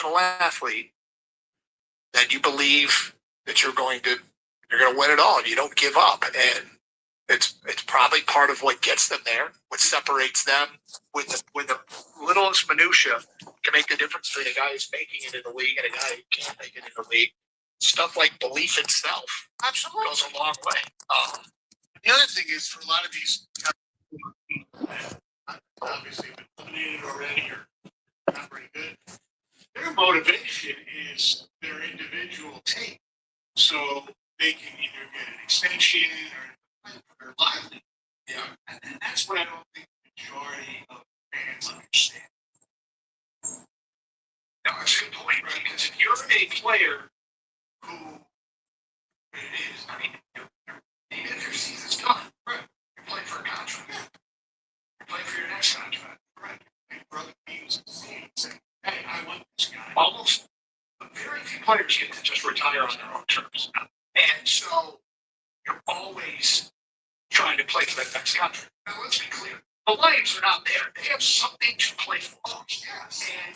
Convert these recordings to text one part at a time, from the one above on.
professional athlete, then you believe that you're going to win it all. You don't give up, and it's probably part of what gets them there. What separates them with the littlest minutia can make the difference between a guy who's making it in the league and a guy who can't make it in the league. Stuff like belief in self absolutely goes a long way. The other thing is, for a lot of these guys, obviously been eliminated already or not very good, their motivation is their individual team. So they can either get an extension or their livelihood. Yeah. And that's what I don't think the majority of fans understand. Now, that's a good point, right? Because if you're a player who it is, I mean, even if your season's done, right? You're playing for a contract. Yeah. You're playing for your next contract. Right. And brother means saying, hey, I want this guy. Almost very few players get to just retire on their own terms. And so you're always trying to play for that next contract. Now, let's be clear. The Lions are not there. They have something to play for. Oh, yes. And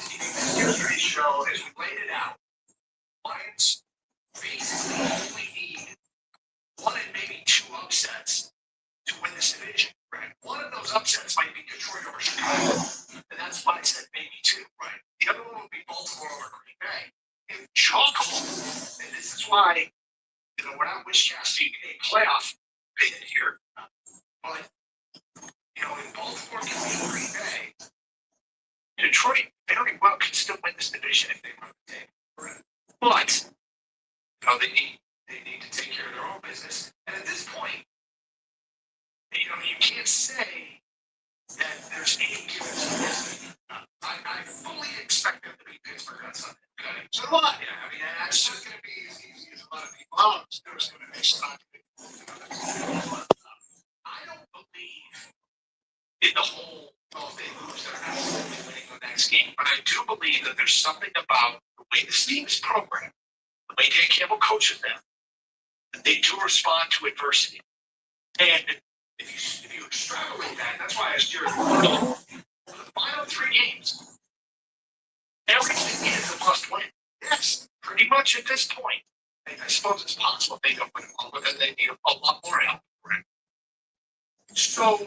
yesterday's show, as we laid it out, Lions basically only need one and maybe two upsets to win this division. Right. One of those upsets might be Detroit over Chicago, and that's why I said maybe two. Right. The other one would be Baltimore over Green Bay. If chalkable, and this is why we're not wish casting a playoff bid here, but if Baltimore can beat Green Bay, Detroit very well can still win this division if they run the table. Right. But they need to take care of their own business, and at this point, you can't say that there's any given to I fully expect them to beat Pittsburgh on Sunday. Okay? So what? Yeah, I mean, that's just going to be as easy as a lot of people. Oh, there's going to be stock. I don't believe in the whole, they lose, they're not winning the next game. But I do believe that there's something about the way this team is programmed, the way Dan Campbell coaches them, that they do respond to adversity. And if you extrapolate that, that's why I asked Jared, the final three games, everything is a must win. Yes, pretty much at this point. I suppose it's possible they don't win them all, but then they need a lot more help. Right? So,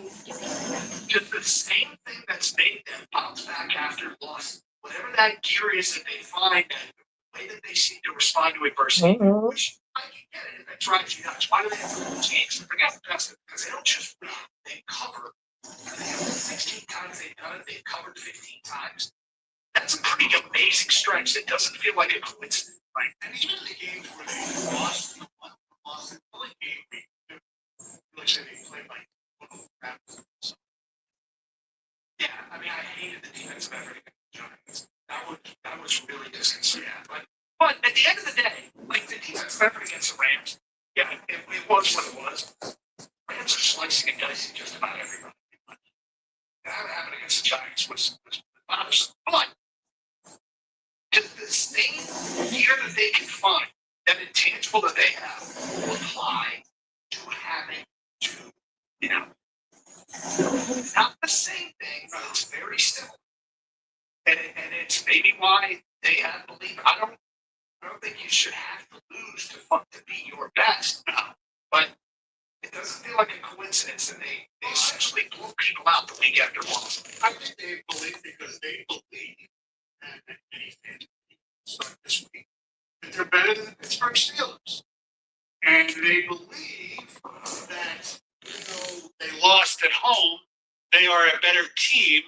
just the same thing that's made them bounce back after loss, whatever that gear is that they find, and the way that they seem to respond to adversity, which I can get it. If that drives you nuts, why do they have to lose games and forget the best? Because they don't just win, they cover. They have 16 times they've done it, they've covered 15 times. That's a pretty amazing stretch that doesn't feel like a coincidence. Right? And even the games where they lost, the only game we really said they played like yeah, I mean, I hated the defensive effort against the Giants. That was really disconcerting. Yeah. But at the end of the day, like the defensive effort against the Rams, yeah, it was what it was. Rams are slicing and dicing just about everybody. That happened against the Giants was bothersome. But just the same gear that they can find, that intangible that they have, will apply to having to, not the same thing, but it's very similar. And it's maybe why they have belief. I don't think you should have to lose to be your best. No. But it doesn't feel like a coincidence that they essentially blew people out the week after loss. I think they believe because they believe that many fans start this week that they're better than the Pittsburgh Steelers. And they believe that even though they lost at home, they are a better team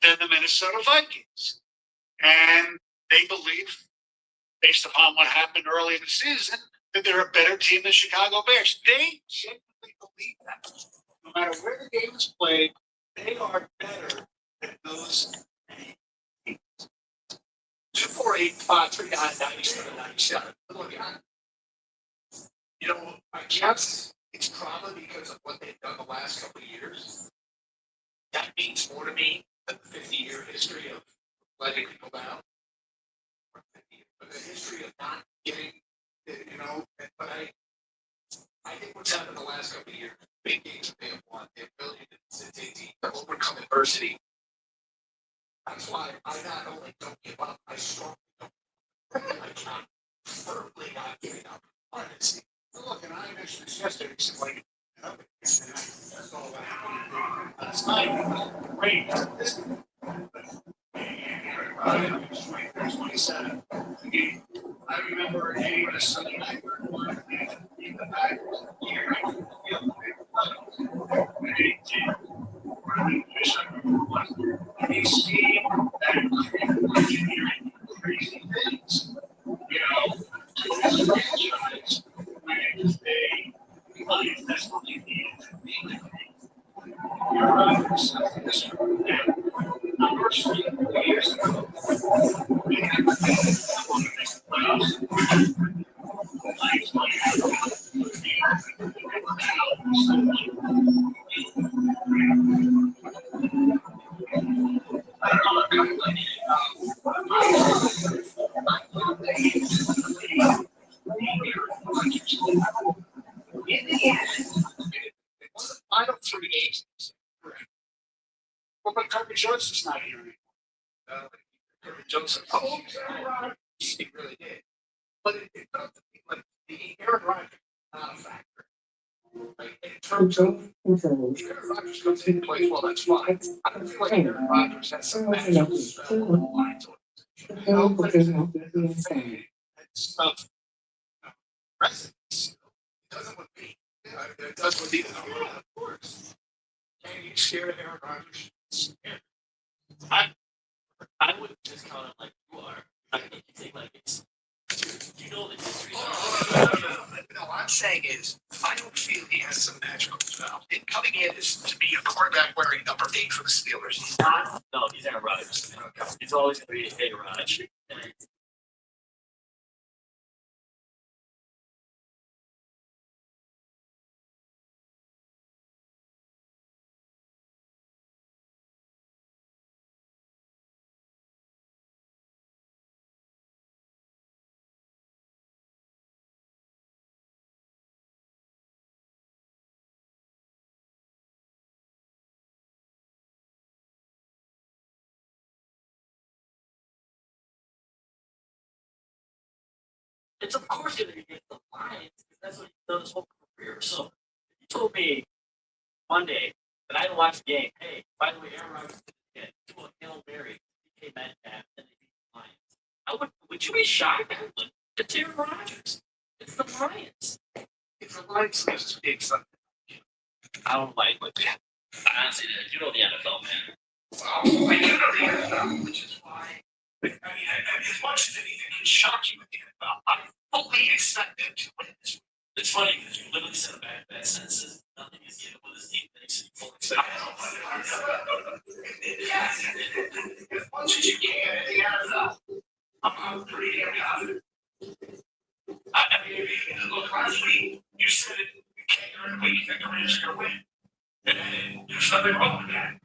than the Minnesota Vikings. And they believe, based upon what happened early in the season, that they're a better team than Chicago Bears. They genuinely believe that. No matter where the game is played, they are better than those teams. 248-539-97. Look, I guess it's probably because of what they've done the last couple of years. That means more to me than the 50-year history of letting people down. But the history of not getting, but I think what's happened the last couple of years, big games that they have won, the ability to overcome adversity. That's why I not only don't give up, I strongly don't 27. Again, I remember a Sunday night where in the back here, I could feel the and you see that engineering crazy things, you know, to this franchise when they believe that's what they needed to be. You're right, this unfortunately, years ago, we had to make the playoffs. Lions might have in the end, it wasn't final 3 games. Well, but Kirby Johnson's not here anymore. Kirby Johnson, he really did. But it felt to me like the Aaron Rodgers was not a factor. Like, in terms of Aaron Rodgers comes in and plays well, that's fine. I don't feel like Aaron Rodgers has some magical spell on the lines. You know, but it's fan and stuff. Residents. It doesn't with me. Yeah, it does with you. Of course. Can you scared of Aaron Rodgers? I would discount it like you are. I think you think like it's you know the history. No, what I'm saying is, I don't feel he has some magical spell. And coming in is to be a quarterback wearing number 8 for the Steelers. He's not. No, he's Aaron Rodgers. He's always going to be Aaron Rodgers. It's of course going to be against the Lions because that's what he's done his whole career. So if you told me Monday that I didn't watch the game, hey, by the way, Aaron Rodgers did it again. A Hail Mary, DK Metcalf, and they beat the Lions. Would you be shocked? It's Aaron Rodgers. It's the Lions. If the Lions lose, it's big something. I don't like that. Honestly, you know the NFL, man. Well, I do know the NFL, which is why. I mean, as much as anything can shock you with the NFL, I fully expect them to win this. It's funny because you literally said a bad senses. Nothing is given with his team. Thanks. You fully expect As much as you can in the NFL, I'm pretty damn confident. I mean, look, last week, you said it, you can't earn a week, you think the Rams are going to win. And there's nothing wrong with that.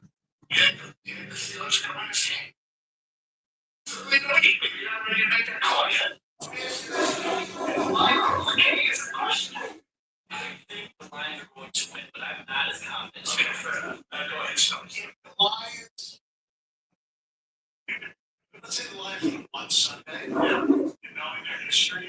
You think the Steelers are going to win this game. So, maybe you're not ready to make that call yet. My game is a question. I think the Lions are going to win, but I'm not as confident. Okay, fair enough. Go ahead, so. The Lions. Let's say the Lions win on Sunday. Yeah. You know, in their history,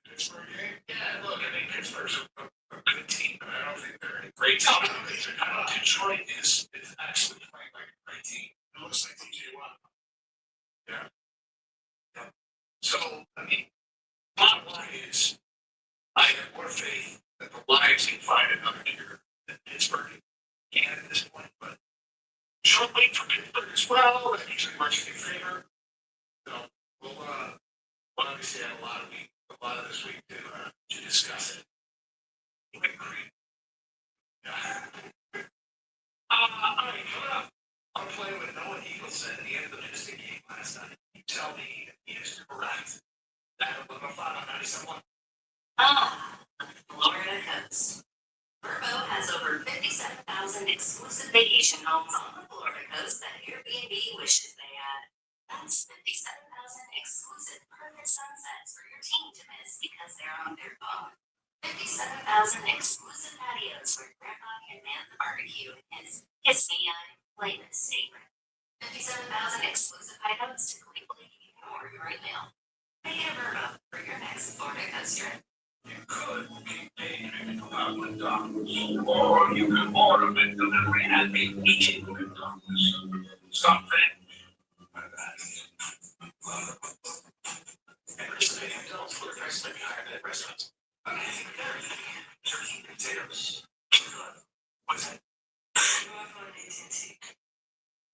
Pittsburgh game. Yeah, look, I mean, Pittsburgh's a good team, but I don't think they're a great team. Detroit is actually playing like a great team. It looks like TJ Watt. Yeah. So, I mean, bottom line is, I have more faith that the Lions can find another year than Pittsburgh can at this point, but short wait for Pittsburgh as well, that usually works in your favor. So, we'll obviously have a lot of this week to discuss it. You agree? Yeah. All right, coming up, I'm playing with Noah Eagleson at the end of the Mystic game last night. You tell me if he is correct. That would look fun on 97.1. Florida coast. Verbo has over 57,000 exclusive vacation homes on the Florida coast that Airbnb wishes they had. That's 57,000 exclusive permanent sunsets for your team to miss because they're on their phone. 57,000 exclusive patios where grandpa can man the barbecue and kiss me, I'm latest secret. 57,000 exclusive hideouts to gleefully ignore your email. Make it a Verbo for your next Florida coast trip. You could be paying about $100, or you could order a delivery and be eating McDonald's. Something. And participating adults for the price may be higher than at restaurants. But anything better than turkey and potatoes. What's that?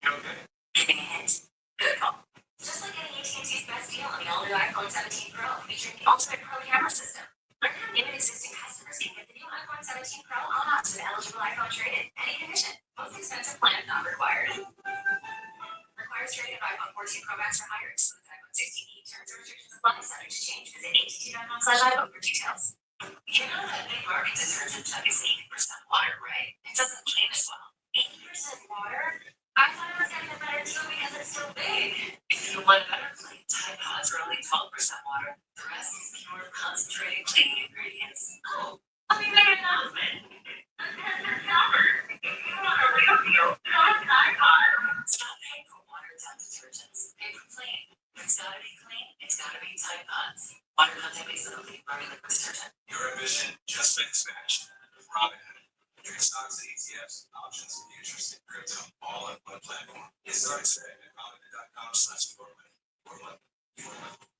Okay. Giving a hint. Good call. Just like getting AT&T's best deal on the all-new iPhone 17 Pro featuring the ultimate Pro camera system. Learn how new and existing customers can get the new iPhone 17 Pro on up to the eligible iPhone trade-in. Any condition. Most expensive plan not required. Requires trade-in of iPhone 14 Pro Max or higher. Excludes iPhone 16e. Terms and restrictions apply. Subject to change. Visit att.com/iPhone for details. You know that big market detergent tub is 80% water, right? It doesn't clean as well. 80% water? I thought I was getting a better deal because it's so big. If you want a better clean, Tide Pods are only 12% water. The rest is pure concentrated cleaning ingredients. Oh, I mean, they're not meant. Stop paying for water tub detergents. Pay for clean. If it's gotta be clean, it's gotta be Tide Pods. Water tub is a clean running liquid detergent. Your ambition just been smashed. Robinhood. Trade stocks and ETFs, options, futures, and crypto, all on one platform. Get started today at Robinhood.com/4money.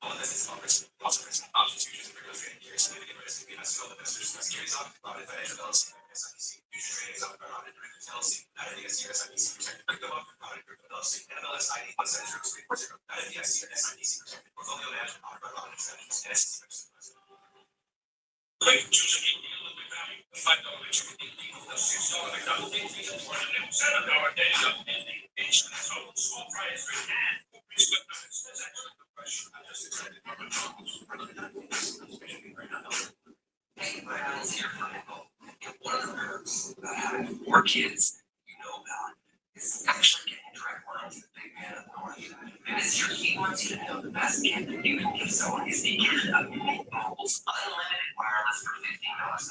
All of this is offers. Also, options, futures, and crypto trading. Your significant risk. Be investors, all investors. Securities offered by Robinhood Financial LLC. SIPC. Future trading is offered by Robinhood Financial LLC. Not FDIC or SIPC. Protected crypto offered by Robinhood Crypto LLC. NMLS ID 1700340. Not FDIC or SIPC. Protected portfolio management offered by Robinhood Financial and SIPC. Like choosing a deal with value. $5 chicken deal. $6 McDonald's days. $7 days of Disney. Each total school price for and that's actually the question. I'm just excited about McDonald's. Hey, my eyes here for Nicole. And one of the perks about having 4 kids you know about is actually getting direct line to the big man of the north. And it's your he wants you to know the best gift that you can give someone is the gift of Mintmobile's unlimited wireless for $15 a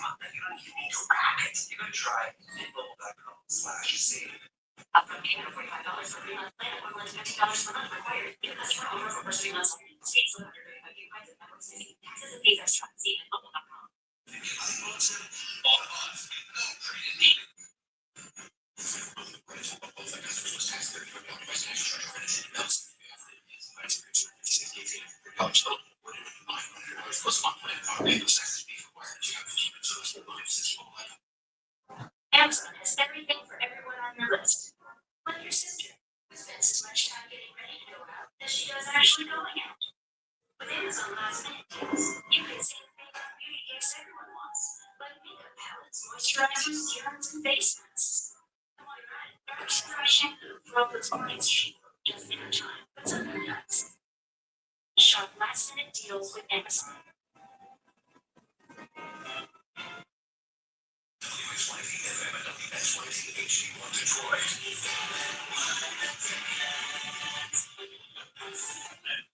month. And you don't even need to rack it. You go to try mintmobile.com/save. Upfront payment of $45 for a 3-month plan, equivalent to $15 per month required. New customer offer for first 3 months. States with 135 gigabytes of network speed. Taxes and fees extra. See mintmobile.com. Amazon has everything for everyone on your list. Like your sister, who spends as much time getting ready to go out as she does actually going out. With Amazon last minute deals, you can save big on beauty gifts everyone wants, like makeup palettes, moisturizers, serums, and face masks. And while you're at it, Roks dry shampoo for all those mornings cheap, just in time, but something nuts. Shop last minute deals with Amazon.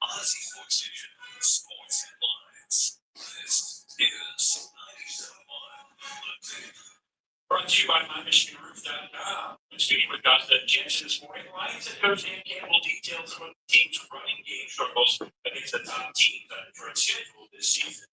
Aussie Sports Station, Sports Headlines. This is 97.1. Brought to you by MyMichiganRoof.com. I'm speaking with Dr. Jensen this morning. Lions head coach Dan Campbell details about the team's running game struggles against the top teams on the current schedule this season.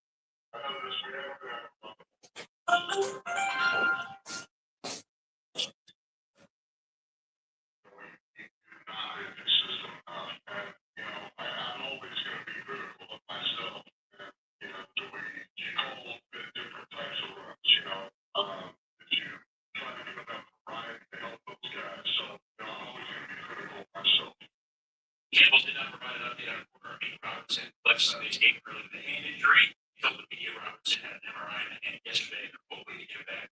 Campbell did not provide an update on corner Robinson. Left Sunday's game early with a hand injury. He told the media Robinson had an MRI in the hand yesterday and hopefully to get back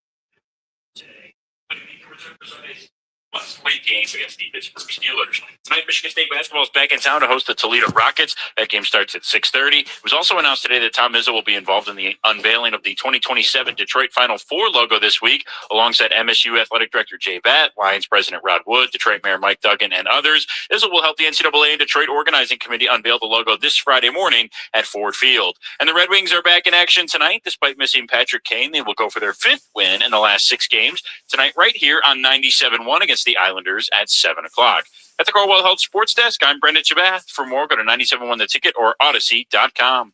today. But he returned for Sunday's must-win games against the Pittsburgh Steelers. Tonight, Michigan State basketball is back in town to host the Toledo Rockets. That game starts at 6:30. It was also announced today that Tom Izzo will be involved in the unveiling of the 2027 Detroit Final Four logo this week, alongside MSU Athletic Director Jay Batt, Lions President Rod Wood, Detroit Mayor Mike Duggan, and others. Izzo will help the NCAA and Detroit Organizing Committee unveil the logo this Friday morning at Ford Field. And the Red Wings are back in action tonight. Despite missing Patrick Kane, they will go for their 5th win in the last 6 games tonight right here on 97.1 against the Islanders at 7 o'clock. At the Corwell Health Sports Desk, I'm Brendan Chabath. For more, go to 97.1 The Ticket or Odyssey.com.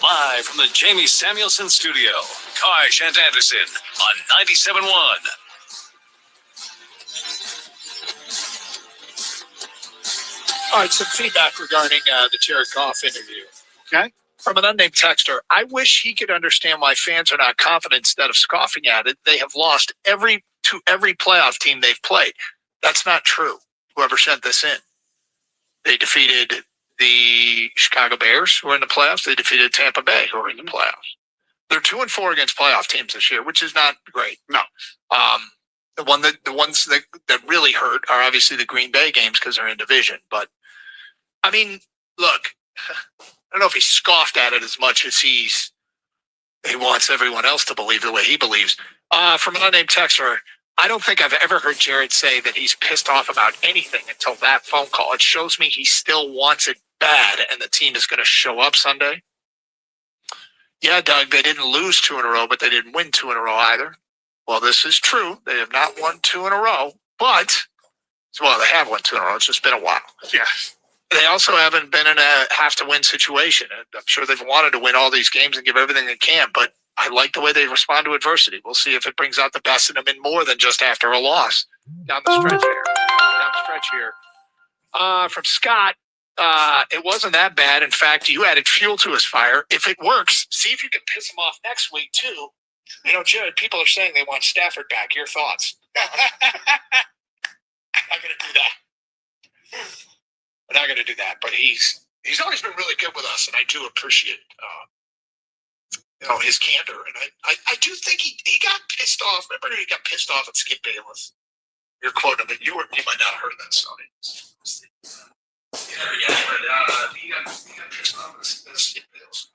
Live from the Jamie Samuelson studio, Karsh and Anderson on 97.1. All right, some feedback regarding the Jared Goff interview. Okay. From an unnamed texter, I wish he could understand why fans are not confident instead of scoffing at it. They have lost every playoff team they've played. That's not true. Whoever sent this in. They defeated the Chicago Bears, who are in the playoffs. They defeated Tampa Bay, who are in the playoffs. They're 2-4 against playoff teams this year, which is not great. No. The ones that really hurt are obviously the Green Bay games because they're in division. But I mean, look, I don't know if he scoffed at it as much as he wants everyone else to believe the way he believes. From an unnamed texter, I don't think I've ever heard Jared say that he's pissed off about anything until that phone call. It shows me he still wants it bad, and the team is going to show up Sunday. Yeah, Doug, they didn't lose 2 in a row, but they didn't win 2 in a row either. Well, this is true. They have not won 2 in a row, but, well, they have won 2 in a row. It's just been a while. Yeah. They also haven't been in a have-to-win situation. I'm sure they've wanted to win all these games and give everything they can, but I like the way they respond to adversity. We'll see if it brings out the best in them in more than just after a loss. Down the stretch here. From Scott, it wasn't that bad. In fact, you added fuel to his fire. If it works, see if you can piss him off next week, too. You know, Jared, people are saying they want Stafford back. Your thoughts? I'm not going to do that. We're not going to do that, but he's always been really good with us, and I do appreciate his candor. And I do think he got pissed off. Remember, he got pissed off at Skip Bayless. You're quoting him, but you might not have heard that, Sonny. Yeah, but he got pissed off at Skip Bayless.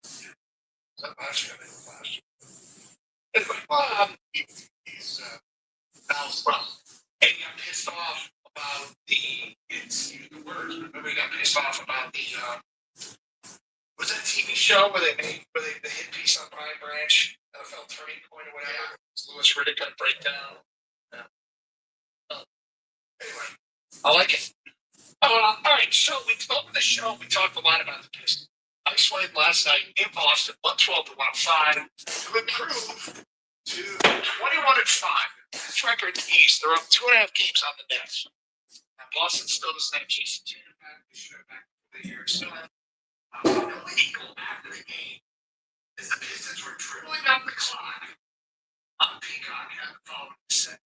Is that last year? Anyway, He's he got pissed off about the words. Remember, he got pissed off about the was that TV show where they the hit piece on Brian Branch, NFL Turning Point or whatever. Louis Riddick got breakdown. Anyway, I like it. All right, so we opened the show. We talked a lot about the Pistons. I explained last night in Boston, 112 to 105, to improve to 21-5. This record in the East, they're up 2.5 games on the Nets. And Boston still doesn't have Jason Tatum back. They should have back for the year. So, no equal after the game is the Pistons were dribbling up the clock. Peacock had the following to say.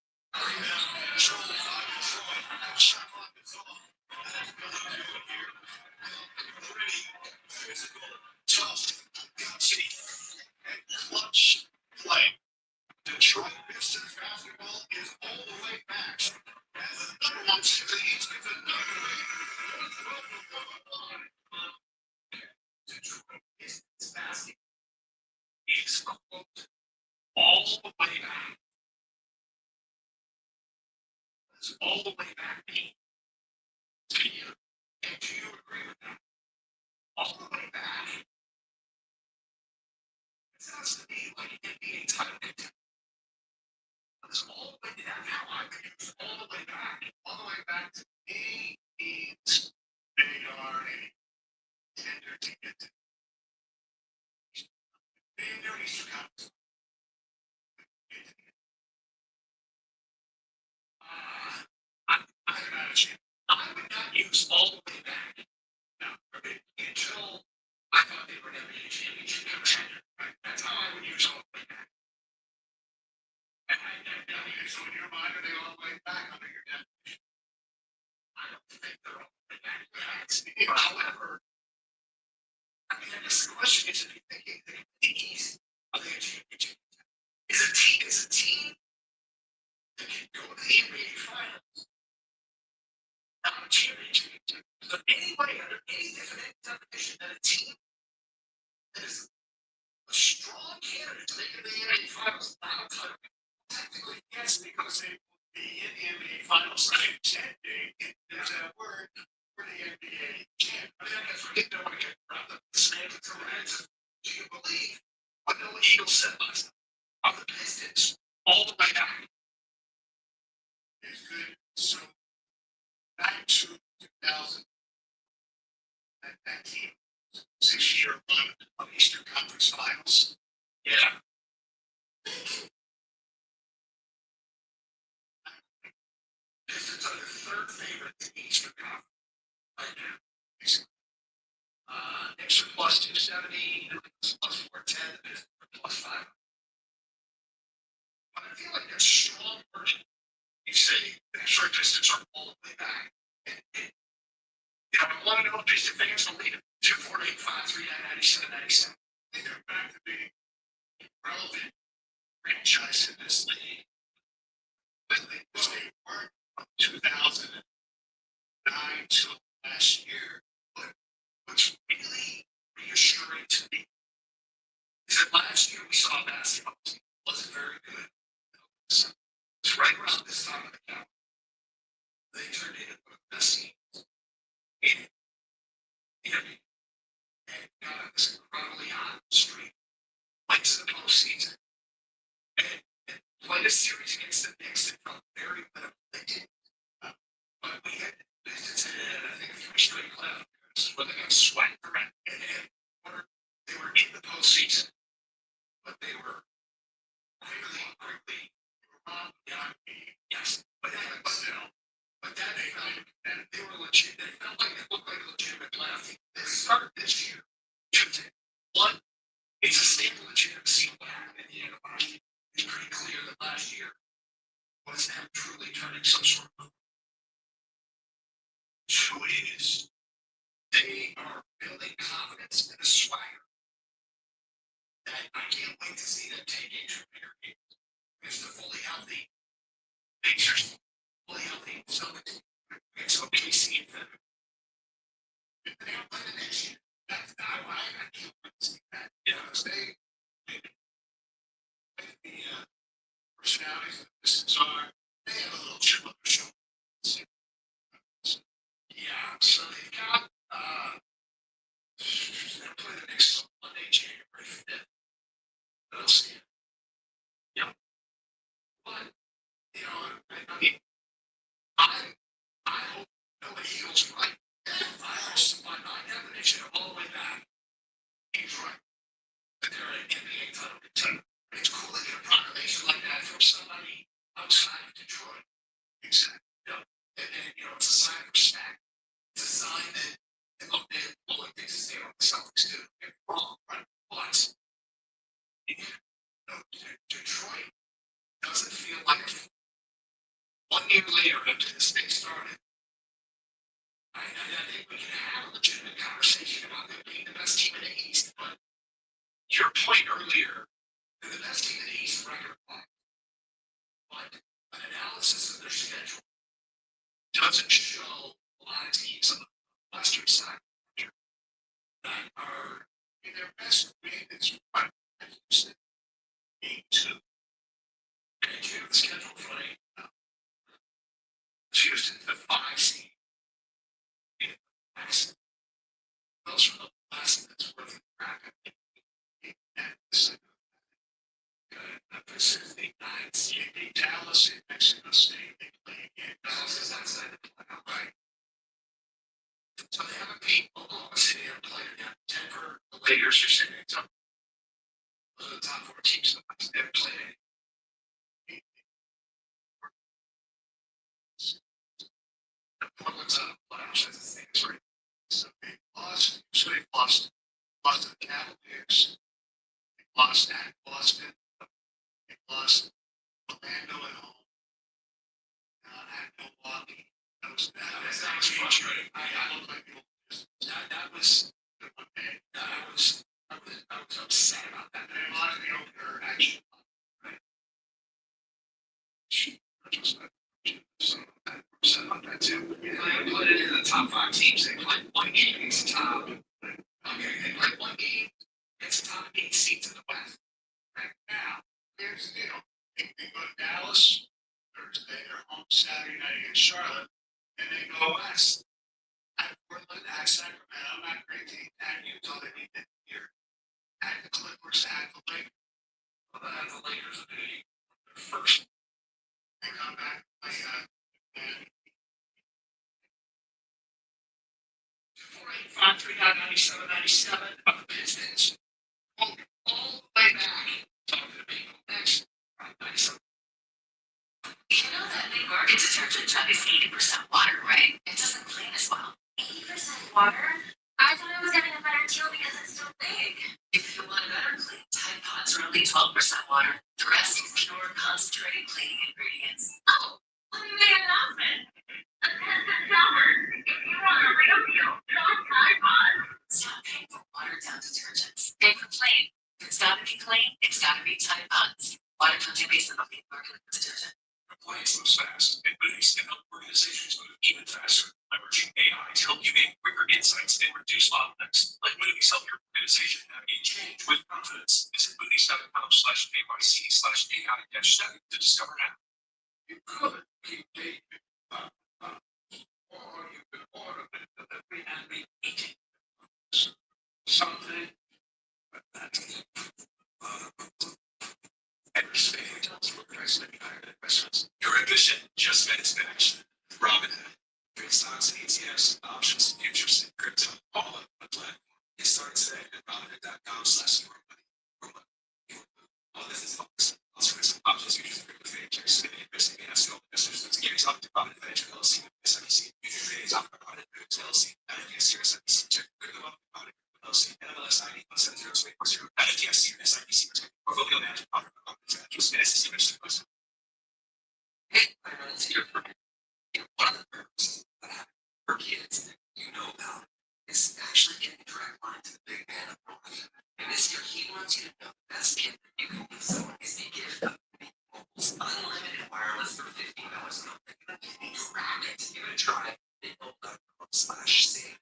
Tough, and clutch play. Detroit Pistons basketball is all the way back. As the number one seed is Detroit Pistons basketball is quote all the way back. It's all the way back to you. And do you agree with that? All the way back. It sounds to me like an NBA title contender. It's all the way down. How I think it's all the way back to me means they are a tender to get to. They're Eastern Conference. I would not use all the way back. No, until I thought they were going to be a championship contender. Right? That's how I would use all the way back. So in your mind, are they all the way back under your definition? I don't think they're all the way back. However, I mean, I guess the question is, if you think the East, are they a championship? Is a team that can go to the NBA Finals not a championship? So anybody under any definition that a team that is a strong candidate to make it to the NBA Finals not a title. Technically, yes, because they would be in the NBA Finals. Right? There's that word for the NBA champ. I mean, I guess we don't want to get around the snake to the heads. Do you believe what the Eagles said last night? Are the Pistons all the way back? Is good. So else. Yeah. This is our third favorite in the Eastern Conference right now. Knicks are plus 270, plus 410, and plus 5. But I feel like that's strong version. You say the short distance are all the way back. You know, I want to know if these fans will lead it. 248-539-97-97. I think they're back to being relevant franchise in this league. But they weren't from 2009 till last year. But what's really reassuring to me is that last year we saw basketball team wasn't very good. So it's right around this time of the calendar. They turned into one of the best teams in the NBA and got on this incredibly hot streak, went to the postseason, and played a series against the Knicks that felt very good. They didn't. But we had visits and I think 3 straight playoff games where they got swept around and they were in the postseason, but they were quickly beyond me. Yes, but still, but that they were legit. They felt like they looked like a legitimate playoff team. They started this year. One, it's a stable legitimacy of what happened in the end of last year. It's pretty clear that last year was them truly turning some sort of. Two is they are building confidence and a swagger that I can't wait to see them take into bigger games. Because they're fully healthy. Pacers fully healthy. Celtics against OKC and Federer. If they don't play the next year, that's I can't wait to see that. You know, the personalities of the Pistons are, they have a little chip on their shoulder. Yeah, so they've got they'll play the next Monday, January 5th. We'll see. Yeah. But, you know, I mean, I hope nobody feels right. I hope by my definition all the way back, he's right. That they're an NBA title contender. It's cool to get a proclamation like that from somebody outside of Detroit. Exactly. You know, and you know, it's a sign of respect. It's a sign that look, man, all it takes is they are the Celtics do. They're wrong, right? But you know, Detroit doesn't feel like 1 year later after this thing started. I think we can have a legitimate conversation about them being the best team in the East. But your point earlier, they're the best team in the East record-wise. But an analysis of their schedule doesn't show a lot of teams on the Western side that are in their best win is right. Game 2. Game 2 of the schedule playing Houston, the 5 seed. In the West. Those are the last that's worth the crack. Memphis is the 9th seed. Dallas in Mexico State. They play again. Dallas is outside the playoff, right? So they haven't beat Oklahoma City or played again. Denver, the Lakers are sitting in some of the top 4 teams. They haven't played any. Portland's out of the playoffs, I think, right? So they lost. So they lost to the Cavaliers. They lost at Boston. They lost Orlando at home. At Milwaukee. That was frustrating. I looked like that was one day. I was upset about that. They lost the opener action. Right. Upset about that too. They put it in the top 5 teams. They played 1 game against the top. Okay, they played 1 game against the top 8 seeds in the West. Right now, here's the deal. They go to Dallas Thursday, they're home Saturday night against Charlotte, and they go west. At Portland, at Sacramento, at Great Team, at Utah, they need that year. At the Clippers, at the Lakers. Well, at the Lakers, they're first. They come back, play and 248-539-97-97 of the Pistons. All detergent jug is 80% water, right? It doesn't clean as well. 80% water? I thought I was getting a better deal because it's so big. If you want a better clean, Tide Pods are only 12% water. The rest is pure, concentrated cleaning ingredients. Oh, let me make an announcement. The Piston Shower. If you want a real deal, try Tide Pods. Stop paying for watered-down detergents. They complain. If it's gotta be clean, it's gotta be Tide Pods. Water content based on the market detergent. Compliance moves fast, and Moody's can help organizations move even faster. Leveraging AI to help you gain quicker insights and reduce bottlenecks. Let Moody's help your organization navigate change with confidence. Visit moodys.com/KYC/AI-study to discover how. You could keep David, or you could order the delivery and be eating something, but that's at this stage, let's look at investments. Your ambition just met its match. Robinhood. Trade stocks and ETFs, options, futures, and crypto, all on one platform. Get started today at Robinhood.com/yourmoney. All this is focused. Also, it's options, futures, and crypto trading. Investing in SEO investors. Securities offered by Robinhood Venture LLC. SIPC. Future tradings offered by Robinhood LLC. NFTS SIPC. Check crypto offered by Robinhood LLC. NMLS ID 1702840. NFTS SIPC. Portfolio management offered by Robinhood Managers. And SEC registered. Hey, I run into your one of the purposes that I have for kids you know about is actually getting direct line to the big man abroad. And this year, he wants you to know the best gift that you can give someone is the gift of Mobile's unlimited wireless for $15 a month. Grab it. Give it a try. Mobile.com/save.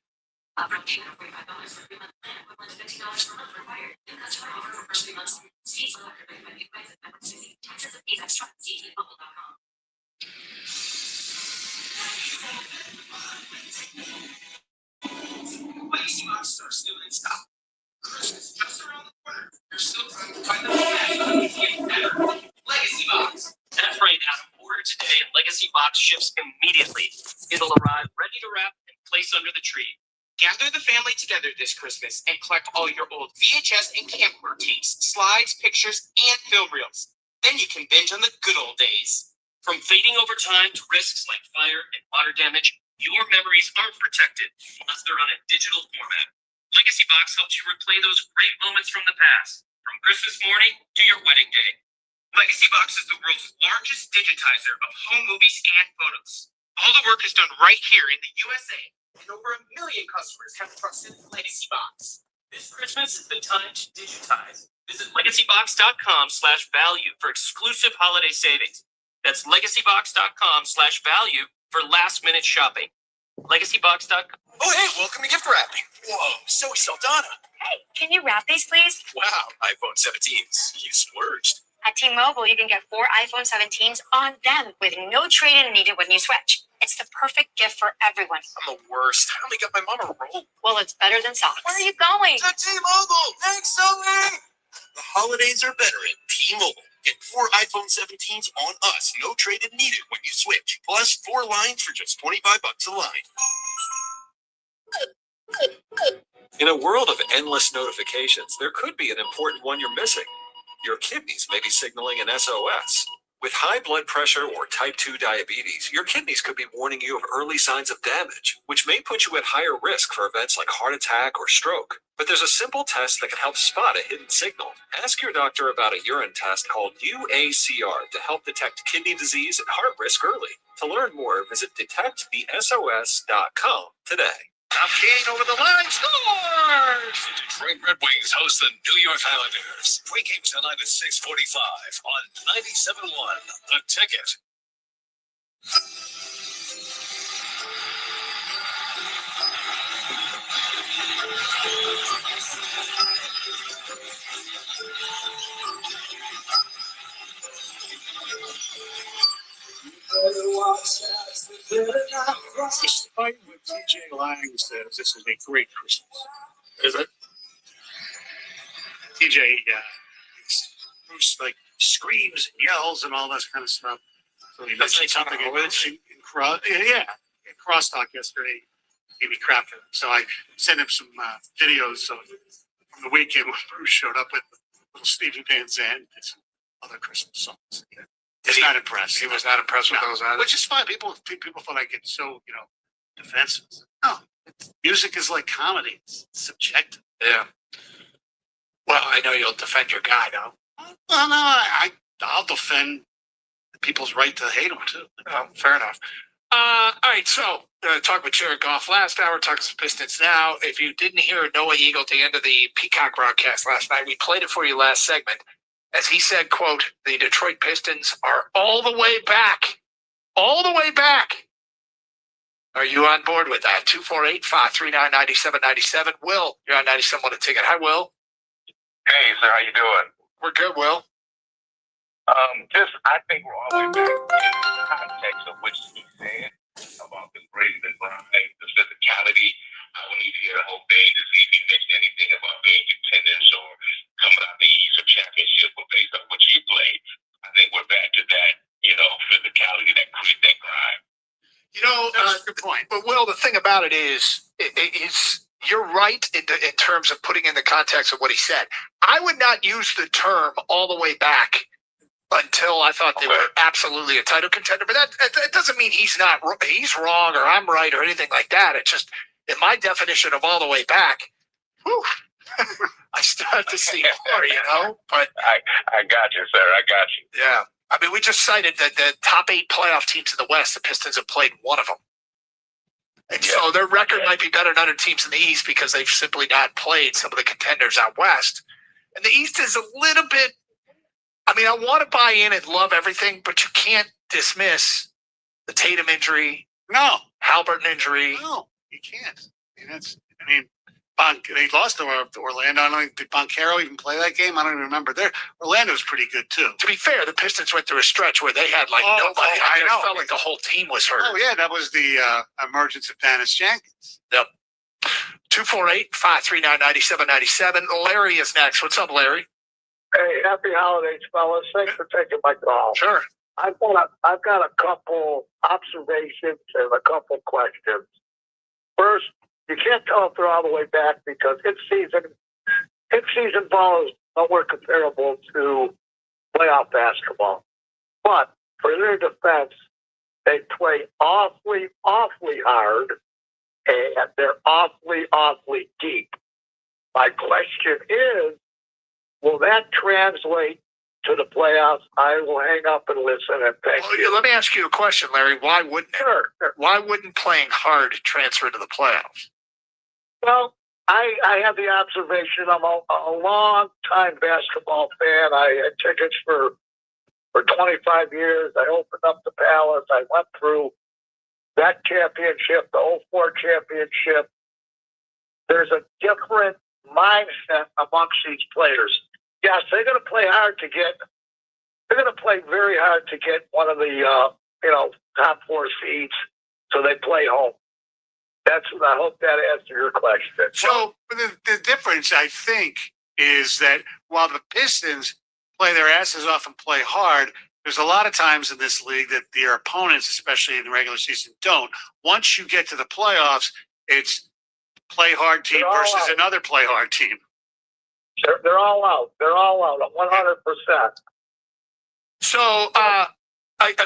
Upfront payment of $45 for a 3-month plan, equivalent to $15 per month required. New customer offer for first 3 months. See selected rate by new price and network Susie. Taxes and fees extra. See mobile.com. Legacy Boxes are still in stock. Christmas just around the corner. You're still trying to find the best, even better. Legacy Box. That's right, Adam. Order today and Legacy Box ships immediately. It'll arrive ready to wrap and place under the tree. Gather the family together this Christmas and collect all your old VHS and camcorder tapes, slides, pictures, and film reels. Then you can binge on the good old days. From fading over time to risks like fire and water damage, your memories aren't protected unless they're on a digital format. Legacy Box helps you replay those great moments from the past, from Christmas morning to your wedding day. Legacy Box is the world's largest digitizer of home movies and photos. All the work is done right here in the USA, and over 1 million customers have trusted Legacy Box. This Christmas is the time to digitize. Visit legacybox.com/value for exclusive holiday savings. That's legacybox.com/value for last minute shopping. Legacybox.com. Oh, hey, welcome to gift wrapping. Whoa, Zoe Saldana. Hey, can you wrap these, please? Wow, iPhone 17s. You splurged. At T-Mobile, you can get 4 iPhone 17s on them with no trade-in needed when you switch. It's the perfect gift for everyone. I'm the worst. I only got my mom a roll. Well, it's better than socks. Where are you going? To T-Mobile. Thanks, Zoe. The holidays are better at T-Mobile. Get 4 iPhone 17s on us. No trade-in needed when you switch. Plus 4 lines for just $25 a line. In a world of endless notifications, there could be an important one you're missing. Your kidneys may be signaling an SOS. With high blood pressure or type 2 diabetes, your kidneys could be warning you of early signs of damage, which may put you at higher risk for events like heart attack or stroke. But there's a simple test that can help spot a hidden signal. Ask your doctor about a urine test called UACR to help detect kidney disease and heart risk early. To learn more, visit detectthesos.com today. Top game over the line, scores! The Detroit Red Wings host the New York Islanders. Pre-game tonight at 6:45 on 97.1 The Ticket. Fight with TJ Lang says this is a great Christmas. Is it? TJ, Bruce like screams and yells and all that kind of stuff. So he mentioned something in crosstalk yesterday. Gave me crap for him. So I sent him some videos from the weekend when Bruce showed up with little Stevie Van Zandt and some other Christmas songs. Yeah. It's not impressed. He was not impressed with No. those either. Which is fine. People thought I get so, defensive. No, music is like comedy. It's subjective. Yeah. Well, I know you'll defend your guy, though. Well, no, I'll defend people's right to hate him too. Fair enough. All right, so talk with Jared Goff last hour, talk some Pistons now. If you didn't hear Noah Eagle at the end of the Peacock broadcast last night, we played it for you last segment. As he said, quote, the Detroit Pistons are all the way back. All the way back. Are you on board with that? 248-539-9797. Will, you're on 97 on a ticket. Hi, Will. Hey, sir, how you doing? We're good, Will. I think we're all the way back in the context of what he said about the great, the grind, the physicality. I don't need to hear the whole thing to see if he mentioned anything about being contenders or coming out the East or championship. But based on what you played, I think we're back to that, physicality, that grit, that grind. That's a good point. But Will, the thing about it is, you're right in terms of putting in the context of what he said. I would not use the term all the way back until I thought they were absolutely a title contender. But that doesn't mean he's wrong or I'm right or anything like that. It's just in my definition of all the way back, whew, I start to see more, But I got you, sir. I got you. Yeah. I mean, we just cited that the top 8 playoff teams in the West, the Pistons have played one of them. And so their record might be better than other teams in the East because they've simply not played some of the contenders out West. And the East is a little bit, I mean, I want to buy in and love everything, but you can't dismiss the Tatum injury. No. Halliburton injury. No, you can't. They lost to Orlando. I don't think did Boncaro even play that game. I don't even remember. Orlando's pretty good too. To be fair, the Pistons went through a stretch where they had nobody. I felt like the whole team was hurt. Oh yeah, that was the emergence of Dennis Jenkins. Yep. 248-539-9797. Larry is next. What's up, Larry? Hey, happy holidays, fellas. Thanks for taking my call. Sure. I've got a couple observations and a couple questions. First, you can't tell if they're all the way back because in-season ball is nowhere comparable to playoff basketball. But for their defense, they play awfully, awfully hard, and they're awfully, awfully deep. My question is, will that translate to the playoffs? I will hang up and listen and thank you. Let me ask you a question, Larry. Why wouldn't it? Sure. Why wouldn't playing hard transfer to the playoffs? Well, I have the observation. I'm a long-time basketball fan. I had tickets for 25 years. I opened up the Palace. I went through that championship, the 04 championship. There's a different mindset amongst these players. Yes, they're going to play hard to get. They're going to play very hard to get one of the top 4 seeds, so they play home. I hope that answers your question. So the difference, I think, is that while the Pistons play their asses off and play hard, there's a lot of times in this league that their opponents, especially in the regular season, don't. Once you get to the playoffs, it's play hard team versus another play hard team. They're all out. They're all out 100%. So a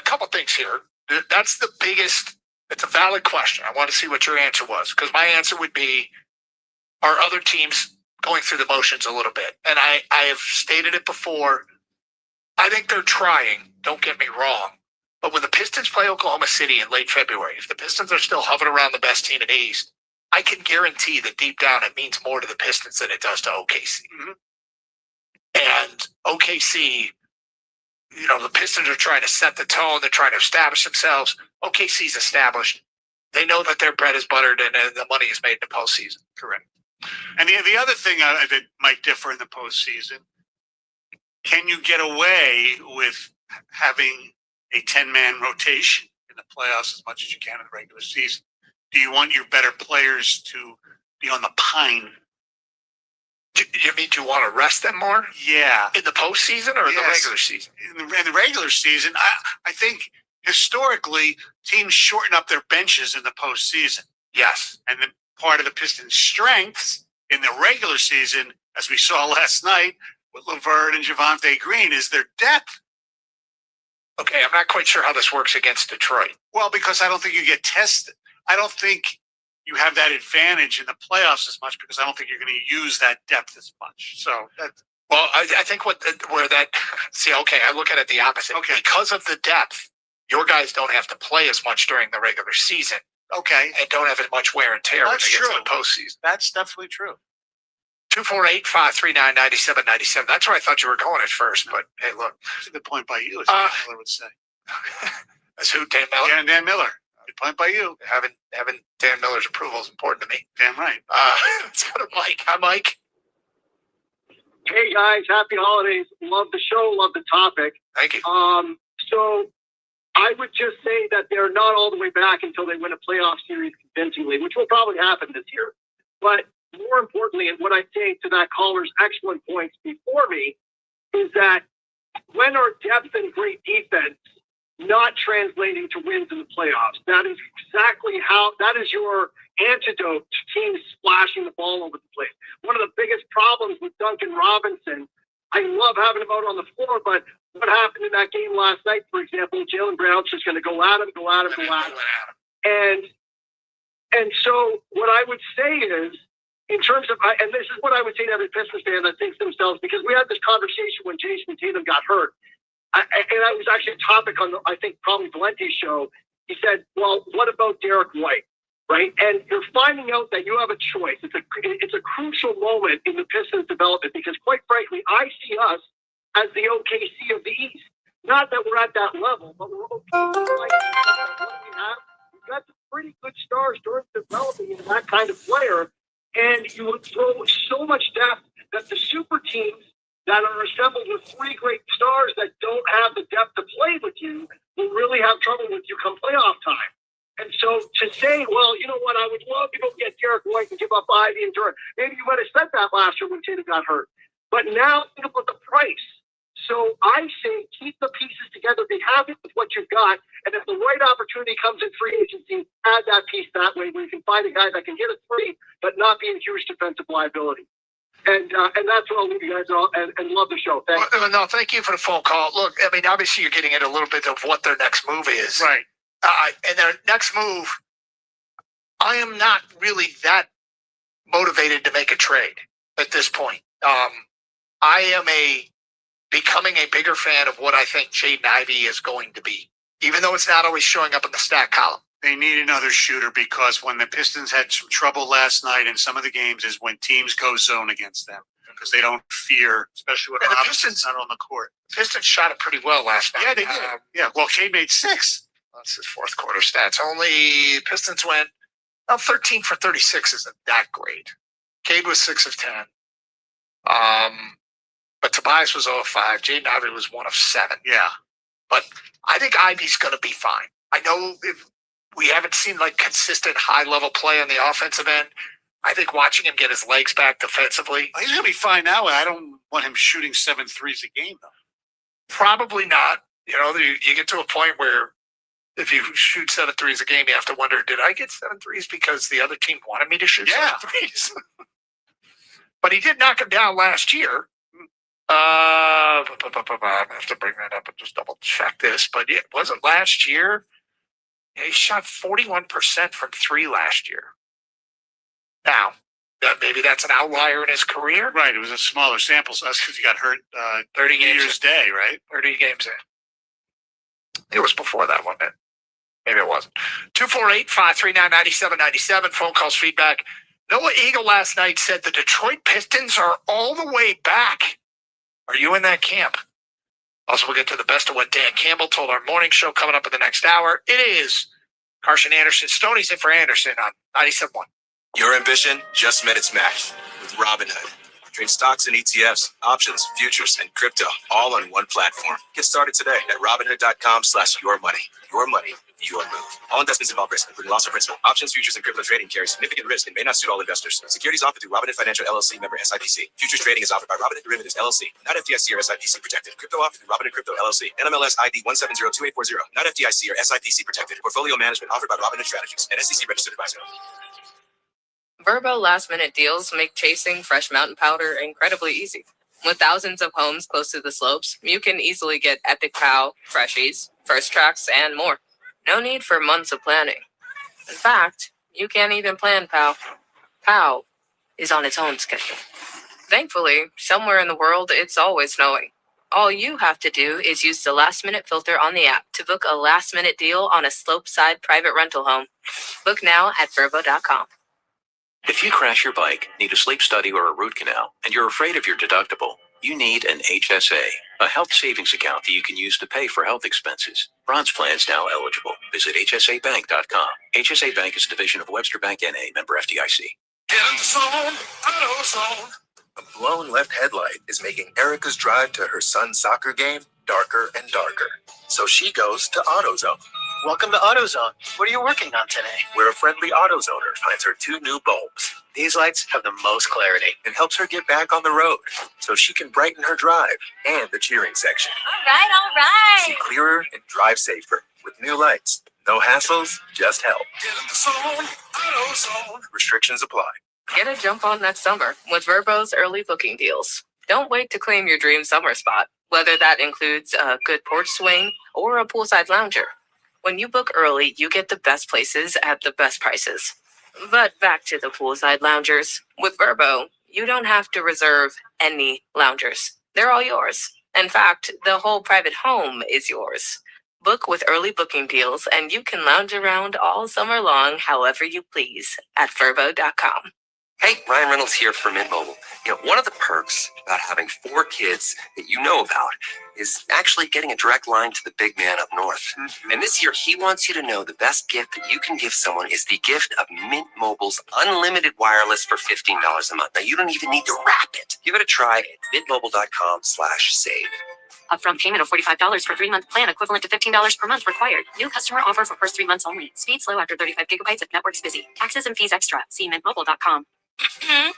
couple things here. That's the biggest. It's a valid question. I want to see what your answer was, because my answer would be, are other teams going through the motions a little bit? And I have stated it before. I think they're trying. Don't get me wrong. But when the Pistons play Oklahoma City in late February, if the Pistons are still hovering around the best team in the East, I can guarantee that deep down it means more to the Pistons than it does to OKC. Mm-hmm. And OKC, the Pistons are trying to set the tone. They're trying to establish themselves. OKC's established. They know that their bread is buttered and the money is made in the postseason. Correct. And the other thing that might differ in the postseason, can you get away with having a 10-man rotation in the playoffs as much as you can in the regular season? Do you want your better players to be on the pine? You mean, do you want to rest them more? Yeah. In the postseason or in the regular season? In the regular season, I think historically teams shorten up their benches in the postseason. Yes. And then part of the Pistons' strengths in the regular season, as we saw last night with LeVert and Javonte Green, is their depth. Okay, I'm not quite sure how this works against Detroit. Well, because I don't think you get tested. I don't think you have that advantage in the playoffs as much because I don't think you're going to use that depth as much. So that's Well, I think where that see, okay, I look at it the opposite. Okay. Because of the depth, your guys don't have to play as much during the regular season okay. and don't have as much wear and tear when That's they get to true. the postseason. That's definitely true. 248-539-9797. That's where I thought you were going at first, but hey, look. That's a good point by you, as Dan Miller would say. That's who, Dan Miller? Yeah, Dan Miller. Good point by you. Having Dan Miller's approval is important to me. Damn right. Let's go to Mike. Hi, Mike. Hey guys, happy holidays. Love the show, love the topic. Thank you. So I would just say that they're not all the way back until they win a playoff series convincingly, which will probably happen this year. But more importantly, and what I say to that caller's excellent points before me, is that when are depth and great defense not translating to wins in the playoffs? That is exactly that is your antidote to teams splashing the ball over the place. One of the biggest problems with Duncan Robinson, I love having him out on the floor, but what happened in that game last night, for example, Jaylen Brown's just going to go at him. And so what I would say is, in terms of, and this is what I would say to every Pistons fan that thinks themselves, because we had this conversation when Jason Tatum got hurt. And that was actually a topic on, I think, probably Valente's show. He said, well, what about Derek White, right? And you're finding out that you have a choice. It's a crucial moment in the Pistons' development because, quite frankly, I see us as the OKC of the East. Not that we're at that level, but we're okay. We've got some pretty good stars during developing into that kind of player. And you would throw so much depth that the super teams that are assembled with three great stars that don't have the depth to play with you will really have trouble with you come playoff time. And so to say, well, you know what, I would love to go get Derek White and give up Ivy and Durant. Maybe you might have said that last year when Tatum got hurt. But now think about the price. So I say keep the pieces together. Be happy with what you've got. And if the right opportunity comes in free agency, add that piece that way where you can find a guy that can hit a three but not be a huge defensive liability. And that's what I'll leave you guys on, and love the show. Thanks. Well, no, thank you for the phone call. Look, I mean, obviously you're getting at a little bit of what their next move is. Right. And their next move, I am not really that motivated to make a trade at this point. I am becoming a bigger fan of what I think Jaden Ivey is going to be, even though it's not always showing up in the stat column. They need another shooter because when the Pistons had some trouble last night in some of the games is when teams go zone against them because they don't fear, especially when Robinson's not on the court. The Pistons shot it pretty well last night. Yeah, they did. Well, Cade made 6. That's his fourth quarter stats. Only Pistons went 13 for 36 isn't that great. Cade was 6 of 10. But Tobias was 0 of 5. Jaden Ivey was 1 of 7. Yeah. But I think Ivey's going to be fine. I know if we haven't seen like consistent high-level play on the offensive end. I think watching him get his legs back defensively. He's going to be fine now. I don't want him shooting 7 threes a game, though. Probably not. You know, you get to a point where if you shoot 7 threes a game, you have to wonder, did I get 7 threes because the other team wanted me to shoot 7 threes? But he did knock him down last year. I have to bring that up and just double check this. But it wasn't last year. He shot 41% from 3 last year. Now, maybe that's an outlier in his career. Right. It was a smaller sample size because he got hurt 30 New Year's Day, right? 30 games in. It was before that one, then. Maybe it wasn't. 248-539-9797. Phone calls, feedback. Noah Eagle last night said the Detroit Pistons are all the way back. Are you in that camp? Also, we'll get to the best of what Dan Campbell told our morning show coming up in the next hour. It is Carson Anderson. Stoney's in for Anderson on 97.1. Your ambition just met its match with Robinhood. Trade stocks and ETFs, options, futures, and crypto all on one platform. Get started today at Robinhood.com/yourmoney. Your money, your move. All investments involve risk, including loss of principal. Options, futures, and crypto trading carry significant risk and may not suit all investors. Securities offered through Robinhood Financial LLC, member SIPC. Futures trading is offered by Robinhood Derivatives LLC, not FDIC or SIPC protected. Crypto offered through Robinhood Crypto LLC, NMLS ID 1702840, not FDIC or SIPC protected. Portfolio management offered by Robinhood Strategies, an SEC registered advisor. Verbo last-minute deals make chasing fresh mountain powder incredibly easy. With thousands of homes close to the slopes, you can easily get Epic POW, Freshies, First Tracks, and more. No need for months of planning. In fact, you can't even plan POW. POW is on its own schedule. Thankfully, somewhere in the world, it's always snowing. All you have to do is use the last-minute filter on the app to book a last-minute deal on a slope-side private rental home. Book now at Verbo.com. If you crash your bike, need a sleep study or a root canal, and you're afraid of your deductible, you need an HSA, a health savings account that you can use to pay for health expenses. Bronze plans now eligible. Visit hsabank.com. HSA Bank is a division of Webster Bank N.A., member FDIC. Get in the zone, AutoZone. A blown left headlight is making Erica's drive to her son's soccer game darker and darker. So she goes to AutoZone. Welcome to AutoZone. What are you working on today? Where a friendly AutoZoner finds her 2 new bulbs. These lights have the most clarity. It helps her get back on the road so she can brighten her drive and the cheering section. All right. See clearer and drive safer with new lights. No hassles, just help. Get in the zone, AutoZone. Restrictions apply. Get a jump on that summer with Verbo's early booking deals. Don't wait to claim your dream summer spot, whether that includes a good porch swing or a poolside lounger. When you book early, you get the best places at the best prices. But back to the poolside loungers. With Verbo, you don't have to reserve any loungers. They're all yours. In fact, the whole private home is yours. Book with early booking deals, and you can lounge around all summer long however you please at Verbo.com. Hey, Ryan Reynolds here for Mint Mobile. You know, one of the perks about having 4 kids that you know about is actually getting a direct line to the big man up north. Mm-hmm. And this year, he wants you to know the best gift that you can give someone is the gift of Mint Mobile's unlimited wireless for $15 a month. Now, you don't even need to wrap it. Give it a try at mintmobile.com/save. Upfront payment of $45 for 3-month plan equivalent to $15 per month required. New customer offer for first 3 months only. Speed slow after 35 gigabytes if network's busy. Taxes and fees extra. See mintmobile.com.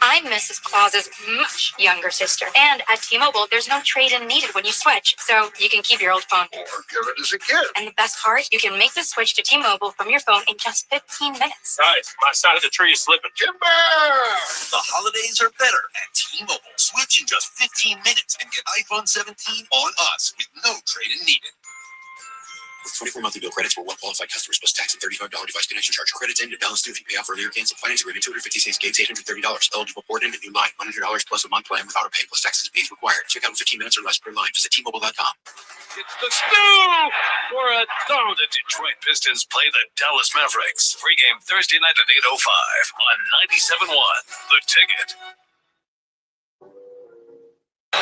I'm Mrs. Claus's much younger sister. And at T-Mobile, there's no trade-in needed when you switch, so you can keep your old phone. Or give it as a gift. And the best part, you can make the switch to T-Mobile from your phone in just 15 minutes. Guys, my side of the tree is slipping. Timber! The holidays are better at T-Mobile. Switch in just 15 minutes and get iPhone 17 on us with no trade-in needed. With 24 monthly bill credits for well-qualified customers plus tax and $35 device connection charge. Credits end and balance due if you pay off earlier. Cancel finance agreement. 256 gigs, $830. Eligible port in a new line. $100 plus a month plan without a pay plus taxes and fees required. Check out in 15 minutes or less per line. Visit T-Mobile.com. It's the stew for a dollar. The Detroit Pistons play the Dallas Mavericks. Pre-game Thursday night at 8:05 on 97.1. The Ticket.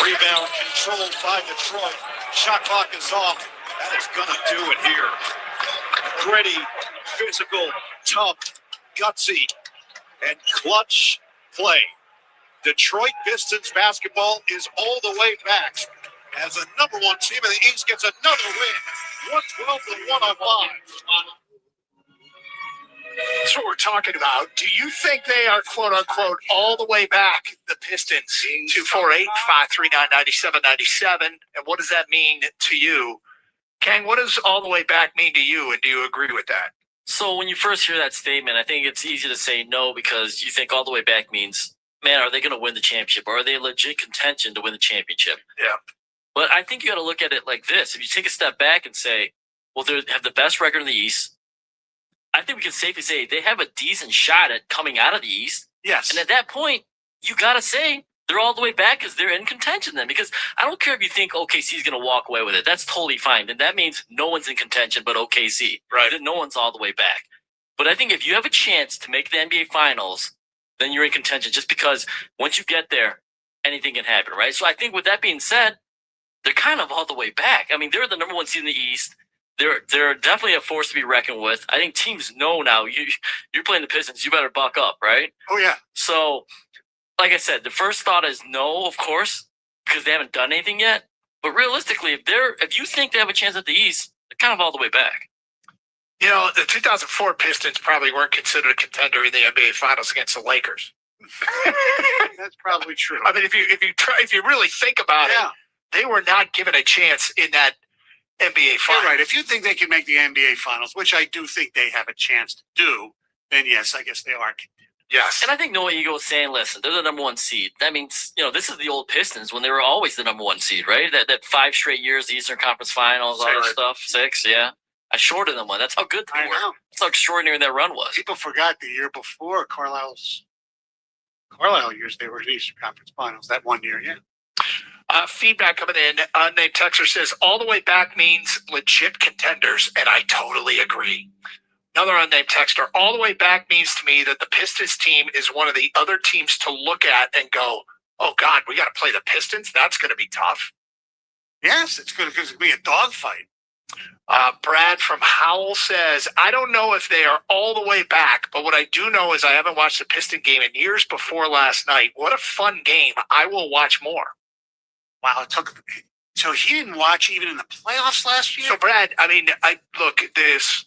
Rebound controlled by Detroit. Shot clock is off. That is going to do it here. Gritty, physical, tough, gutsy, and clutch play. Detroit Pistons basketball is all the way back as the number 1 team in the East gets another win. 112-105. That's what we're talking about. Do you think they are, quote unquote, all the way back, the Pistons? 248-539-9797. And what does that mean to you? Kang, what does all the way back mean to you, and do you agree with that? So when you first hear that statement, I think it's easy to say no because you think all the way back means, man, are they going to win the championship? Or are they legit contention to win the championship? Yeah. But I think you got to look at it like this. If you take a step back and say, well, they have the best record in the East, I think we can safely say they have a decent shot at coming out of the East. Yes. And at that point, you got to say they're all the way back because they're in contention then. Because I don't care if you think OKC is going to walk away with it. That's totally fine. And that means no one's in contention but OKC. Right. No one's all the way back. But I think if you have a chance to make the NBA Finals, then you're in contention just because once you get there, anything can happen, right? So I think with that being said, they're kind of all the way back. I mean, they're the number 1 seed in the East. They're definitely a force to be reckoned with. I think teams know now you're playing the Pistons. You better buck up, right? Oh, yeah. So, like I said, the first thought is no, of course, because they haven't done anything yet. But realistically, if you think they have a chance at the East, they're kind of all the way back. You know, the 2004 Pistons probably weren't considered a contender in the NBA Finals against the Lakers. That's probably true. I mean, if you really think about it, they were not given a chance in that NBA Finals. You're right. If you think they can make the NBA Finals, which I do think they have a chance to do, then yes, I guess they are. Yes. And I think Noah Eagle is saying, listen, they're the number one seed. That means, this is the old Pistons when they were always the number one seed, right? That 5 straight years, the Eastern Conference Finals, all that stuff. 6, yeah. I shorted them one. That's how good they were. Know. That's how extraordinary that run was. People forgot the year before Carlisle years, they were in the Eastern Conference Finals that one year, yeah. Feedback coming in. Unnamed texter says all the way back means legit contenders, and I totally agree. Another unnamed texter. All the way back means to me that the Pistons team is one of the other teams to look at and go, oh God, we got to play the Pistons. That's going to be tough. Yes, it's going to be a dogfight. Brad from Howell says, I don't know if they are all the way back, but what I do know is I haven't watched the Piston game in years before last night. What a fun game. I will watch more. Wow, so he didn't watch even in the playoffs last year? So Brad, look at this.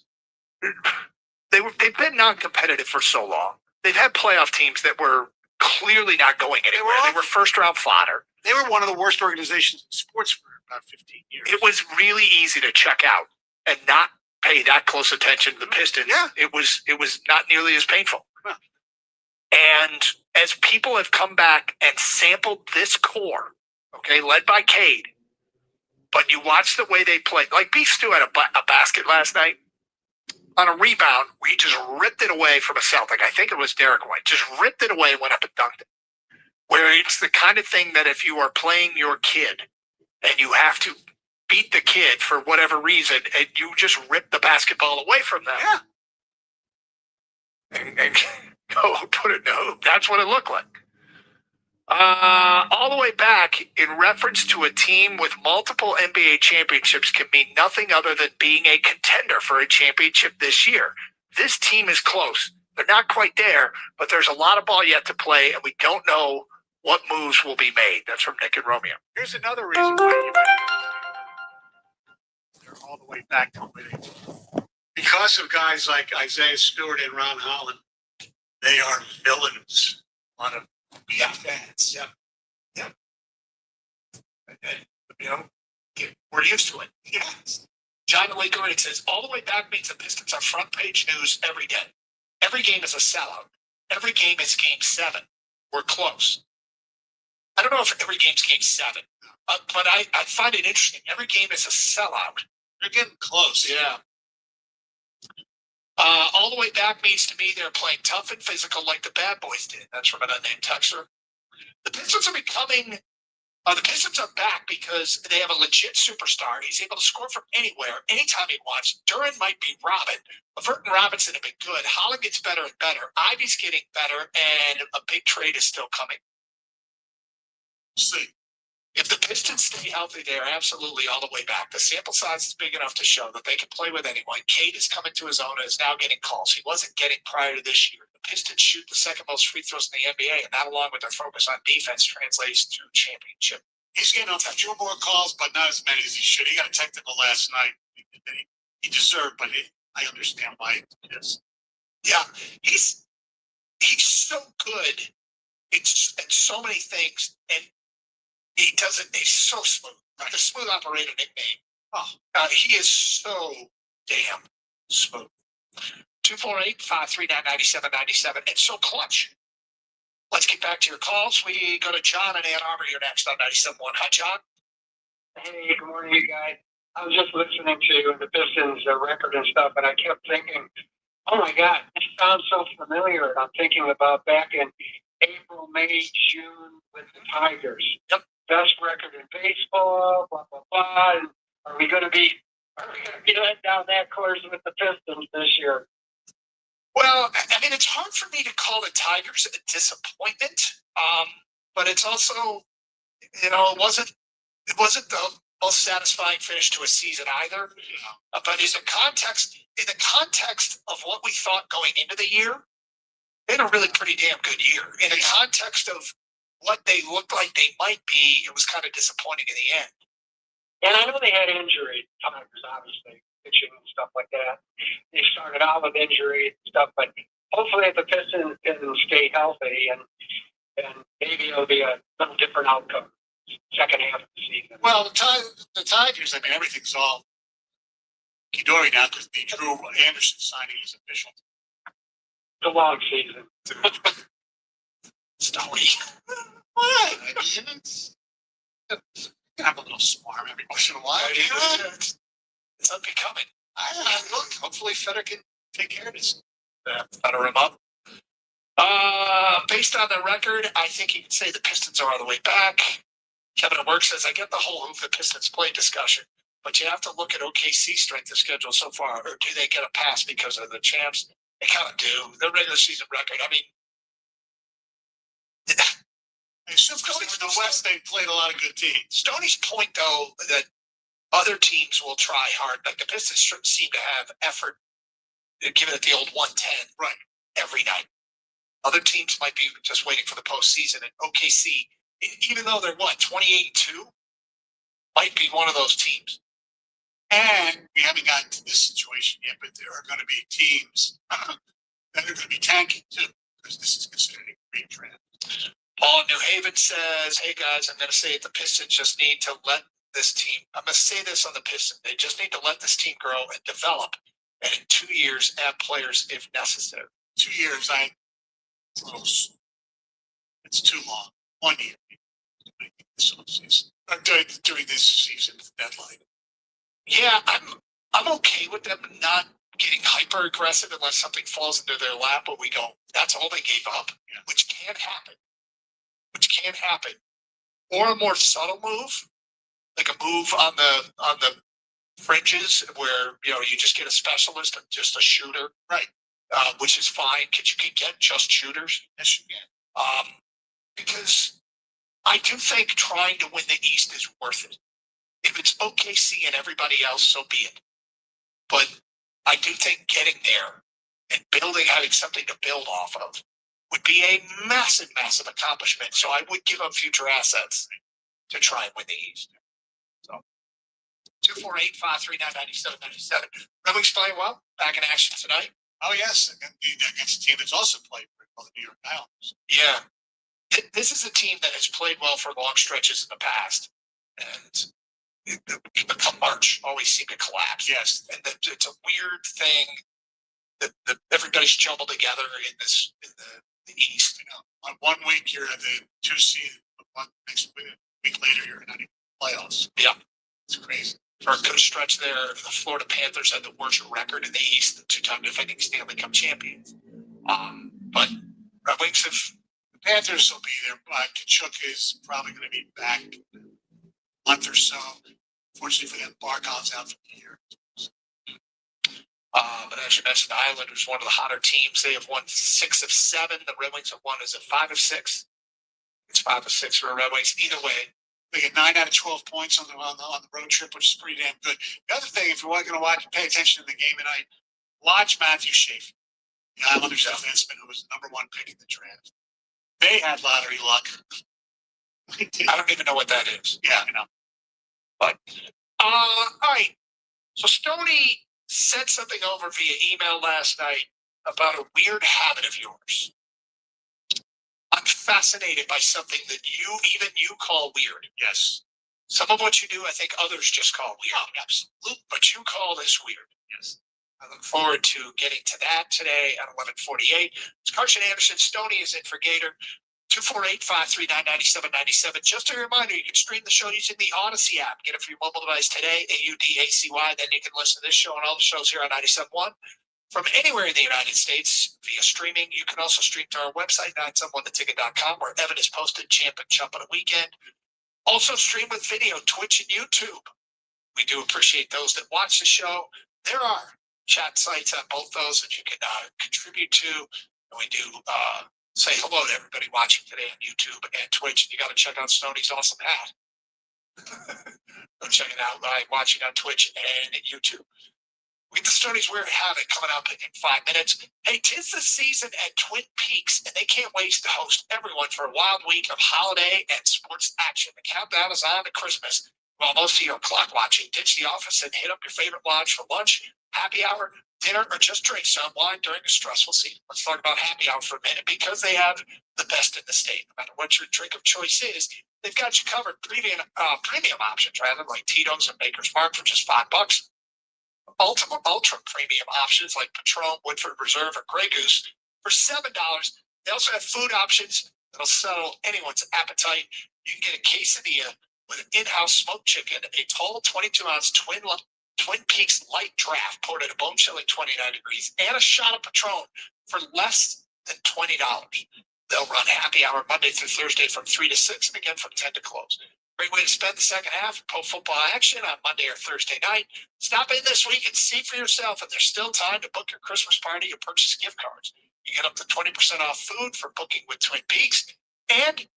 They've been non-competitive for so long. They've had playoff teams that were clearly not going anywhere. They were first-round fodder. They were one of the worst organizations in sports for about 15 years. It was really easy to check out and not pay that close attention to the Pistons. Yeah. It was not nearly as painful. Huh. And as people have come back and sampled this core, okay, led by Cade, but you watch the way they played. Like Beef Stew had a basket last night. On a rebound, we just ripped it away from a Celtic. I think it was Derek White. Just ripped it away and went up and dunked it. Where it's the kind of thing that if you are playing your kid and you have to beat the kid for whatever reason, and you just rip the basketball away from them. Yeah. And go put it in the hoop. That's what it looked like. All the way back in reference to a team with multiple NBA championships can mean nothing other than being a contender for a championship this year. This team is close. They're not quite there, but there's a lot of ball yet to play, and we don't know what moves will be made. That's from Nick and Romeo. Here's another reason why they're all the way back to winning. Because of guys like Isaiah Stewart and Ron Holland, they are villains on a fans. Yep. We're used to it. Yeah. John Laker, it says, all the way back means the Pistons are front page news every day. Every game is a sellout. Every game is game 7. We're close. I don't know if every game's game 7, but I find it interesting. Every game is a sellout. They're getting close. Yeah. All the way back means to me they're playing tough and physical like the bad boys did. That's from an unnamed texter. The Pistons are becoming. The Pistons are back because they have a legit superstar. He's able to score from anywhere, anytime he wants. Duran might be Robin. Levert and Robinson have been good. Holland gets better and better. Ivy's getting better, and a big trade is still coming. See. If the Pistons stay healthy, they are absolutely all the way back. The sample size is big enough to show that they can play with anyone. Cade is coming to his own and is now getting calls. He wasn't getting prior to this year. The Pistons shoot the second most free throws in the NBA, and that, along with their focus on defense, translates to championship. He's getting a few more calls, but not as many as he should. He got a technical last night. He deserved, but I understand why he is. Yeah, he's so good. It's so many things, and he does it. He's so smooth. Like the smooth operator nickname. He is so damn smooth. 248-539-9797. It's so clutch. Let's get back to your calls. We go to John in Ann Arbor here next on 97.1. Hi, John. Hey, good morning, you guys. I was just listening to the Pistons record and stuff, and I kept thinking, oh my God, this sounds so familiar. And I'm thinking about back in April, May, June with the Tigers. Yep. Best record in baseball, blah, blah, blah. And are we going to be led down that course with the Pistons this year? Well, I mean, it's hard for me to call the Tigers a disappointment, but it's also, it wasn't the most satisfying finish to a season either. But in the context of what we thought going into the year, they had a really pretty damn good year. In the context of what they looked like they might be, it was kind of disappointing in the end. And I know they had injuries, Tigers, obviously, pitching and stuff like that. They started out with injuries and stuff, but hopefully if the Pistons can stay healthy and maybe it'll be a little different outcome second half of the season. Well, the Tigers, I mean, everything's all Kidori now because the Drew Anderson signing is official. a long season. Stony. What? I mean, it's have a little swarm every once in a while. It's unbecoming. Look, hopefully Federer can take care of this. Fetter him up. Based on the record, I think you can say the Pistons are on the way back. Kevin at work says, I get the whole who the Pistons play discussion, but you have to look at OKC's strength of schedule so far, or do they get a pass because of the champs? They kind of do. Their regular season record, I mean, I assume because in the West they played a lot of good teams. Stoney's point, though, that other teams will try hard. Like the Pistons seem to have effort, given it the old 110 right every night. Other teams might be just waiting for the postseason. And OKC, even though they're 28-2, might be one of those teams. And we haven't gotten to this situation yet, but there are going to be teams that are going to be tanking too, because this is considered a great trend. Paul in New Haven says, hey guys, I'm going to say it, the Pistons just need to let this team, I'm going to say this on the Pistons, they just need to let this team grow and develop, and in 2 years add players if necessary. 2 years, it's too long. 1 year. During this season's deadline. Yeah, I'm okay with them not getting hyper aggressive unless something falls into their lap, but we go, that's all they gave up, which can happen. Or a more subtle move, like a move on the fringes where you just get a specialist and just a shooter, right? Which is fine because you can get just shooters. Yes, you can. Because I do think trying to win the East is worth it. If it's OKC and everybody else, so be it. But I do think getting there and having something to build off of would be a massive, massive accomplishment. So I would give up future assets to try and win the East. So 248-539-9797. Red Wings playing well. Back in action tonight. Oh yes, against a team that's also played pretty well, the New York Islanders. Yeah, this is a team that has played well for long stretches in the past, and come March always seem to collapse. Yes, and it's a weird thing that everybody's jumbled together in the East. On 1 week you're at the 2 seed, next week later you're not even playoffs. Yeah, it's crazy. For a good stretch there, the Florida Panthers had the worst record in the East, the 2-time defending Stanley Cup champions. But Red Wings the Panthers will be there. Kachuk is probably going to be back in a month or so. Fortunately for them, Barkov's out for the year. But as you mentioned, the Islanders, one of the hotter teams. They have won 6 of 7. The Red Wings have won, is it 5 of 6? It's 5 of 6 for the Red Wings. Either way, they get 9 out of 12 points on the road trip, which is pretty damn good. The other thing, if you're going to watch, pay attention to the game tonight, watch Matthew Schaefer, the Islanders defenseman who was the #1 pick in the draft. They had lottery luck. I don't even know what that is. Yeah, I know. But, all right. So Stoney sent something over via email last night about a weird habit of yours. I'm fascinated by something that even you call weird. Yes. Some of what you do, I think others just call weird. Oh, absolutely. But you call this weird. Yes. I look forward to getting to that today at 11:48. It's Carson Anderson. Stoney is in for Gator. 248-539-9797. Just a reminder, you can stream the show using the Odyssey app. Get it for your mobile device today, AUDACY. Then you can listen to this show and all the shows here on 97.1. From anywhere in the United States via streaming. You can also stream to our website, 971theticket.com, where Evan is posted Champ and Chump on a weekend. Also stream with video, Twitch and YouTube. We do appreciate those that watch the show. There are chat sites on both those that you can contribute to. And we do say hello to everybody watching today on YouTube and Twitch. You got to check out Stoney's awesome hat. Go check it out live watching on Twitch and YouTube. We get the Stoney's Weird Habit coming up in 5 minutes. Hey, 'tis the season at Twin Peaks, and they can't wait to host everyone for a wild week of holiday and sports action. The countdown is on to Christmas. While most of you are clock watching, ditch the office and hit up your favorite lodge for lunch, happy hour, dinner, or just drinks some wine during a stressful season. Let's talk about happy hour for a minute, because they have the best in the state. No matter what your drink of choice is, they've got you covered. Premium options, rather, like Tito's and Maker's Mark for just $5. Ultra premium options like Patron, Woodford Reserve, or Grey Goose For $7, they also have food options that'll settle anyone's appetite. You can get a quesadilla with an in-house smoked chicken, a tall 22-ounce Twin Peaks light draft poured at a bone-chilling 29 degrees, and a shot of Patron for less than $20. They'll run happy hour Monday through Thursday from 3 to 6 and again from 10 to close. Great way to spend the second half of pro football action on Monday or Thursday night. Stop in this week and see for yourself if there's still time to book your Christmas party or purchase gift cards. You get up to 20% off food for booking with Twin Peaks. And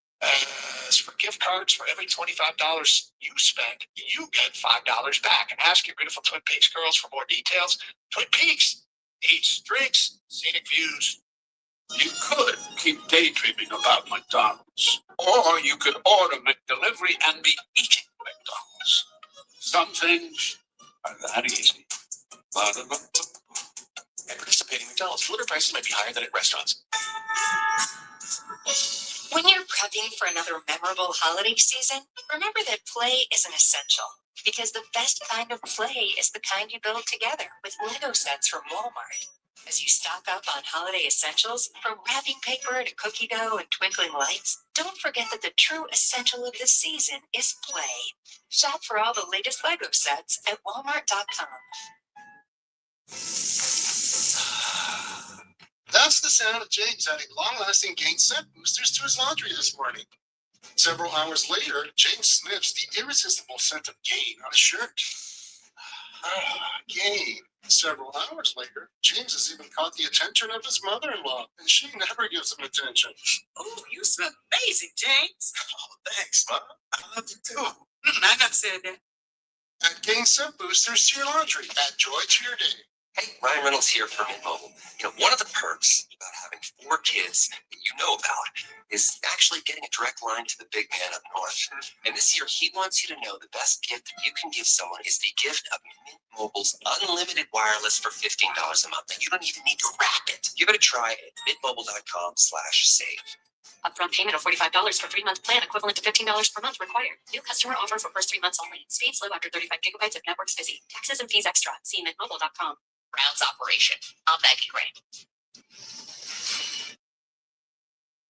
as for gift cards, for every $25 you spend, you get $5 back. And ask your beautiful Twin Peaks girls for more details. Twin Peaks, eats, drinks, scenic views. You could keep daydreaming about McDonald's, or you could order McDelivery and be eating McDonald's. Some things are that easy. At participating McDonald's, delivery prices might be higher than at restaurants. When you're prepping for another memorable holiday season, remember that play is an essential. Because the best kind of play is the kind you build together with Lego sets from Walmart. As you stock up on holiday essentials, from wrapping paper to cookie dough and twinkling lights, don't forget that the true essential of the season is play. Shop for all the latest Lego sets at walmart.com. That's the sound of James adding long-lasting gain scent boosters to his laundry this morning. Several hours later, James sniffs the irresistible scent of Gain on his shirt. Gain. Several hours later, James has even caught the attention of his mother-in-law, and she never gives him attention. Oh, you smell amazing, James. Oh, thanks, Mom. I love you too. I never said that. Add Gain scent boosters to your laundry. Add joy to your day. Hey, Ryan Reynolds here from Mint Mobile. One of the perks about having 4 kids that you know about is actually getting a direct line to the big man up north. And this year, he wants you to know the best gift that you can give someone is the gift of Mint Mobile's unlimited wireless for $15 a month. And you don't even need to wrap it. Give it a try at mintmobile.com/save. Upfront payment of $45 for 3-month plan equivalent to $15 per month required. New customer offer for first 3 months only. Speed slow after 35 gigabytes if network's busy. Taxes and fees extra. See mintmobile.com. Brown's operation. I'll beg you, Grant.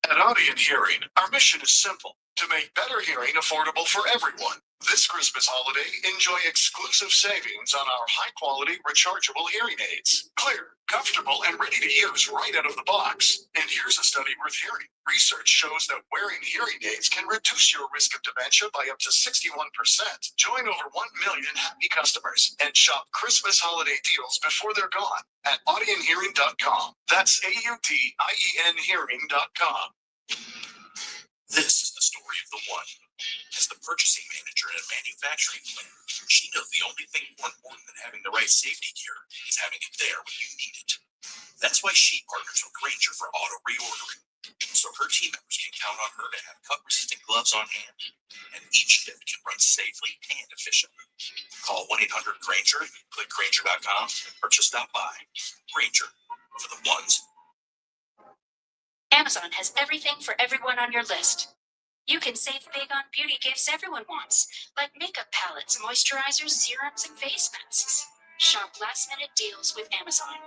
At Audion Hearing, our mission is simple: to make better hearing affordable for everyone. This Christmas holiday, enjoy exclusive savings on our high-quality rechargeable hearing aids. Clear, comfortable, and ready to use right out of the box. And here's a study worth hearing. Research shows that wearing hearing aids can reduce your risk of dementia by up to 61%. Join over 1 million happy customers and shop Christmas holiday deals before they're gone at audionhearing.com. That's AUDIEN hearing.com. This is the story of the one. As the purchasing manager at a manufacturing plant, she knows the only thing more important than having the right safety gear is having it there when you need it. That's why she partners with Grainger for auto reordering, so her team members can count on her to have cut-resistant gloves on hand, and each shift can run safely and efficiently. Call 1-800-GRAINGER, click Grainger.com, or just stop by. Grainger, for the ones. Amazon has everything for everyone on your list. You can save big on beauty gifts everyone wants, like makeup palettes, moisturizers, serums, and face masks. Shop last-minute deals with Amazon.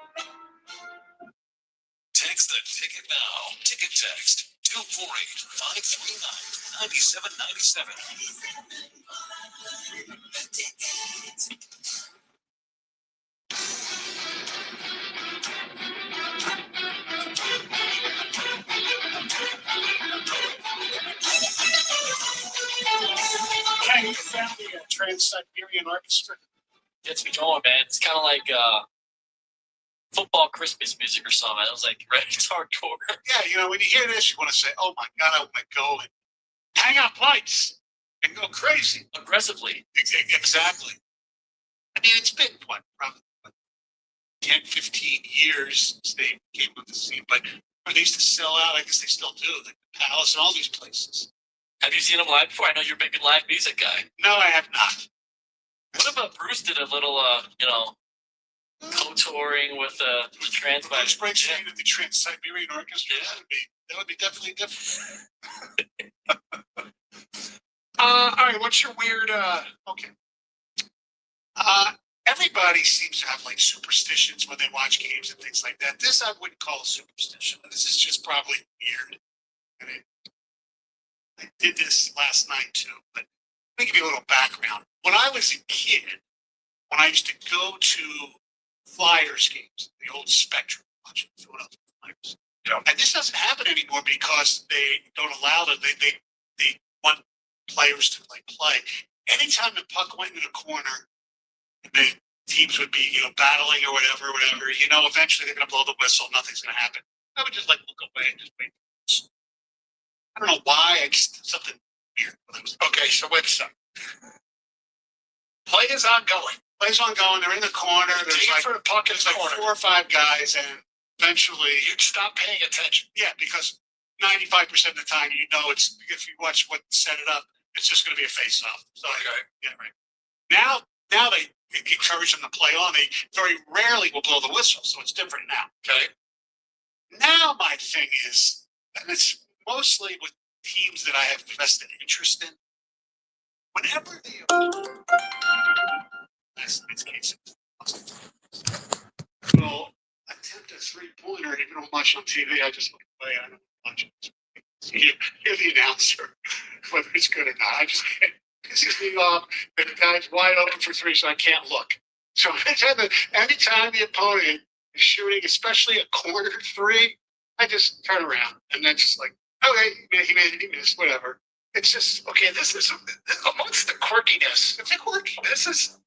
Text the ticket now. Ticket text 249-9797. Ken, you found the Trans-Siberian Orchestra. Gets me going, man. It's kind of like football Christmas music or something. I was like, it's hardcore. Yeah, when you hear this, you want to say, oh my God, I want to go and hang up lights and go crazy. Aggressively. Exactly. I mean, it's been, probably 10, 15 years since they came on the scene, but they used to sell out. I guess they still do, like the Palace and all these places. Have you seen them live before? I know you're a big live music guy. No, I have not. What about Bruce did a little, co-touring with the Trans? Bruce Springsteen at the Trans-Siberian Orchestra. Yeah. That would be definitely different. All right, what's your weird, okay. everybody seems to have like superstitions when they watch games and things like that. This I wouldn't call a superstition. This is just probably weird. And I did this last night too, but let me give you a little background. When I was a kid, when I used to go to Flyers games, the old Spectrum, watching Philadelphia Flyers. Yeah. And this doesn't happen anymore because they don't allow them. They want players to like play. Anytime the puck went into the corner, and the teams would be, battling or whatever, eventually they're gonna blow the whistle, nothing's gonna happen. I would just like look away and just wait. I don't know why, I just something weird. Okay, so what's up? Play is ongoing. Play's ongoing. They're in the corner. There's like, for the puck there's like corner. 4 or 5 guys, and eventually you'd stop paying attention. Yeah, because 95% of the time, it's if you watch what set it up, it's just going to be a face-off. So okay. Yeah, right. Now they encourage them to play on. They very rarely will blow the whistle, so it's different now. Okay. Now my thing is, and it's mostly with teams that I have vested interest in. Whenever the last night's case will attempt a 3-pointer, even though much on TV, I just look away. I don't watch it. Hear the announcer, whether it's good or not. I just can't. Pisses me off that the guy's wide open for 3, so I can't look. So anytime the opponent is shooting, especially a corner 3, I just turn around and then just like, okay, he missed, whatever. It's just okay. This is amongst the quirkiness. It's quirky. This is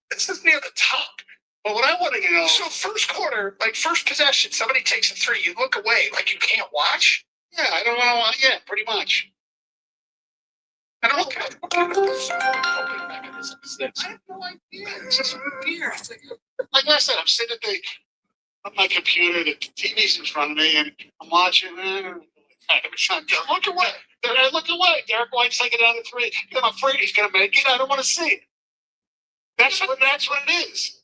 near the top. But what I want to know. So first quarter, like first possession, somebody takes a 3, you look away, like you can't watch. Yeah, I don't want to. Yeah, pretty much. I don't know. I have no idea. It's just weird. Like I said, I'm sitting at my computer, the TV's in front of me, and I'm watching. Look away. Then I look away. Derek White's taking it out of 3. I'm afraid he's going to make it. I don't want to see it. That's what it is.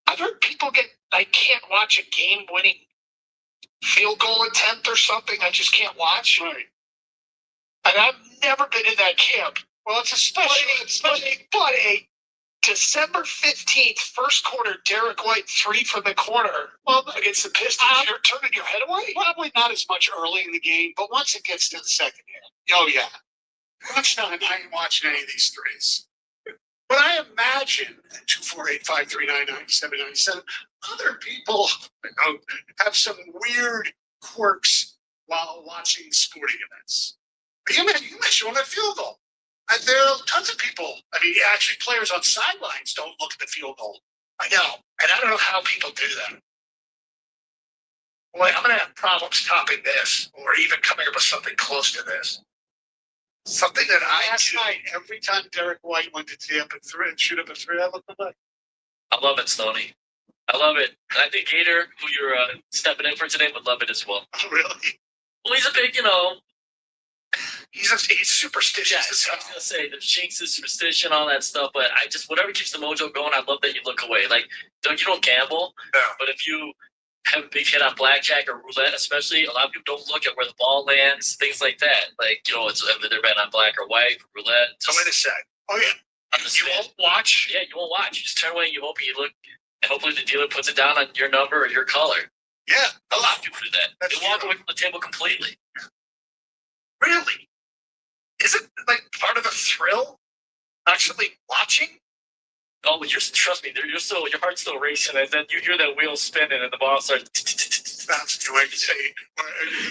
I've heard people can't watch a game-winning field goal attempt or something. I just can't watch. Right. And I've never been in that camp. Well, it's especially but a December 15th, first quarter, Derek White 3 from the corner. Well, against the Pistons, you're turning your head away? Probably not as much early in the game, but once it gets to the second half. Oh, yeah. Lunchtime, I ain't watching any of these 3s. But I imagine at 248-539-9797, other people have some weird quirks while watching sporting events. But you mentioned on a field goal. And there are tons of people. I mean, actually, players on sidelines don't look at the field goal. I know. And I don't know how people do that. Boy, I'm going to have problems topping this or even coming up with something close to this. Something that last night, every time Derek White went to tee up a 3 and shoot up a 3, I looked away. I love it, Stoney. I love it. And I think Gator, who you're stepping in for today, would love it as well. Oh, really? Well, he's a big, He's superstitious. Yeah, I was gonna say the jinx is superstition, all that stuff. But I just whatever keeps the mojo going. I love that you look away. Like you don't gamble, no. But if you have a big hit on blackjack or roulette, especially, a lot of people don't look at where the ball lands, things like that. Like it's whether they're betting on black or white, roulette. So wait a sec. Oh yeah. You won't watch. Yeah, you won't watch. You just turn away. You hope you look, and hopefully the dealer puts it down on your number or your color. Yeah, a lot of people do that. They walk away from the table completely. Really? Is it like part of the thrill? Actually watching? Oh, but trust me, your heart's still racing, and then you hear that wheel spinning, and the ball starts. That's the way to say.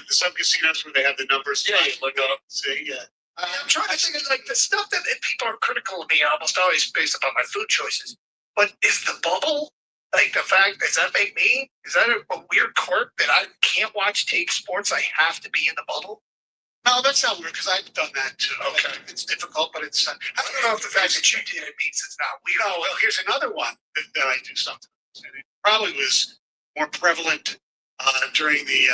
Some casinos where they have the numbers. Yeah, you look up. See, yeah. I'm trying to think of like the stuff that people are critical of me almost always based upon my food choices. But is the bubble like the fact? Does that make me? Is that a weird quirk that I can't watch take sports? I have to be in the bubble. No, that's not weird because I've done that too. Okay, it's difficult, but it's. I don't know if the fact that you did it means it's not weird. No, well, here's another one that I do something. It probably was more prevalent during the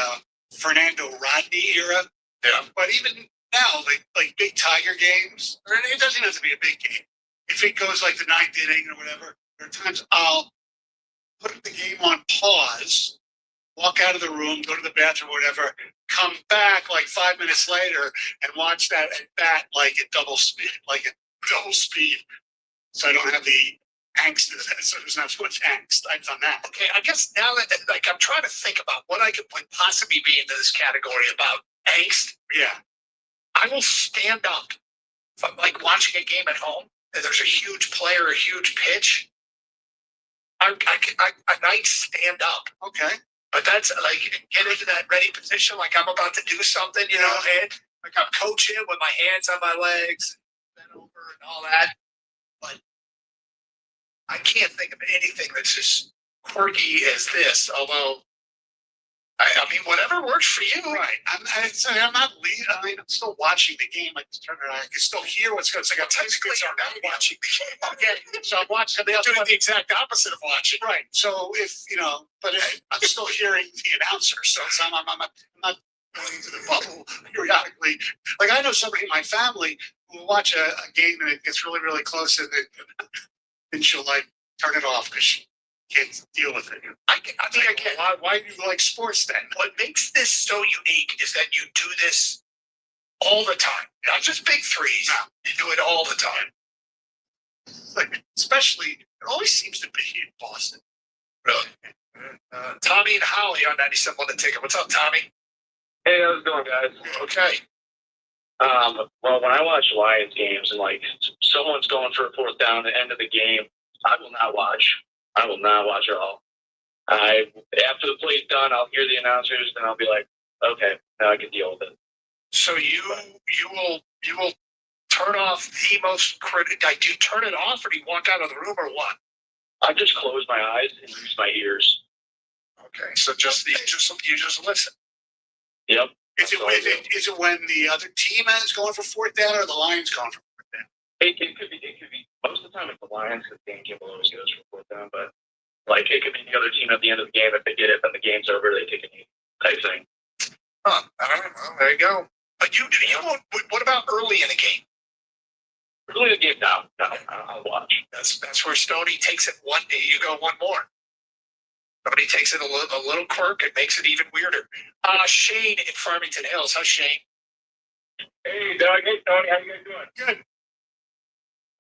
Fernando Rodney era. Yeah, but even now, like big Tiger games, or it doesn't have to be a big game. If it goes like the 9th inning or whatever, there are times I'll put the game on pause, walk out of the room, go to the bathroom, or whatever. Come back like 5 minutes later and watch that at bat like at double speed, So I don't have the angst is that, so there's not so much angst. I've done that. Okay, I guess now that like I'm trying to think about what I could possibly be into this category about angst. Yeah. I will stand up if I'm like watching a game at home and there's a huge play or a huge pitch. I might stand up. Okay. But that's like get into that ready position, like I'm about to do something, you know, and like I'm coaching with my hands on my legs, bent over and all that. But I can't think of anything that's as quirky as this. Although, I mean, whatever works for you. Right. I'm not leading. I mean, I'm still watching the game. I just turn around. I can still hear what's going on. It's like I'm Technically, you're not watching the game. Okay. So I'm watching. They're doing the exact opposite of watching. Right. So if, you know, but I'm still hearing the announcer. So I'm not going to the bubble periodically. Like I know somebody in my family who will watch a game and it gets really, really close and she'll like turn it off because she can't deal with it. I mean, again, why do you like sports then? what makes this so unique is that you do this all the time. Not just big threes. No. You do it all the time. Like, especially, it always seems to be in Boston. Really. Tommy and Holly on 97 on the ticket. What's up, Tommy? Hey, how's it going, guys? Okay. Well, when I watch Lions games and like someone's going for a fourth down at the end of the game, I will not watch. I will not watch at all. After the play's done, I'll hear the announcers and I'll be like, okay, now I can deal with it. So you will turn off the most critical. Like, do you turn it off, or do you walk out of the room, or what? I just close my eyes and use my ears. Okay, so you just listen. Yep. Is it when the other team is going for fourth down or the Lions going for fourth down? It could be. Most of the time it's the Lions because Dan Campbell always goes for fourth down, but like it could be the other team at the end of the game. If they get it, then the game's over. They take a knee type thing. Huh. All right. Well, there you go. But you won't. What about early in the game? Early in the game, no, I'll watch. That's where Stoney takes it one day. You go one more. Somebody takes it a little quirk and makes it even weirder. Shane in Farmington Hills. How's Shane? Hey, Doug. Hey, Tony. How you guys doing? Good.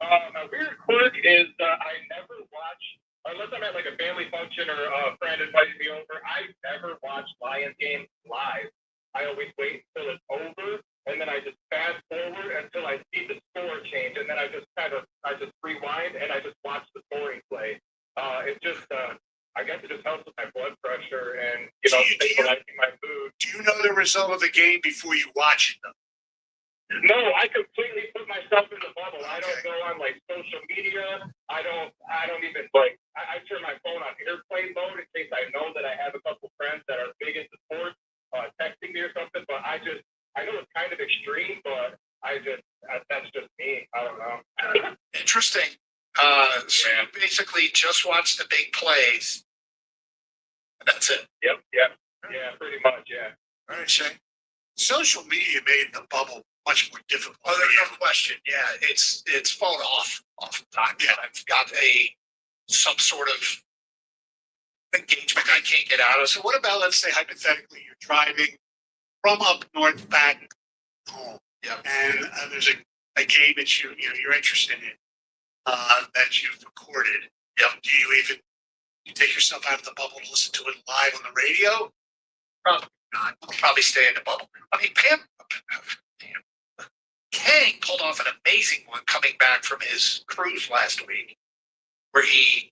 My weird quirk is I never watch, unless I'm at like a family function or a friend invites me over, I never watch Lions games live. I always wait until it's over, and then I just fast forward until I see the score change, and then I just rewind and I just watch the scoring play. It just, I guess it just helps with my blood pressure and, stabilizing my mood. Do you know the result of the game before you watch it, though? No, I completely put myself in the bubble. I don't go on like social media. I don't even like. I turn my phone on airplane mode in case I know that I have a couple friends that are big into sports, texting me or something. But I know it's kind of extreme, but that's just me. I don't know. Interesting. So you basically just watch the big plays. That's it. Yep. Yeah, pretty much. Yeah. All right, Shane. Social media made the bubble much more difficult. Oh, there's no question. Yeah, it's fallen off the time. Yeah, I've got some sort of engagement I can't get out of. So what about, let's say, hypothetically, you're driving from up north back home. Yeah. And there's a game that you're interested in that you've recorded. Yep. Do you take yourself out of the bubble to listen to it live on the radio? Probably not. I'll probably stay in the bubble. I mean, Kang pulled off an amazing one coming back from his cruise last week, where he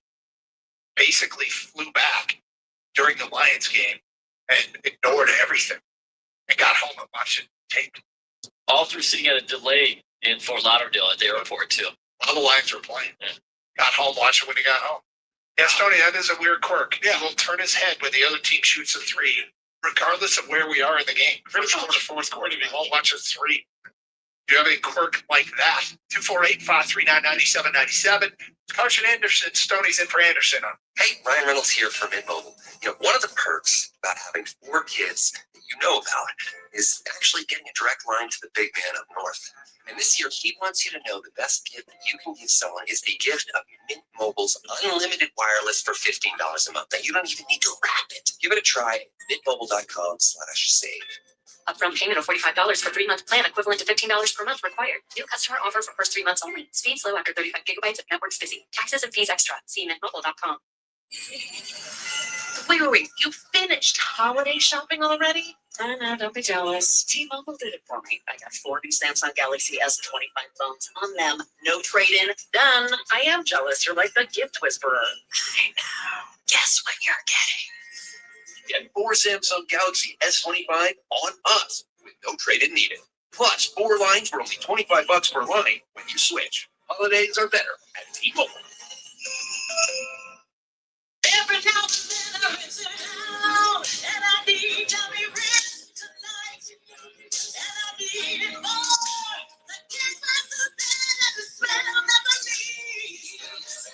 basically flew back during the Lions game and ignored everything and got home and watched it taped. All through sitting at a delay in Fort Lauderdale at the airport, too. While the Lions were playing. Got home, watched it when he got home. Yeah, Stoney, that is a weird quirk. Yeah. He will turn his head when the other team shoots a three, regardless of where we are in the game. First quarter, fourth quarter, we won't watch a three. Do you have a quirk like that? 248-539-9797. Carson Anderson, Stoney's in for Anderson. Hey, Ryan Reynolds here from Mint Mobile. One of the perks about having 4 kids that you know about is actually getting a direct line to the big man up north. And this year, he wants you to know the best gift that you can give someone is the gift of Mint Mobile's unlimited wireless for $15 a month. Now, you don't even need to wrap it. Give it a try at mintmobile.com/save. Upfront payment of $45 for 3-month plan equivalent to $15 per month required. New customer offer for first 3 months only. Speed slow after 35 gigabytes if network's busy. Taxes and fees extra. See mintmobile.com. Wait. You finished holiday shopping already? No, don't be jealous. T-Mobile did it for me. I got 4 new Samsung Galaxy S25 phones on them. No trade-in. Done. I am jealous. You're like the gift whisperer. I know. Guess what you're getting? Get 4 Samsung Galaxy S25 on us with no trade-in needed. Plus, 4 lines for only $25 per line when you switch. Holidays are better at T-Mobile. Every now and then I rinse it out, and I need to be rich tonight. And I need it more. The kiss of the bed and the smell of the leaves.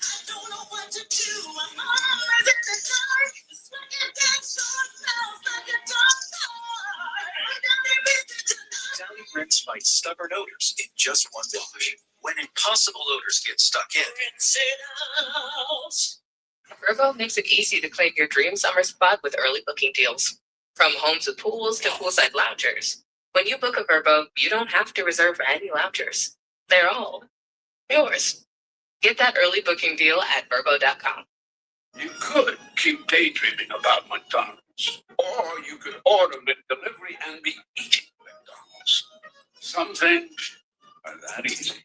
I don't know what to do. I'm always in the dark. Sweating that short smells like a dog car. I gotta be rich tonight. Italian rinse fights stubborn odors in just one wash. When impossible odors get stuck in, Rinse it out. Vrbo makes it easy to claim your dream summer spot with early booking deals. From homes with pools to poolside loungers. When you book a Vrbo, you don't have to reserve any loungers. They're all yours. Get that early booking deal at Vrbo.com. You could keep daydreaming about McDonald's, or you could order delivery and be eating McDonald's. Some things are that easy.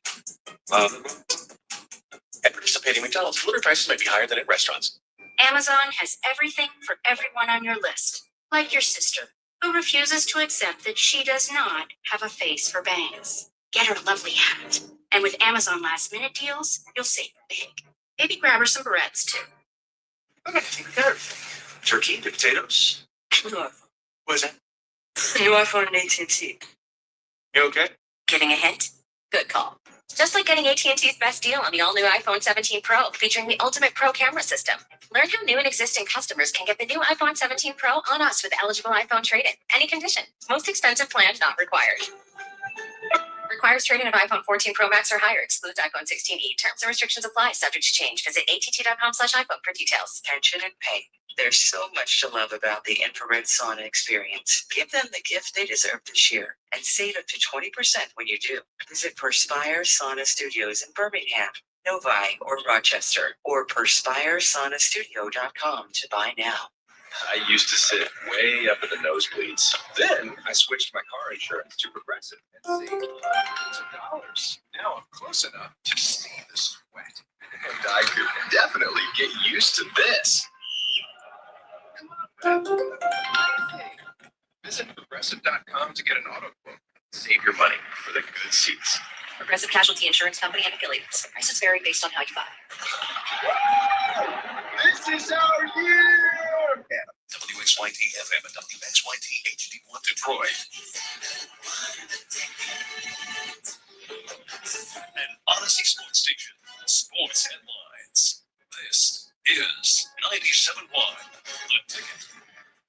at participating McDonald's, delivery prices might be higher than at restaurants. Amazon has everything for everyone on your list, like your sister, who refuses to accept that she does not have a face for bangs. Get her a lovely hat, and with Amazon last-minute deals, you'll save big. Maybe grab her some barrettes, too. Okay, take care. Turkey, the potatoes. New iPhone. What is that? New iPhone and AT&T. You okay? Giving a hint? Good call. Just like getting AT&T's best deal on the all-new iPhone 17 Pro, featuring the ultimate Pro camera system. Learn how new and existing customers can get the new iPhone 17 Pro on us with eligible iPhone trade-in. Any condition. Most expensive plan not required. Requires trade-in of iPhone 14 Pro Max or higher. Excludes iPhone 16e. Terms and restrictions apply. Subject to change. Visit att.com/iPhone for details. Attention and pain. There's so much to love about the infrared sauna experience. Give them the gift they deserve this year and save up to 20% when you do. Visit Perspire Sauna Studios in Birmingham, Novi, or Rochester, or perspiresaunastudio.com to buy now. I used to sit way up in the nosebleeds. Then I switched my car insurance to Progressive and saved hundreds of dollars. Now I'm close enough to see the sweat. And I could definitely get used to this. Visit Progressive.com to get an auto quote. Save your money for the good seats. Progressive Casualty Insurance Company and affiliates. Prices vary based on how you buy. This is our year! WXYT FM and WXYT HD1 Detroit. An Odyssey Sports Station. Sports headlines. This is 97.1 The Ticket.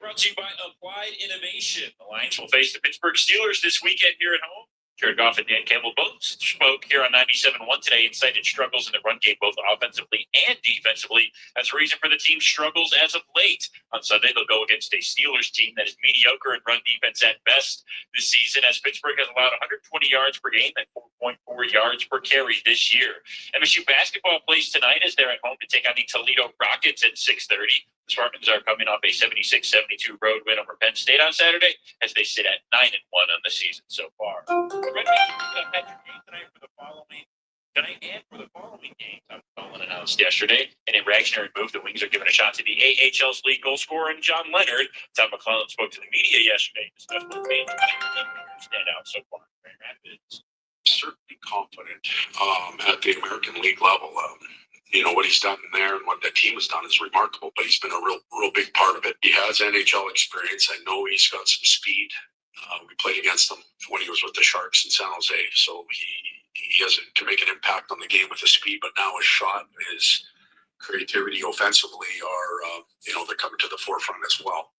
Brought to you by Applied Innovation. The Lions will face the Pittsburgh Steelers this weekend here at home. Jared Goff and Dan Campbell both spoke here on 97.1 today and cited struggles in the run game, both offensively and defensively, as a reason for the team's struggles as of late. On Sunday, they'll go against a Steelers team that is mediocre in run defense at best this season, as Pittsburgh has allowed 120 yards per game and 4.4 yards per carry this year. MSU basketball plays tonight as they're at home to take on the Toledo Rockets at 6:30. The Spartans are coming off a 76-72 road win over Penn State on Saturday, as they sit at 9-1 on the season so far. The Red Wings have had your game tonight and for the following games. Colin announced yesterday in a reactionary move. The Wings are giving a shot to the AHL's lead goal scorer and John Leonard. Tom McClellan spoke to the media yesterday and discussed what made stand out so far. Grand Rapids. Certainly confident at the American League level. What he's done there and what the team has done is remarkable, but he's been a real big part of it. He has NHL experience. I know he's got some speed. We played against him when he was with the Sharks in San Jose, so he can make an impact on the game with his speed, but now his shot and his creativity offensively are, they're coming to the forefront as well.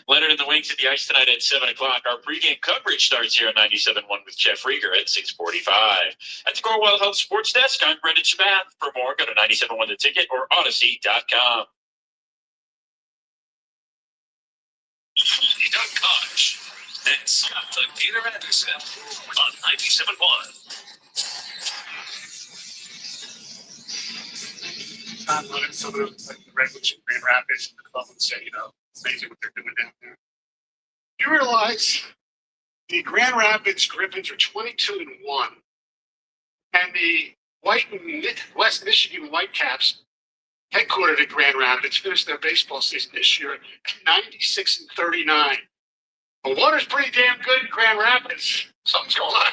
Leonard and the Wings at the ice tonight at 7 o'clock. Our pregame coverage starts here on 97.1 with Jeff Rieger at 6:45. At the Corewell Health Sports Desk, I'm Brendan Shabath. For more, go to 97.1 The Ticket or Odyssey.com. Duck Cottage. It's the Peter Anderson on 97.1. I'm running some of those, like the Redwoods and Grand Rapids, the club would say, it's amazing what they're doing down there. You realize the Grand Rapids Griffins are 22-1, and the West Michigan Whitecaps, headquartered in Grand Rapids, finished their baseball season this year at 96-39. The water's pretty damn good in Grand Rapids. Something's going on.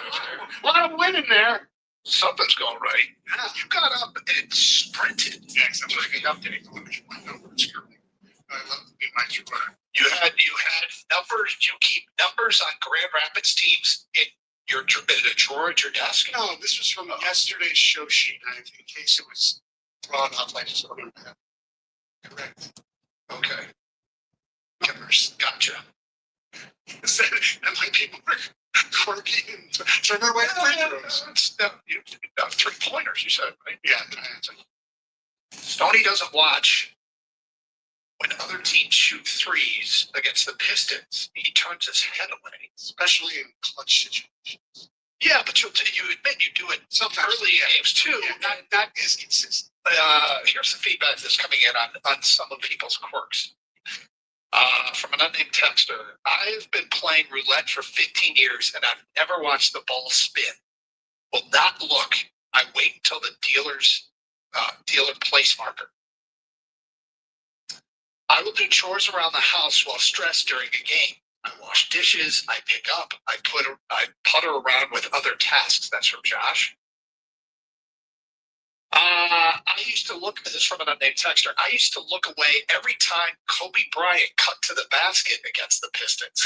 A lot of winning there. Something's going right. Yeah, you got up and sprinted. Yes, I'm looking updating the numbers. I love to be my trooper. You had numbers. You keep numbers on Grand Rapids teams in a drawer at your desk. No, this was from yesterday's show sheet. In case it was brought up, I just wanted to have correct. Okay. Numbers. Gotcha. And like people were quirky and turn their way free throws. You 3-pointers, you said, right? Yeah. Stoney doesn't watch when other teams shoot threes against the Pistons. He turns his head away, especially in clutch situations. Yeah, but you admit you do it sometimes early games too. Yeah, not as consistent. Here's the feedback that's coming in on some of people's quirks. From an unnamed texter, I've been playing roulette for 15 years and I've never watched the ball spin. Will not look. I wait until the dealer place marker. I will do chores around the house while stressed during a game. I wash dishes, I pick up, I putter around with other tasks. That's from Josh. I used to look, this is from an unnamed texter, I used to look away every time Kobe Bryant cut to the basket against the Pistons.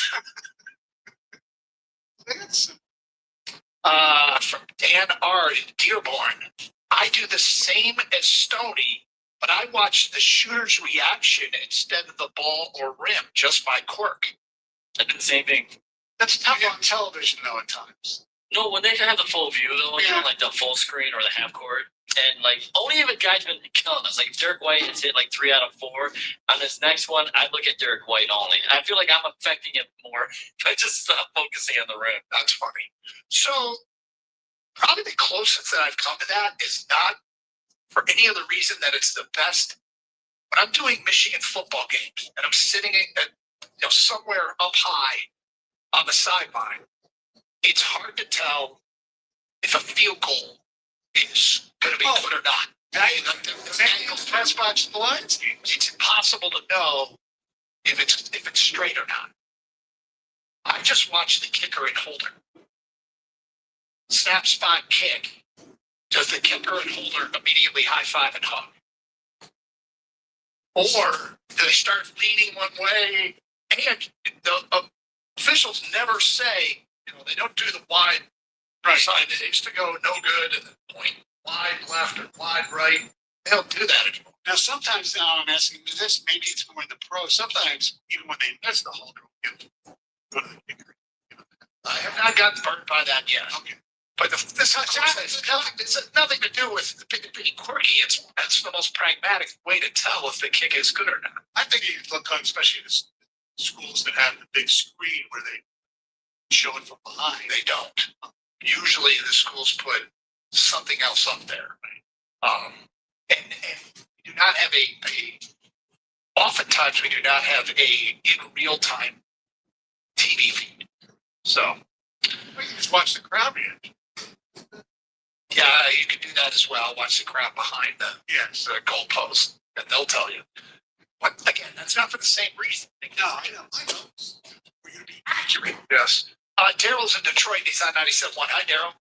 From Dan R. in Dearborn, I do the same as Stoney, but I watch the shooter's reaction instead of the ball or rim, just by quirk. I do the same thing. That's tough on television, though, at times. No, when they have the full view, though, like the full screen or the half court, and like only if a guy's been killing us. Like if Derek White has hit like 3 out of 4 on this next one, I look at Derek White only. I feel like I'm affecting it more if I just stop focusing on the rim. That's funny. So probably the closest that I've come to that is not for any other reason that it's the best. When I'm doing Michigan football games and I'm sitting somewhere up high on the sideline, it's hard to tell if a field goal is going to be good or not. The press box in the Lions game, it's impossible to know if it's straight or not. I just watch the kicker and holder. Snap, spot, kick. Does the kicker and holder immediately high five and hug? Or do they start leaning one way? And the officials never say, they don't do the wide side. They used to go no good and then point wide left or wide right. They don't do that anymore. Now, sometimes now I'm asking this, maybe it's more in the pros. Sometimes, even when they miss the holder, go to the kicker. I have not gotten burned by that yet. Okay. But this has nothing to do with being quirky. It's the most pragmatic way to tell if the kick is good or not. I think you look on, especially the schools that have the big screen where they show it from behind. They don't. Usually the schools put something else up there. And we do not have oftentimes we do not have in real time TV feed. So you can just watch the crowd reaction. Yeah, you can do that as well. Watch the crowd behind the goalpost, and they'll tell you. But again, that's not for the same reason. No, I know. We're going to be accurate. Yes. Daryl's in Detroit. He's on 97.1. Hi, Daryl.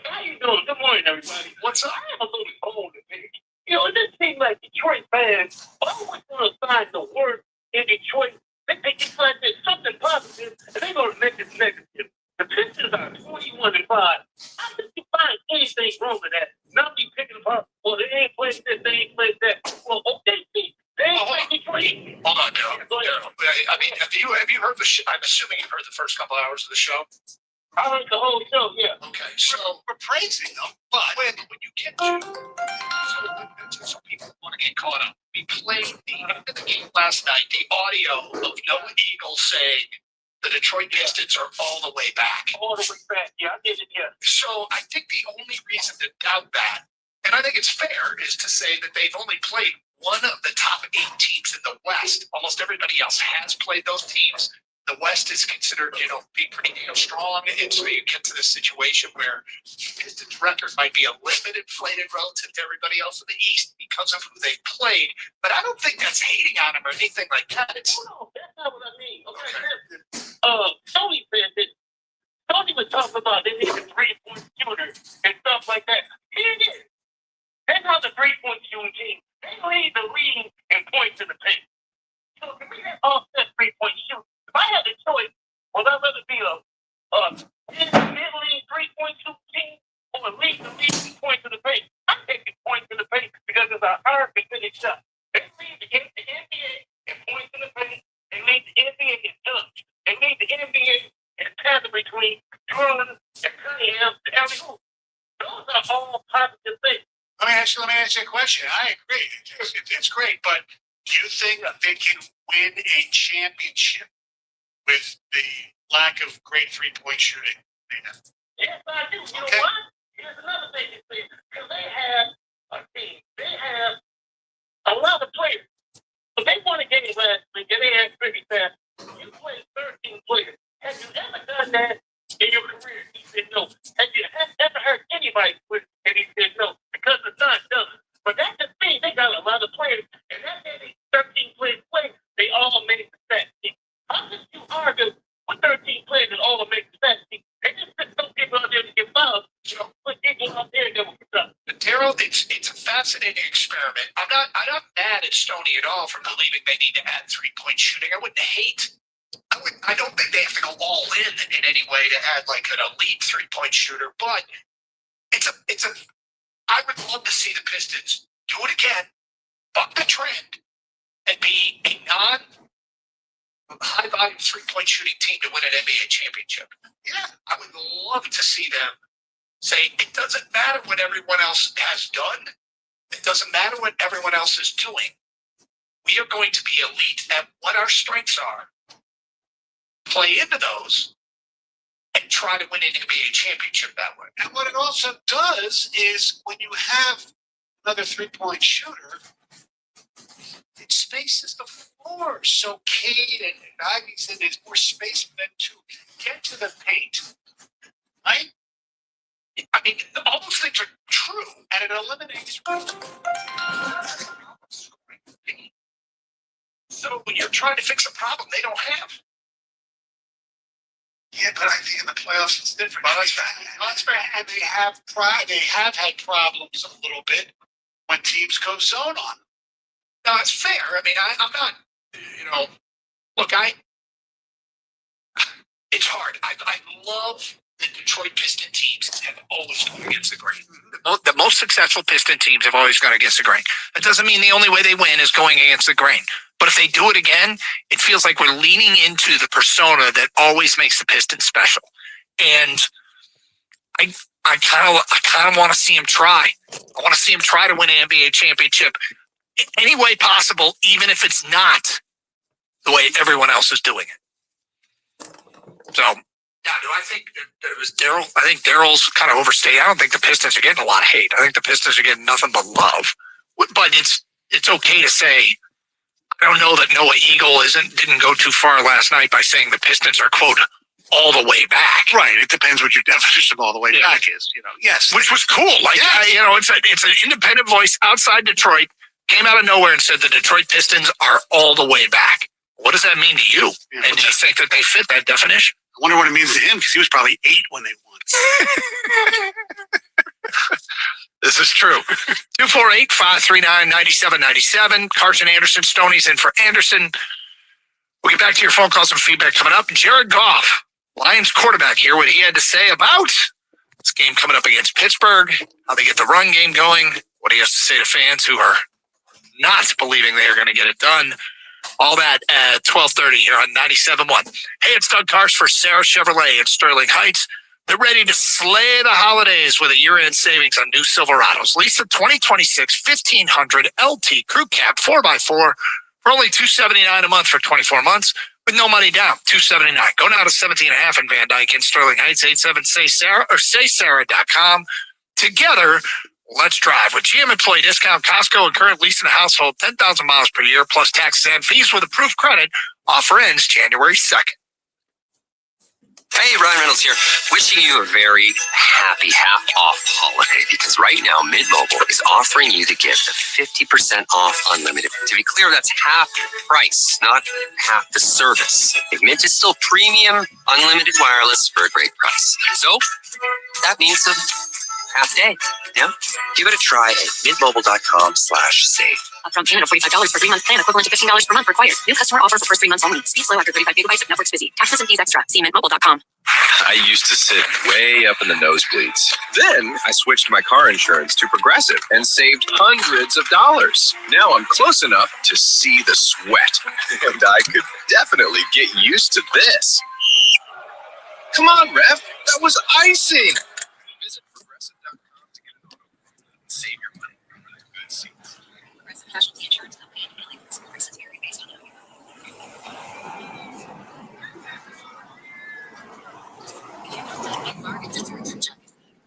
How you doing? Good morning, everybody. What's up? I have a little cold today. It just seems like Detroit fans always want to find the worst in Detroit. They just like there's something positive, and they're going to make it negative. The Pistons are 21-5. How did you find anything wrong with that? Now you picking apart. Well, they ain't playing this, they ain't playing that. Well, okay, see, they ain't playing Detroit. Hold on, Daryl. I mean, have you heard the show? I'm assuming you've heard the first couple hours of the show. I heard the whole show, yeah. Okay, so we're praising them, but when you get to so people want to get caught up. We played the end of the game last night, the audio of Noah Eagle saying, The Detroit Pistons are all the way back. All the way back. Yeah, I did it. Yeah. So I think the only reason to doubt that, and I think it's fair, is to say that they've only played one of the top 8 teams in the West. Almost everybody else has played those teams. The West is considered, be pretty damn strong. And so you get to this situation where Pistons' record might be a little bit inflated relative to everybody else in the East because of who they played. But I don't think that's hating on them or anything like that. It's No, that's not what I mean. Okay. Tony said that Tony was talking about they need a 3-point shooter and stuff like that. Here it is. That's how the 3-point shooting team. They lead the league in points in the paint. So if we have offset 3-point shoot, if I had a choice, would I rather be a mid-league 3-point shooting team or lead the league in points in the paint? I'm taking points in the paint because it's a hard to finish shot. They lead the NBA in points in the paint. They lead the NBA in dunks. They lead the NBA in passing between Jordan and Cunningham to alley-oop. Those are all positive things. Let me ask you a question. I agree. It's great, but do you think they can win a championship with the lack of great 3-point shooting? Yes, I do. You know what? Here's another thing to say. Because they have a team. They have a lot of players. But they won a game last week, and they had pretty fast. You played 13 players. Have you ever done that in your career? He said no. Have you ever heard anybody quit? And he said no. Because it's not done. But that just means they got a lot of players. And that made 13 players play. They all made the stat team. How could you argue with 13 players that all make the stat team? They just put some people out there to get fouled. Put people out there that will get up. Daryl, it's a fascinating experiment. I'm not mad at Stoney at all for believing they need to add 3-point shooting. I wouldn't hate. I don't think they have to go all in any way to add like an elite 3-point shooter, but I would love to see the Pistons do it again, buck the trend, and be a high volume 3-point shooting team to win an NBA championship. Yeah, I would love to see them say it doesn't matter what everyone else has done. It doesn't matter what everyone else is doing. We are going to be elite at what our strengths are. Play into those and try to win an NBA championship that way. And what it also does is when you have another 3-point shooter, it spaces the floor. So Cade and Ivy said there's more space for them to get to the paint. Right? I mean, all those things are true, and it eliminates. So when you're trying to fix a problem they don't have. Yeah, but I think in the playoffs it's different. And they have had problems a little bit when teams go zone on them. No, it's fair. I mean, I'm not, look, it's hard. I love the Detroit Piston teams have always gone against the grain. The most successful Piston teams have always gone against the grain. That doesn't mean the only way they win is going against the grain. But if they do it again, it feels like we're leaning into the persona that always makes the Pistons special. And I kind of want to see him try. I want to see him try to win an NBA championship in any way possible, even if it's not the way everyone else is doing it. So, yeah, do I think it was Daryl? I think Daryl's kind of overstated. I don't think the Pistons are getting a lot of hate. I think the Pistons are getting nothing but love. But it's okay to say, I don't know that Noah Eagle didn't go too far last night by saying the Pistons are, quote, all the way back. Right. It depends what your definition of all the way back is. Yes. Which was cool. Like, it's an independent voice outside Detroit, came out of nowhere and said the Detroit Pistons are all the way back. What does that mean to you? Yeah, and do you think that they fit that definition? I wonder what it means to him because he was probably 8 when they won. This is true. 248-539-9797. Carson Anderson, Stoney's in for Anderson. We'll get back to your phone calls and feedback coming up. Jared Goff, Lions quarterback, here what he had to say about this game coming up against Pittsburgh, how they get the run game going, what he has to say to fans who are not believing they are going to get it done. All that at 12:30 here on 97.1. Hey, it's Doug Karst for Sarah Chevrolet in Sterling Heights. They're ready to slay the holidays with a year-end savings on new Silverados. Lease the 2026 1500 LT Crew Cab 4x4 for only $279 a month for 24 months with no money down, $279. Go now to 17.5 in Van Dyke and Sterling Heights, 87-SAY-SARAH or saysarah.com. Together, let's drive. With GM Employee Discount, Costco, and current lease in a household, 10,000 miles per year, plus taxes and fees with approved credit. Offer ends January 2nd. Hey, Ryan Reynolds here. Wishing you a very happy half-off holiday because right now, Mint Mobile is offering you the gift of 50% off unlimited. To be clear, that's half the price, not half the service. Mint is still premium, unlimited wireless for a great price. So, that means a half day. Yeah? Give it a try at mintmobile.com/save. Upfront payment of $45 for 3-month plan equivalent to $15 per month required. New customer offer for first 3 months only. Speed slow after 35 gigabytes if network's busy. Taxes and fees extra. See mintmobile.com. I used to sit way up in the nosebleeds. Then I switched my car insurance to Progressive and saved hundreds of dollars. Now I'm close enough to see the sweat. And I could definitely get used to this. Come on, Ref. That was icing. Visit Progressive.com to get an auto. Save your money on a good seat. Progressive Casualty Insurance Company. Prices vary based on how you bargain detergent jug.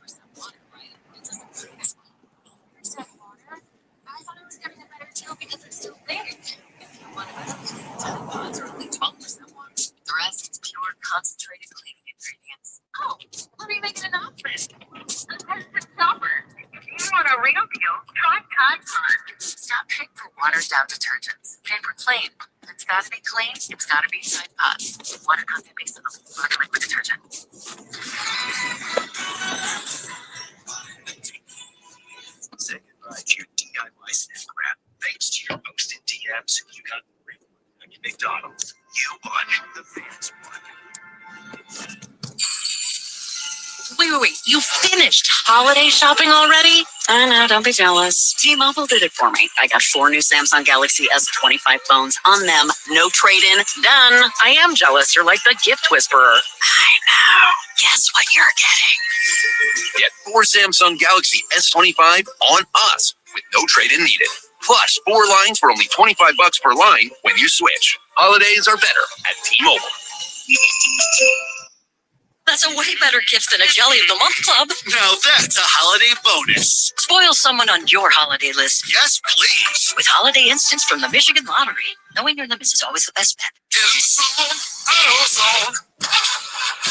Or some water, right? It doesn't work as well. Percent water? I thought I was getting a better deal because it's so big. If you want a better deal, 10 pods are only 12% water. The rest is pure concentrated cleaning ingredients. Oh, let me make it an option. A perfect shopper. If you want a real deal, try Tide Pods. Stop paying for watered down detergents. Pay for clean. If it's gotta be clean, it's gotta be Tide Pods. Water content based on the water liquid detergent. Say goodbye to your DIY snack wrap. Thanks to your posted DMs, you got free at McDonald's. You won. The fans won. Wait. You finished holiday shopping already? I know, don't be jealous. T-Mobile did it for me. I got 4 new Samsung Galaxy S25 phones. On them, no trade-in, done. I am jealous. You're like the gift whisperer. I know. Guess what you're getting? Get 4 Samsung Galaxy S25 on us with no trade-in needed. Plus 4 lines for only $25 per line when you switch. Holidays are better at T-Mobile. That's a way better gift than a Jelly of the Month club. Now that's a holiday bonus. Spoil someone on your holiday list. Yes, please. With Holiday Instants from the Michigan Lottery. Knowing your limits is always the best bet.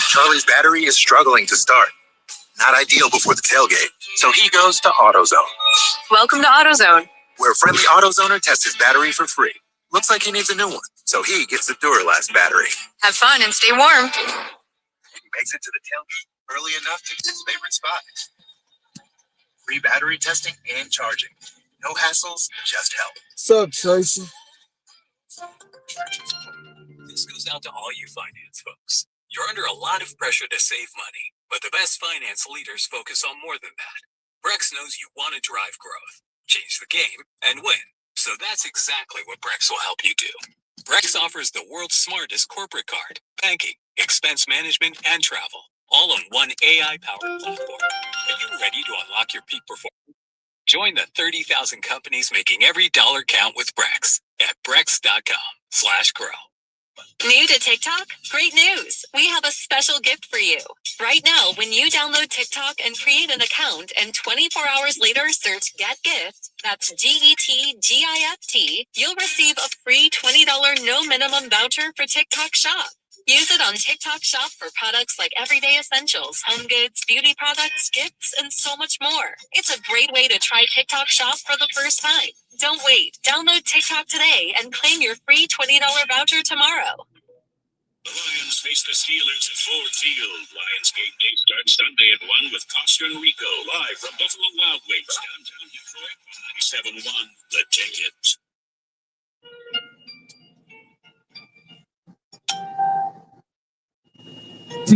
Charlie's battery is struggling to start. Not ideal before the tailgate, so he goes to AutoZone, Welcome to AutoZone. where a friendly AutoZoner tests his battery for free. Looks like he needs a new one, so he gets the Duralast battery. Have fun and stay warm. He makes it to the tailgate early enough to his favorite spot. Free battery testing and charging. No hassles, just help. Sup, Tracy? This goes out to all you finance folks. You're under a lot of pressure to save money, but the best finance leaders focus on more than that. Brex knows you want to drive growth, change the game, and win. So that's exactly what Brex will help you do. Brex offers the world's smartest corporate card, banking, expense management, and travel, all on one AI-powered platform. Are you ready to unlock your peak performance? Join the 30,000 companies making every dollar count with Brex at brex.com/grow. New to TikTok? Great news! We have a special gift for you. Right now, when you download TikTok and create an account and 24 hours later search Get Gift, that's GETGIFT, you'll receive a free $20 no minimum voucher for TikTok Shop. Use it on TikTok Shop for products like everyday essentials, home goods, beauty products, gifts, and so much more. It's a great way to try TikTok Shop for the first time. Don't wait. Download TikTok today and claim your free $20 voucher tomorrow. The Lions face the Steelers at Ford Field. Lions game day starts Sunday at 1 with Costa and Rico live from Buffalo Wild Wings, downtown Detroit on 97.1 The Ticket.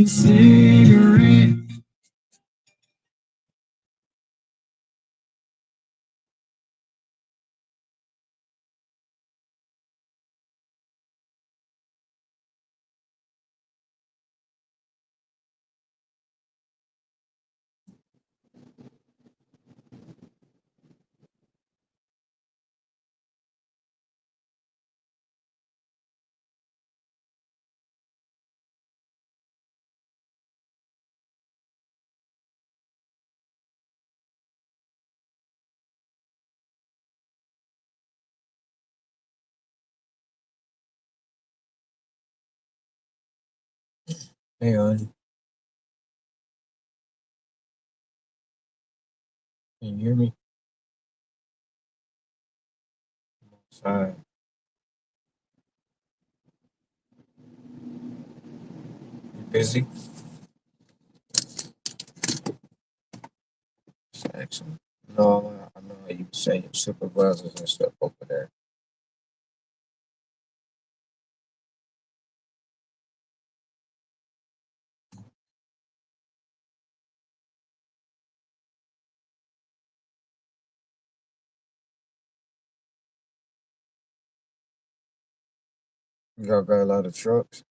Cigarette. Hey, on. Can you hear me? Sorry. You busy? Excellent. No, I know you say your supervisors and stuff over there. Y'all got a lot of trucks?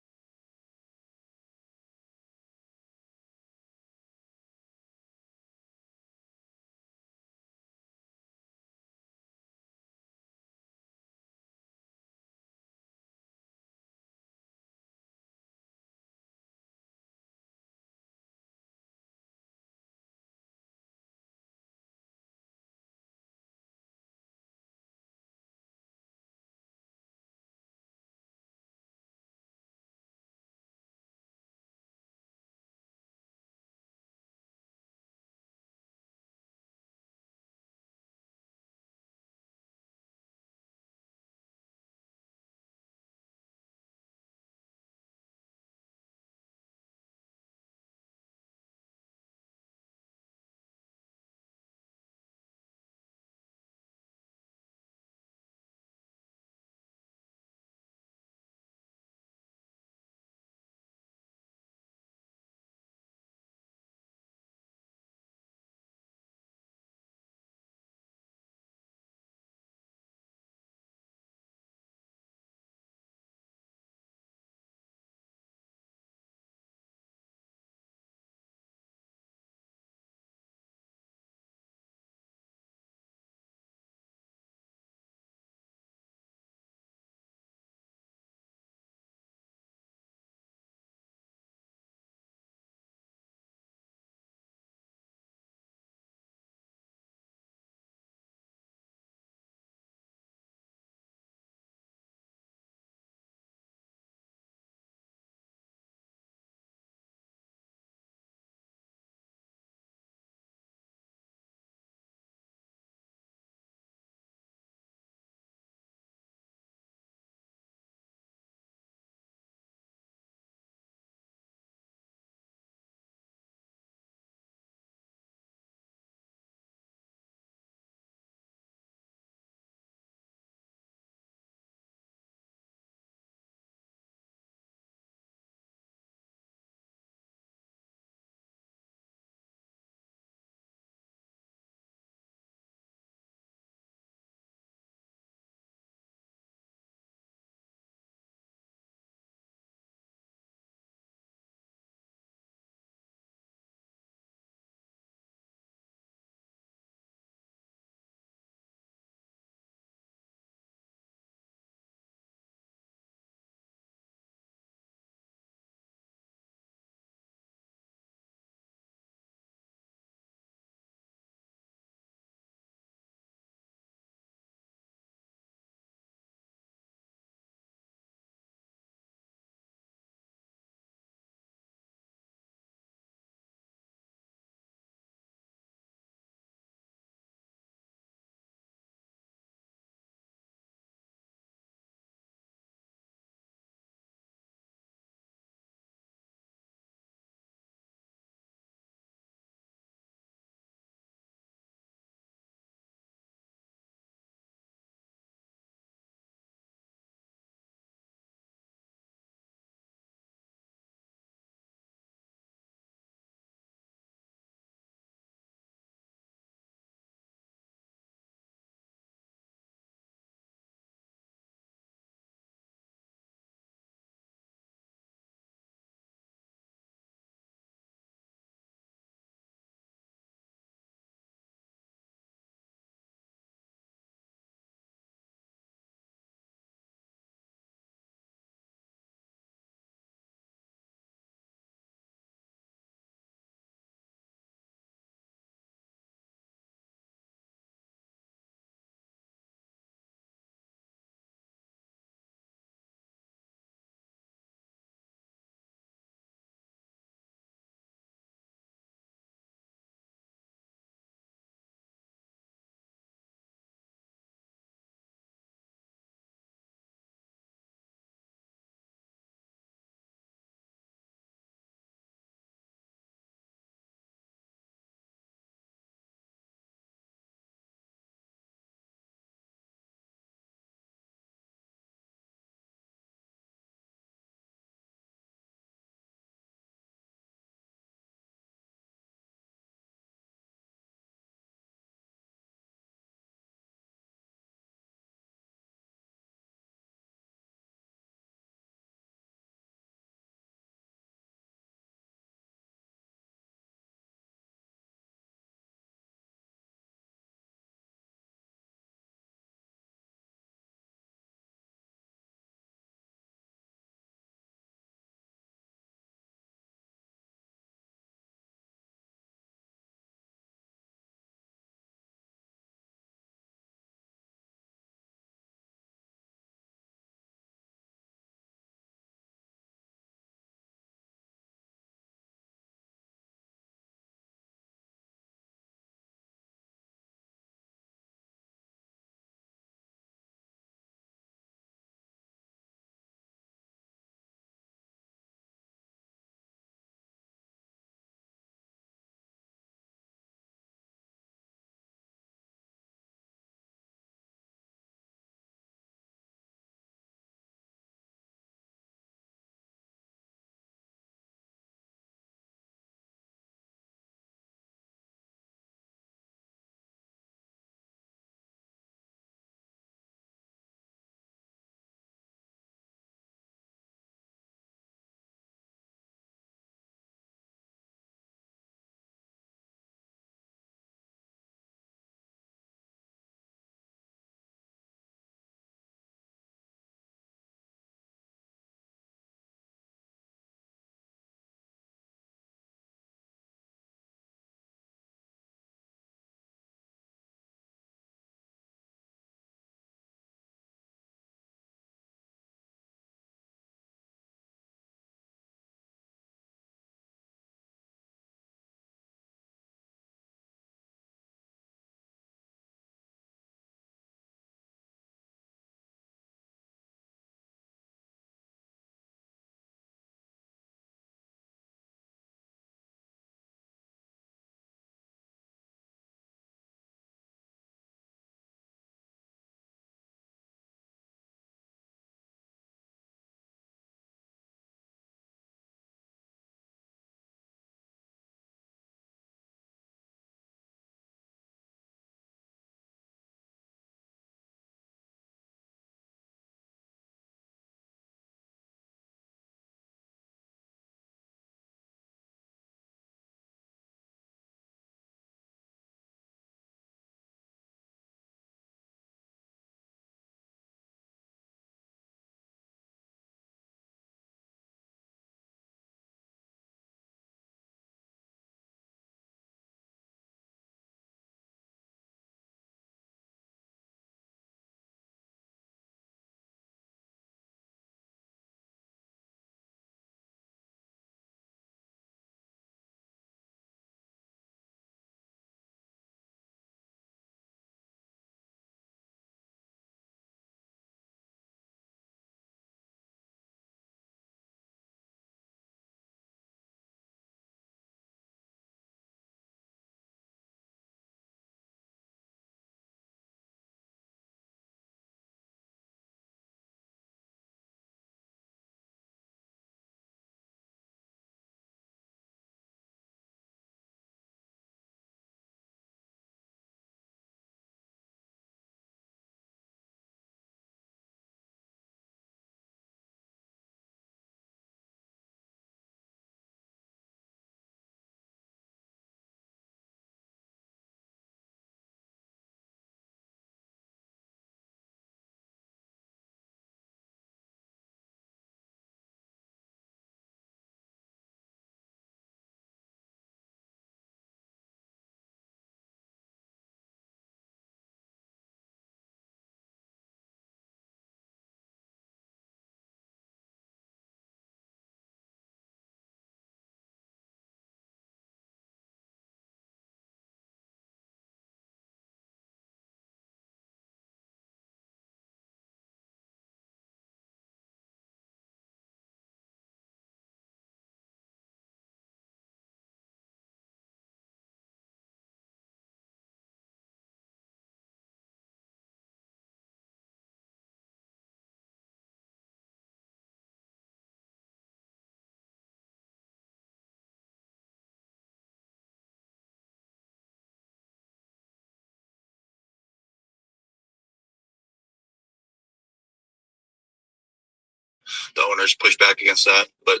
the owners push back against that. But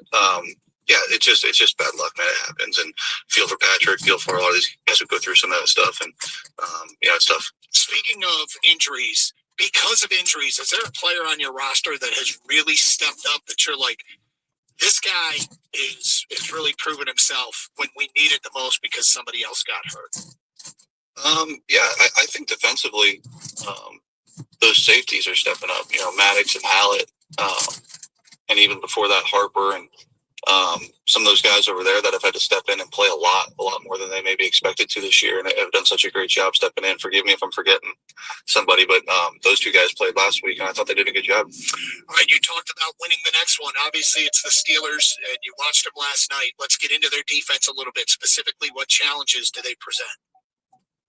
yeah, it's just bad luck, man. It happens. And feel for Patrick, feel for all these guys who go through some of that stuff. And yeah, it's tough. Speaking of injuries, because of injuries, is there a player on your roster that has really stepped up that you're like, this guy is really proven himself when we need it the most because somebody else got hurt? Yeah, I think defensively, those safeties are stepping up. You know, Maddox and Hallett, and even before that, Harper and some of those guys over there that have had to step in and play a lot more than they maybe expected to this year, and have done such a great job stepping in. Forgive me if I'm forgetting somebody, but those two guys played last week, and I thought they did a good job. All right, you talked about winning the next one. Obviously, it's the Steelers, and you watched them last night. Let's get into their defense a little bit. Specifically, what challenges do they present?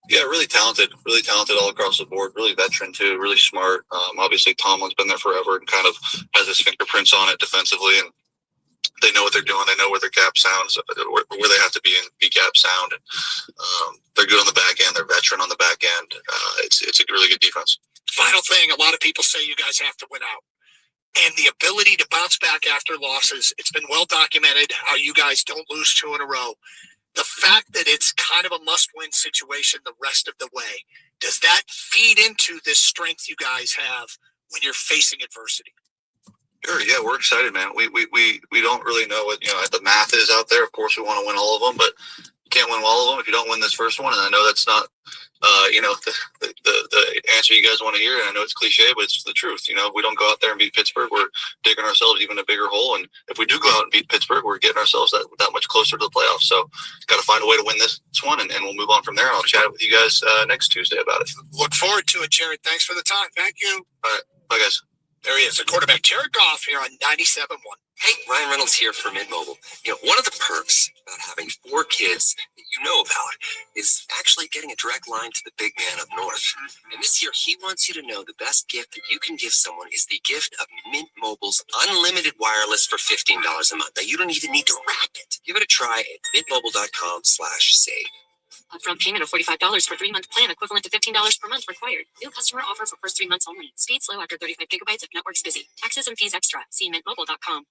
Yeah, really talented all across the board. Really veteran too, really smart. Obviously, Tomlin's been there forever and kind of has his fingerprints on it defensively, and they know what they're doing. They know where their gap sounds, where they have to be and be gap sound. And they're good on the back end. They're veteran on the back end. It's a really good defense. Final thing, a lot of people say you guys have to win out. And the ability to bounce back after losses, it's been well documented how you guys don't lose two in a row. The fact that it's kind of a must-win situation the rest of the way, does that feed into this strength you guys have when you're facing adversity? Sure, yeah, we're excited, man. We don't really know what the math is out there. Of course, we want to win all of them, but you can't win all of them if you don't win this first one. And I know that's not the answer you guys want to hear. And I know it's cliche, but it's the truth. You know, we don't go out there and beat Pittsburgh, we're digging ourselves even a bigger hole. And if we do go out and beat Pittsburgh, we're getting ourselves that much closer to the playoffs. So got to find a way to win this one, and we'll move on from there. I'll chat with you guys next Tuesday about it. Look forward to it, Jared. Thanks for the time. Thank you. All right, bye, guys. There he is, the quarterback, Jared Goff, here on 97.1. Hey, Ryan Reynolds here for Mint Mobile. One of the perks about having 4 kids that you know about is actually getting a direct line to the big man up north. And this year, he wants you to know the best gift that you can give someone is the gift of Mint Mobile's unlimited wireless for $15 a month. Now, you don't even need to wrap it. Give it a try at mintmobile.com/save. Upfront payment of $45 for 3-month plan equivalent to $15 per month required. New customer offer for first 3 months only. Speed slow after 35 gigabytes if network's busy. Taxes and fees extra. See mintmobile.com.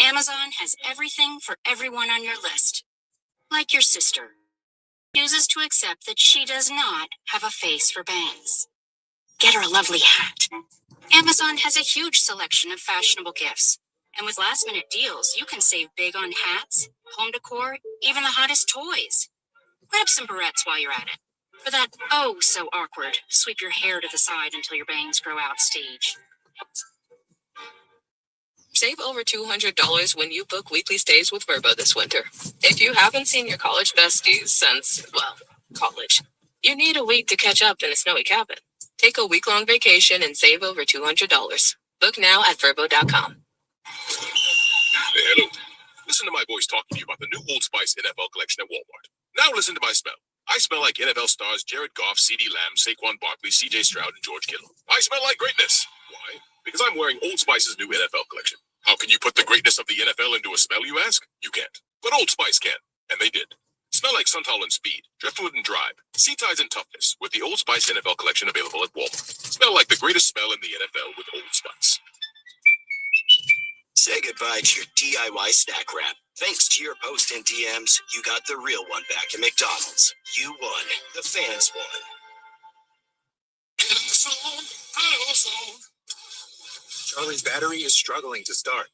Amazon has everything for everyone on your list. Like your sister. Chooses to accept that she does not have a face for bangs. Get her a lovely hat. Amazon has a huge selection of fashionable gifts. And with last-minute deals, you can save big on hats, home decor, even the hottest toys. Grab some barrettes while you're at it. For that oh-so-awkward, sweep your hair to the side until your bangs grow out stage. Save over $200 when you book weekly stays with Verbo this winter. If you haven't seen your college besties since, well, college, you need a week to catch up in a snowy cabin. Take a week-long vacation and save over $200. Book now at Verbo.com. Hey, hello. Listen to my voice talking to you about the new Old Spice NFL collection at Walmart. Now listen to my smell. I smell like NFL stars Jared Goff, CeeDee Lamb, Saquon Barkley, CJ Stroud, and George Kittle. I smell like greatness. Why? Because I'm wearing Old Spice's new NFL collection. How can you put the greatness of the NFL into a smell, you ask? You can't. But Old Spice can. And they did. Smell like Suntal and Speed, Driftwood and Drive, Sea Ties and Toughness with the Old Spice NFL collection available at Walmart. Smell like the greatest smell in the NFL with Old Spice. Say goodbye to your DIY snack wrap. Thanks to your post and DMs, you got the real one back at McDonald's. You won. The fans won. Get in the zone, AutoZone. Charlie's battery is struggling to start.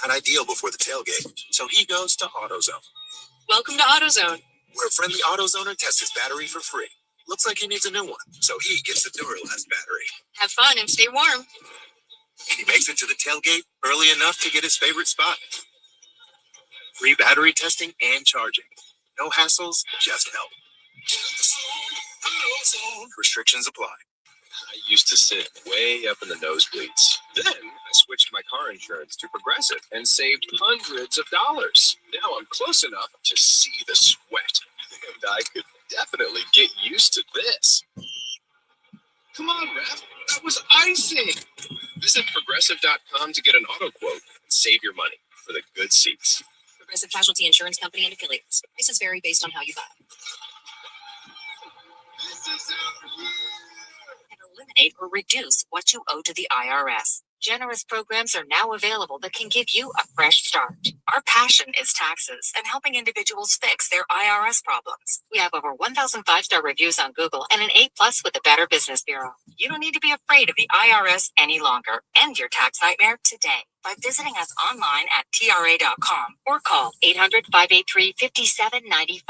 Not ideal before the tailgate, so he goes to AutoZone. Welcome to AutoZone. Where friendly AutoZoner tests his battery for free. Looks like he needs a new one, so he gets the Duralast battery. Have fun and stay warm. And he makes it to the tailgate early enough to get his favorite spot. Free battery testing and charging. No hassles, just help. Restrictions apply. I used to sit way up in the nosebleeds. Then I switched my car insurance to Progressive and saved hundreds of dollars. Now I'm close enough to see the sweat. And I could definitely get used to this. Come on, Ref. That was icing. Visit Progressive.com to get an auto quote and save your money for the good seats. Progressive Casualty Insurance Company and affiliates. Prices vary based on how you buy. And eliminate or reduce what you owe to the IRS. Generous programs are now available that can give you a fresh start. Our passion is taxes and helping individuals fix their IRS problems. We have over 1,000 five-star reviews on Google and an A+ with the Better Business Bureau. You don't need to be afraid of the IRS any longer. End your tax nightmare today by visiting us online at TRA.com or call 800-583-5795.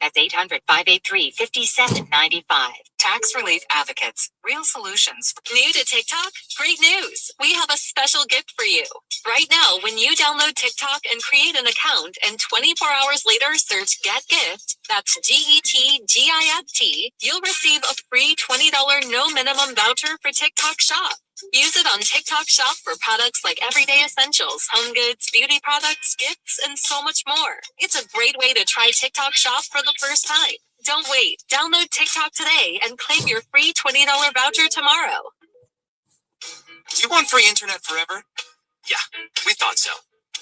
That's 800-583-5795. Tax Relief Advocates. Real solutions. New to TikTok? Great news! We have a special gift for you. Right now, when you download TikTok and create an account and 24 hours later search Get Gift, that's GETGIFT, you'll receive a free $20 no minimum voucher for TikTok Shop. Use it on TikTok Shop for products like everyday essentials, home goods, beauty products, gifts, and so much more. It's a great way to try TikTok Shop for the first time. Don't wait. Download TikTok today and claim your free $20 voucher tomorrow. Do you want free internet forever? Yeah, we thought so.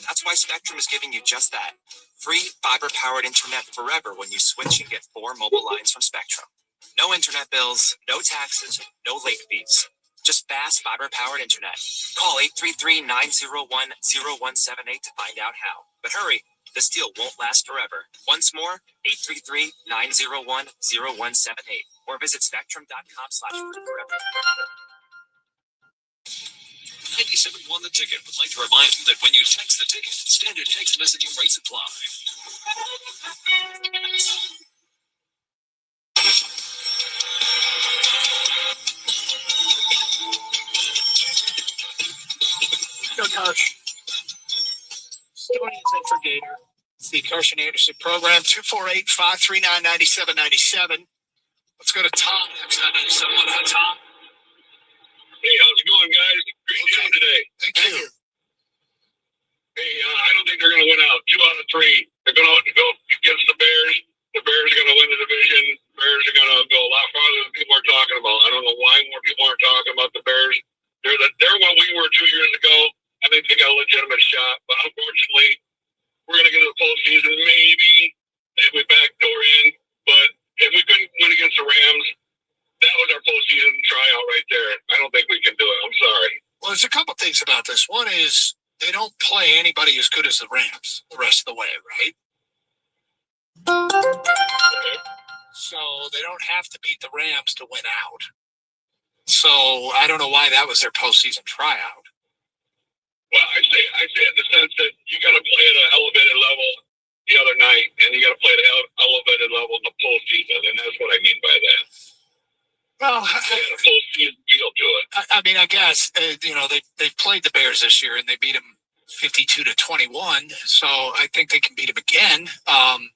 That's why Spectrum is giving you just that. Free fiber-powered internet forever when you switch and get 4 mobile lines from Spectrum. No internet bills, no taxes, no late fees. Just fast fiber-powered internet. Call 833-901-0178 to find out how. But hurry, this deal won't last forever. Once more, 833-901-0178 or visit spectrum.com/forever. 97 won the ticket. Would like to remind you that when you text the ticket, standard text messaging rates apply. Go, Coach. Stonians in for Gator. It's the Carson Anderson program, 248-539-9797. Let's go to Tom next on 97.1. Hi, Tom. Hey, how's it going, guys? Great job today. Thank you. Hey, I don't think they're going to win out. 2 out of 3. They're going to go against the Bears. The Bears are going to win the division. The Bears are going to go a lot farther than people are talking about. I don't know why more people aren't talking about the Bears. They're what we were 2 years ago. I think they got a legitimate shot, but unfortunately, we're going to get to the postseason maybe if we backdoor in. But if we couldn't win against the Rams, that was our postseason tryout right there. I don't think we can do it. I'm sorry. Well, there's a couple things about this. One is they don't play anybody as good as the Rams the rest of the way, right? So they don't have to beat the Rams to win out. So I don't know why that was their postseason tryout. Well, I say in the sense that you got to play at an elevated level the other night, and you got to play at an elevated level in the postseason, and that's what I mean by that. Well, they had a postseason feel to it. I mean, I guess they played the Bears this year, and they beat them 52-21. So I think they can beat them again. The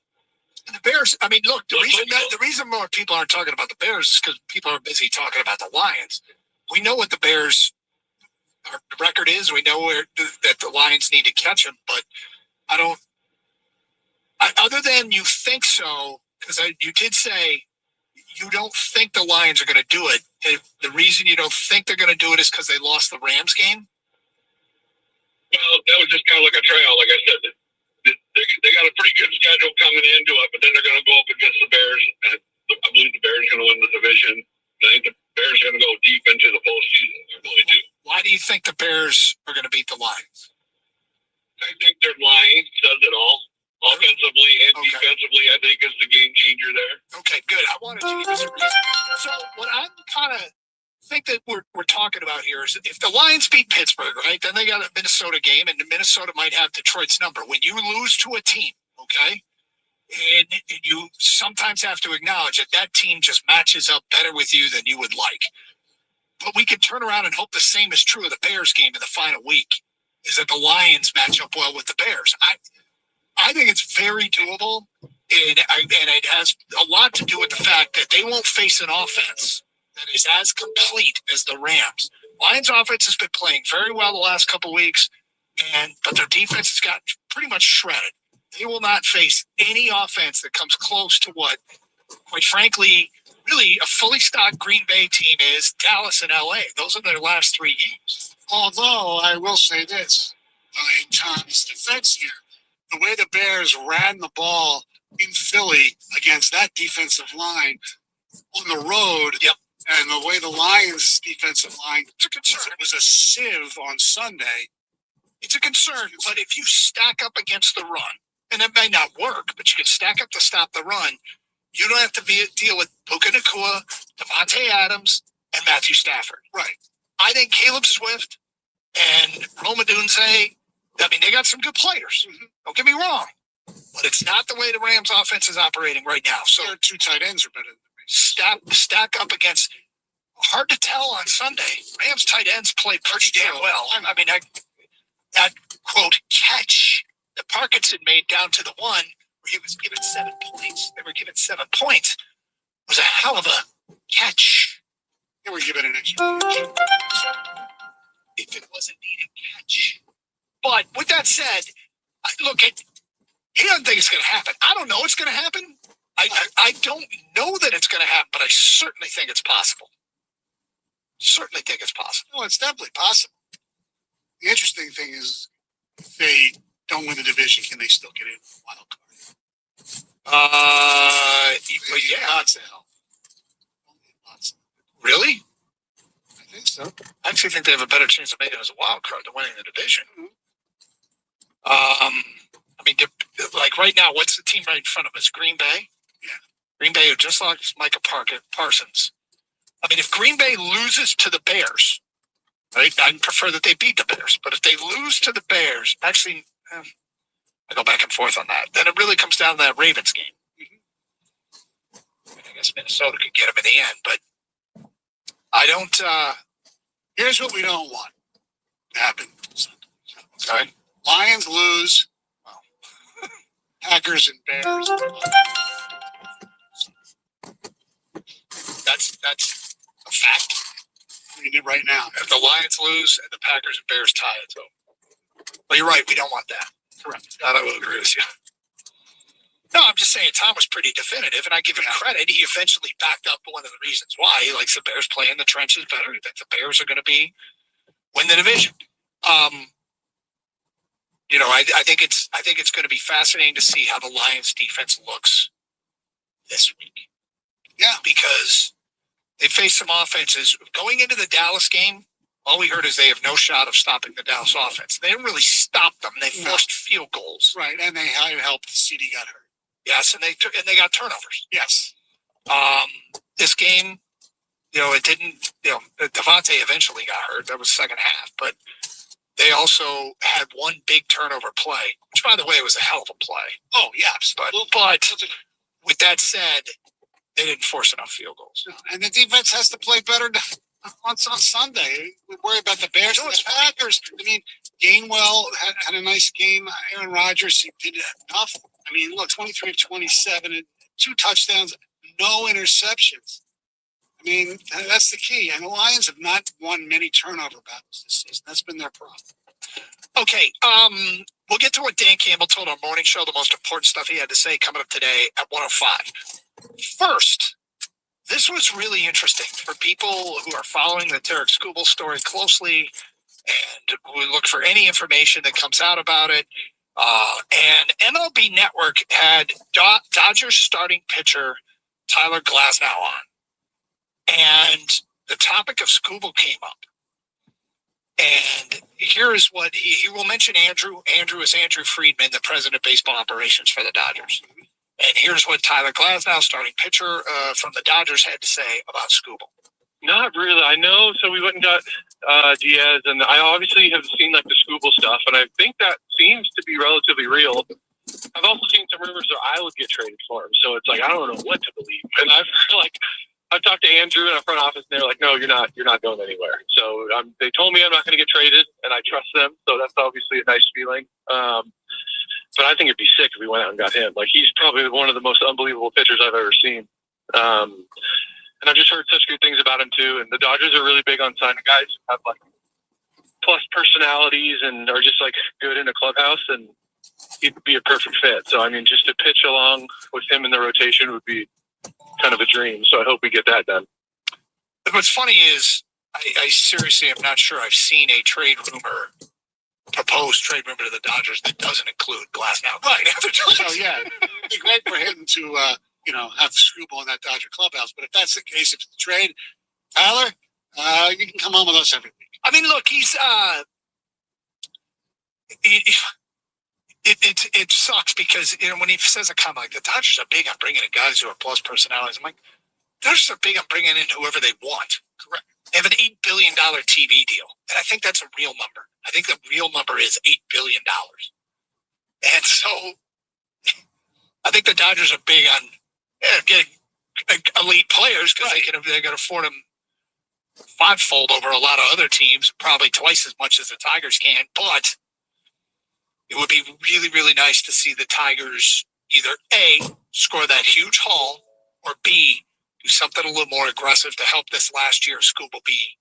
Bears. I mean, look, the reason more people aren't talking about the Bears is because people are busy talking about the Lions. We know what the Bears' record is. We know that the Lions need to catch them, but I don't. Other than you think so, because you did say you don't think the Lions are going to do it. The reason you don't think they're going to do it is because they lost the Rams game. Well, that was just kind of like a tryout. Like I said, they got a pretty good schedule coming into it, but then they're going to go up against the Bears, and I believe the Bears are going to win the division. I think the Bears are going to go deep into the postseason. I really do. Why do you think the Bears are going to beat the Lions? I think their line does it all. Offensively and defensively, I think is the game changer there. Okay, good. I wanted to give us a reason. So what I'm kind of think that we're talking about here is if the Lions beat Pittsburgh, right, then they got a Minnesota game, and Minnesota might have Detroit's number. When you lose to a team, okay, and you sometimes have to acknowledge that team just matches up better with you than you would like. But we could turn around and hope the same is true of the Bears game in the final week, is that the Lions match up well with the Bears. I think it's very doable, and it has a lot to do with the fact that they won't face an offense that is as complete as the Rams. Lions offense has been playing very well the last couple of weeks, but their defense has got pretty much shredded. They will not face any offense that comes close to what, quite frankly, really a fully stocked Green Bay team is. Dallas and LA. Those are their last 3 games. Although I will say this, in Tom's defense here, the way the Bears ran the ball in Philly against that defensive line on the road, And the way the Lions defensive line was a sieve on Sunday. It's a concern, but if you stack up against the run, and it may not work, but you can stack up to stop the run, you don't have to deal with Puka Nacua, Devontae Adams, and Matthew Stafford. Right. I think Caleb Swift and Roma Dunze, I mean, they got some good players. Mm-hmm. Don't get me wrong. But it's not the way the Rams offense is operating right now. So their two tight ends are better than me. Stack up against, hard to tell on Sunday. Rams tight ends played pretty damn well. I mean, that quote catch that Parkinson made down to the one where he was given 7 points. They were given 7 points. Was a hell of a catch. They were given an extra catch. If it wasn't needed catch. But with that said, look, he doesn't think it's going to happen. I don't know it's going to happen. I don't know that it's going to happen, but I certainly think it's possible. Certainly think it's possible. No, it's definitely possible. The interesting thing is, if they don't win the division, can they still get in wild card? Yeah. Lots of help. Really? I think so. I actually think they have a better chance of making it as a wild card than winning the division. I mean, like right now, what's the team right in front of us? Green Bay? Yeah. Green Bay, who just lost Micah Parsons. I mean, if Green Bay loses to the Bears, right, I'd prefer that they beat the Bears. But if they lose to the Bears, actually, I go back and forth on that. Then it really comes down to that Ravens game. I guess Minnesota could get them in the end, but I don't. Here's what we don't want to happen. Sorry. Lions lose. Packers and Bears. That's a fact. We need right now. If the Lions lose and the Packers and Bears tie it, so. Well, you're right. We don't want that. Correct. That I will agree with you. No, I'm just saying Tom was pretty definitive, and I give him credit. He eventually backed up one of the reasons why he likes the Bears playing the trenches better. He thinks the Bears are going to win the division. You know, I think it's going to be fascinating to see how the Lions defense looks this week. Yeah, because they faced some offenses going into the Dallas game. All we heard is they have no shot of stopping the Dallas offense. They didn't really stop them. They forced field goals. Right, and they helped. CD got hurt. Yes, and they got turnovers. Yes. This game, you know, it didn't. You know, Devontae eventually got hurt. That was second half, but they also had one big turnover play, which, by the way, was a hell of a play. Oh yeah, but with that said, they didn't force enough field goals. And the defense has to play better on Sunday. We worry about the Bears and the Packers. I mean, Gainwell had a nice game. Aaron Rodgers, he did enough. I mean, look, 23 of 27, and 2 touchdowns, no interceptions. I mean, that's the key. And the Lions have not won many turnover battles this season. That's been their problem. Okay, we'll get to what Dan Campbell told our morning show, the most important stuff he had to say coming up today at 1:05. First, this was really interesting for people who are following the Tarek Skubal story closely and who look for any information that comes out about it. And MLB Network had Dodgers starting pitcher Tyler Glasnow on. And the topic of Skubal came up. And here is what he will mention Andrew. Andrew is Andrew Friedman, the president of baseball operations for the Dodgers. And here's what Tyler Glasnow, starting pitcher from the Dodgers, had to say about Skubal. Not really. I know. So we went and got Diaz, and I obviously have seen like the Skubal stuff, and I think that seems to be relatively real. I've also seen some rumors that I would get traded for him, so it's like I don't know what to believe. And I've talked to Andrew in our front office, and they're like, "No, you're not going anywhere." So they told me I'm not going to get traded, and I trust them. So that's obviously a nice feeling. But I think it'd be sick if we went out and got him. Like he's probably one of the most unbelievable pitchers I've ever seen. And I've just heard such good things about him too. And the Dodgers are really big on signing guys who have like plus personalities and are just like good in a clubhouse, and he'd be a perfect fit. So I mean, just to pitch along with him in the rotation would be kind of a dream. So I hope we get that done. What's funny is I seriously am not sure I've seen a proposed trade rumor to the Dodgers that doesn't include Glasnow. Right. So yeah, it'd be great for him to have Skubal in that Dodger clubhouse. But if that's the case, if it's a trade, Tyler, you can come on with us every week. I mean, look, he's it sucks because when he says a comment like the Dodgers are big on bringing in guys who are plus personalities. I'm like, Dodgers are big on bringing in whoever they want. Correct. They have an $8 billion TV deal, and I think that's a real number. I think the real number is $8 billion, and so I think the Dodgers are big on getting elite players because they can afford them fivefold over a lot of other teams, probably twice as much as the Tigers can. But it would be really, really nice to see the Tigers either A, score that huge haul, or B, do something a little more aggressive to help this last year's scuba be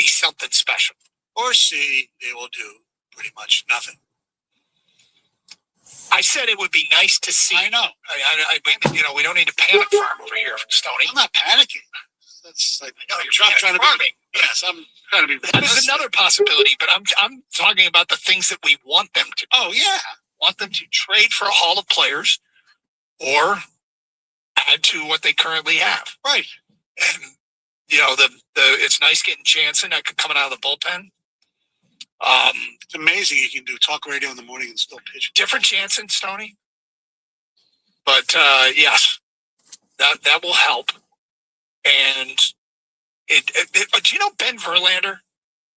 something special. Or C, they will do pretty much nothing. I said it would be nice to see. I know. We don't need to panic farm over here, Stoney. I'm not panicking. That's like, no, you're trying to farming. Yes, I'm trying to be. That is another possibility, but I'm talking about the things that we want them to. Oh yeah, want them to trade for a haul of players, or add to what they currently have. Right. And it's nice getting Jansen coming out of the bullpen. It's amazing you can do talk radio in the morning and still pitch. Different Jansen, Stoney. But yes, that will help. And do you know Ben Verlander?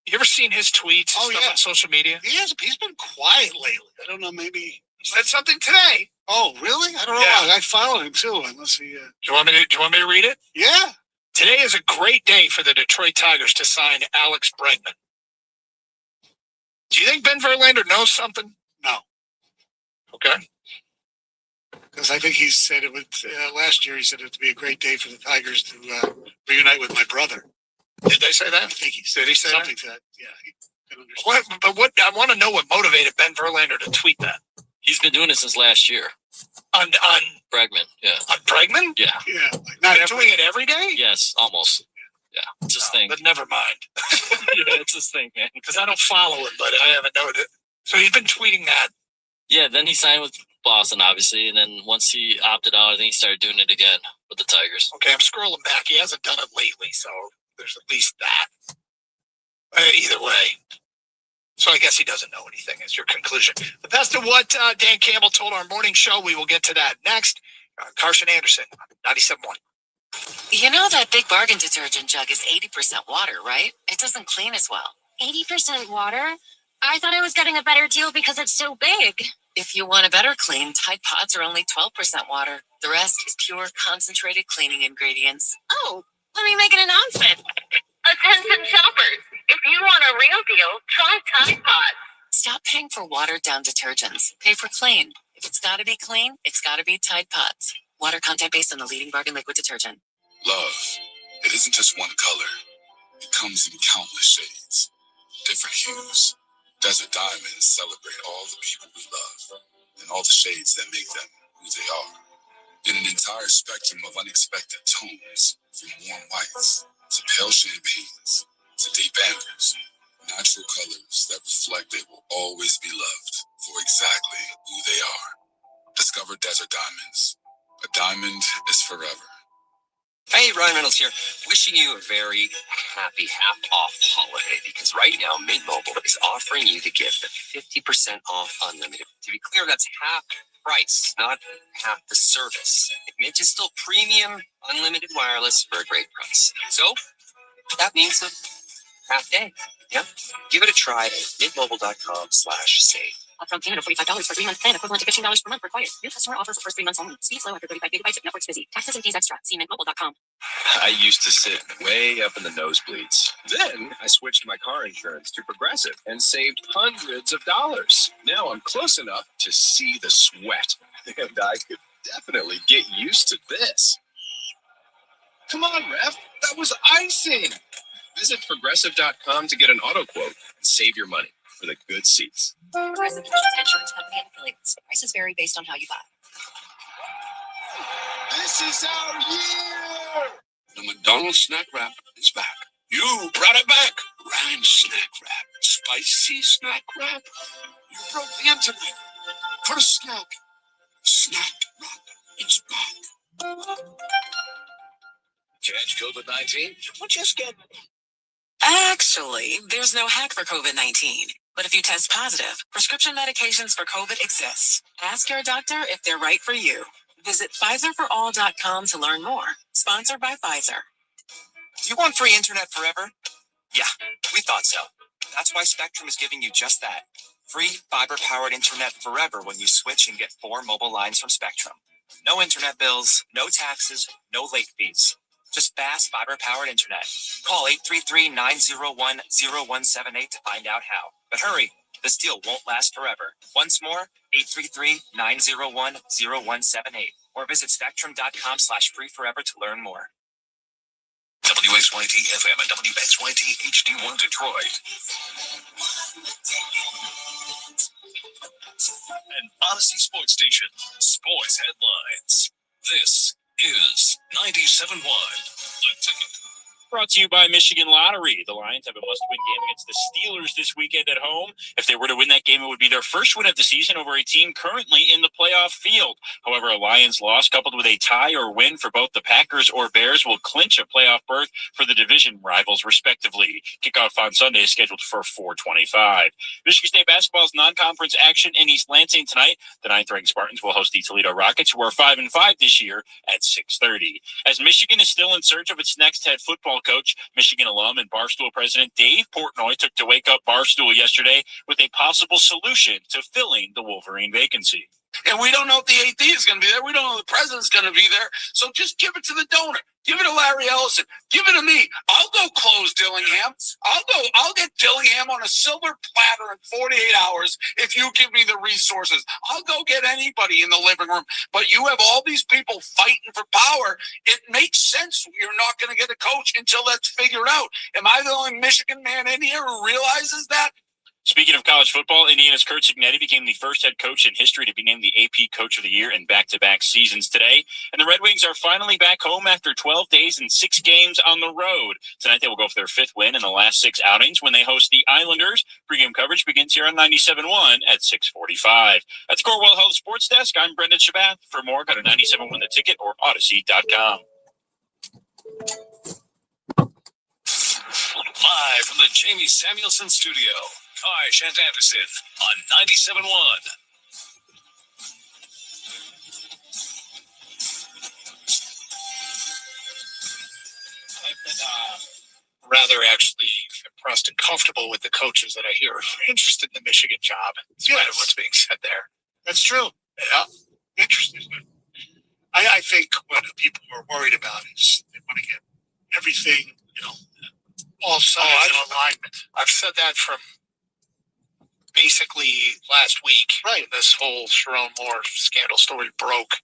You ever seen his tweets and stuff on social media? He's been quiet lately. I don't know, maybe he said something today. Oh, really? I don't know. Yeah. I follow him too, unless he. Do you want me to read it? Yeah. Today is a great day for the Detroit Tigers to sign Alex Bregman. Do you think Ben Verlander knows something? No. Okay. Because I think he said it would. Last year, he said it would be a great day for the Tigers to reunite with my brother. Did they say that? I think he Did he say something that? to that. Yeah. He can understand. What I want to know what motivated Ben Verlander to tweet that. He's been doing it since last year. On Bregman, yeah. On Bregman? Yeah. Yeah. Not doing it every day? Yes, almost. Yeah, it's his thing. But never mind. Yeah, it's his thing, man. Because I don't follow him, but I haven't noted it. So he's been tweeting that. Yeah, then he signed with Boston, obviously, and then once he opted out, I think he started doing it again with the Tigers. Okay, I'm scrolling back. He hasn't done it lately, so there's at least that. Either way. So I guess he doesn't know anything, is your conclusion. The best of what Dan Campbell told our morning show, we will get to that next. Carson Anderson, 97.1. You know that Big Bargain detergent jug is 80% water, right? It doesn't clean as well. 80% water? I thought I was getting a better deal because it's so big. If you want a better clean, Tide Pods are only 12% water. The rest is pure, concentrated cleaning ingredients. Oh, let me make an announcement. Attention shoppers, if you want a real deal, try Tide Pods. Stop paying for watered-down detergents. Pay for clean. If it's gotta be clean, it's gotta be Tide Pods. Water content based on the leading bargain liquid detergent. Love, it isn't just one color. It comes in countless shades, different hues. Desert Diamonds celebrate all the people we love and all the shades that make them who they are. In an entire spectrum of unexpected tones, from warm whites to pale champagnes to deep ambers, natural colors that reflect they will always be loved for exactly who they are. Discover Desert Diamonds. A diamond is forever. Hey, Ryan Reynolds here. Wishing you a very happy half-off holiday because right now Mint Mobile is offering you the gift of 50% off unlimited. To be clear, that's half price, not half the service. Mint is still premium, unlimited wireless for a great price. So that means a half day. Yeah, give it a try at mintmobile.com/save. Upfront payment of $45 for 3-month plan equivalent to $15 per month required. New customer offer for first 3 months only. Speed slow after 35 gigabytes if network's busy. Taxes and fees extra. See mintmobile.com. I used to sit way up in the nosebleeds. Then I switched my car insurance to Progressive and saved hundreds of dollars. Now I'm close enough to see the sweat. And I could definitely get used to this. Come on, Ref. That was icing. Visit Progressive.com to get an auto quote and save your money for the good seats. Progressive Insurance Company and affiliates. Prices vary based on how you buy. This is our year! The McDonald's snack wrap is back. You brought it back. Ranch snack wrap. Spicy snack wrap. You broke the internet. Put a snack. Snack wrap is back. Catch COVID-19? Well, just get. Actually, there's no hack for COVID-19. But if you test positive, prescription medications for COVID exist. Ask your doctor if they're right for you. Visit PfizerForAll.com to learn more. Sponsored by Pfizer. Do you want free internet forever? Yeah, we thought so. That's why Spectrum is giving you just that. Free fiber-powered internet forever when you switch and get 4 mobile lines from Spectrum. No internet bills, no taxes, no late fees. Just fast fiber-powered internet. Call 833-901-0178 to find out how. But hurry, this deal won't last forever. Once more, 833-901-0178. Or visit spectrum.com/free forever to learn more. WXYT FM and WXYT HD1 Detroit. An Odyssey Sports Station. Sports headlines. This is 97.1. The Ticket. Brought to you by Michigan Lottery. The Lions have a must-win game against the Steelers this weekend at home. If they were to win that game, it would be their first win of the season over a team currently in the playoff field. However, a Lions loss coupled with a tie or win for both the Packers or Bears will clinch a playoff berth for the division rivals, respectively. Kickoff on Sunday is scheduled for 4:25. Michigan State basketball's non-conference action in East Lansing tonight. The 9th-ranked Spartans will host the Toledo Rockets, who are 5-5 this year, at 6:30. As Michigan is still in search of its next head football coach, Michigan alum and Barstool president Dave Portnoy took to Wake Up Barstool yesterday with a possible solution to filling the Wolverine vacancy. And we don't know if the AD is going to be there. We don't know if the president's going to be there. So just give it to the donor. Give it to Larry Ellison. Give it to me. I'll go close Dillingham. I'll get Dillingham on a silver platter in 48 hours if you give me the resources. I'll go get anybody in the living room. But you have all these people fighting for power. It makes sense you're not going to get a coach until that's figured out. Am I the only Michigan man in here who realizes that? Speaking of college football, Indiana's Curt Cignetti became the first head coach in history to be named the AP Coach of the Year in back-to-back seasons today. And the Red Wings are finally back home after 12 days and 6 games on the road. Tonight they will go for their 5th win in the last 6 outings when they host the Islanders. Pre-game coverage begins here on 97.1 at 6:45. At the Corewell Health Sports Desk, I'm Brendan Shabath. For more, go to 97.1 The Ticket or Odyssey.com. Live from the Jamie Samuelson Studio, Taj and Anderson on 97.1. I've been rather actually impressed and comfortable with the coaches that I hear are interested in the Michigan job, in spite of what's being said there. That's true. Yeah, interested. I think what people are worried about is they want to get everything, all sides in alignment. I've said that from basically last week. Right. This whole Sharon Moore scandal story broke.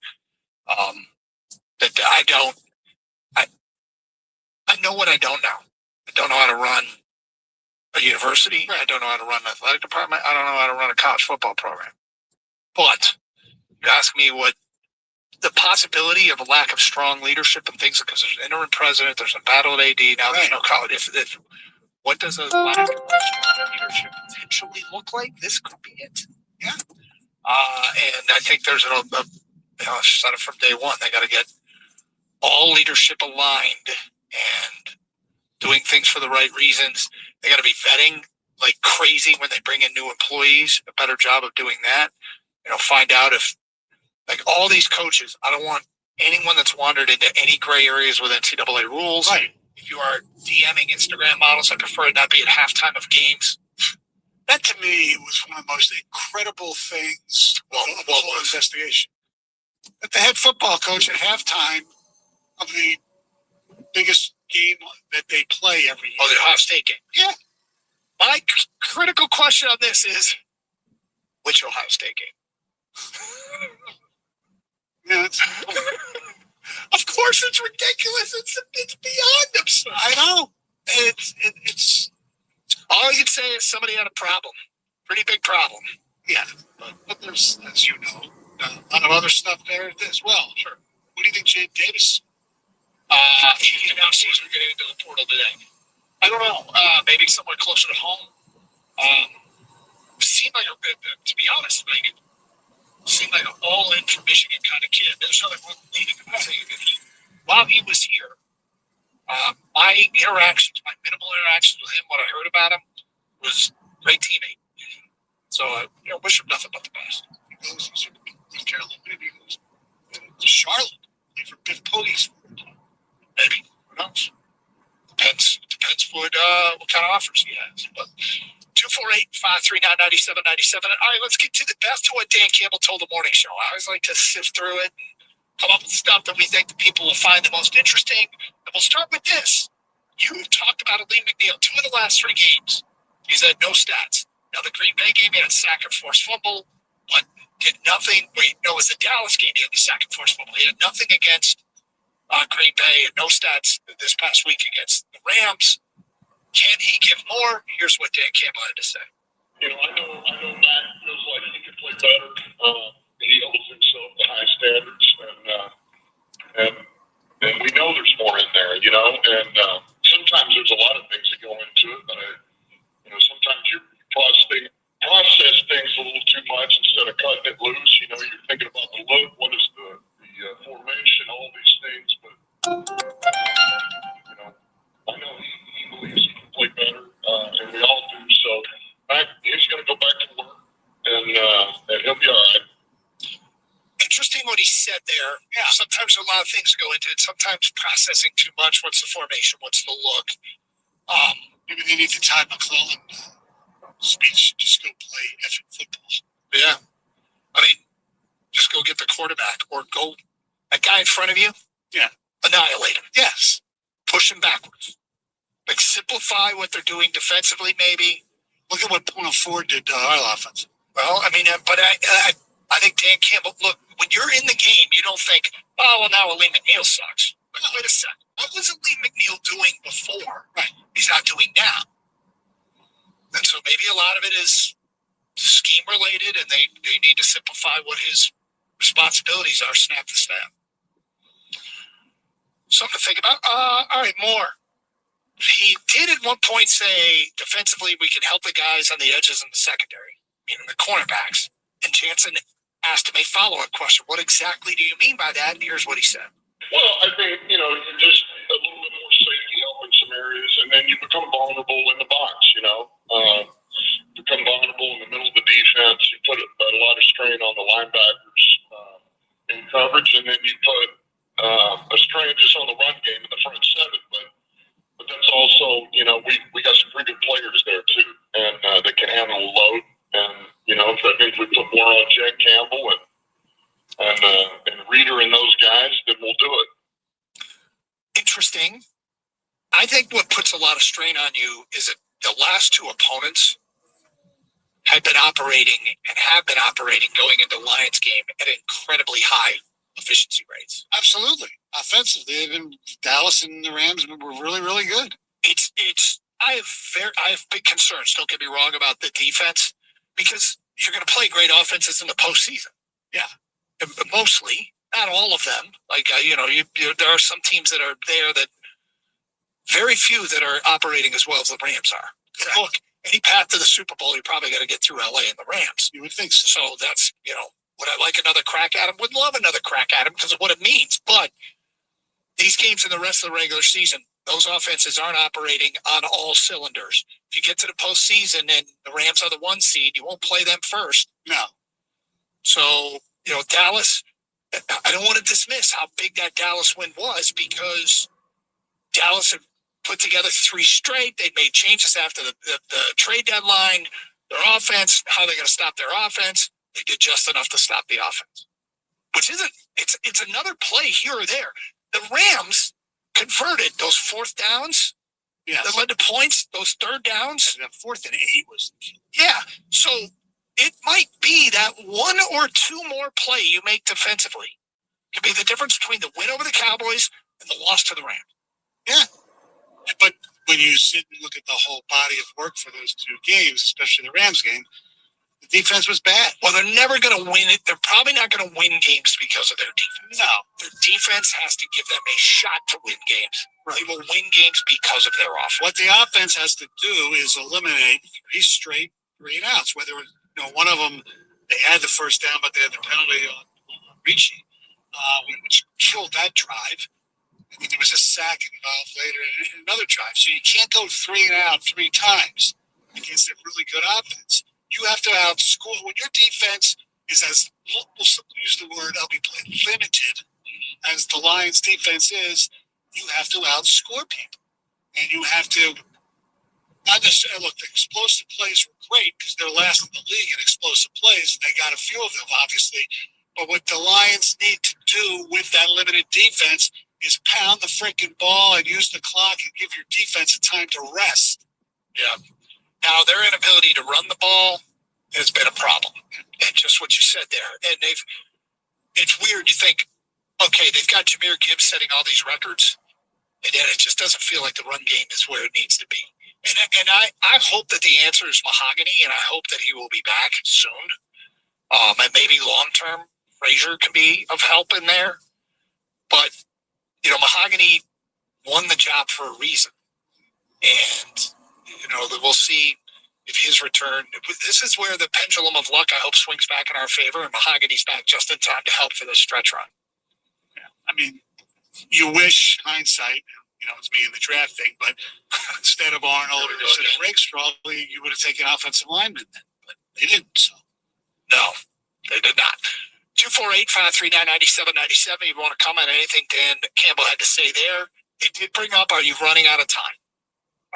That I know what I don't know. I don't know how to run a university. Right. I don't know how to run an athletic department. I don't know how to run a college football program. But you ask me what the possibility of a lack of strong leadership and things, because there's an interim president, there's a battle at AD, now there's no college. If what does a lack of strong leadership potentially look like? This could be it. Yeah. And I think there's I said it from day one. They got to get all leadership aligned and doing things for the right reasons. They got to be vetting like crazy when they bring in new employees. A better job of doing that. Find out if, like, all these coaches, I don't want anyone that's wandered into any gray areas with NCAA rules. Right. If you are DMing Instagram models, I prefer it not be at halftime of games. That to me was one of the most incredible things of the whole investigation. That the head football coach at halftime of the biggest game that they play every year. Oh, the Ohio State game. Yeah. My critical question on this is, which Ohio State game? Yeah, of course it's ridiculous. It's beyond absurd. I know. It's all I can say is somebody had a problem. Pretty big problem. Yeah, but there's, as you know, a lot of other stuff there as well. Sure. What do you think, Jade Davis? He announced he's getting into the portal today. I don't know. Maybe somewhere closer to home. Seemed like to be honest, seemed like an all-in for Michigan kind of kid. There's nothing wrong with leading him. While he was here, My interactions, my minimal interactions with him, what I heard about him was great teammate. So I wish him nothing but the best. He goes to North Carolina, maybe he goes to Charlotte, play for Biff Poggies. Maybe. Who knows? Depends what kind of offers he has. But 248-539-9797. All right, let's get to what Dan Campbell told the morning show. I always like to sift through it and come up with stuff that we think the people will find the most interesting. And we'll start with this. You talked about Lee McNeil. 2 of the last 3 games, he's had no stats. Now, the Green Bay game, he had a sack and forced fumble, but did nothing. Wait, no, it was the Dallas game. He had the sack and forced fumble. He had nothing against Green Bay and no stats this past week against the Rams. Can he give more? Here's what Dan Campbell had to say. I know Matt feels like he could play better. He holds himself to high standards, and we know there's more in there, and sometimes there's a lot of things that go into it, but sometimes you process things a little too much instead of cutting it loose. You're thinking about the look, what is the formation, all these things, but I know he believes he can play better, and we all do. So he's going to go back to work, and he'll be all right. Interesting what he said there. Yeah, sometimes a lot of things go into it. Sometimes processing too much. What's the formation? What's the look? Maybe they need to tie McClellan speech. Just go play effing football. Yeah. I mean, just go get the quarterback or go a guy in front of you. Yeah. Annihilate him. Yes. Push him backwards. Like simplify what they're doing defensively, maybe. Look at what Puna Ford did to our offense. Well, I mean, but I think Dan Campbell, look, when you're in the game, you don't think, oh, well, now Lee McNeil sucks. Wait a second. What was Lee McNeil doing before? Right. He's not doing now. And so maybe a lot of it is scheme related, and they need to simplify what his responsibilities are, snap to snap. Something to think about. All right, more. He did at one point say defensively we can help the guys on the edges in the secondary, meaning the cornerbacks. And Jansen asked him a follow-up question. What exactly do you mean by that? And here's what he said. Well, I think, you're just a little bit more safety help in some areas, and then you become vulnerable in the box, become vulnerable in the middle of the defense. You put a lot of strain on the linebackers in coverage, and then you put a strain just on the run game in the front 7. But that's also, we got some pretty good players there, too, and that can handle the load. And, I think we put more on Jack Campbell and Reeder and those guys, then we'll do it. Interesting. I think what puts a lot of strain on you is that the last 2 opponents have been operating going into Lions game at incredibly high efficiency rates. Absolutely. Offensively, Dallas and the Rams were really, really good. I have big concerns, don't get me wrong, about the defense, because you're going to play great offenses in the postseason. Yeah. Mostly, not all of them. Like, there are some teams that are there that very few that are operating as well as the Rams are. Correct. Look, any path to the Super Bowl, you probably got to get through LA and the Rams. You would think so. So that's, would I like another crack at him? Would love another crack at him because of what it means. But these games in the rest of the regular season, those offenses aren't operating on all cylinders. If you get to the postseason and the Rams are the 1 seed, you won't play them first. No. So, Dallas, I don't want to dismiss how big that Dallas win was, because Dallas had put together 3 straight. They made changes after the trade deadline. Their offense, how are they going to stop their offense? They did just enough to stop the offense, which isn't, it's another play here or there. The Rams converted those 4th downs that led to points, those 3rd downs. And 4th and 8 was. Yeah. So it might be that 1 or 2 more play you make defensively could be the difference between the win over the Cowboys and the loss to the Rams. Yeah. But when you sit and look at the whole body of work for those 2 games, especially the Rams game, the defense was bad. Well, they're never going to win it. They're probably not going to win games because of their defense. No. Their defense has to give them a shot to win games. Right. They will win games because of their offense. What the offense has to do is eliminate 3 straight 3 and outs. Whether, one of them, they had the first down, but they had the penalty on Ricci, which killed that drive. And then there was a sack involved later in another drive. So you can't go 3 and out 3 times against a really good offense. You have to outscore. When your defense is as, we'll use the word, I'll be limited, as the Lions defense is, you have to outscore people. And you have to, not necessarily, look, the explosive plays were great because they're last in the league in explosive plays, and they got a few of them, obviously. But what the Lions need to do with that limited defense is pound the freaking ball and use the clock and give your defense a time to rest. Yeah. Now, their inability to run the ball has been a problem. And just what you said there. And it's weird. You think, okay, they've got Jahmyr Gibbs setting all these records, and yet it just doesn't feel like the run game is where it needs to be. And I hope that the answer is Mahogany, and I hope that he will be back soon. And maybe long-term, Frazier can be of help in there. But, you know, Mahogany won the job for a reason. And, you know, we'll see if his return, this is where the pendulum of luck, I hope, swings back in our favor, and Mahogany's back just in time to help for this stretch run. Yeah. I mean, you wish, hindsight, you know, it's me in the draft thing, but instead of Arnold or instead of Riggs, probably you would have taken offensive lineman then, but they didn't. So. No, they did not. 248-539-9797. You want to comment on anything Dan Campbell had to say there? They did bring up, are you running out of time?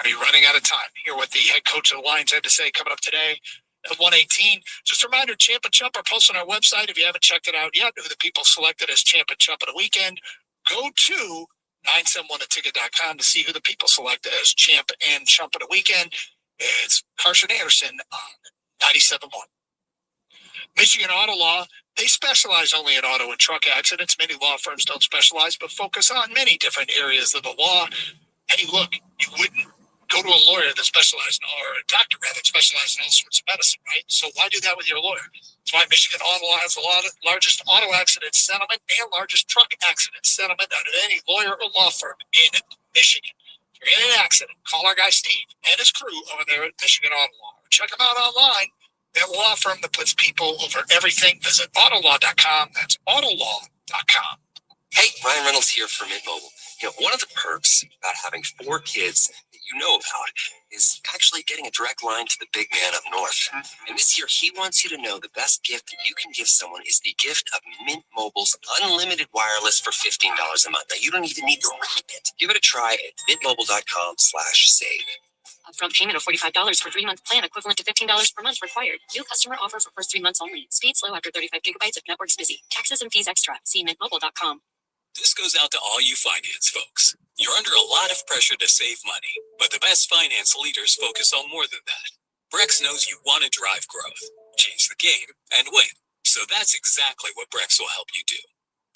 Are you running out of time? Hear what the head coach of the Lions had to say coming up today at 1:18. Just a reminder, Champ and Chump are posted on our website. If you haven't checked it out yet, who the people selected as Champ and Chump of the weekend, go to 971theticket.com to see who the people selected as Champ and Chump of the weekend. It's Carson Anderson on 97.1. Michigan Auto Law, they specialize only in auto and truck accidents. Many law firms don't specialize, but focus on many different areas of the law. Hey, look, you wouldn't go to a lawyer that specializes in, or a doctor rather, that specializes in all sorts of medicine, right? So why do that with your lawyer? That's why Michigan Auto Law has the largest auto accident settlement and largest truck accident settlement out of any lawyer or law firm in Michigan. If you're in an accident, call our guy Steve and his crew over there at Michigan Auto Law. Check them out online. They're a law firm that puts people over everything. Visit autolaw.com. That's autolaw.com. Hey, Ryan Reynolds here for Mint Mobile. You know, one of the perks about having 4 kids that you know about is actually getting a direct line to the big man up north. And this year, he wants you to know the best gift that you can give someone is the gift of Mint Mobile's unlimited wireless for $15 a month. Now, you don't even need to wrap it. Give it a try at mintmobile.com/save. Upfront payment of $45 for 3-month plan equivalent to $15 per month required. New customer offer for first 3 months only. Speed slow after 35 gigabytes if network's busy. Taxes and fees extra. See mintmobile.com. This goes out to all you finance folks. You're under a lot of pressure to save money, but the best finance leaders focus on more than that. Brex knows you want to drive growth, change the game, and win. So that's exactly what Brex will help you do.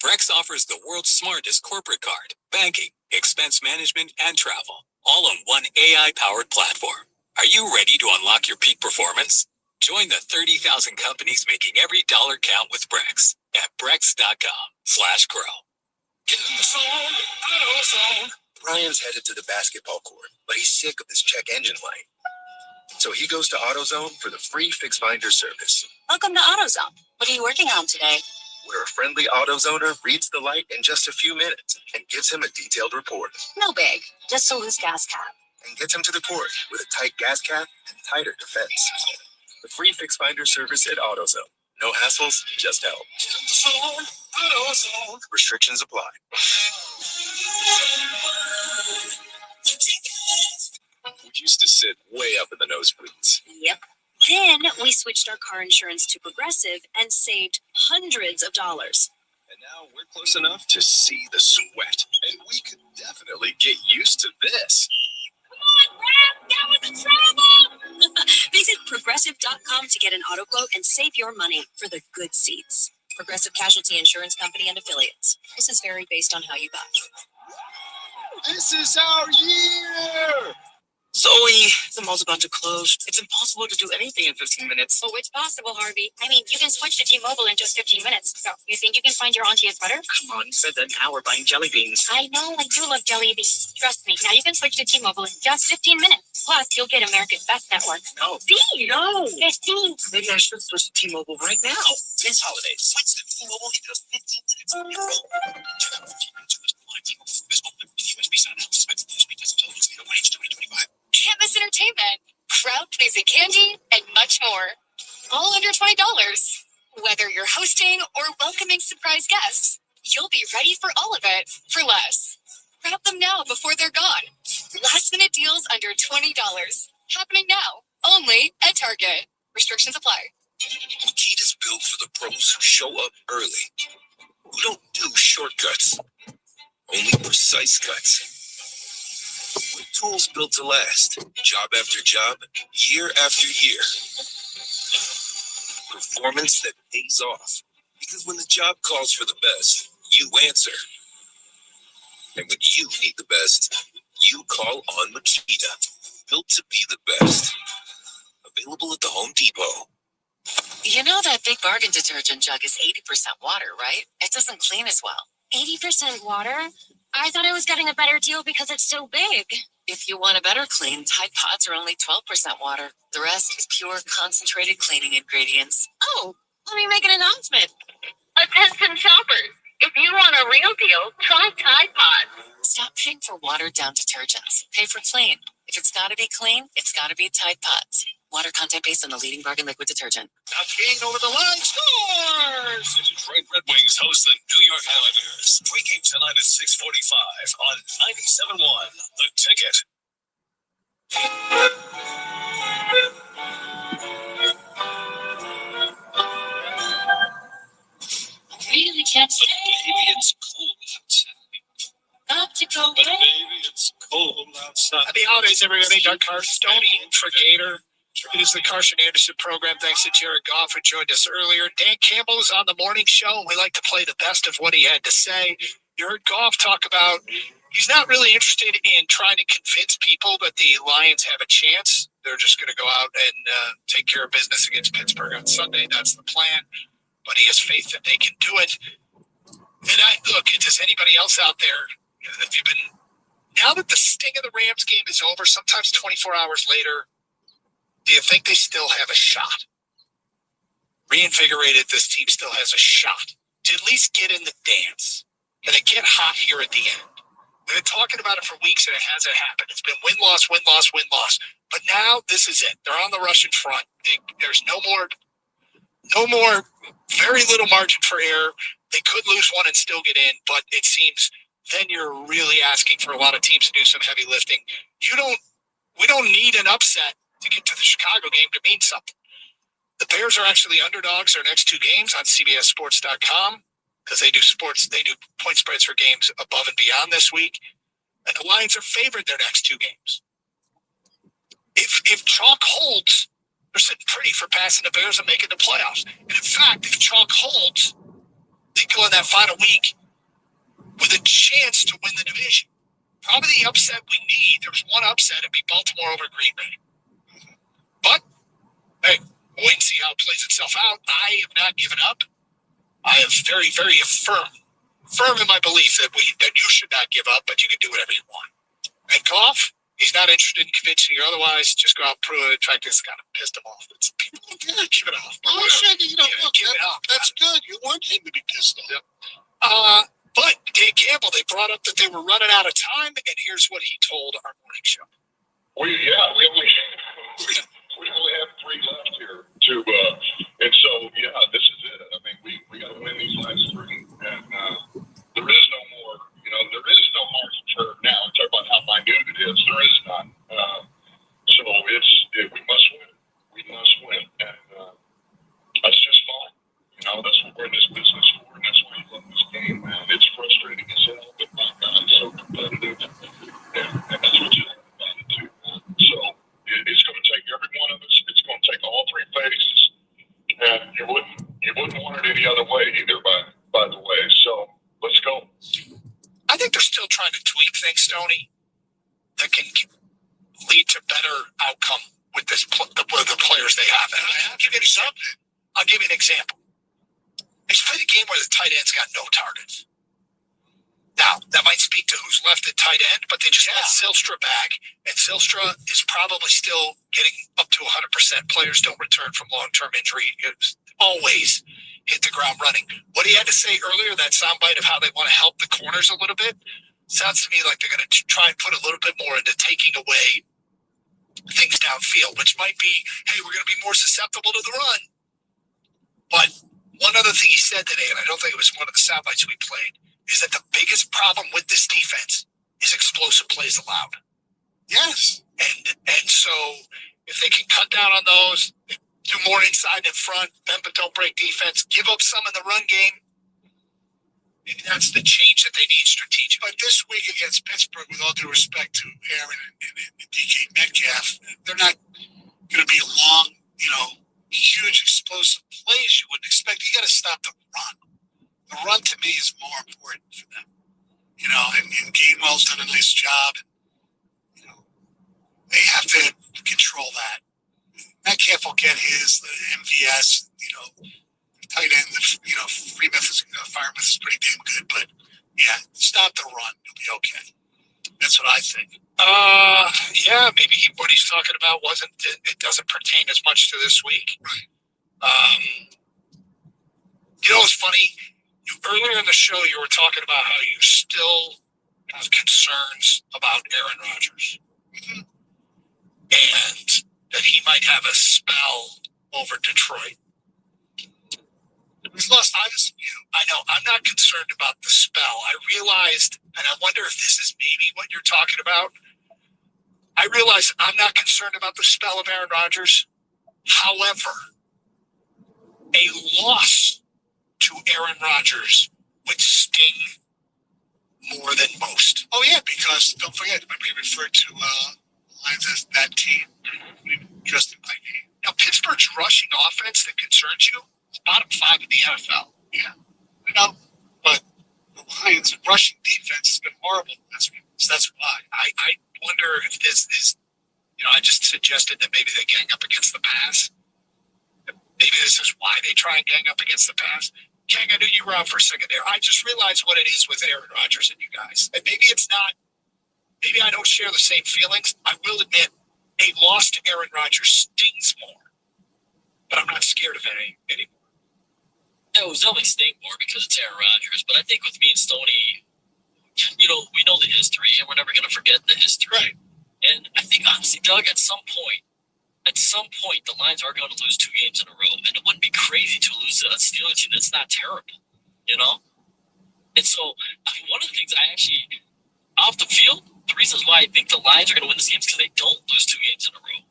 Brex offers the world's smartest corporate card, banking, expense management, and travel, all on one AI-powered platform. Are you ready to unlock your peak performance? Join the 30,000 companies making every dollar count with Brex at brex.com/grow. Get in the zone, AutoZone. Brian's headed to the basketball court, but he's sick of this check engine light. So he goes to AutoZone for the free Fix Finder service. Welcome to AutoZone. What are you working on today? Where a friendly AutoZoner reads the light in just a few minutes and gives him a detailed report. No big, just a loose gas cap. And gets him to the court with a tight gas cap and tighter defense. The free Fix Finder service at AutoZone. No hassles, just help. AutoZone. Restrictions apply. We used to sit way up in the nosebleeds. Yep. Then we switched our car insurance to Progressive and saved hundreds of dollars. And now we're close enough to see the sweat. And we could definitely get used to this. Come on, Raph! That was a trouble! Visit Progressive.com to get an auto quote and save your money for the good seats. Progressive Casualty Insurance Company and Affiliates. Prices vary based on how you buy. This is our year! Zoe, the mall's about to close. It's impossible to do anything in 15 minutes. Oh, it's possible, Harvey. I mean, you can switch to T-Mobile in just 15 minutes. So, you think you can find your auntie a sweater? Come on, you said that now we're buying jelly beans. I know, I do love jelly beans. Trust me. Now you can switch to T-Mobile in just 15 minutes. Plus, you'll get America's Best Network. No. Steve! No! 15! Maybe I should switch to T-Mobile right now. This holiday, switch to T-Mobile in just 15 minutes. Lions 2025. Can't miss entertainment, crowd pleasing candy, and much more. All under $20. Whether you're hosting or welcoming surprise guests, you'll be ready for all of it for less. Grab them now before they're gone. Last minute deals under $20. Happening now, only at Target. Restrictions apply. Makita's built for the pros who show up early, who don't do shortcuts, only precise cuts. With tools built to last, job after job, year after year. Performance that pays off. Because when the job calls for the best, you answer. And when you need the best, you call on Makita. Built to be the best. Available at the Home Depot. You know that Big Bargain detergent jug is 80% water, right? It doesn't clean as well. 80% water? I thought I was getting a better deal because it's so big. If you want a better clean, Tide Pods are only 12% water. The rest is pure concentrated cleaning ingredients. Oh, let me make an announcement. Attention shoppers. If you want a real deal, try Tide Pods. Stop paying for watered down detergents. Pay for clean. If it's gotta be clean, it's gotta be Tide Pods. Water content based on the leading bargain liquid detergent. Now King over the line scores! The Detroit Red Wings host the New York Islanders. Pre-game tonight at 6:45 on 97.1 The Ticket. Really can't stay. Baby, it's cold outside. Got to go But baby, it's cold outside. Happy holidays, everybody. Doug Carstoni in for Gator. It is the Carson Anderson program. Thanks to Jared Goff, who joined us earlier. Dan Campbell is on the morning show. We like to play the best of what he had to say. You heard Goff talk about he's not really interested in trying to convince people that the Lions have a chance. They're just going to go out and take care of business against Pittsburgh on Sunday. That's the plan. But he has faith that they can do it. And look, does anybody else out there, if you've been, now that the sting of the Rams game is over, sometimes 24 hours later, do you think they still have a shot? Reinvigorated, this team still has a shot to at least get in the dance. Can it get hot here at the end? We've been talking about it for weeks and it hasn't happened. It's been win-loss, win-loss, win-loss. But now this is it. They're on the Russian front. There's no more, very little margin for error. They could lose one and still get in, but it seems then you're really asking for a lot of teams to do some heavy lifting. We don't need an upset to get to the Chicago game to mean something. The Bears are actually underdogs their next two games on CBSSports.com because they do point spreads for games above and beyond this week. And the Lions are favored their next two games. If chalk holds, they're sitting pretty for passing the Bears and making the playoffs. And in fact, if chalk holds, they go in that final week with a chance to win the division. Probably the upset we need. There's one upset. It'd be Baltimore over Green Bay. But, hey, wait and see how it plays itself out. I have not given up. I am very, very firm in my belief that you should not give up, but you can do whatever you want. And Goff, he's not interested in convincing you otherwise. Just go out and prove it. In fact, it's kind of pissed him off. It's people give it off. Oh, shit, look, give it off. That's good. You want him to be pissed off. Yep. But Dan Campbell, they brought up that they were running out of time, and here's what he told our morning show. We only have 3 left here and so this is it. I mean, we got to win these last 3, and there is no more. There is no margin for now. Talk about how minute it is. There is none. So we must win. We must win, and that's just fine. That's what we're in this business for, and that's why you love this game, man. It's frustrating as hell, but my God, it's so competitive, and that's what you love about it too. So it's going to take every one of us. It's going to take all 3 phases, and you wouldn't want it any other way either. By the way, so let's go. I think they're still trying to tweak things, Stoney, that can lead to better outcome with the players they have. And I'll give you an example. They played a game where the tight end's got no targets. Now, that might speak to who's left at tight end, but they just let Silstra back, and Silstra is probably still getting up to 100%. Players don't return from long-term injury. It's always hit the ground running. What he had to say earlier, that soundbite of how they want to help the corners a little bit, Sounds to me like they're going to try and put a little bit more into taking away things downfield, which might be, hey, we're going to be more susceptible to the run. But one other thing he said today, and I don't think it was one of the sound bites we played, is that the biggest problem with this defense is explosive plays allowed. Yes. And so if they can cut down on those, do more inside and front, bend but don't break defense, give up some in the run game, maybe that's the change that they need strategically. But this week against Pittsburgh, with all due respect to Aaron and DK Metcalf, they're not going to be long, huge explosive plays you wouldn't expect. You got to stop the run. The run to me is more important for them. And Gainwell's done a nice job. They have to control that. Metcalf will get his, the MVS, tight end, Freemouth is pretty damn good. But, yeah, stop the run. You'll be okay. That's what I think. Yeah, maybe what he's talking about it doesn't pertain as much to this week. Right. It's funny. Earlier in the show, you were talking about how you still have concerns about Aaron Rodgers. Mm-hmm. And that he might have a spell over Detroit. He's lost obviously. I know. I'm not concerned about the spell. I realized, and I wonder if this is maybe what you're talking about. I realize I'm not concerned about the spell of Aaron Rodgers. However, a loss to Aaron Rodgers would sting more than most. Oh, yeah, because don't forget, we referred to Lions as that team. Just in like, now, Pittsburgh's rushing offense that concerns you is bottom 5 in the NFL. Yeah, but the Lions' rushing defense has been horrible. That's why. I wonder if this is, I just suggested that maybe they gang up against the pass. Maybe this is why they try and gang up against the pass. Gang, I knew you were out for a second there. I just realized what it is with Aaron Rodgers and you guys. And maybe it's not, maybe I don't share the same feelings. I will admit, a loss to Aaron Rodgers stings more. But I'm not scared of it anymore. It was only sting more because it's Aaron Rodgers. But I think with me and Stoney, we know the history, and we're never going to forget the history. Right. And I think, honestly, Doug, at some point, the Lions are going to lose 2 games in a row. And it wouldn't be crazy to lose to a Steelers team that's not terrible, And so, one of the things I actually, off the field, the reasons why I think the Lions are going to win this game is because they don't lose 2 games in a row.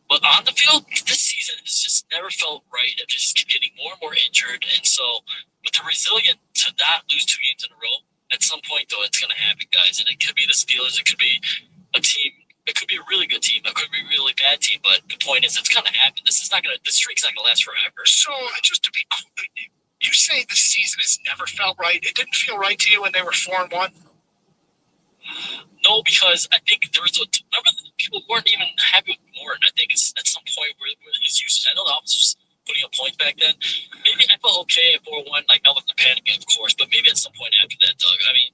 But on the field, this season has just never felt right. They're just getting more and more injured. And so, with the resilient to not lose 2 games in a row, at some point, though, it's going to happen, guys. And it could be the Steelers. It could be a team. It could be a really good team. It could be a really bad team. But the point is, it's going to happen. The streak's not going to last forever. So, just to be clear, you say the season has never felt right. It didn't feel right to you when they were 4-1? No, because I think remember people weren't even happy with Morton. I think it's at some point where his usage. I know that was putting up points back then. Maybe I felt okay at 4-1, like not with the panicking, of course, but maybe at some point after that, Doug. I mean,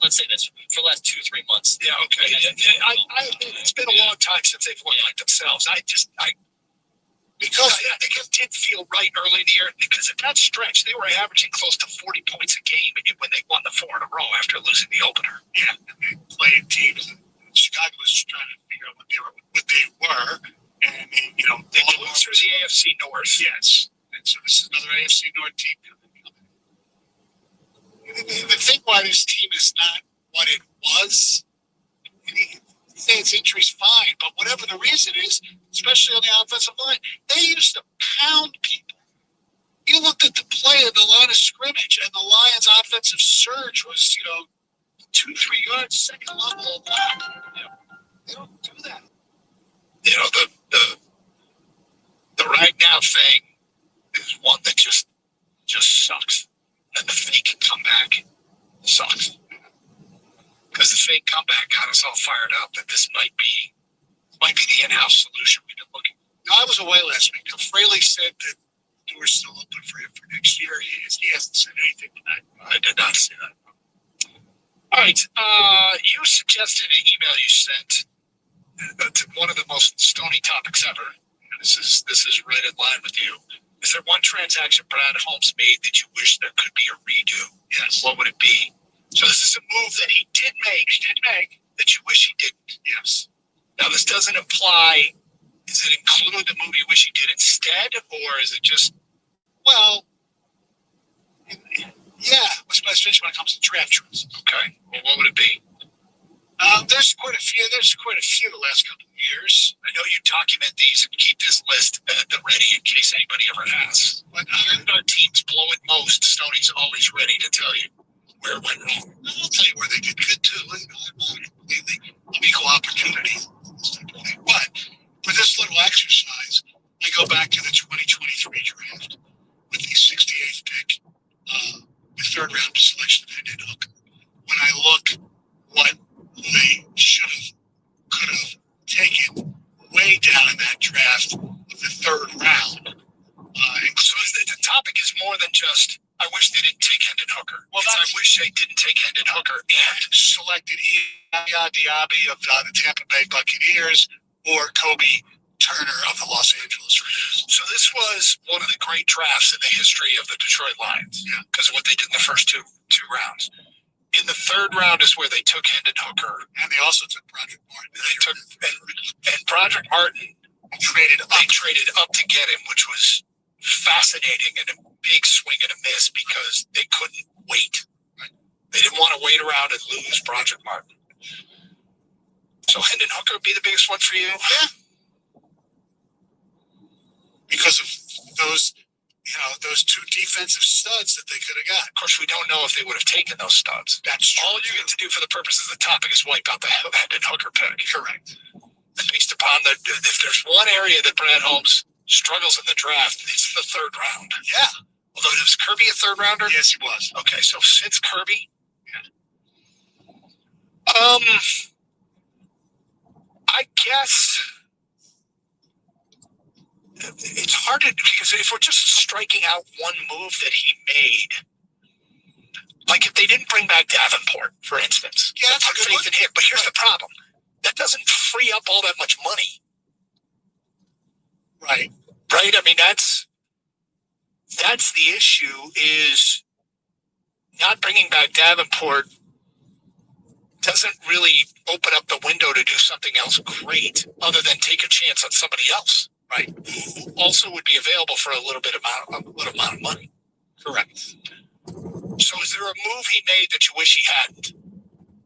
let's say this for the last 2-3 months. Yeah, okay. It's been a long time since they've looked like themselves. Because I think it did feel right early in the year, because at that stretch, they were averaging close to 40 points a game when they won the 4 in a row after losing the opener. Yeah, and they played teams. Chicago was trying to figure out what they were, and they blew through the AFC North. Yes, and so this is another AFC North team coming. The thing why this team is not what it was, say it's injuries, fine, but whatever the reason is, especially on the offensive line, they used to pound people. You looked at the play of the line of scrimmage, and the Lions' offensive surge was, 2-3 yards, second level. They don't do that. The right now thing is one that just sucks. And the fake comeback sucks. Because the fake comeback got us all fired up that this might be the in-house solution we've been looking for. Now, I was away last week. Now, Fraley said that the door's still open for him for next year. He hasn't said anything to that. I did not say that. All right. You suggested an email you sent to one of the most stony topics ever. This is right in line with you. Is there one transaction Brad Holmes made that you wish there could be a redo? Yes. What would it be? So this is a move that he did make, that you wish he didn't. Yes. Now this doesn't imply, does it include the move you wish he did instead, or is it just, well, yeah, especially when it comes to draft choices. Okay. Well, what would it be? There's quite a few. The last couple of years. I know you document these and keep this list ready in case anybody ever asks. When our teams blow it most, Stoney's always ready to tell you where it went wrong. I'll tell you where they did good too. I'm completely equal opportunity. But for this little exercise, I go back to the 2023 draft with the 68th pick, the third round selection of Hendon Hooker. When I look what they should have, could have taken way down in that draft of the third round. So the topic is more than just, I wish they didn't take Hendon Hooker. Well, I wish they didn't take Hendon Hooker and selected Yaya Diaby of the Tampa Bay Buccaneers or Kobe Turner of the Los Angeles Raiders. So this was one of the great drafts in the history of the Detroit Lions. Yeah, because of what they did in the first two rounds. In the third round is where they took Hendon Hooker, and they also took Project Martin. And Project Martin traded up to get him, which was fascinating and a big swing and a miss because they couldn't wait. They didn't want to wait around and lose Project Martin. So Hendon Hooker would be the biggest one for you? Yeah. Because of those two defensive studs that they could have got. Of course, we don't know if they would have taken those studs. That's true. All you get to do for the purposes of the topic is wipe out the Hendon Hooker pick. Correct. And based upon if there's one area that Brad Holmes struggles in the draft, it's the third round. Yeah. Although, was Kirby a third rounder? Yes, he was. Okay, so since Kirby, I guess it's hard to, because if we're just striking out one move that he made, like if they didn't bring back Davenport, for instance, yeah, that's put faith in him. But here's the problem: that doesn't free up all that much money. Right. Right. I mean, that's the issue. Is not bringing back Davenport doesn't really open up the window to do something else great, other than take a chance on somebody else. Right. Who also would be available for a little amount of money. Correct. So is there a move he made that you wish he hadn't?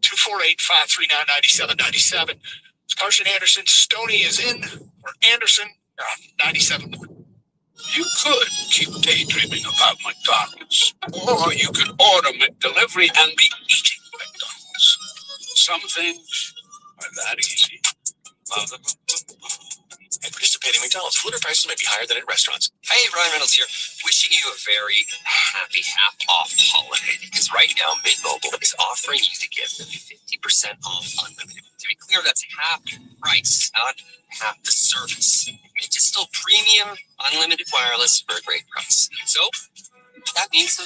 248-539-9797. It's Carson Anderson. Stoney is in, or Anderson, 97. You could keep daydreaming about McDonald's, or you could order McDelivery and be eating McDonald's. Some things are that easy. At participating McDonald's, food or prices may be higher than at restaurants. Hey, Ryan Reynolds here. Wishing you a very happy half-off holiday. Because right now, Mint Mobile is offering you to get 50% off unlimited. To be clear, that's half price, not half the service. Mint is still premium, unlimited wireless for a great price. So, that means a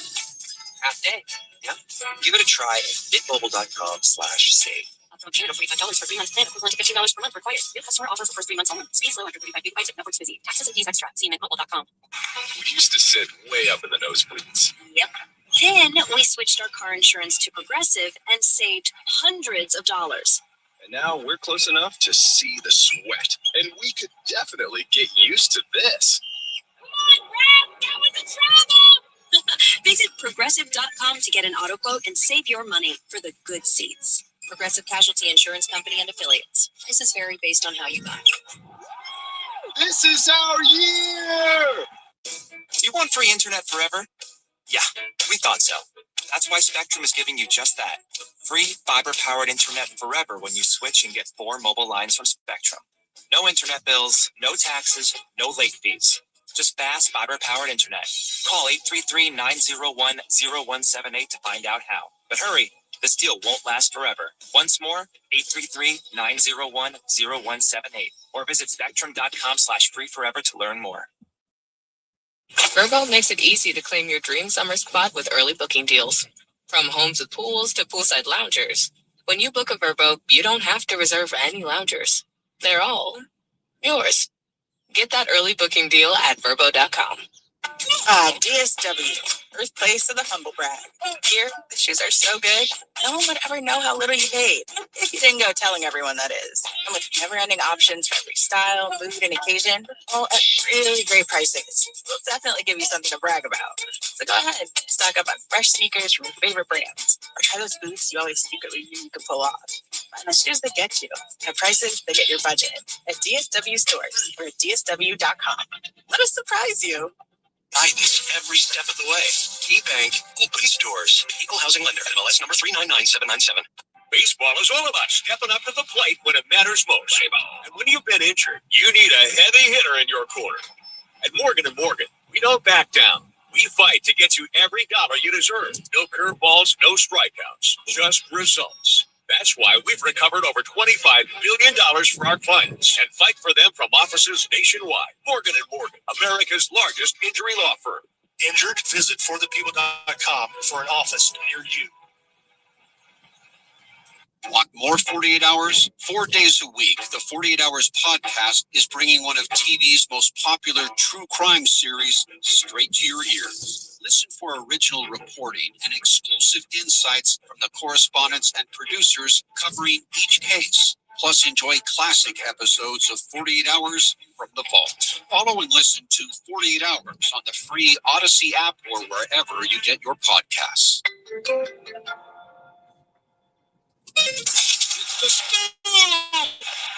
half day. Yeah? Give it a try at mintmobile.com/save. Up from $45 for 3 months plan, equivalent to $15 per month required. New customer offer for first 3 months only. Speed slow after 35 gigabytes if network's busy. Taxes and fees extra. See mintmobile.com. We used to sit way up in the nosebleeds. Yep. Then we switched our car insurance to Progressive and saved hundreds of dollars. And now we're close enough to see the sweat. And we could definitely get used to this. Come on, Brad! Get with the trouble! Visit Progressive.com to get an auto quote and save your money for the good seats. Progressive Casualty Insurance Company and Affiliates. Prices vary based on how you buy. This is our year! Do you want free internet forever? Yeah, we thought so. That's why Spectrum is giving you just that. Free fiber-powered internet forever when you switch and get 4 mobile lines from Spectrum. No internet bills, no taxes, no late fees. Just fast fiber-powered internet. Call 833-901-0178 to find out how. But hurry, this deal won't last forever. Once more, 833-901-0178. Or visit spectrum.com/free forever to learn more. Vrbo makes it easy to claim your dream summer spot with early booking deals. From homes with pools to poolside loungers. When you book a Vrbo, you don't have to reserve any loungers. They're all yours. Get that early booking deal at Vrbo.com. DSW. birthplace of the humble brag. Here, the shoes are so good, no one would ever know how little you paid. If you didn't go telling everyone, that is. And with never-ending options for every style, mood, and occasion, all at really great prices. We'll definitely give you something to brag about. So go ahead, stock up on fresh sneakers from your favorite brands. Or try those boots you always secretly knew you could pull off. Find the shoes that get you, at prices that get your budget. At DSW stores or at DSW.com. Let us surprise you. Guidance every step of the way. KeyBank opens doors. Equal housing lender. MLS number 399797. Baseball is all about stepping up to the plate when it matters most. And when you've been injured, you need a heavy hitter in your corner. At Morgan & Morgan, we don't back down. We fight to get you every dollar you deserve. No curveballs, no strikeouts, just results. That's why we've recovered over $25 billion for our clients and fight for them from offices nationwide. Morgan & Morgan, America's largest injury law firm. Injured? Visit forthepeople.com for an office near you. Want more 48 Hours? 4 days a week, the 48 Hours podcast is bringing one of TV's most popular true crime series straight to your ears. Listen for original reporting and exclusive insights from the correspondents and producers covering each case. Plus, enjoy classic episodes of 48 Hours from the Vault. Follow and listen to 48 Hours on the free Odyssey app or wherever you get your podcasts. The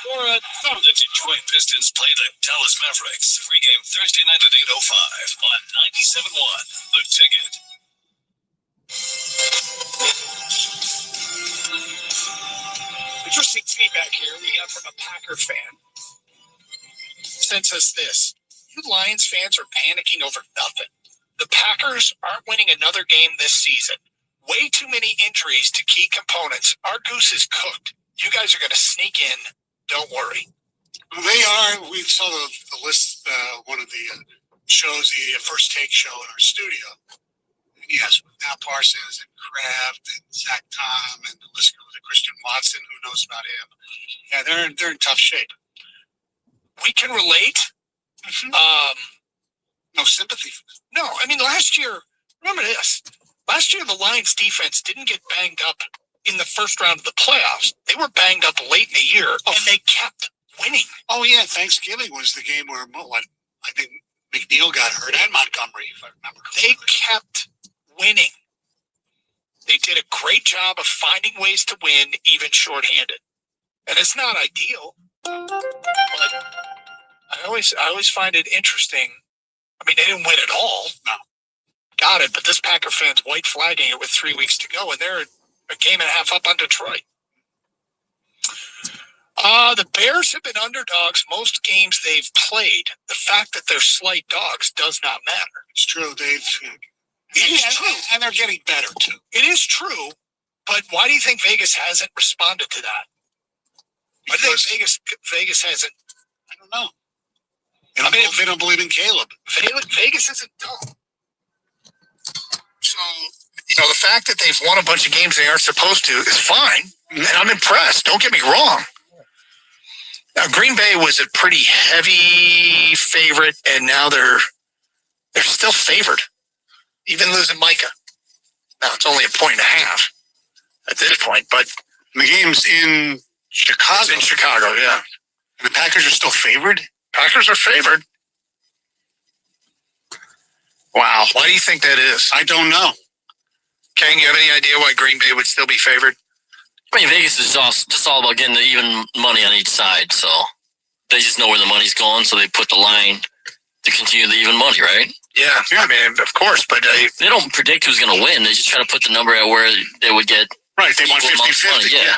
for a the Detroit Pistons play the Dallas Mavericks. Pregame Thursday night at 8:05 on 97.1 The Ticket. Interesting feedback here we got from a Packer fan. Sent us this. You Lions fans are panicking over nothing. The Packers aren't winning another game this season. Way too many injuries to key components. Our goose is cooked. You guys are going to sneak in. Don't worry. They are. We saw the list, one of the shows, the First Take show in our studio. And yes, with Matt Parsons and Kraft and Zach Tom and the list goes to Christian Watson, who knows about him. Yeah, they're in tough shape. We can relate. No sympathy. No, I mean, last year, remember this. Last year, the Lions defense didn't get banged up in the first round of the playoffs. They were banged up late in the year, and they kept winning. Oh, yeah. Thanksgiving was the game where I think McNeil got hurt and Montgomery, if I remember correctly. They kept winning. They did a great job of finding ways to win, even shorthanded. And it's not ideal, but I always find it interesting. I mean, they didn't win at all. No. Got it, but this Packer fan's white flagging it with 3 weeks to go, and they're a game and a half up on Detroit. The Bears have been underdogs most games they've played. The fact that they're slight dogs does not matter. It's true, Dave. It is true. And they're getting better, too. It is true, but why do you think Vegas hasn't responded to that? Why do you think Vegas hasn't? I don't know. They don't believe in Caleb. Vegas isn't dumb. So, the fact that they've won a bunch of games they aren't supposed to is fine. And I'm impressed. Don't get me wrong. Now, Green Bay was a pretty heavy favorite, and now they're still favored, even losing Micah. Now, it's only 1.5 points at this point, but the game's in Chicago. It's in Chicago, yeah. And the Packers are still favored? Packers are favored. Wow. Why do you think that is? I don't know. Kang, you have any idea why Green Bay would still be favored? I mean, Vegas is just all about getting the even money on each side, so they just know where the money's going, so they put the line to continue the even money, right? Yeah, I mean, of course, but they don't predict who's going to win. They just try to put the number at where they would get. Right, they want 50-50. Yeah.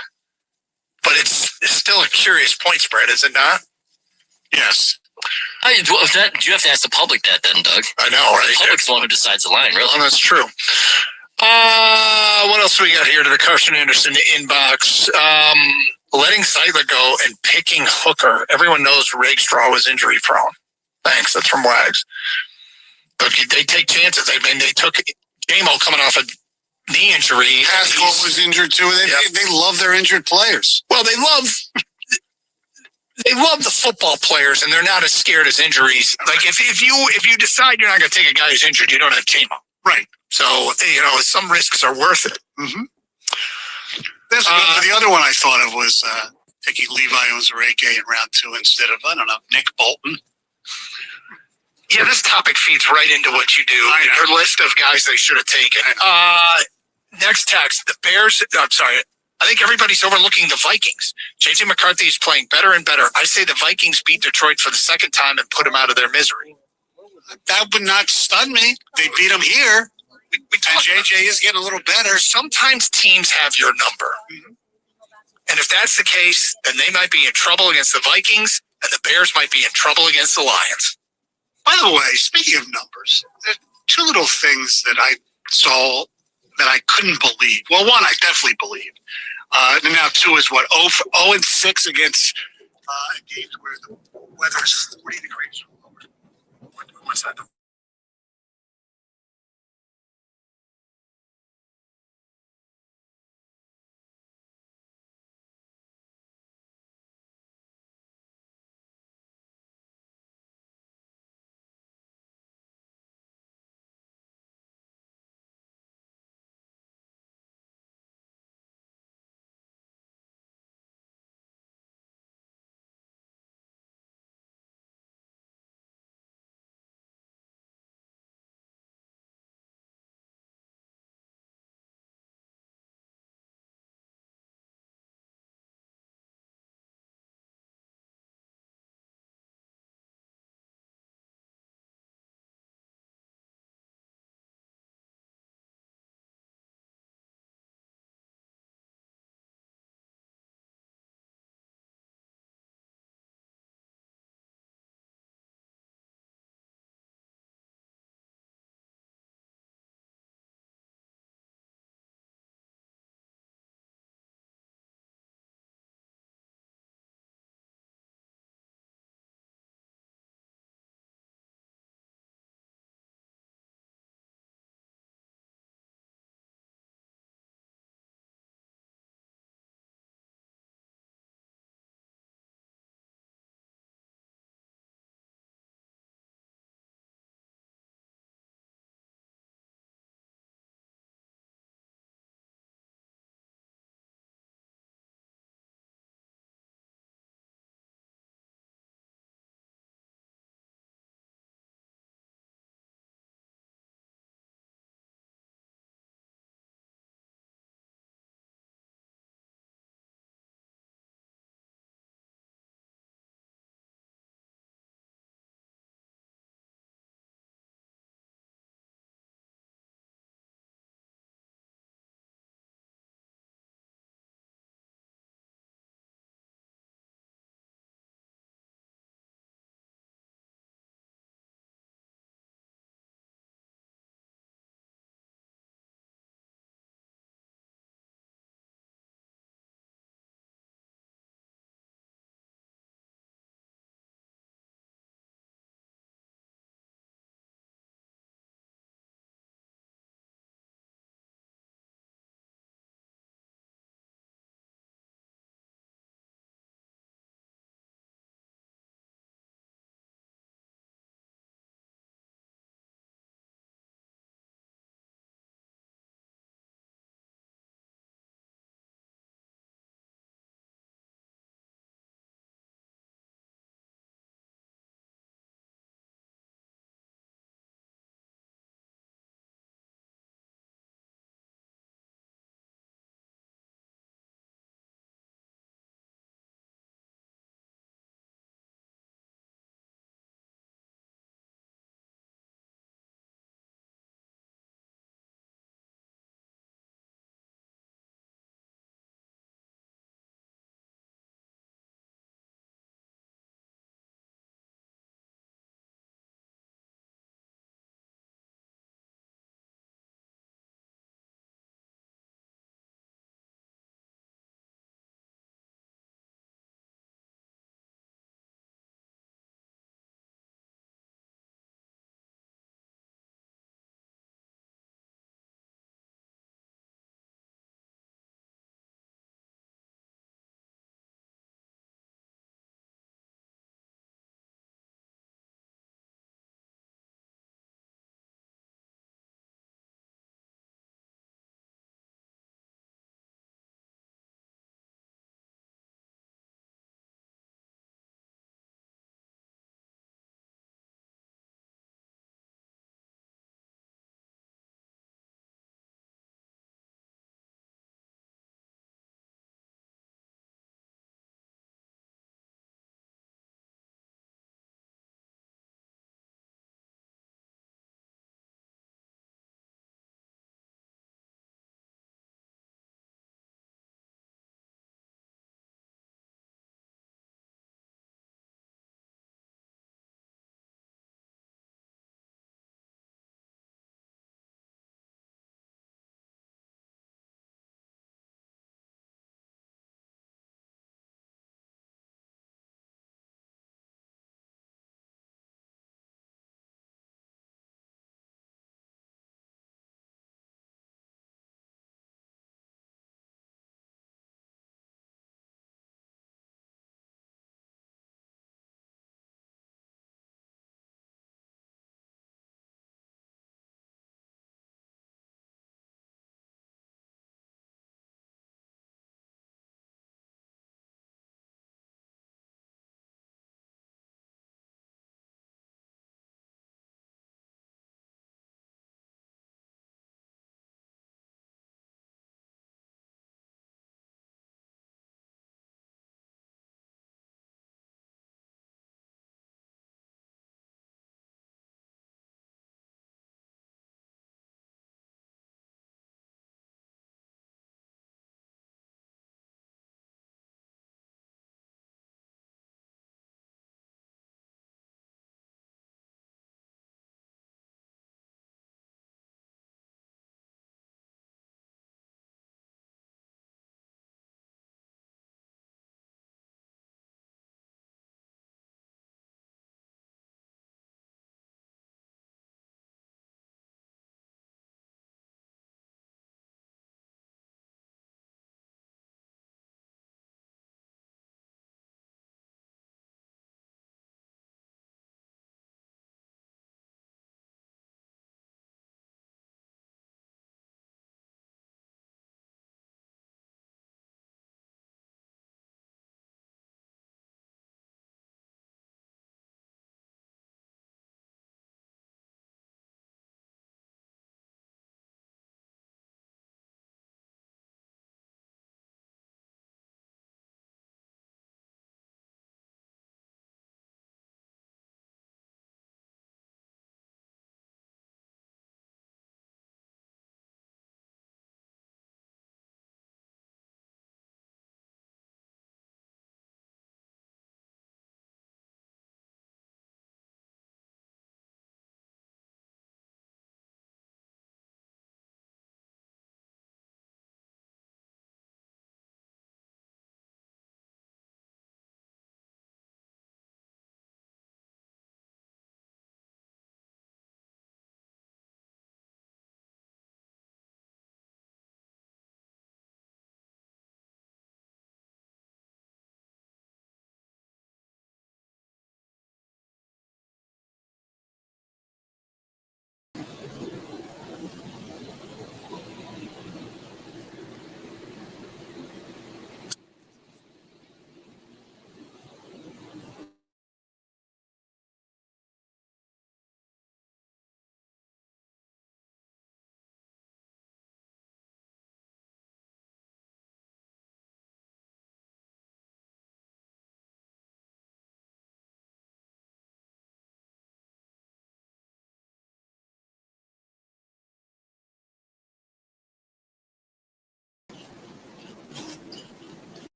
But it's still a curious point spread, is it not? Yes. You have to ask the public that then, Doug. I know, right? The public's the one who decides the line, really. Oh, that's true. What else do we got here to the Carson Anderson inbox? Letting Seidler go and picking Hooker. Everyone knows Rakestraw was injury prone. Thanks, that's from Wags. But they take chances. I mean, they took J-Mo coming off a knee injury. Haskell was injured too. They love their injured players. Well, they love the football players, and they're not as scared as injuries. Like if you decide you're not going to take a guy who's injured, you don't have J-Mo. Right. So, some risks are worth it. Mm-hmm. The other one I thought of was taking Levi Onwuzurike in round 2 instead of, I don't know, Nick Bolton. Yeah, this topic feeds right into what you do. Your list of guys they should have taken. Next text, the Bears. I'm sorry. I think everybody's overlooking the Vikings. JJ McCarthy is playing better and better. I say the Vikings beat Detroit for the second time and put them out of their misery. That would not stun me. They beat them here. And JJ is getting a little better. Sometimes teams have your number. Mm-hmm. And if that's the case, then they might be in trouble against the Vikings, and the Bears might be in trouble against the Lions. By the way, speaking of numbers, there's 2 little things that I saw that I couldn't believe. Well, one, I definitely believed. And now 2 is what? 0-6 against games where the weather is 40 degrees or lower. What's that?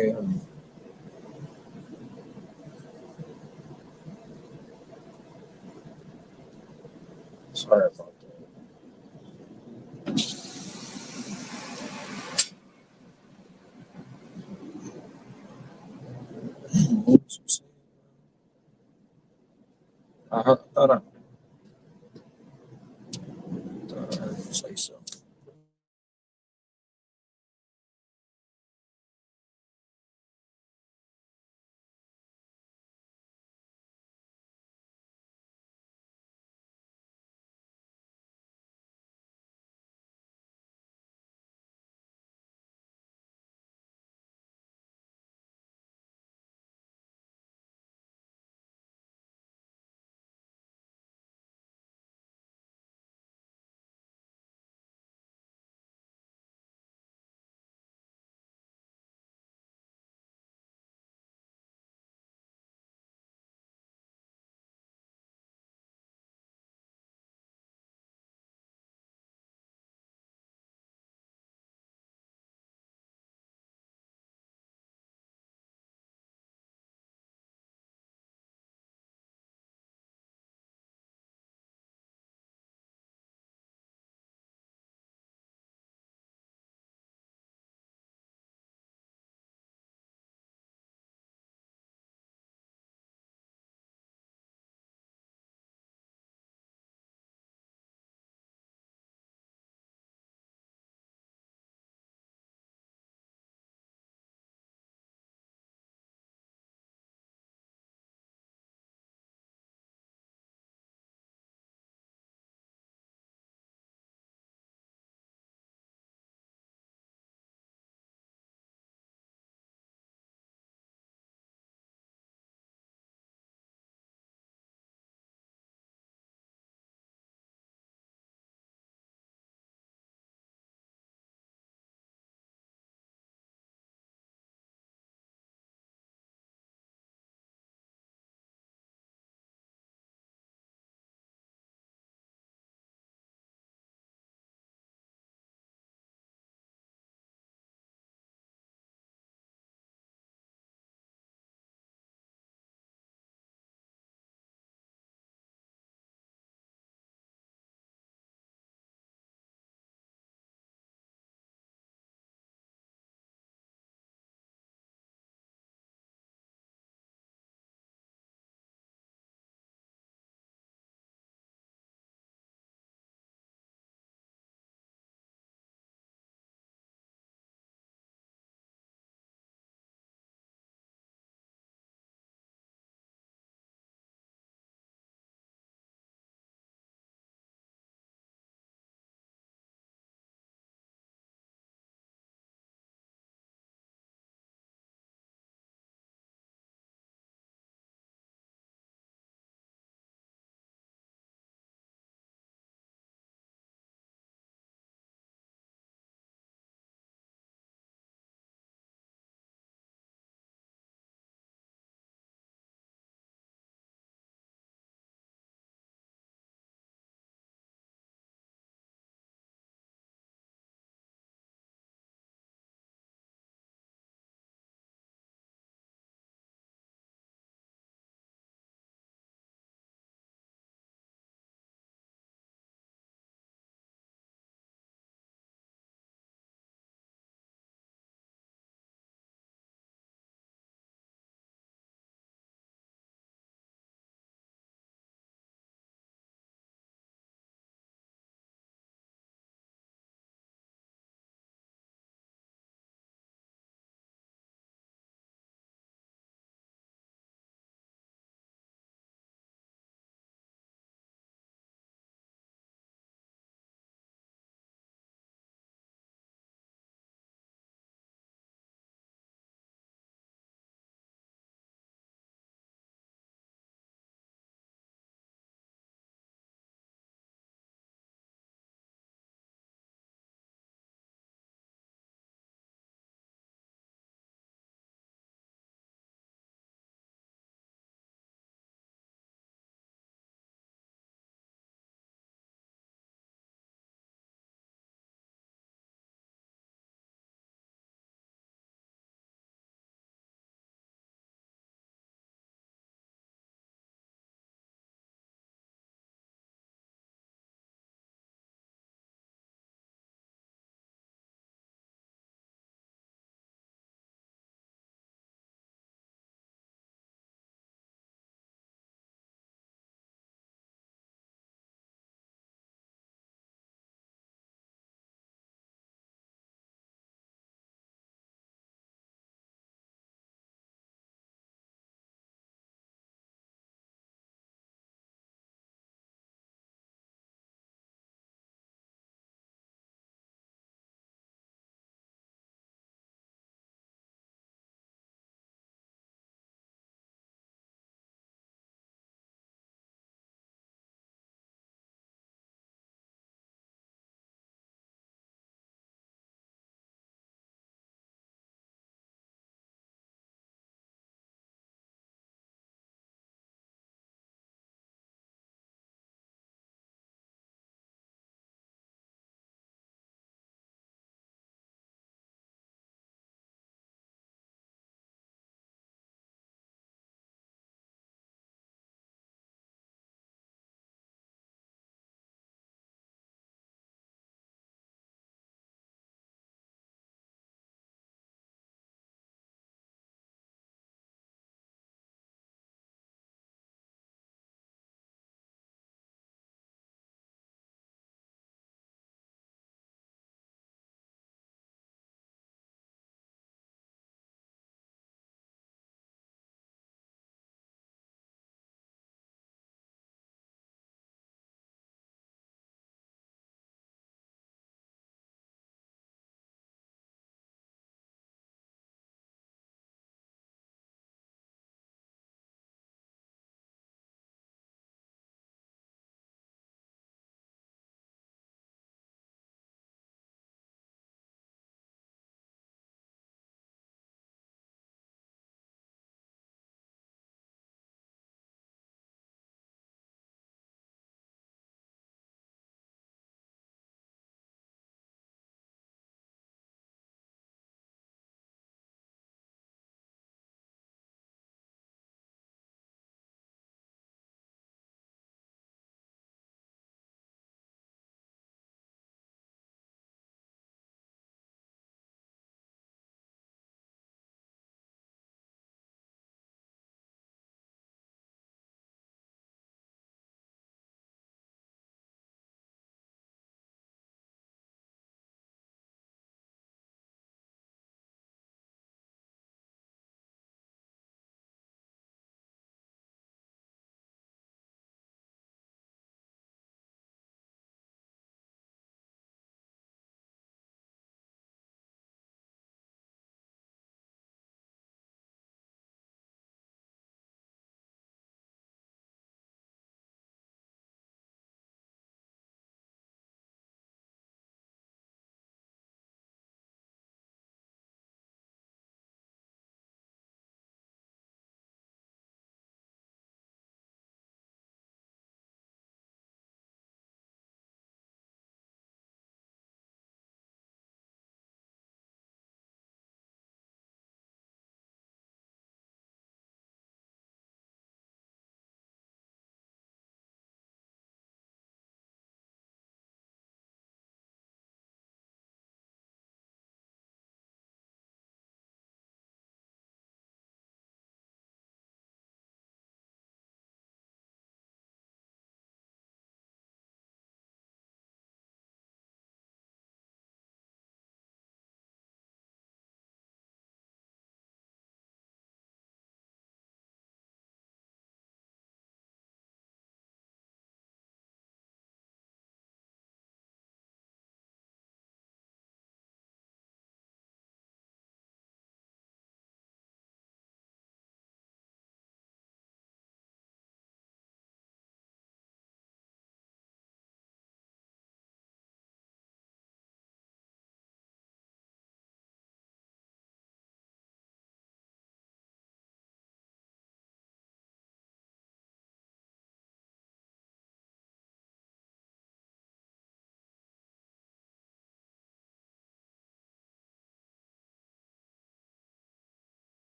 Hey, sorry about that. What was you saying? Thought I heard you say something.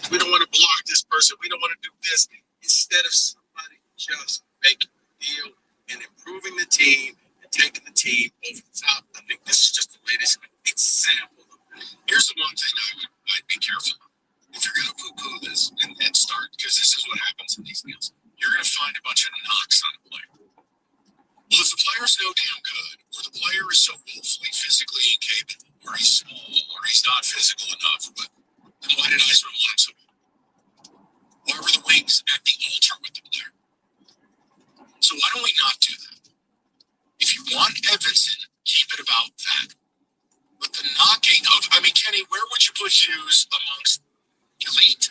We don't want to block this person. We don't want to do this. Instead of somebody just making a deal and improving the team and taking the team over the top, I think this is just the latest example of that. Here's the one thing I'd be careful of. If you're going to poo-poo this and start, because this is what happens in these deals, you're going to find a bunch of knocks on a player. Well, if the player's no damn good, or the player is so woefully physically incapable, or he's small, or he's not physical enough, but then why did Eisman want him so bad? Why were the wings at the altar with the player? So why don't we not do that? If you want Edvinson, keep it about that. But the knocking of, I mean, Kenny, where would you put Hughes amongst elite,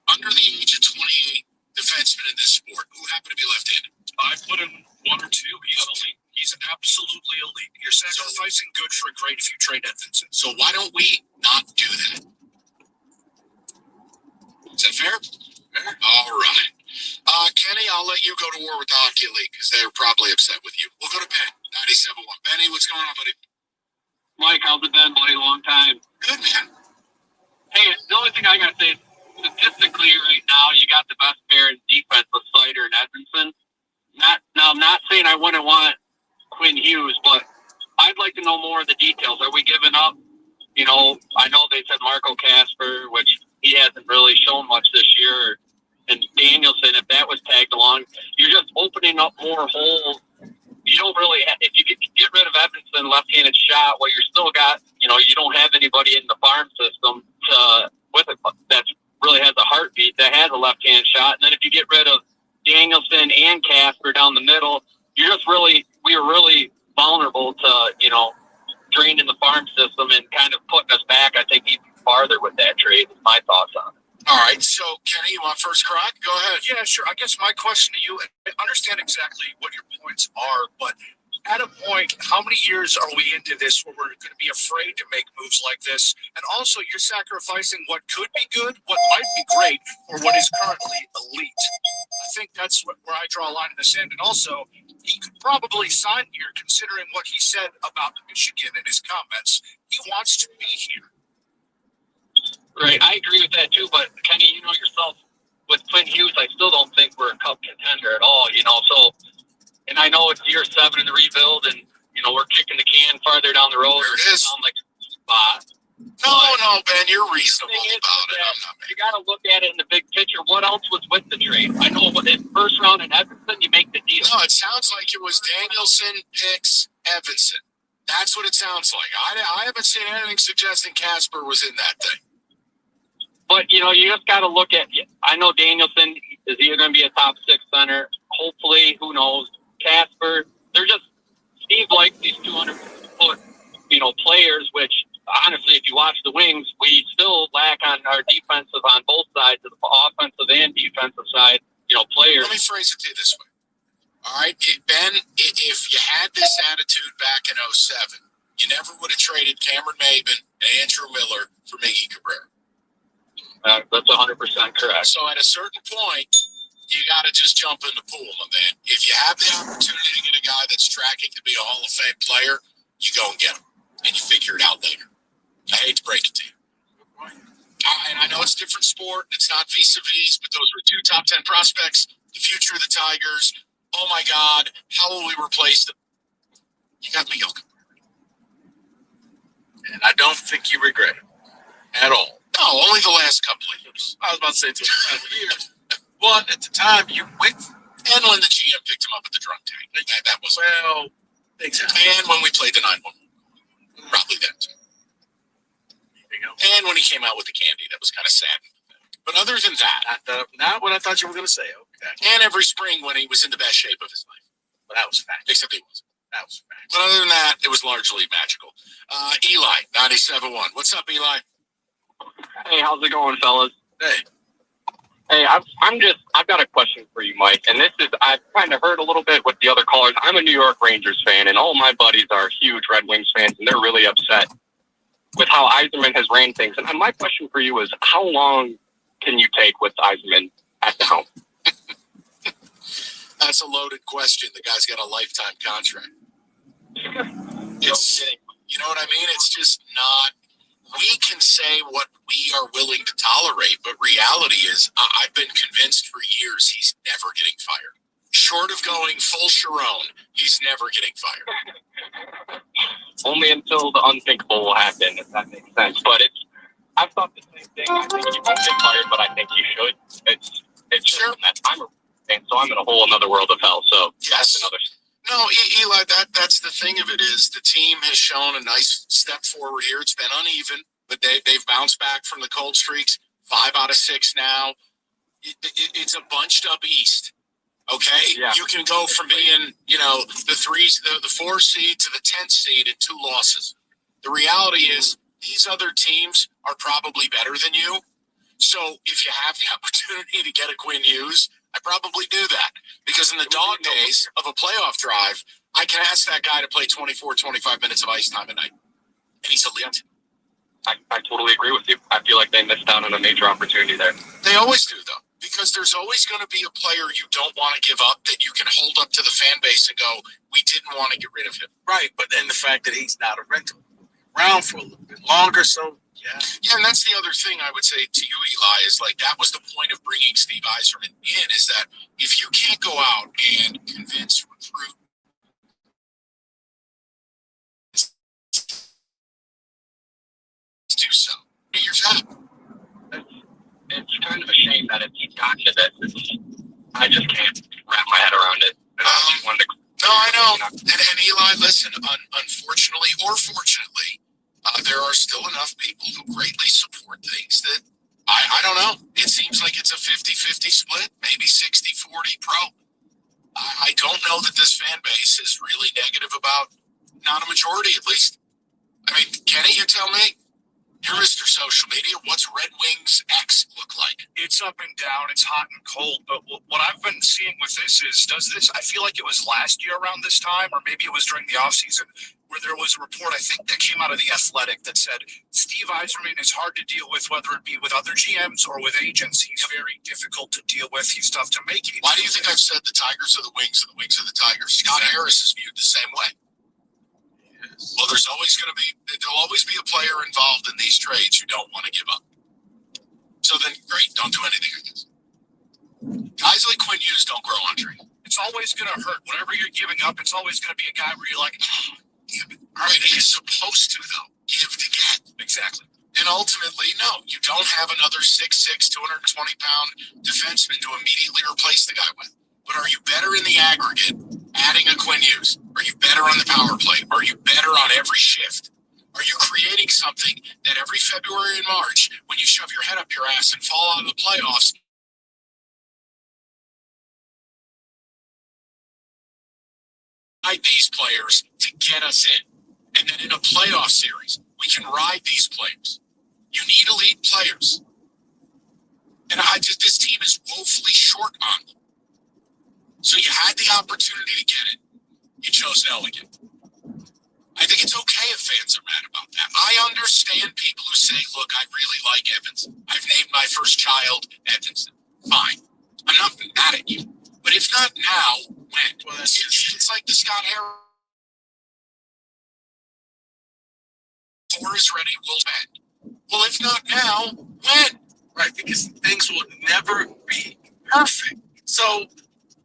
under the age of 28 defensemen in this sport who happen to be left-handed? I put him one or two. He's elite. He's absolutely elite. You're sacrificing good for great if you trade Edvinson. So why don't we not do that? Is that fair? All right. Kenny, I'll let you go to war with the Hockey League because they're probably upset with you. We'll go to Ben, 97.1. Benny, what's going on, buddy? Mike, how's it been, buddy? Long time. Good, man. Hey, the only thing I got to say is statistically right now, you got the best pair in defense with Slider and Edvinson. I'm not saying I wouldn't want Quinn Hughes, but I'd like to know more of the details. Are we giving up? You know, I know they said Marco Casper, which he hasn't really shown much this year, and Danielson, if that was tagged along, you're just opening up more holes. You don't really have, if you get rid of Edvinson, left-handed shot, well, you're still got, you know, you don't have anybody in the farm system with it that really has a heartbeat that has a left-handed shot. And then if you get rid of Danielson and Casper down the middle, we were really vulnerable to, you know, draining the farm system and kind of putting us back, I think, even farther with that trade. Is my thoughts on it. All right, so Kenny, you want first crack? Go ahead. Yeah, sure. I guess my question to you, I understand exactly what your points are, but at a point, how many years are we into this where we're going to be afraid to make moves like this? And also, you're sacrificing what could be good, what might be great, or what is currently elite. I think that's where I draw a line in the sand. And also, he could probably sign here, considering what he said about Michigan in his comments. He wants to be here. Right, I agree with that too, but Kenny, you know yourself, with Quinn Hughes, I still don't think we're a cup contender at all, you know, so, and I know it's year 7 in the rebuild, and, you know, we're kicking the can farther down the road. There it is. Sound like a spot. No, Ben, you're reasonable about it. You got to look at it in the big picture. What else was with the trade? I know with the first round in Edvinson, you make the deal. No, it sounds like it was Danielson, Hicks, Edvinson. That's what it sounds like. I haven't seen anything suggesting Casper was in that thing. But, you know, you just got to look at, I know Danielson is either going to be a top 6 center. Hopefully me phrase it to you this way. All right, Ben, if you had this attitude back in 07, you never would have traded Cameron Maben and Andrew Miller for Miggy Cabrera. That's 100% correct. So at a certain point, you got to just jump in the pool, my man. If you have the opportunity to get a guy that's tracking to be a Hall of Fame player, you go and get him, and you figure it out later. I hate to break it to you. And I know it's a different sport. It's not vis-a-vis, but those were 2 top 10 prospects. The future of the Tigers. Oh, my God. How will we replace them? You got Miguel Cabrera. And I don't think you regret it at all. No, only the last couple of years. I was about to say 2 years. But at the time, you went. And when the GM picked him up at the drunk tank. That was well, exactly. And when we played the 9-1. Probably that too. And when he came out with the candy, that was kind of sad. But other than that, not what I thought you were going to say. Okay. And every spring when he was in the best shape of his life. But that was fact. Except he wasn't. That was fact. But other than that, it was largely magical. Eli, 97.1. What's up, Eli? Hey, how's it going, fellas? Hey. Hey, I've got a question for you, Mike. And this is, I've kind of heard a little bit with the other callers. I'm a New York Rangers fan, and all my buddies are huge Red Wings fans, and they're really upset with how Yzerman has ran things. And my question for you is, how long can you take with Yzerman at the helm? That's a loaded question. The guy's got a lifetime contract. It's, you know what I mean? It's just not. We can say what we are willing to tolerate, but reality is I've been convinced for years he's never getting fired. Short of going full Sharon, he's never getting fired. Only until the unthinkable will happen, if that makes sense. But I've thought the same thing. I think he won't get fired, but I think he should. It's sure. That I'm a fan, so I'm in a whole another world of hell. So yes. That's another. No, Eli, that's the thing of it is the team has shown a nice step forward here. It's been uneven, but they've bounced back from the cold streaks. 5 out of 6 now. It's a bunched up East. Okay, yeah. You can go from being, the 4 seed to the 10th seed in 2 losses. The reality is these other teams are probably better than you. So if you have the opportunity to get a Quinn Hughes, I probably do that. Because in the dog days of a playoff drive, I can ask that guy to play 24, 25 minutes of ice time a night. And he's elite. I totally agree with you. I feel like they missed out on a major opportunity there. They always do, though. Because there's always going to be a player you don't want to give up that you can hold up to the fan base and go, we didn't want to get rid of him. Right, but then the fact that he's not a rental. Around for a little bit longer, so yeah. Yeah, and that's the other thing I would say to you, Eli, is like that was the point of bringing Steve Yzerman in, is that if you can't go out and convince, recruit, do so. Do your job. It's kind of a shame that it's gotten to this. I just can't wrap my head around it. And no, I know. And Eli, listen, unfortunately or fortunately, there are still enough people who greatly support things that, I don't know. It seems like it's a 50-50 split, maybe 60-40 pro. I don't know that this fan base is really negative about, not a majority at least. I mean, Kenny, you tell me. You're Mr. Social Media. What's Red Wings X look like? It's up and down. It's hot and cold. But what I've been seeing with this is, I feel like it was last year around this time, or maybe it was during the offseason, where there was a report, I think, that came out of The Athletic that said Steve Yzerman is hard to deal with, whether it be with other GMs or with agents. He's very difficult to deal with. He's tough to make. Why do you think I've said the Tigers are the Wings and the Wings are the Tigers? Scott Harris is viewed the same way. Well, there'll always be a player involved in these trades you don't want to give up. So then, great, don't do anything, I guess. Guys like Quinn Hughes don't grow on trees. It's always going to hurt. Whatever you're giving up, it's always going to be a guy where you're like, all right, he's supposed to, though. Give to get. Exactly. And ultimately, no, you don't have another 6'6", 220-pound defenseman to immediately replace the guy with. But are you better in the aggregate adding a Quinn Hughes? Are you better on the power play? Are you better on every shift? Are you creating something that every February and March, when you shove your head up your ass and fall out of the playoffs, ride these players to get us in? And then in a playoff series, we can ride these players. You need elite players. And this team is woefully short on them. So you had the opportunity to get it. You chose Elegant. I think it's okay if fans are mad about that. I understand people who say, look, I really like Evans. I've named my first child Evanston. Fine. I'm not mad at you. But if not now, when? Well, it's like the Scott Harris. Or is ready, we'll spend. Well, if not now, when? Right, because things will never be perfect. So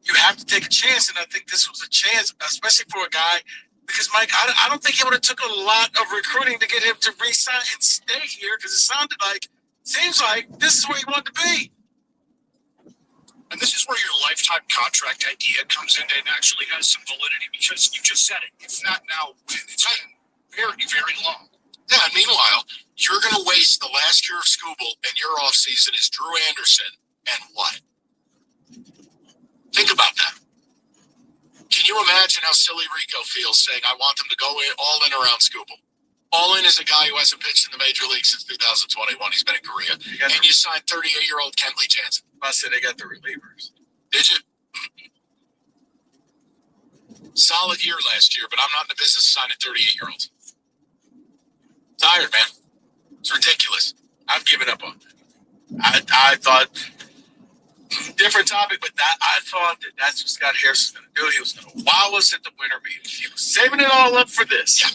you have to take a chance, and I think this was a chance, especially for a guy, because Mike, I don't think it would have took a lot of recruiting to get him to re-sign and stay here, because it seems like this is where he wanted to be. And this is where your lifetime contract idea comes in and actually has some validity, because you just said it. If not now, when? It's been very, very long. Yeah, and meanwhile, you're going to waste the last year of Scooble and your offseason is Drew Anderson and what? Think about that. Can you imagine how silly Rico feels saying, I want them to go all in around Scooble? All in is a guy who hasn't pitched in the major league since 2021. He's been in Korea. And you signed 38-year-old Kenley Jansen. I said they got the relievers. Did you? Solid year last year, but I'm not in the business of signing 38-year-olds. Tired, man. It's ridiculous. I've given up on it. I thought, different topic, but I thought that's what Scott Harris was going to do. He was going to wow us at the winter meeting. He was saving it all up for this. Yeah.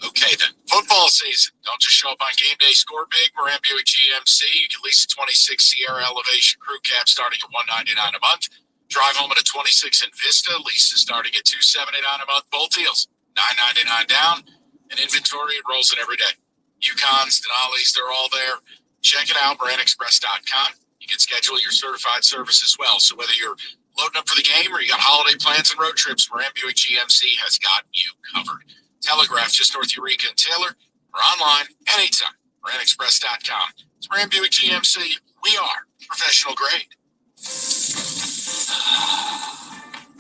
Okay, then. Football season. Don't just show up on game day, score big. Moran Buick GMC. You can lease a 26 Sierra Elevation crew cab starting at $199 a month. Drive home at a 26 in Vista. Leases starting at $279 a month. Both deals. $999 down. And inventory, it rolls in every day. Yukons, Denali's, they're all there. Check it out, MoranExpress.com. You can schedule your certified service as well. So whether you're loading up for the game or you got holiday plans and road trips, Moran Buick GMC has got you covered. Telegraph just north of Eureka and Taylor, or online anytime. MoranExpress.com. It's Moran Buick GMC. We are professional grade.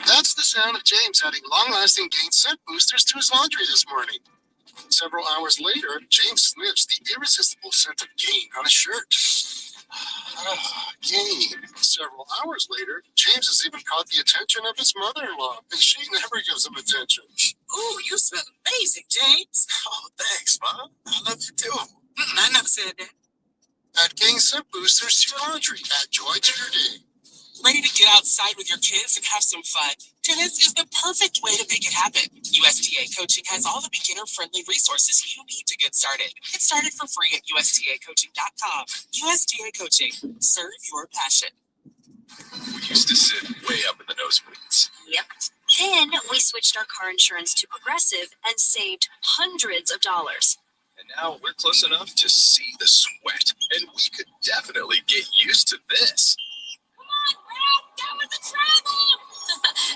That's the sound of James adding long-lasting gain scent boosters to his laundry this morning. Several hours later, James sniffs the irresistible scent of Gain on his shirt. Gain. Several hours later, James has even caught the attention of his mother-in-law, and she never gives him attention. Ooh, you smell amazing, James. Oh, thanks, Mom. I love you too. I never said that. Add Gain scent boosters to your laundry. Add joy to your day. Ready to get outside with your kids and have some fun? Tennis is the perfect way to make it happen. USTA Coaching has all the beginner-friendly resources you need to get started. Get started for free at USDAcoaching.com. USDA Coaching. Serve your passion. We used to sit way up in the nosebleeds. Yep. Then we switched our car insurance to Progressive and saved hundreds of dollars. And now we're close enough to see the sweat. And we could definitely get used to this.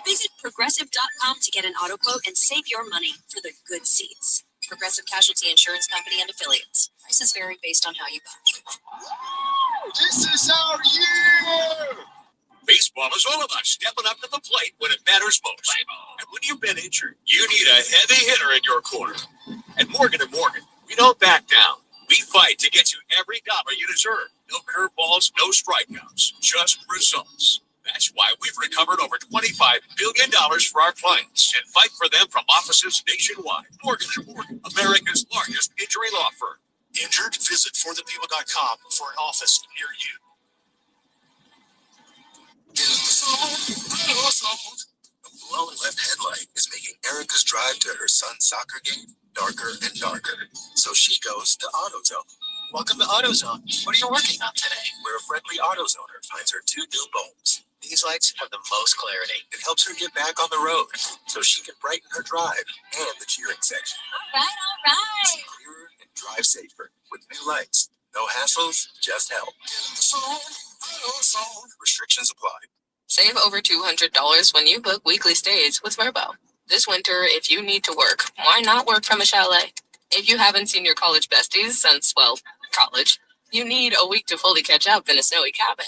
Visit Progressive.com to get an auto quote and save your money for the good seats. Progressive Casualty Insurance Company and Affiliates. Prices vary based on how you buy. This is our year! Baseball is all about stepping up to the plate when it matters most. And when you've been injured, you need a heavy hitter in your corner. At Morgan & Morgan, we don't back down. We fight to get you every dollar you deserve. No curveballs, no strikeouts, just results. That's why we've recovered over $25 billion for our clients and fight for them from offices nationwide. Morgan & Morgan, America's largest injury law firm. Injured? Visit forthepeople.com for an office near you. A blowing left headlight is making Erica's drive to her son's soccer game darker and darker. So she goes to AutoZone. Welcome to AutoZone. What are you working on today? Where a friendly AutoZoner finds her 2 new bulbs. These lights have the most clarity. It helps her get back on the road so she can brighten her drive and the cheering section. All right. See clearer and drive safer with new lights. No hassles, just help. Restrictions apply. Save over $200 when you book weekly stays with Verbo. This winter, if you need to work, why not work from a chalet? If you haven't seen your college besties since, well, college, you need a week to fully catch up in a snowy cabin.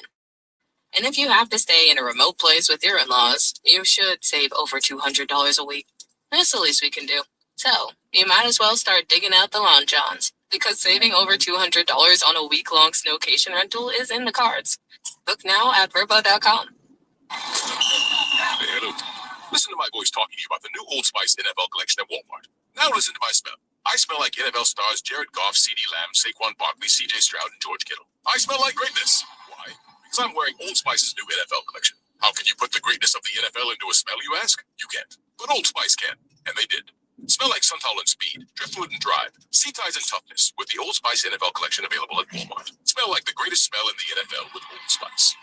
And if you have to stay in a remote place with your in-laws, you should save over $200 a week. That's the least we can do. So, you might as well start digging out the lawn johns, because saving over $200 on a week-long snowcation rental is in the cards. Book now at Verbo.com. Listen to my voice talking to you about the new Old Spice NFL collection at Walmart. Now listen to my smell. I smell like NFL stars Jared Goff, CeeDee Lamb, Saquon Barkley, CJ Stroud, and George Kittle. I smell like greatness. Why? Because I'm wearing Old Spice's new NFL collection. How can you put the greatness of the NFL into a smell, you ask? You can't. But Old Spice can. And they did. Smell like Suntal and Speed, Driftwood and Drive, Sea Ties and Toughness with the Old Spice NFL collection available at Walmart. Smell like the greatest smell in the NFL with Old Spice.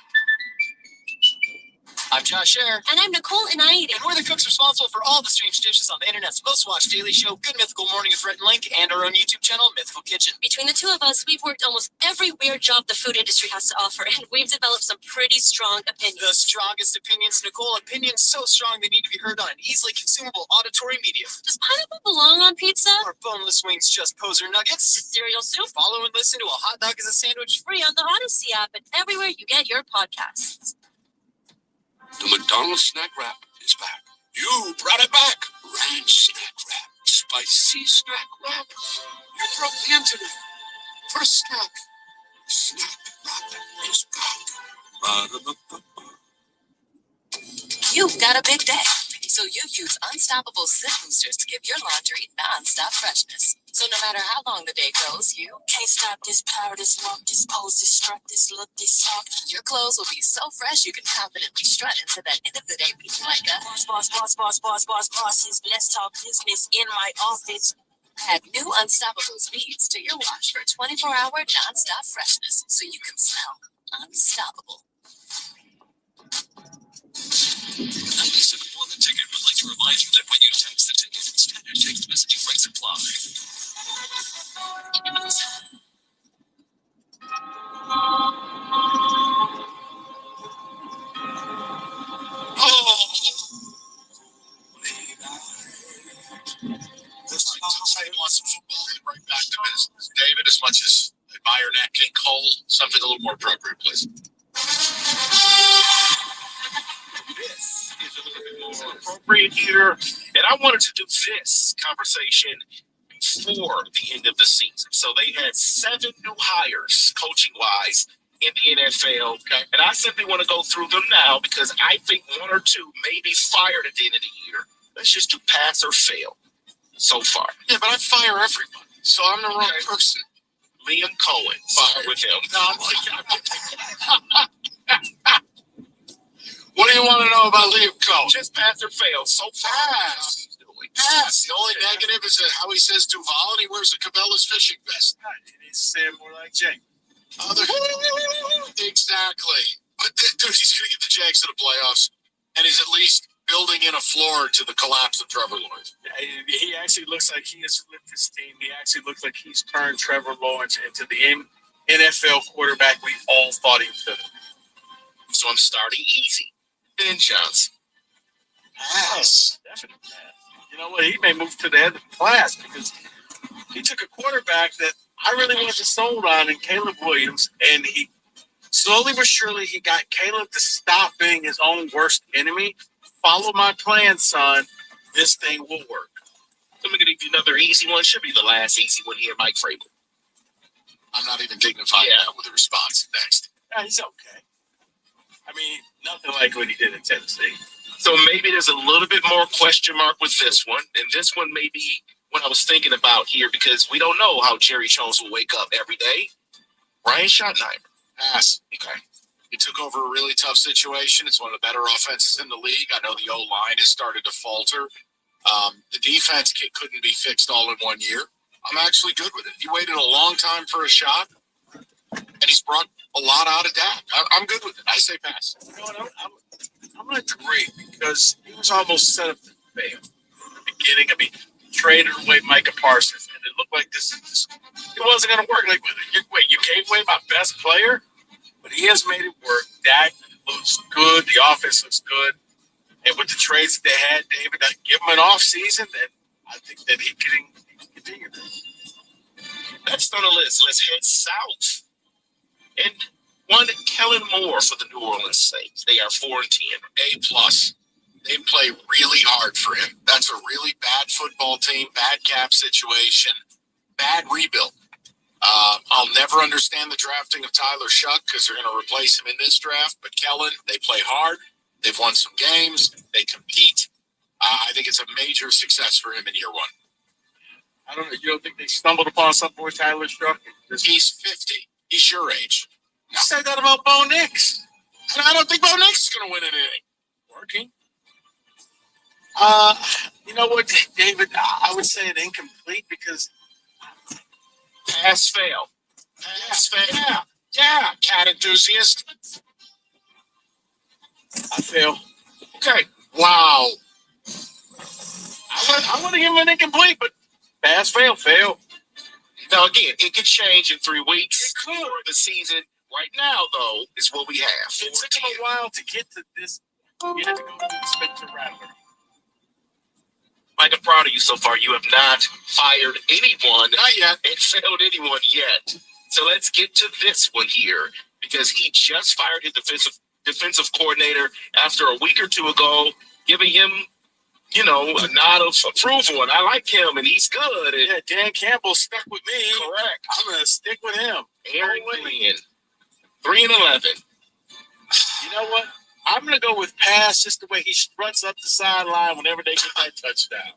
I'm Josh Scher. And I'm Nicole Inaidi. And we're the cooks responsible for all the strange dishes on the internet's most watched daily show, Good Mythical Morning with Rhett and Link, and our own YouTube channel, Mythical Kitchen. Between the two of us, we've worked almost every weird job the food industry has to offer, and we've developed some pretty strong opinions. The strongest opinions, Nicole. Opinions so strong they need to be heard on an easily consumable auditory medium. Does pineapple belong on pizza? Are boneless wings just poser nuggets? Is cereal soup? Follow and listen to a hot dog as a sandwich. Free on the Odyssey app and everywhere you get your podcasts. The McDonald's snack wrap is back. You brought it back. Ranch snack wrap. Spicy snack wrap. You broke the internet. For a snack. Snack wrap is back. You've got a big day, so you use Unstoppable Scent Boosters to give your laundry non-stop freshness. So no matter how long the day goes, you can't stop this power, this walk, this pose, this strut, this look, this talk. Your clothes will be so fresh you can confidently strut into that end of the day feeling like a bosses. Let's talk business in my office. Add new Unstoppable Speeds to your wash for 24-hour non-stop freshness, so you can smell unstoppable. Unacceptable on the ticket, would like to remind you that when you text the ticket, standard text messaging rates apply. I want some football and right back to business. David, as much as I admire Nat King Cole, something a little more appropriate, please. This is a little bit more appropriate here, and I wanted to do this conversation before the end of the season. So they had 7 new hires, coaching-wise, in the NFL, okay? And I simply want to go through them now because I think 1 or 2 may be fired at the end of the year. Let's just do pass or fail so far. Yeah, but I fire everybody, so I'm the wrong person. Liam Cohen, fired with him. What do you want to know about Liam Cohen? Just pass or fail so far. Pass. Pass. The only negative is how he says Duval and he wears a Cabela's fishing vest. It needs to say more like Jake. Exactly. But dude, he's going to get the Jags to the playoffs, and he's at least building in a floor to the collapse of Trevor Lawrence. He actually looks like he has flipped his team. He actually looks like he's turned Trevor Lawrence into the NFL quarterback we all thought he could. So I'm starting easy. Ben Johnson. Pass. Definitely pass. You know what? He may move to the end of the class because he took a quarterback that I really wasn't sold on in Caleb Williams, and he slowly but surely he got Caleb to stop being his own worst enemy. Follow my plan, son. This thing will work. I'm going to give you another easy one. Should be the last easy one here, Mike Vrabel. I'm not even dignifying that with a response. Next. Yeah, he's okay. I mean, nothing like what he did in Tennessee. So maybe there's a little bit more question mark with this one. And this one may be what I was thinking about here because we don't know how Jerry Jones will wake up every day. Ryan Schottenheimer. Pass. Okay. He took over a really tough situation. It's one of the better offenses in the league. I know the O-line has started to falter. The defense couldn't be fixed all in 1 year. I'm actually good with it. He waited a long time for a shot, and he's brought a lot out of that. I'm good with it. I say pass. You know what? I'm going to agree because he was almost set up to fail in the beginning. I mean, he traded away Micah Parsons, and it looked like this it wasn't going to work. Like, wait, you gave away my best player? But he has made it work. Dak looks good. The offense looks good. And with the trades that they had, David, give him an off season, and I think that he can continue this. Next on the list, let's head south. And one, Kellen Moore for the New Orleans Saints. They are 4-10. A+. They play really hard for him. That's a really bad football team, bad cap situation, bad rebuild. I'll never understand the drafting of Tyler Shuck because they're going to replace him in this draft. But Kellen, they play hard. They've won some games. They compete. I think it's a major success for him in year one. I don't know. You don't think they stumbled upon something with Tyler Struck? He's 50. He's your age. You said that about Bo Nix. And I don't think Bo Nix is going to win anything. Working. You know what, David? I would say an incomplete because pass fail. Pass fail. Yeah, cat enthusiast. I fail. Okay. Wow. I want to give him an incomplete, but pass fail. Now again, it could change in 3 weeks. It could. The season right now, though, is what we have. It took him a while to get to this. You had to go through the Spencer Rattler. Mike, I'm proud of you so far. You have not fired anyone. Not yet. And failed anyone yet. So let's get to this one here because he just fired his defensive coordinator after a week or two ago, giving him, a nod of approval. And I like him, and he's good. And yeah, Dan Campbell stuck with me. Correct. I'm going to stick with him. Aaron Glenn, 3-11. You know what? I'm going to go with pass just the way he struts up the sideline whenever they get that touchdown.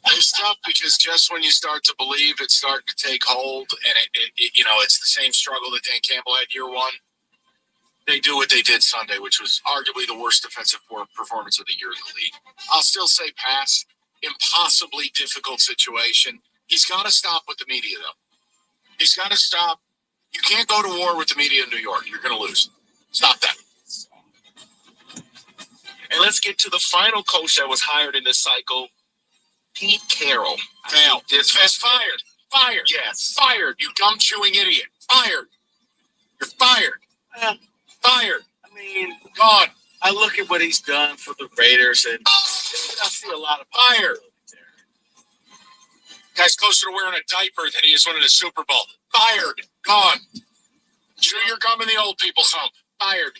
It's tough because just when you start to believe it's starting to take hold and it's the same struggle that Dan Campbell had year one, they do what they did Sunday, which was arguably the worst defensive performance of the year in the league. I'll still say pass. Impossibly difficult situation. He's got to stop with the media, though. He's got to stop. You can't go to war with the media in New York. You're going to lose. Stop that. And let's get to the final coach that was hired in this cycle, Pete Carroll. Failed. It's fired. Fired. Yes. Fired. You gum chewing idiot. Fired. You're fired. Fired. I mean, God, I look at what he's done for the Raiders, and I see a lot of fire. Guy's closer to wearing a diaper than he is winning a Super Bowl. Fired. Gone. Chew your gum in the old people's home. Fired.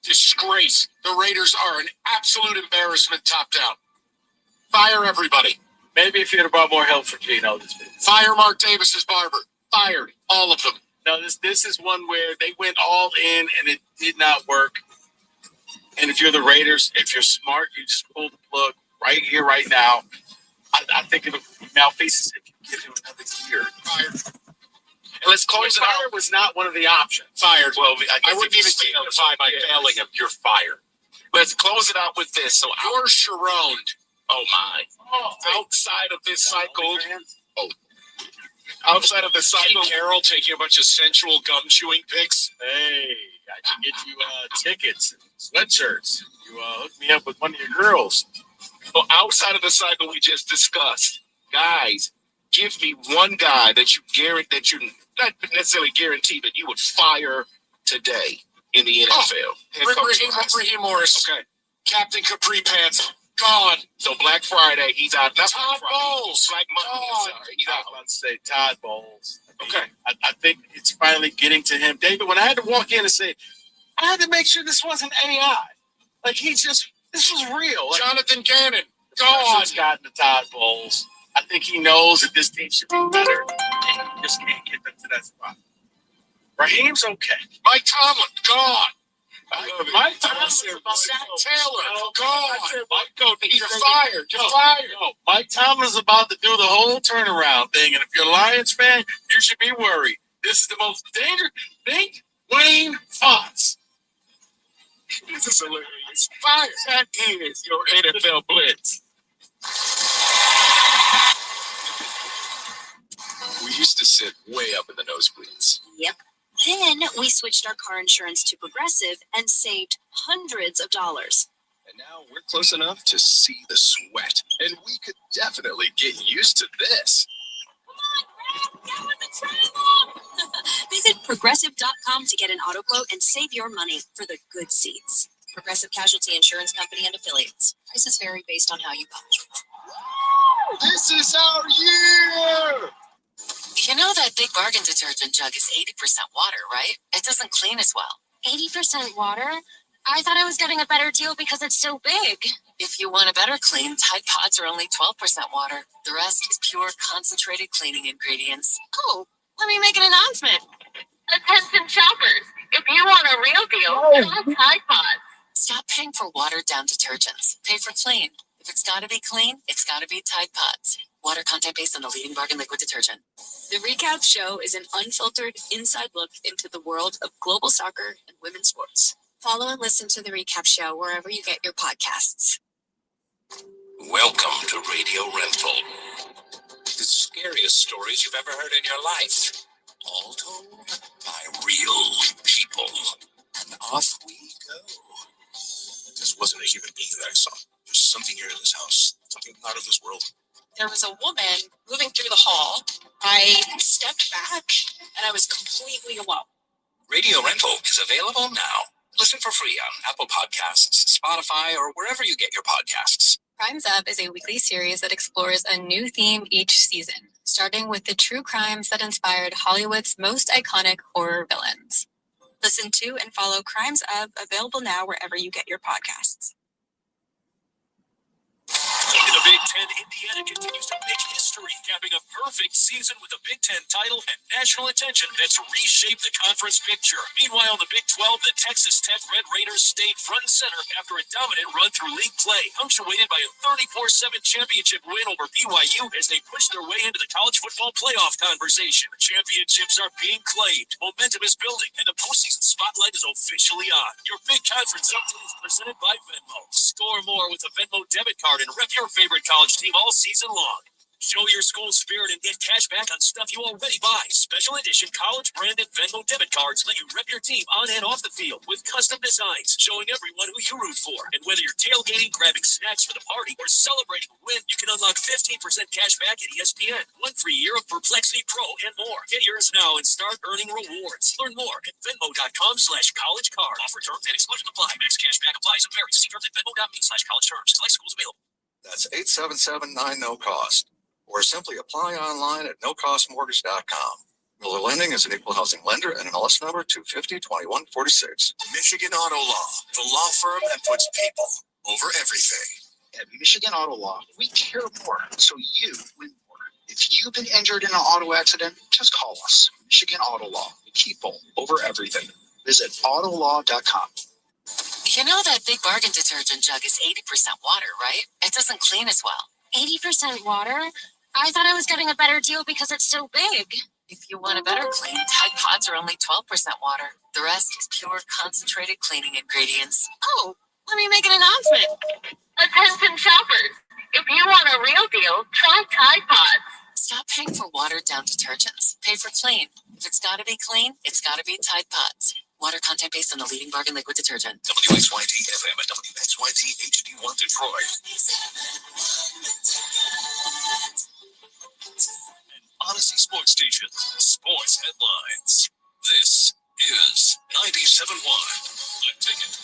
Disgrace. The Raiders are an absolute embarrassment top down. Fire everybody. Maybe if you had brought more help for Gino. Fire Mark Davis's barber. Fired. All of them. No, this is one where they went all in and it did not work. And if you're the Raiders, if you're smart, you just pull the plug right here, right now. I think it'll be malfeasance if you give him another year. Fired. And let's close it out. Fire was not one of the options. Fired. Well, I wouldn't even signify by failing him. You're fired. Let's close it out with this. So our Sharoned. Oh my. Outside of this cycle. Outside of the cycle. Carroll taking a bunch of sensual gum chewing pics. Hey, I can get you tickets and sweatshirts. You hook me up with one of your girls. Well, outside of the cycle we just discussed, guys, give me one guy that you not necessarily guarantee, but you would fire today in the NFL. Raheem Morris. Okay. Captain Capri Pants. Gone. So Black Friday, he's out. That's Todd Bowles. Black Monday. He's out. I was about to say Todd Bowles. Okay. I think it's finally getting to him. David, when I had to walk in and say, I had to make sure this wasn't AI. Like this was real. Like, Jonathan Gannon. Gone. He's gotten to Todd Bowles. I think he knows that this team should be better. And he just can't get them to that spot. Raheem's okay. Mike Tomlin. Gone. Mike Tomlin's about Zach Taylor. Gone. You're fired. You're fired. No, Mike Tomlin's about to do the whole turnaround thing. And if you're a Lions fan, you should be worried. This is the most dangerous. Think Wayne Fox. This is hilarious. Fired. That is your NFL blitz. We used to sit way up in the nosebleeds. Yep. Then we switched our car insurance to Progressive and saved hundreds of dollars. And now we're close enough to see the sweat. And we could definitely get used to this. Come on, Brad, that was a travel! Visit Progressive.com to get an auto quote and save your money for the good seats. Progressive Casualty Insurance Company and Affiliates. Prices vary based on how you budget. This is our year! You know that Big Bargain detergent jug is 80% water, right? It doesn't clean as well. 80% water? I thought I was getting a better deal because it's so big. If you want a better clean, Tide Pods are only 12% water. The rest is pure concentrated cleaning ingredients. Oh, let me make an announcement. Attention shoppers, if you want a real deal, try Tide Pods. Stop paying for watered down detergents. Pay for clean. If it's gotta be clean, it's gotta be Tide Pods. Water content based on the leading bargain liquid detergent. The Recap Show is an unfiltered inside look into the world of global soccer and women's sports. Follow and listen to The Recap Show wherever you get your podcasts. Welcome to Radio Rental. The scariest stories you've ever heard in your life. All told by real people. And off we go. This wasn't a human being that I saw. There's something here in this house. Something out of this world. There was a woman moving through the hall. I stepped back and I was completely alone. Radio Rental is available now. Listen for free on Apple Podcasts, Spotify, or wherever you get your podcasts. Crimes Up is a weekly series that explores a new theme each season, starting with the true crimes that inspired Hollywood's most iconic horror villains. Listen to and follow Crimes Up, available now wherever you get your podcasts. In the Big Ten, Indiana continues to make history, capping a perfect season with a Big Ten title and national attention that's reshaped the conference picture. Meanwhile, in the Big 12, the Texas Tech Red Raiders stayed front and center after a dominant run through league play, punctuated by a 34-7 championship win over BYU as they push their way into the college football playoff conversation. Championships are being claimed, momentum is building, and the postseason spotlight is officially on. Your Big Conference update is presented by Venmo. Score more with a Venmo debit card and rep your favorite college team all season long. Show your school spirit and get cash back on stuff you already buy. Special edition college branded Venmo debit cards let you rep your team on and off the field with custom designs showing everyone who you root for. And whether you're tailgating, grabbing snacks for the party, or celebrating a win, you can unlock 15% cash back at ESPN, 1 free year of Perplexity Pro, and more. Get yours now and start earning rewards. Learn more at Venmo.com/collegecard. Offer terms and exclusions apply. Max cash back applies and varies. See terms at Venmo.me/college terms. Select schools available. That's 877-9 no cost. Or simply apply online at nocostmortgage.com. Miller Lending is an equal housing lender and an NMLS number 250-2146. Michigan Auto Law, the law firm that puts people over everything. At Michigan Auto Law, we care more, so you win more. If you've been injured in an auto accident, just call us. Michigan Auto Law, people over everything. Visit autolaw.com. You know that Big Bargain detergent jug is 80% water, right? It doesn't clean as well. 80% water? I thought I was getting a better deal because it's so big. If you want a better clean, Tide Pods are only 12% water. The rest is pure concentrated cleaning ingredients. Oh, let me make an announcement. Attention shoppers! If you want a real deal, try Tide Pods. Stop paying for watered-down detergents. Pay for clean. If it's gotta be clean, it's gotta be Tide Pods. Water content based on the leading bargain liquid detergent. WXYT FM and WXYT HD1 Detroit. Odyssey Sports Station. Sports headlines. This is 97.1. The Ticket.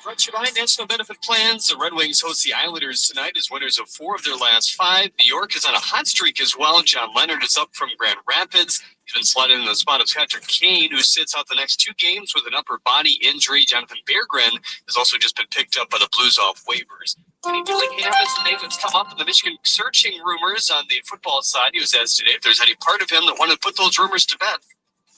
Brought to you by National Benefit Plans. The Red Wings host the Islanders tonight as winners of 4 of their last 5. New York is on a hot streak as well. John Leonard is up from Grand Rapids. He's been slotted in the spot of Patrick Kane, who sits out the next 2 games with an upper body injury. Jonathan Berggren has also just been picked up by the Blues off waivers. Any Dylan Campus name that's come up in the Michigan searching rumors on the football side. He was asked today if there's any part of him that wanted to put those rumors to bed.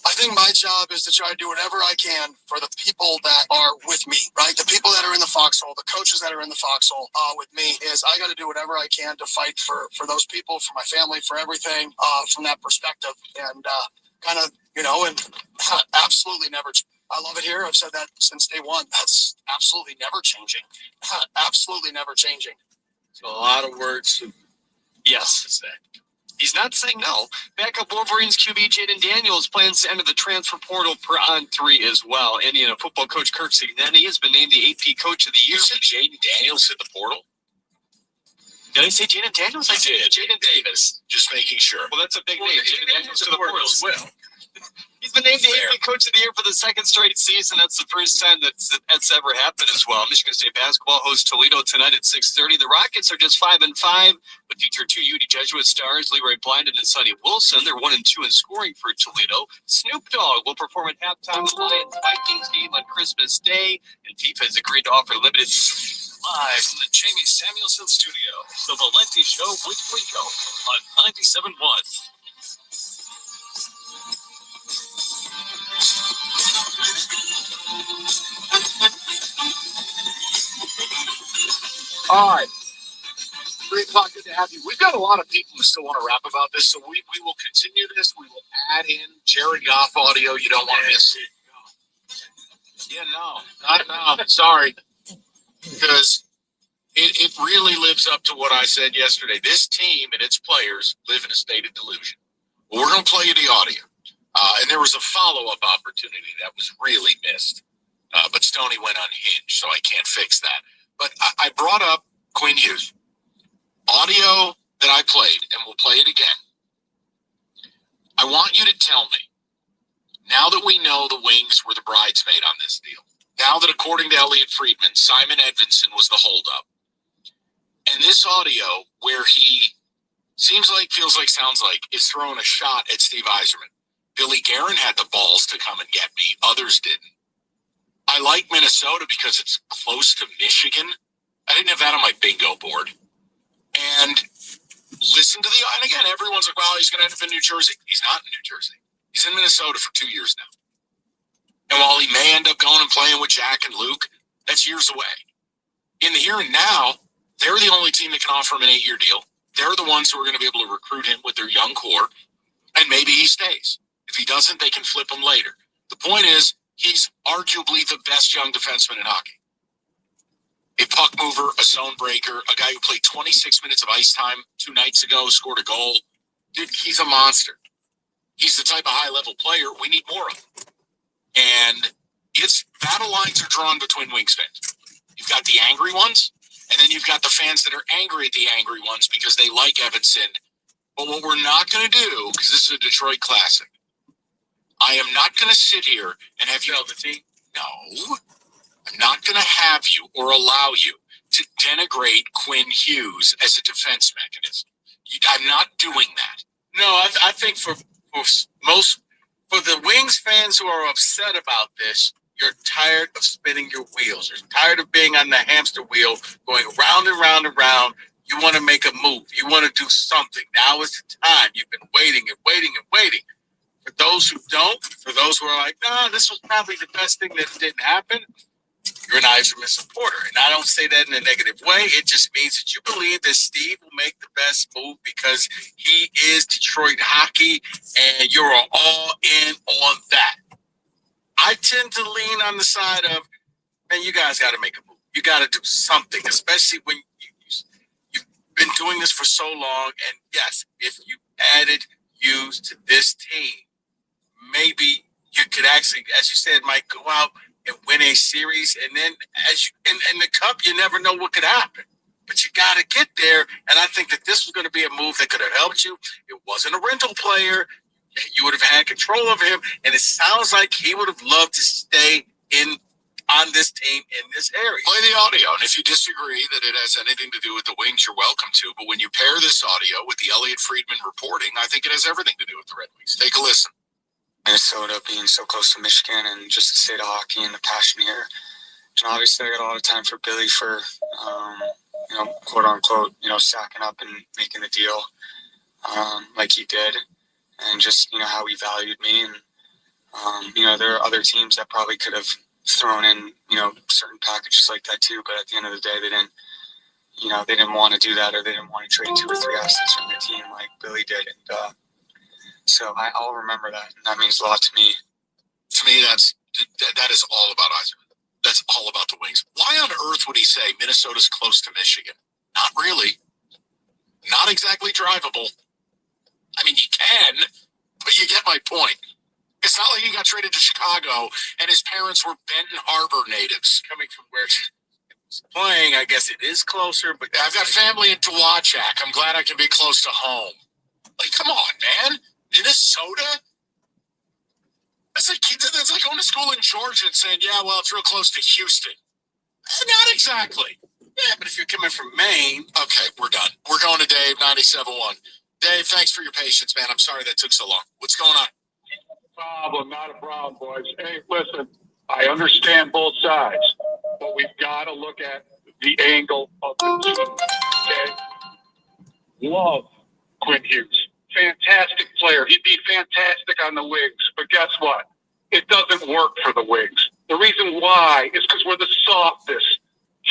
I think my job is to try to do whatever I can for the people that are with me, right? The people that are in the foxhole, the coaches that are in the foxhole with me, is I got to do whatever I can to fight for those people, for my family, for everything from that perspective. And kind of, and absolutely never. I love it here. I've said that since day one. That's absolutely never changing. Absolutely never changing. So a lot of words. Yes, to say. He's not saying no. Backup Wolverines QB Jaden Daniels plans to enter the transfer portal per on 3 as well. Indiana football coach Kirk Cignetti has been named the AP Coach of the Year. You said Jaden Daniels hit the portal? Did I say Jaden Daniels? I did. Jaden Davis. Just making sure. Well, that's a big name. Jaden Daniels to the portal as well. He's been named the AP Coach of the Year for the 2nd straight season. That's the first time that's ever happened as well. Michigan State basketball hosts Toledo tonight at 6:30. The Rockets are just 5-5, but feature 2 UD Jesuit stars, Leroy Blindon and Sonny Wilson. They're 1-2 in scoring for Toledo. Snoop Dogg will perform at halftime of the Lions-Vikings game on Christmas Day, and FIFA has agreed to offer limited. Live from the Jamie Samuelson studio, the Valenti Show with Rico on 97.1. All right. 3 o'clock, good to have you. We've got a lot of people who still want to rap about this, so we will continue this. We will add in Jared Goff audio you don't want to miss. Yeah, no, sorry. Because it really lives up to what I said yesterday. This team and its players live in a state of delusion. Well, we're going to play you the audio. And there was a follow-up opportunity that was really missed. But Stoney went unhinged, so I can't fix that. But I brought up Quinn Hughes. Audio that I played, and we'll play it again. I want you to tell me, now that we know the Wings were the bridesmaid on this deal, now that according to Elliot Friedman, Simon Edvinson was the holdup, and this audio where he seems like, feels like, sounds like, is throwing a shot at Steve Yzerman. Billy Guerin had the balls to come and get me. Others didn't. I like Minnesota because it's close to Michigan. I didn't have that on my bingo board. And listen to and again, everyone's like, well, he's going to end up in New Jersey. He's not in New Jersey. He's in Minnesota for 2 years now. And while he may end up going and playing with Jack and Luke, that's years away. In the here and now, they're the only team that can offer him an 8-year deal. They're the ones who are going to be able to recruit him with their young core. And maybe he stays. If he doesn't, they can flip him later. The point is, he's arguably the best young defenseman in hockey. A puck mover, a zone breaker, a guy who played 26 minutes of ice time 2 nights ago, scored a goal. Dude, he's a monster. He's the type of high-level player we need more of. And it's battle lines are drawn between Wings fans. You've got the angry ones, and then you've got the fans that are angry at the angry ones because they like Evanson. But what we're not going to do, because this is a Detroit Classic, I am not going to sit here and have you know the team. No. I'm not going to have you or allow you to denigrate Quinn Hughes as a defense mechanism. I'm not doing that. No, I think for the Wings fans who are upset about this, you're tired of spinning your wheels. You're tired of being on the hamster wheel, going round and round and round. You want to make a move. You want to do something. Now is the time. You've been waiting and waiting and waiting. For those who don't, for those who are like, nah, this was probably the best thing that didn't happen, you're an Yzerman supporter. And I don't say that in a negative way. It just means that you believe that Steve will make the best move because he is Detroit hockey and you're all in on that. I tend to lean on the side of, man, you guys got to make a move. You got to do something, especially when you've been doing this for so long. And yes, if you added Hughes to this team, maybe you could actually, as you said, Mike, go out and win a series, and then as you in the cup, you never know what could happen. But you got to get there, and I think that this was going to be a move that could have helped you. It wasn't a rental player; you would have had control of him, and it sounds like he would have loved to stay on this team in this area. Play the audio, and if you disagree that it has anything to do with the Wings, you're welcome to. But when you pair this audio with the Elliot Friedman reporting, I think it has everything to do with the Red Wings. Take a listen. Minnesota being so close to Michigan and just the state of hockey and the passion here. And obviously I got a lot of time for Billy for, quote unquote, stacking up and making the deal like he did. And just, how he valued me. And, there are other teams that probably could have thrown in, certain packages like that too. But at the end of the day, they didn't want to do that, or they didn't want to trade 2 or 3 assets from their team like Billy did. And, so I'll remember that, and that means a lot to me. To me, that is all about Yzerman. That's all about the Wings. Why on earth would he say Minnesota's close to Michigan? Not really. Not exactly drivable. I mean, you can, but you get my point. It's not like he got traded to Chicago and his parents were Benton Harbor natives. Coming from where he's playing, I guess it is closer, but I've got family in Tawachak. I'm glad I can be close to home. Like, come on, man. Minnesota? That's like going to school in Georgia and saying, yeah, well, it's real close to Houston. Not exactly. Yeah, but if you're coming from Maine. Okay, we're done. We're going to Dave, 97.1. Dave, thanks for your patience, man. I'm sorry that took so long. What's going on? Not a problem, boys. Hey, listen, I understand both sides, but we've got to look at the angle of the team, okay? Love Quinn Hughes. Fantastic player. He'd be fantastic on the Wings. But guess what? It doesn't work for the Wings. The reason why is because we're the softest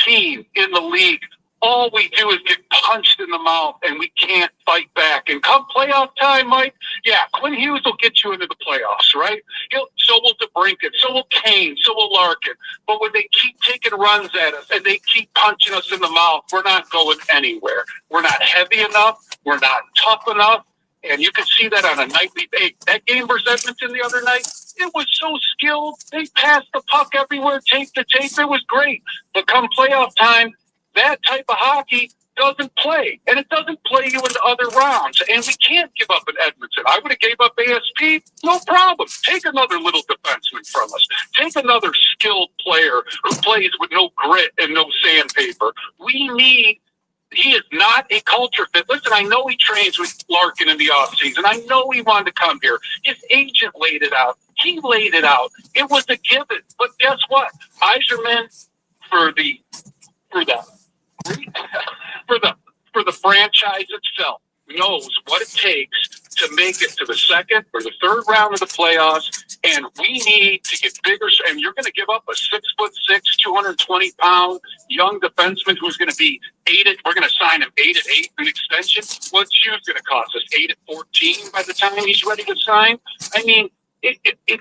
team in the league all we do is get punched in the mouth and we can't fight back. And come playoff time, Mike, yeah, Quinn Hughes will get you into the playoffs, right? So will DeBrincat, so will Kane, so will Larkin. But when they keep taking runs at us and they keep punching us in the mouth, we're not going anywhere. We're not heavy enough. We're not tough enough. And you can see that on a nightly basis. That game versus Edmonton the other night, it was so skilled. They passed the puck everywhere, tape to tape. It was great. But come playoff time, that type of hockey doesn't play. And it doesn't play you into other rounds. And we can't give up in Edmonton. I would have gave up ASP, no problem. Take another little defenseman from us. Take another skilled player who plays with no grit and no sandpaper. He is not a culture fit. Listen, I know he trains with Larkin in the offseason. I know he wanted to come here. His agent laid it out. He laid it out. It was a given. But guess what? Yzerman, for the franchise itself, knows what it takes to make it to the second or the third round of the playoffs, and we need to get bigger. And you're going to give up a 6'6", 220-pound young defenseman who's going to be we're going to sign him 8 at 8 an extension. What's Hughes going to cost us? 8 at 14 by the time he's ready to sign? I mean, it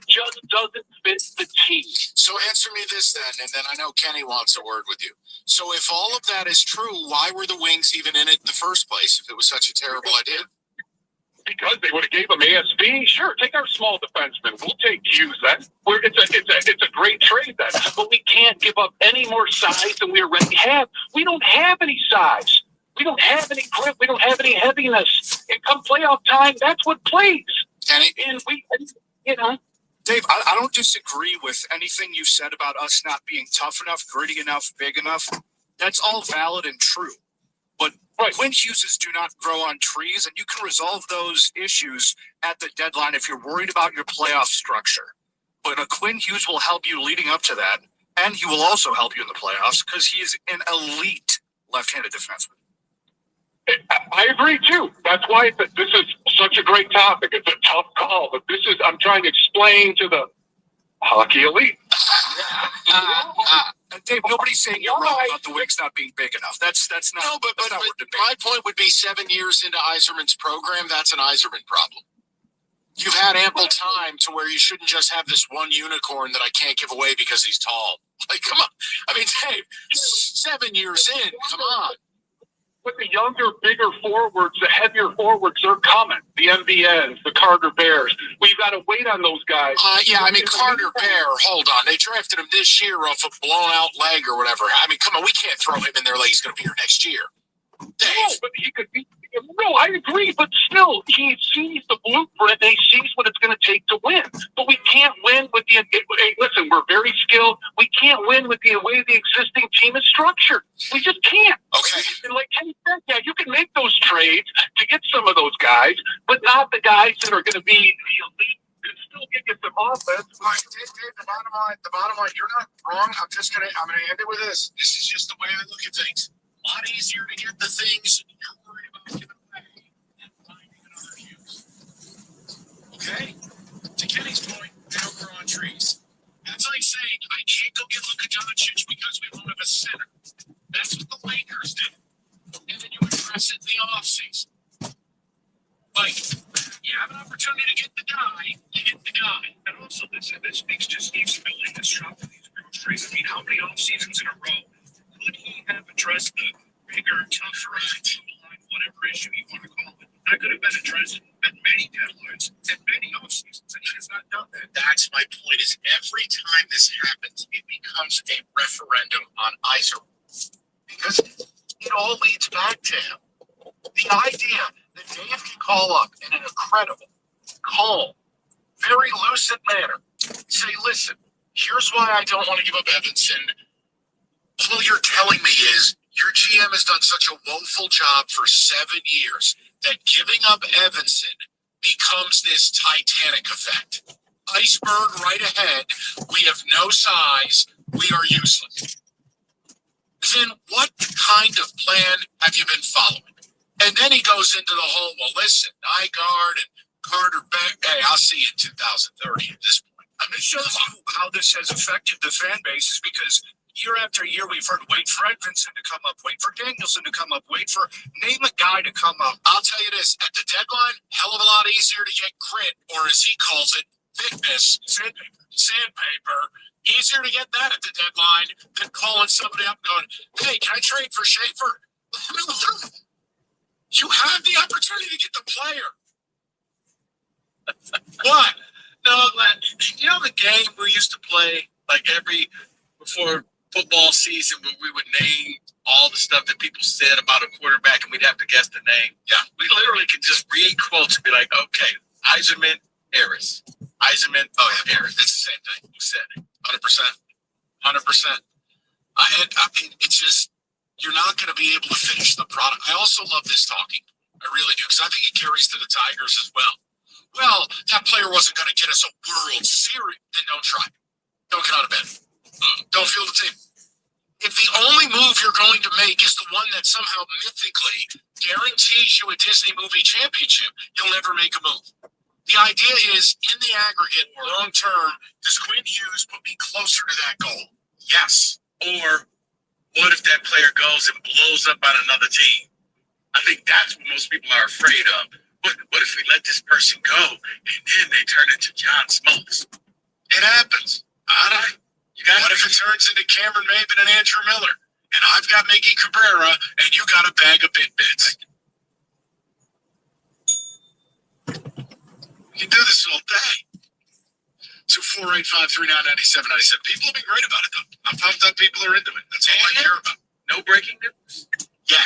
just doesn't fit the team. So answer me this then, and then I know Kenny wants a word with you. So if all of that is true, why were the Wings even in it in the first place if it was such a terrible idea? Because they would have gave him ASB. Sure, take our small defenseman. We'll take Hughes then. It's a great trade then. But we can't give up any more size than we already have. We don't have any size. We don't have any grip. We don't have any heaviness. And come playoff time, that's what plays. Kenny? Dave, I don't disagree with anything you said about us not being tough enough, gritty enough, big enough. That's all valid and true. But Quinn Hughes do not grow on trees, and you can resolve those issues at the deadline if you're worried about your playoff structure. But a Quinn Hughes will help you leading up to that, and he will also help you in the playoffs because he is an elite left-handed defenseman. I agree too. That's why this is such a great topic. It's a tough call, but I'm trying to explain to the hockey elite. Dave, nobody's saying you're wrong about the Wings not being big enough. That's not. No, but my point would be 7 years into Yzerman's program, that's an Yzerman problem. You've had ample time to where you shouldn't just have this one unicorn that I can't give away because he's tall. Like, come on. I mean, Dave, 7 years in, come on. But the younger, bigger forwards, the heavier forwards, they're coming. The MBNs, the Carter Bears. We've got to wait on those guys. Carter Bear, hold on. They drafted him this year off a blown-out leg or whatever. I mean, come on, we can't throw him in there like he's going to be here next year. Dave. No, but he could be. No, I agree, but still, he sees the blueprint and he sees what it's going to take to win. But we can't win with the. Hey, listen, we're very skilled. We can't win with the way the existing team is structured. We just can't. Okay. And like Kenny said, yeah, you can make those trades to get some of those guys, but not the guys that are going to be the elite. Could still give you some offense. Right, Dave, the bottom line, you're not wrong. I'm gonna end it with this. This is just the way I look at things. A lot easier to get the things you're worried about giving away than finding another Hughes. Okay? To Kenny's point, they don't grow on trees. That's like saying, I can't go get Luka Doncic because we won't have a center. That's what the Lakers did. And then you address it in the offseason. Like, you have an opportunity to get the guy, you get the guy. And also, this speaks to Steve Spilling, this shop for these groceries. I mean, how many off seasons in a row could he have addressed the bigger, tougher, whatever issue you want to call it? That could have been addressed at many deadlines, at many off seasons, and he has not done that. That's my point. Is every time this happens, it becomes a referendum on Yzer, because it all leads back to him. The idea that Dave can call up in an incredible, calm, very lucid manner, say, listen, here's why I don't want to give up Evanson. All you're telling me is your GM has done such a woeful job for 7 years that giving up Evanson becomes this Titanic effect. Iceberg right ahead. We have no size. We are useless. Then what kind of plan have you been following? And then he goes into the whole, well, listen, Nygaard and Carter Beck, hey, I'll see you in 2030 at this point. I mean, it shows you how this has affected the fan base is because Year after year, we've heard wait for Edvinson to come up, wait for Danielson to come up, wait for name a guy to come up. I'll tell you this, at the deadline, hell of a lot easier to get grit, or as he calls it, thickness, sandpaper. Easier to get that at the deadline than calling somebody up going, hey, can I trade for Schaefer? I mean, you have the opportunity to get the player. What? No, you know the game we used to play like before football season where we would name all the stuff that people said about a quarterback and we'd have to guess the name? Yeah, we literally could just read quotes and be like, okay, Eiserman, Harris. Eiserman, Harris. It's the same thing. Who said it? 100%. 100%. I mean, it's just, you're not going to be able to finish the product. I also love this talking. I really do, because I think it carries to the Tigers as well. Well, that player wasn't going to get us a World Series. Then don't try. Don't get out of bed. Don't field the team. If the only move you're going to make is the one that somehow mythically guarantees you a Disney movie championship, you'll never make a move. The idea is, in the aggregate, long term, does Quinn Hughes put me closer to that goal? Yes. Or what if that player goes and blows up on another team? I think that's what most people are afraid of. What if we let this person go and then they turn into John Smoltz? It happens. What if it turns into Cameron Maben and Andrew Miller? And I've got Miggy Cabrera and you got a bag of bits. We can do this all day. 248-539-9797. People have been great about it, though. I'm pumped up. People are into it. That's all I care about. No breaking news? Yeah.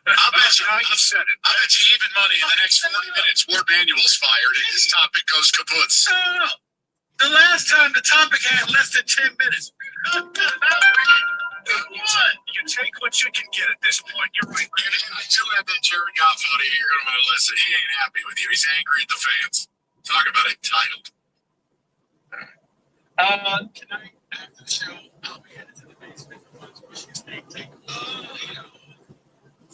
I'll bet you how you said it. I bet you even money in the next 40 minutes, Ward Manuel's fired and his topic goes kaputz. No. The last time the topic had less than 10 minutes. What? You take what you can get at this point. You're right. I do have that Jared Goff out here. I'm going to listen. He ain't happy with you. He's angry at the fans. Talk about entitled. Tonight after the show, I'll be headed to the basement to watch Michigan State take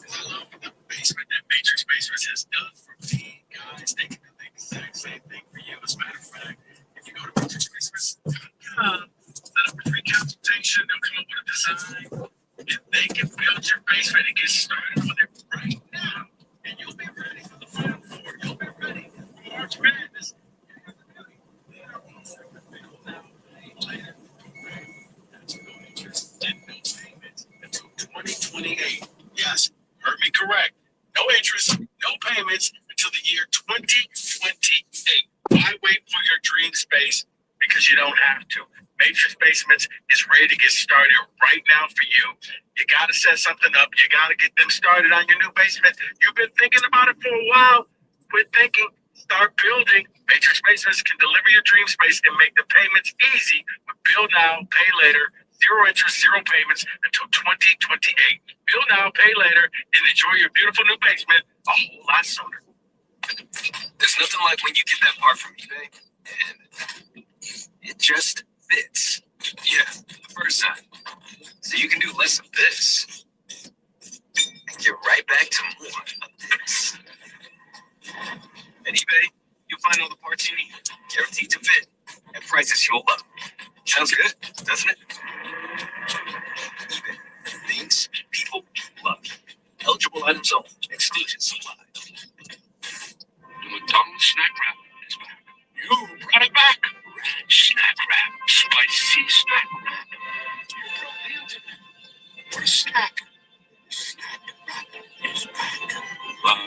I love the basement that Matrix Basements has done for me, guys. They can do the exact same thing for you. As a matter of fact, if you go to matrixbasements.com, set up a free consultation, they'll come up with a design, and they can build your basement and get started on it right now. And you'll be ready for the Final Four. You'll be ready for March Madness. That's no interest and no payments until 2028. Yes. Heard me correct. No interest, no payments until the year 2028. Why wait for your dream space? Because you don't have to. Matrix Basements is ready to get started right now for you. You got to set something up. You got to get them started on your new basement. You've been thinking about it for a while. Quit thinking. Start building. Matrix Basements can deliver your dream space and make the payments easy with Build Now, Pay Later. Zero interest, zero payments until 2028. Build now, pay later, and enjoy your beautiful new basement a whole lot sooner. There's nothing like when you get that part from eBay and it just fits. Yeah, the first time. So you can do less of this and get right back to more of this. At eBay, you'll find all the parts you need, guaranteed to fit, at prices you'll love. Sounds good, doesn't it? eBay. Things people love. Eligible items only. Exclusions apply. The McDonald's snack wrap is back. You brought it back. Snack wrap. Spicy snack wrap. You brought the internet. What a snack. Snack wrap is back.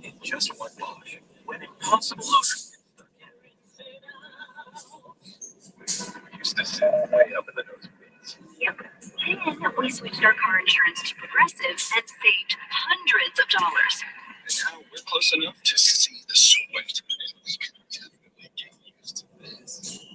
In just one wash. When impossible lotion. Used to sit way up in the nose. Yep. And we switched our car insurance to Progressive and saved hundreds of dollars. And now we're close enough to see the sweat. We can definitely get used to this.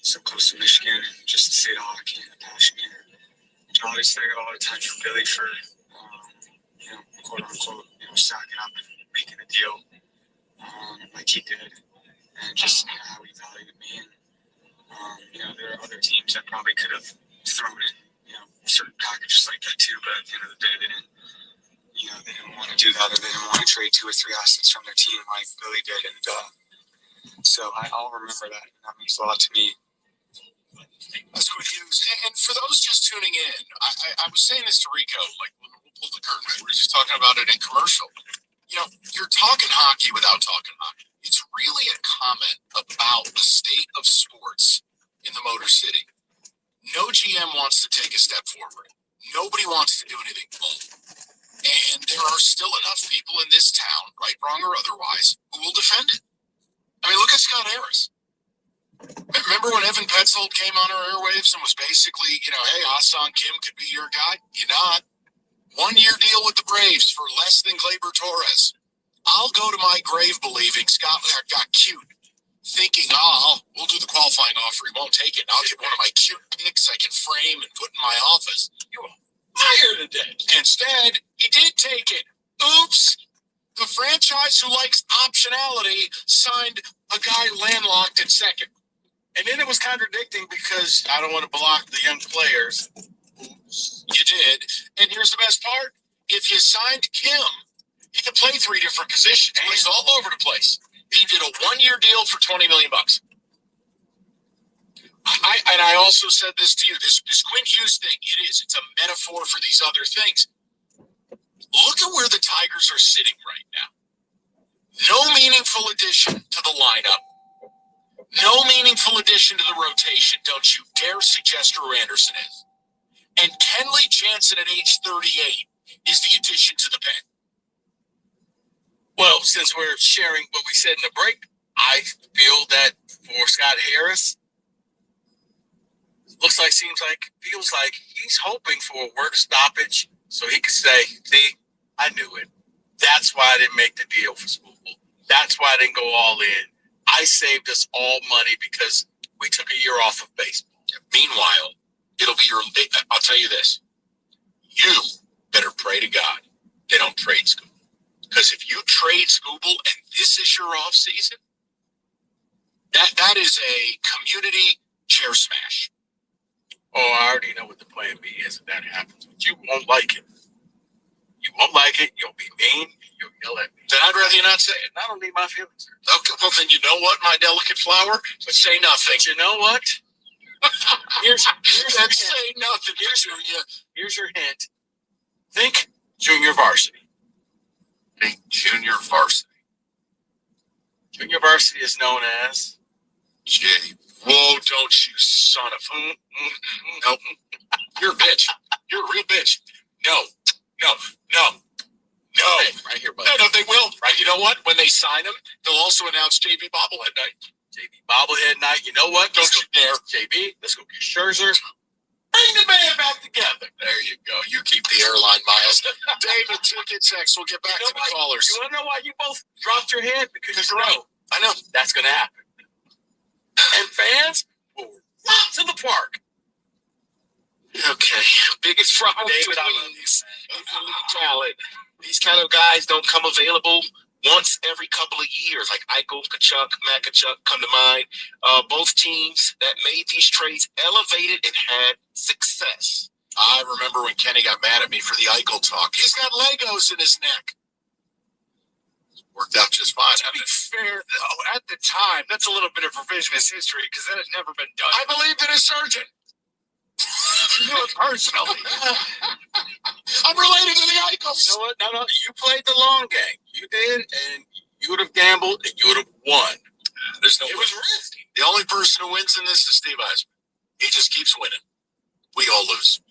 So close to Michigan and just the state of hockey and the passion here. And obviously, I got a lot of time for Billy for, quote unquote, stacking up and making a deal like he did, and just how he valued me. And there are other teams that probably could have thrown in, certain packages like that too, but at the end of the day, they didn't want to do that, or they didn't want to trade 2 or 3 assets from their team like Billy did, and so I'll remember that, and that means a lot to me. That's good news. And for those just tuning in, I was saying this to Rico, like we'll pull the curtain back. We were just talking about it in commercial. You're talking hockey without talking hockey. It's really a comment about the state of sports in the Motor City. No GM wants to take a step forward. Nobody wants to do anything bold. And there are still enough people in this town, right, wrong, or otherwise, who will defend it. I mean, look at Scott Harris. Remember when Evan Petzold came on our airwaves and was basically, hey, Hassan Kim could be your guy? You're not. 1-year deal with the Braves for less than Gleyber Torres. I'll go to my grave believing Scott got cute, thinking, we'll do the qualifying offer. He won't take it. I'll get one of my cute pics I can frame and put in my office. You are fired today. Instead, he did take it. Oops. The franchise who likes optionality signed a guy landlocked at second. And then it was contradicting because I don't want to block the young players. You did. And here's the best part. If you signed Kim, he could play 3 different positions. He's all over the place. He did a 1-year deal for $20 million. I also said this to you. This Quinn Hughes thing, it's a metaphor for these other things. Look at where the Tigers are sitting right now. No meaningful addition to the lineup. No meaningful addition to the rotation. Don't you dare suggest Drew Anderson is. And Kenley Jansen at age 38 is the addition to the pen. Well, since we're sharing what we said in the break, I feel that for Scott Harris, feels like he's hoping for a work stoppage so he could say, see, I knew it. That's why I didn't make the deal for School. That's why I didn't go all in. I saved us all money because we took a year off of baseball. Meanwhile, I'll tell you this. You better pray to God they don't trade Scooble. Because if you trade Scooble and this is your off season, that is a community chair smash. Oh, I already know what the plan B is if that happens. But you won't like it. You won't like it. You'll be mean. You'll yell at me. Then I'd rather you not say it. I don't need my feelings. Okay, well then you know what, my delicate flower? Say nothing. But you know what? Here's say nothing. Here's your hint. Think junior varsity. Think junior varsity. Junior varsity is known as Jay. Whoa, don't you son of Nope. You're a bitch. You're a real bitch. No. Hey, right here, buddy. No, they will. Right, you know what? When they sign him, they'll also announce JV Bobblehead Night. JV Bobblehead Night. You know what? Don't you dare. JV, let's go get Scherzer. Bring the band back together. There you go. You keep the airline miles. David, 2 text. We'll get back to the callers. You want to know why you both dropped your head? Because you know. I know. That's going to happen. And fans will rock to the park. Okay. Biggest problem David, is talent. These kind of guys don't come available once every couple of years. Like Eichel, Kachuk, Makachuk come to mind. Both teams that made these trades elevated and had success. I remember when Kenny got mad at me for the Eichel talk. He's got Legos in his neck. Worked out just fine. To be fair, at the time, that's a little bit of revisionist history because that has never been done. I believed in a surgeon. You know it personally. I'm related to the Eichels. You know what? No. You played the long game. You did, and you would have gambled, and you would have won. There's no. It was risky. The only person who wins in this is Steve Eisman. He just keeps winning. We all lose.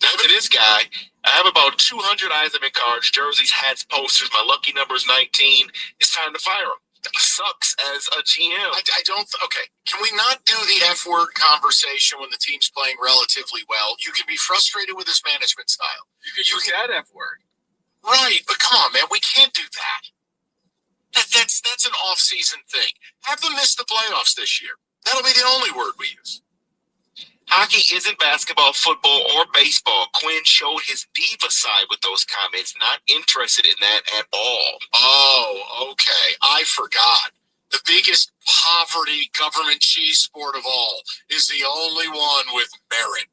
Now to this guy, I have about 200 Eisman cards, jerseys, hats, posters. My lucky number is 19. It's time to fire him. He sucks as a GM. I don't. Okay, can we not do the F word conversation when the team's playing relatively well? You can be frustrated with his management style. You can use that F word. Right, but come on, man, we can't do that. That's an off-season thing. Have them miss the playoffs this year. That'll be the only word we use. Hockey isn't basketball, football, or baseball. Quinn showed his diva side with those comments. Not interested in that at all. Oh, okay. I forgot. The biggest poverty government cheese sport of all is the only one with merit.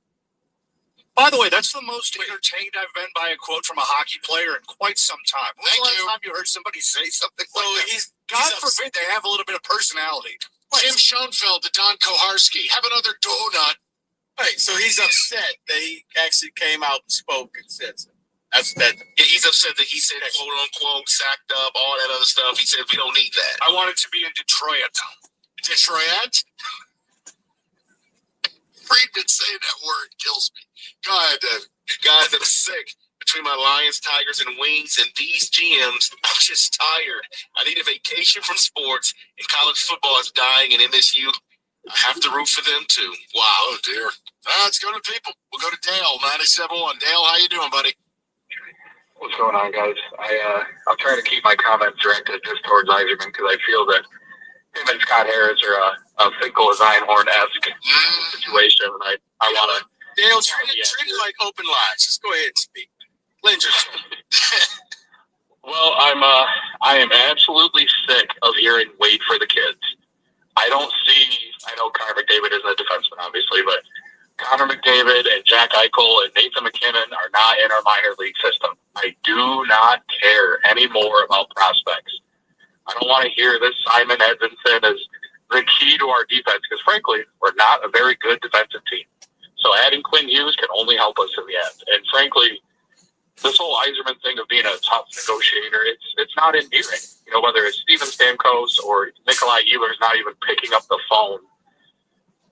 By the way, that's the most entertained I've been by a quote from a hockey player in quite some time. When was the last time you heard somebody say something like that? God forbid they have a little bit of personality. Jim Schoenfeld to Don Koharski. Have another donut. Right, so he's upset that he actually came out and spoke and said so. Yeah, he's upset that he said quote unquote sacked up, all that other stuff. He said we don't need that. I want it to be in Detroit. Detroit? Friedman saying that word kills me. God, guys that are sick between my Lions, Tigers, and Wings, and these GMs, I'm just tired. I need a vacation from sports, and college football is dying, and MSU, I have to root for them too. Wow, oh dear. Let's go to people. We'll go to Dale, 97.1. Dale, how you doing, buddy? What's going on, guys? I'll try to keep my comments directed just towards Iserman because I feel that him and Scott Harris are a Finkel as Einhorn-esque situation, and I want to. Dale, treat it like open lines. Just go ahead and speak. Linger. Well, I am absolutely sick of hearing "wait for the kids." I know Connor McDavid isn't a defenseman, obviously, but Connor McDavid and Jack Eichel and Nathan McKinnon are not in our minor league system. I do not care anymore about prospects. I don't want to hear this Simon Edmondson is the key to our defense because, frankly, we're not a very good defensive team. So adding Quinn Hughes can only help us in the end. And, frankly, this whole Iserman thing of being a tough negotiator, it's not endearing. You know, whether it's Steven Stamkos or Nikolai Ehlers not even picking up the phone.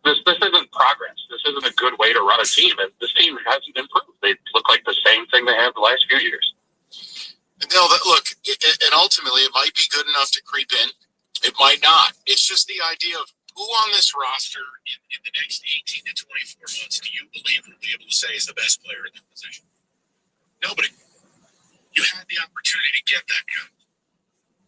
This isn't progress. This isn't a good way to run a team. And this team hasn't improved. They look like the same thing they have the last few years. No, look, and ultimately it might be good enough to creep in. It might not. It's just the idea of who on this roster in the next 18 to 24 months do you believe will be able to say is the best player in that position? Nobody. You had the opportunity to get that guy.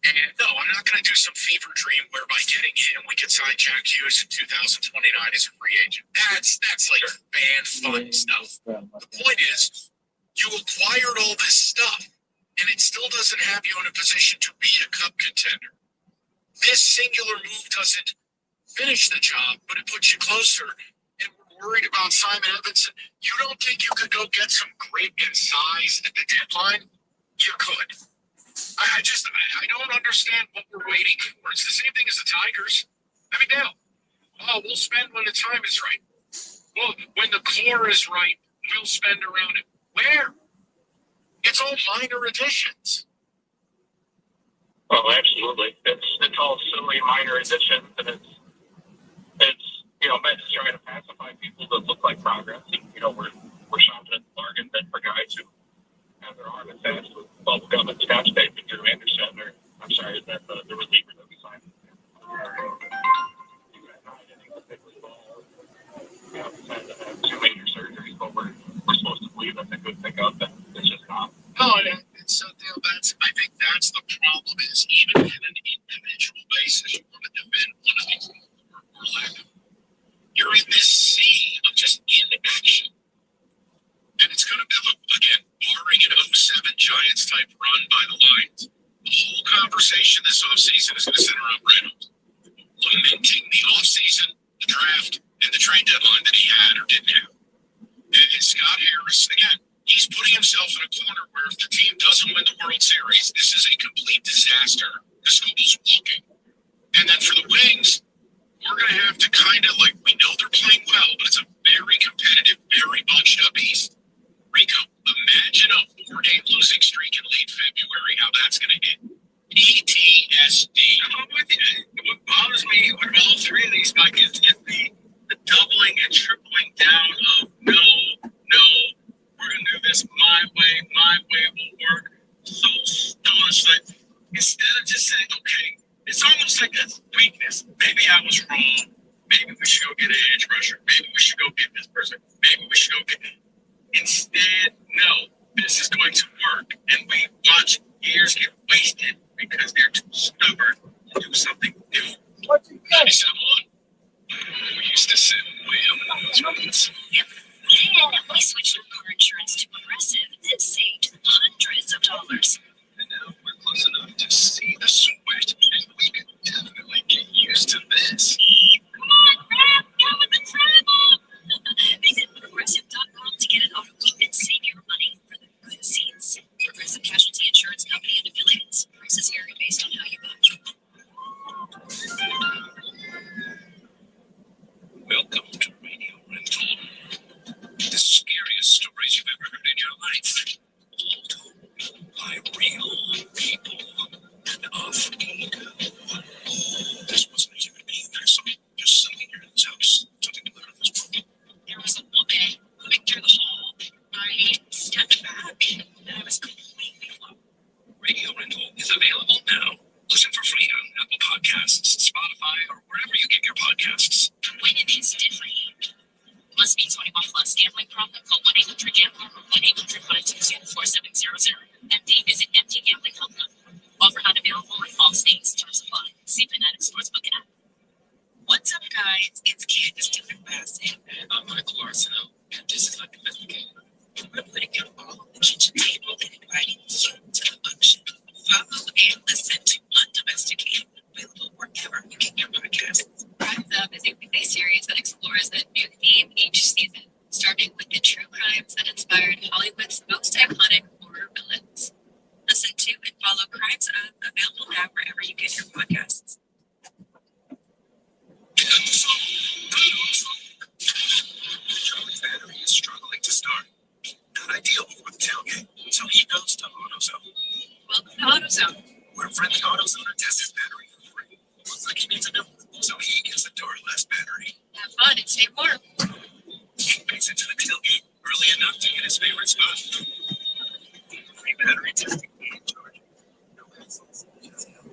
And no, I'm not going to do some fever dream where by getting him we can sign Jack Hughes in 2029 as a free agent. That's like band fun stuff. The point is, you acquired all this stuff, and it still doesn't have you in a position to be a cup contender. This singular move doesn't finish the job, but it puts you closer. And we're worried about Simon Edmondson. You don't think you could go get some grit and size at the deadline? You could. I don't understand what we're waiting for. It's the same thing as the Tigers. I mean, Dale, we'll spend when the time is right. Well, when the core is right, we'll spend around it. Where? It's all minor additions. Oh, absolutely. It's all silly minor additions, and it's meant to try to pacify people that look like progress. And, we're shopping at the bargain bin for guys who have their arm attached with bubble gum and scotch tape and Drew Anderson, or I'm sorry, is that the reliever that we signed? Besides to have 2 major surgeries, but we're supposed to believe that's a good thing out there. It's just not. No, it's I think that's the problem is even in an individual basis, you want to defend one of these or lack of. You're in this sea of just inaction. And it's going to be, again, barring an 07 Giants type run by the Lions, the whole conversation this offseason is going to center around Reynolds lamenting the offseason, the draft, and the trade deadline that he had or didn't have. And Scott Harris, again, he's putting himself in a corner where if the team doesn't win the World Series, this is a complete disaster. The school's walking. And then for the Wings, we're going to have to kind of we know they're playing well, but it's a very competitive, very bunched up East. Rico, imagine a 4-game losing streak in late February, how that's going to hit. PTSD. I'm with you. What bothers me with all three of these guys is the doubling and tripling down of no, we're going to do this my way will work. So staunch. Instead of just saying, okay, it's almost like a weakness. Maybe I was wrong. Maybe we should go get an edge rusher. Maybe we should go get this person. Maybe we should go get. Instead, no, this is going to work. And we Radio rental is available now. Listen for free on Apple Podcasts, Spotify, or wherever you get your podcasts. When it is different. Must be 21 plus. Gambling problem? Call 1-800-GAMBLER or 1-800-520-4700. MD visit MDGamblingHelp.com. Offer not available in all states. Terms apply. See Fanatic Sportsbook app. What's up, guys? It's Candace Fast, and I'm Michael Arsenal, and this is my investigator. We're putting out all on the kitchen table and inviting you to the function. Follow and listen to Undomesticated, available wherever you get your podcasts. Crimes Up is a weekly series that explores a new theme each season, starting with the true crimes that inspired Hollywood's most iconic horror villains. Listen to and follow Crimes Up, available now wherever you get your podcasts. Charlie's battery is struggling to start. Not ideal for the tailgate, so he goes to AutoZone. Welcome to AutoZone. Where friendly AutoZoner tests his battery for free. Looks like he needs a new one, so he gets a door-less battery. Have fun and stay warm. He makes it to the tailgate early enough to get his favorite spot. Free battery testing and charge. No hassles. Just help.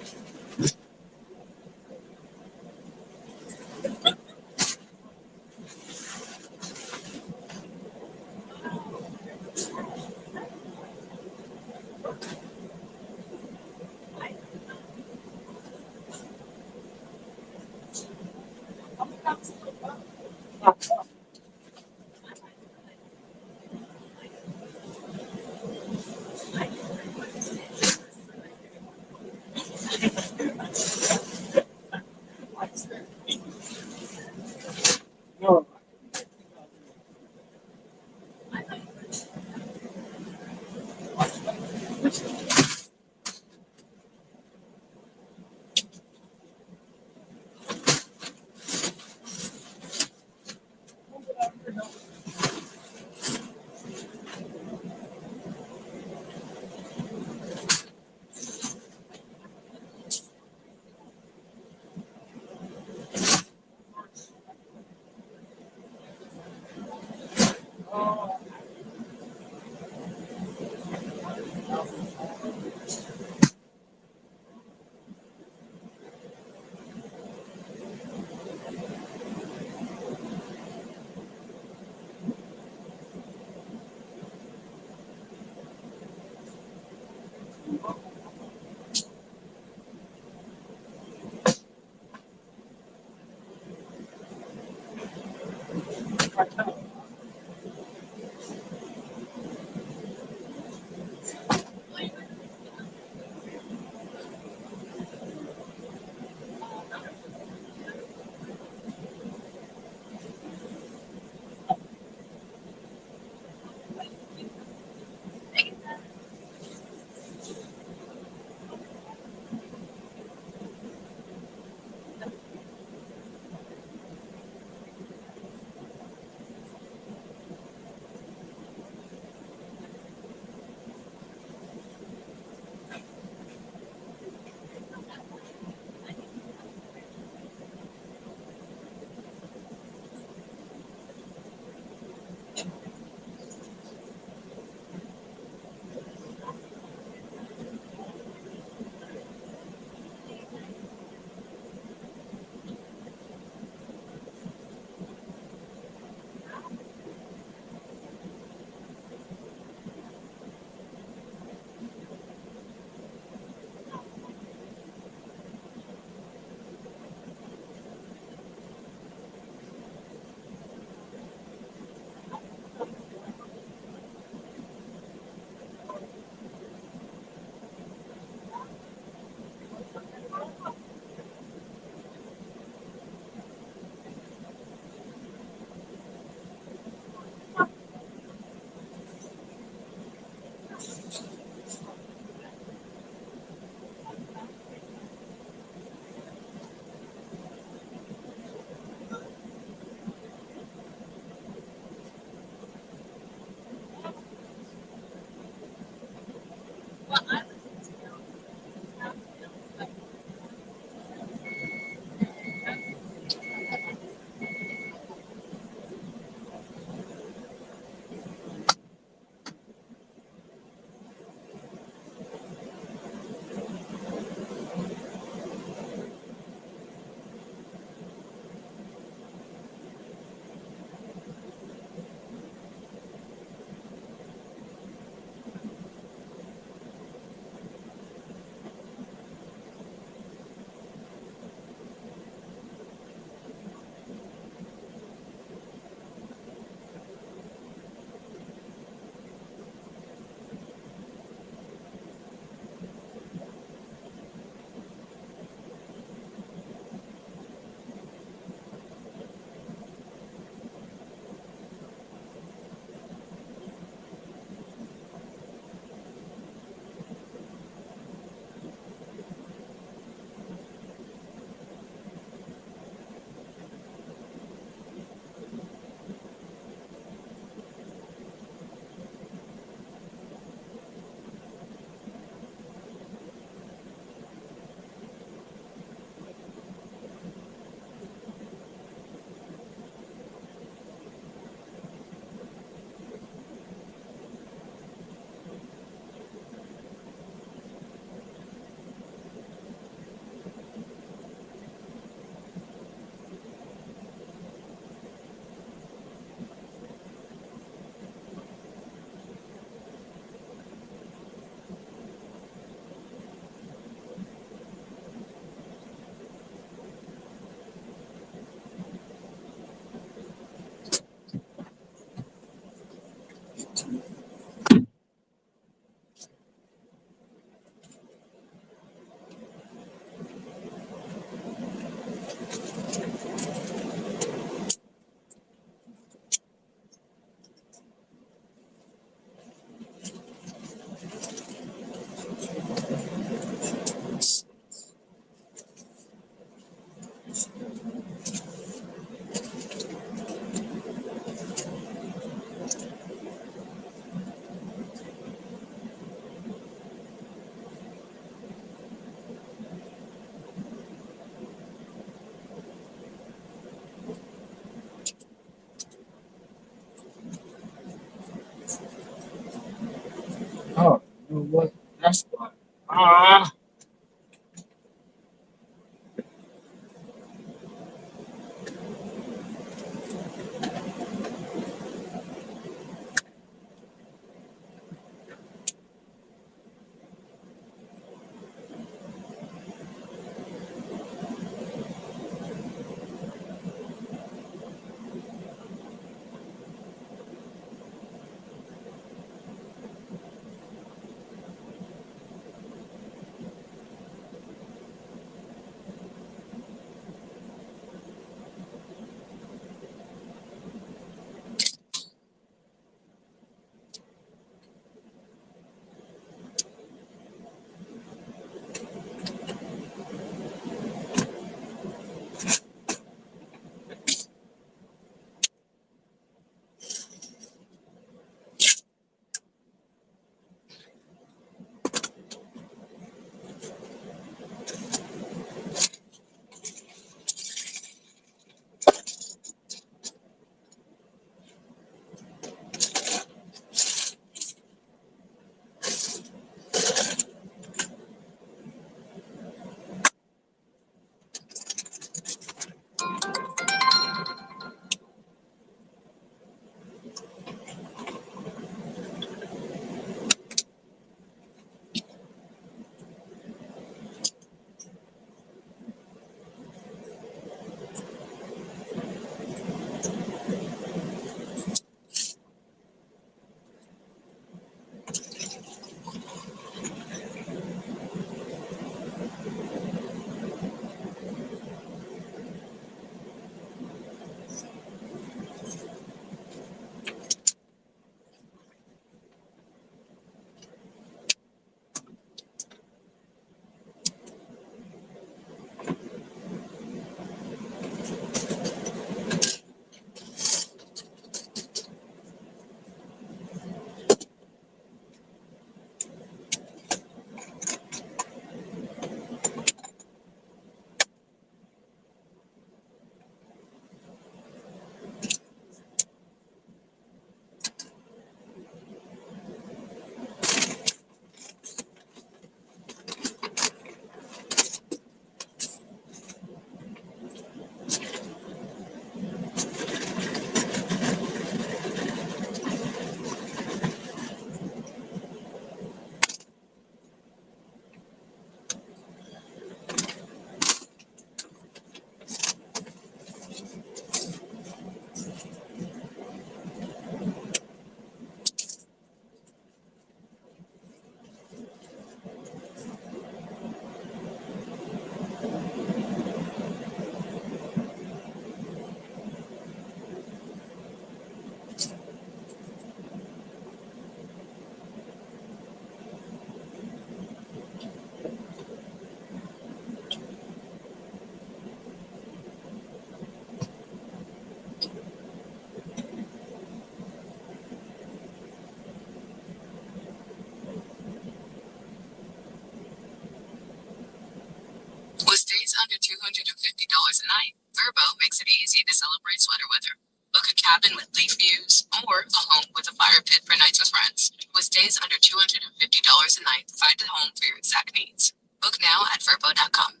With stays under $250 a night, Verbo makes it easy to celebrate sweater weather. Book a cabin with leaf views or a home with a fire pit for nights with friends. With stays under $250 a night, find a home for your exact needs. Book now at Verbo.com.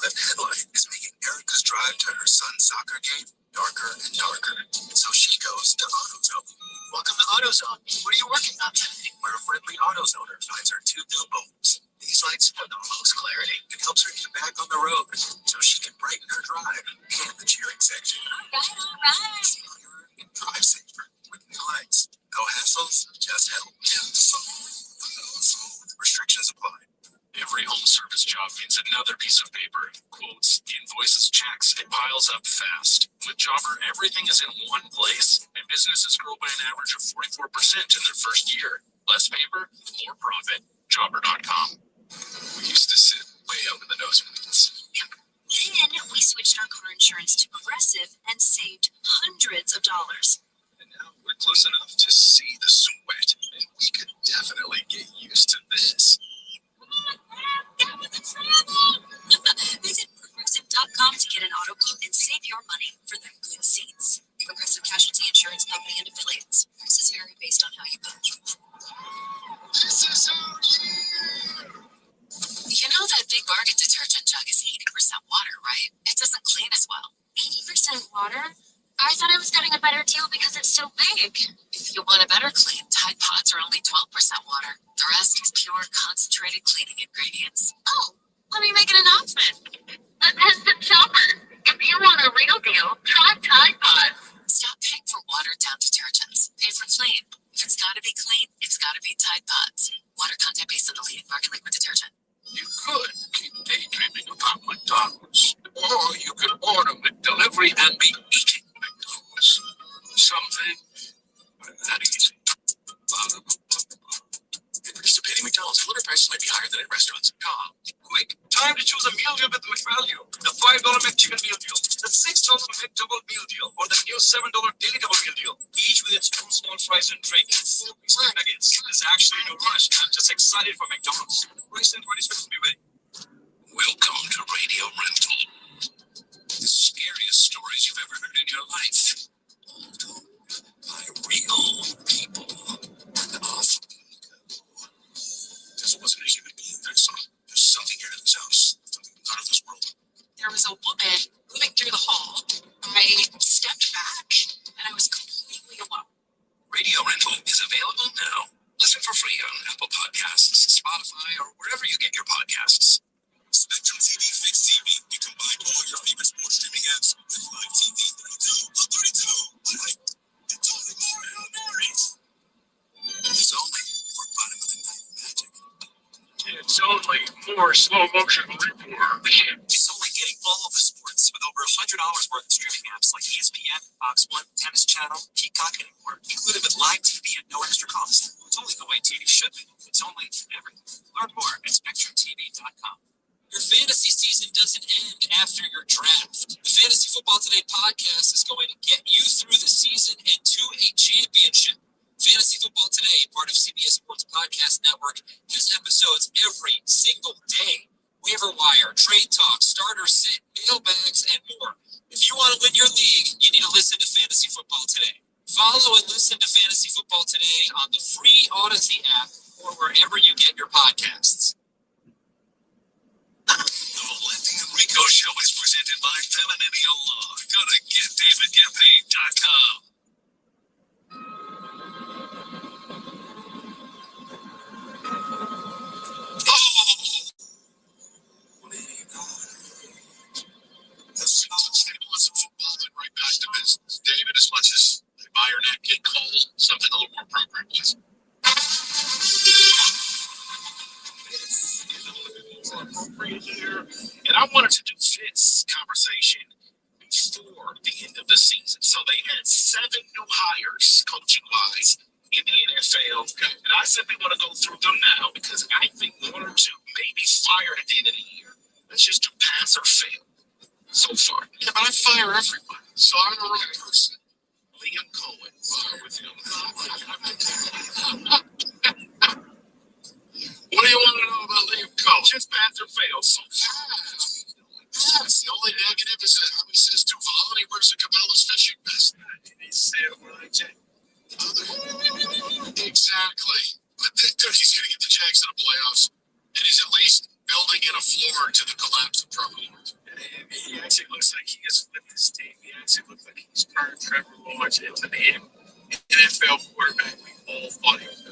Left headlight is making Erica's drive to her son's soccer game darker and darker. So she goes to AutoZone. Welcome to AutoZone. What are you working on today? Where a friendly AutoZoner finds her two new bulbs. These lights have the most clarity. It helps her get back on the road so she can brighten her drive and the cheering section. Smoother and drive safer with new lights. No hassles, just help. Restrictions apply. Every home service job means another piece of paper. Quotes, invoices, checks. It piles up fast. With Jobber, everything is in one place, and businesses grow by an average of 44% in their first year. Less paper, more profit. Jobber.com. We used to sit way up in the nosebleeds. Then we switched our car insurance to Progressive and saved hundreds of dollars. And now we're close enough to see the sweat, and we could definitely get used to this. Visit Progressive.com to get an auto quote and save your money for the good seats. Progressive Casualty Insurance Company and Affiliates. Prices vary based on how you book. This is our year. You know that Big Bargain detergent jug is 80% water, right? It doesn't clean as well. 80% water? I thought I was getting a better deal because it's so big. If you want a better clean, Tide Pods are only 12% water. The rest is pure, concentrated cleaning ingredients. Oh, let me make an announcement. Attention shopper, if you want a real deal, try Tide Pods. Stop paying for watered-down detergents. Pay for clean. If it's gotta be clean, it's gotta be Tide Pods. Water content based on the leading market liquid detergent. You could keep daydreaming about McDonald's, or you could order McDelivery and be eating McDonald's. Something that easy. Participating McDonald's order prices might be higher than at restaurants. Quick, time to choose a meal deal with McValue. The $5 McChicken meal deal, the $6 McDouble meal deal, or the new $7 Daily Double meal deal. Each with its own small fries and drink. 4-piece nuggets. There's actually no rush. I'm just excited for McDonald's. Recent 26 will be ready. Welcome to Radio Rental. The scariest stories you've ever heard in your life. All told by real people. This wasn't a human being. There's something here in this house. Something out of this world. There was a woman moving through the hall. I stepped back and I was completely alone. Radio Rental is available now. Listen for free on Apple Podcasts, Spotify, or wherever you get your podcasts. Spectrum TV Fixed TV. You combine all your favorite sports streaming apps with live TV 32. It's only more Hail Marys. It's only more bottom of the night magic. It's only more slow motion report. It's only getting all of the sports with over $100 worth of streaming apps like ESPN, Fox One, Tennis Channel, Peacock, and more, included with live TV at no extra cost. It's only the way TV should be. It's only everything. Learn more at SpectrumTV.com. Your fantasy season doesn't end after your draft. The Fantasy Football Today podcast is going to get you through the season and to a championship. Fantasy Football Today, part of CBS Sports Podcast Network, has episodes every single day. Waiver wire, trade talk, starter sit, mailbags, and more. If you want to win your league, you need to listen to Fantasy Football Today. Follow and listen to Fantasy Football Today on the free Odyssey app or wherever you get your podcasts. The Valenti and Rico Show is presented by Femininio Law. Go to GetDavidGetPaid.com. Let's stable on some football, then right back to business. David, as much as they buy your neck, get cold, something a little more appropriate, please. Appropriate here, and I wanted to do this conversation before the end of the season. So they had 7 new hires, coaching wise, in the NFL, and I simply want to go through them now because I think 1 or 2 may be fired at the end of the year. Let's just do pass or fail so far. Yeah, but I fire everybody, so I'm the wrong person. Liam Cohen, fire with him. What do you want to know about Liam Cohen? Just pass or fail so far. Pass. The only negative is that he says Duval and he wears a Cabela's fishing vest. He said, exactly. But he's going to get the Jags in the playoffs, and he's at least building in a floor to the collapse of Trevor Lawrence. He actually looks like he has flipped his team. He actually looks like he's turned Trevor Lawrence into the NFL quarterback we all thought he was.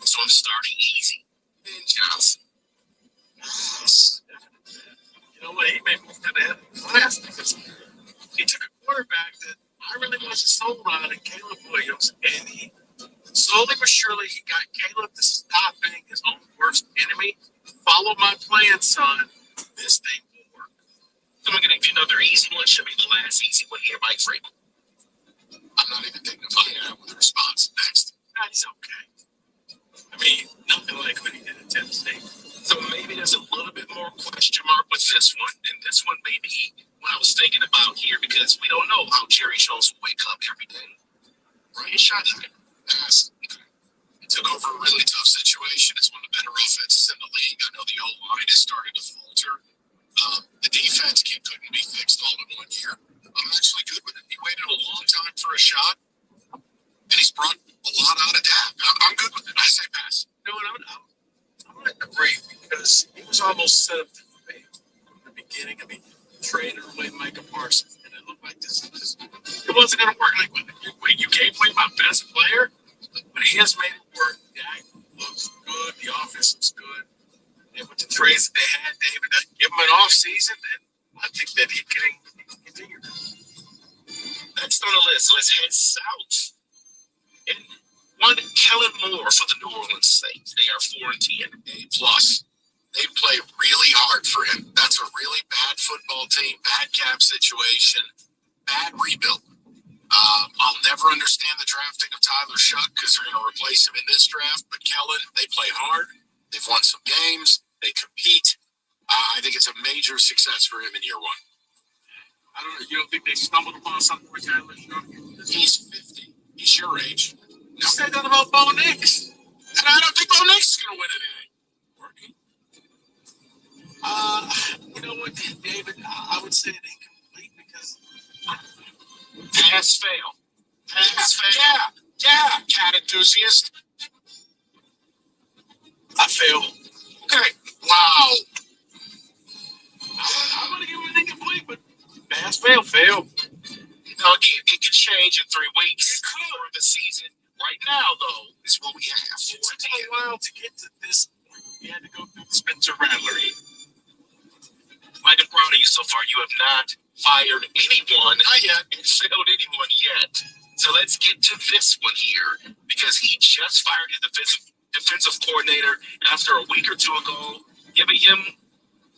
So I'm starting easy. Ben Johnson. Nice. You know what? He may move to that last because he took a quarterback that I really wasn't sold on in Caleb Williams, and he slowly but surely he got Caleb to stop being his own worst enemy. Follow my plan, son. This thing will work. I'm going to give you another easy one. Should be the last easy one here, Mike Vrabel. I'm not even thinking of finding out with a response next. That's okay. I mean, nothing like what he did at Tennessee. So maybe there's a little bit more question mark with this one. And this one may be what I was thinking about here because we don't know how Jerry Jones will wake up every day. Ryan Schottenheimer. He took over a really tough situation. It's one of the better offenses in the league. I know the O-line is starting to falter. The defense couldn't be fixed all in 1 year. I'm actually good with it. He waited a long time for a shot, and he's brought a lot out of Dak. I'm good with it. I say pass. You know what? I'm going to agree because he was almost set up to fail from the beginning. I mean, traded away Micah Parsons, and it looked like this it wasn't going to work. Like, wait, you can't play my best player? But he has made it work. Dak looks good. The offense looks good. And with the trades that they had, David, give him an off season, and I think that he can continue. Next on the list, let's head south. And one, Kellen Moore for the New Orleans Saints. They are 4-10, A+. They play really hard for him. That's a really bad football team, bad cap situation, bad rebuild. I'll never understand the drafting of Tyler Shuck because they're going to replace him in this draft. But Kellen, they play hard. They've won some games. They compete. I think it's a major success for him in year one. I don't know. You don't think they stumbled upon something with Tyler Shuck? He's 50. He's your age. You said that about Bo Nix. And I don't think Bo Nix is going to win anything. You know what, David? I would say it incomplete because pass fail. Pass fail. Yeah, cat enthusiast. I fail. Okay. Wow. I'm going to give him an incomplete, but pass fail. Now, again, it could change in 3 weeks for the season. Right now, though, is what we have. It took a while to get to this point. We had to go through the Spencer Rattler. Mike, I'm proud of you so far. You have not fired anyone. Not yet. And failed anyone yet. So let's get to this one here because he just fired his defensive coordinator after a week or two ago, giving him,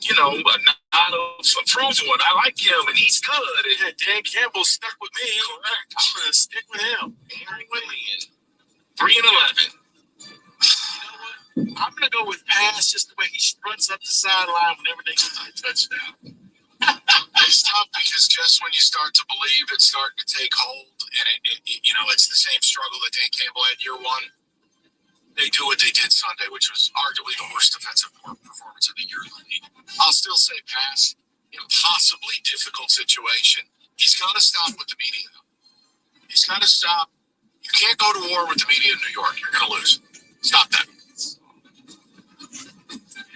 a nod of approval. I like him, and he's good. And Dan Campbell stuck with me. Correct. I'm going to stick with him. Aaron Williams, 3-11. I'm going to go with pass just the way he struts up the sideline whenever they get a touchdown. It's tough because just when you start to believe it's starting to take hold, and it's the same struggle that Dan Campbell had year one. They do what they did Sunday, which was arguably the worst defensive performance of the year. I'll still say pass. Impossibly difficult situation. He's got to stop with the media. He's got to stop. You can't go to war with the media in New York. You're going to lose. Stop that.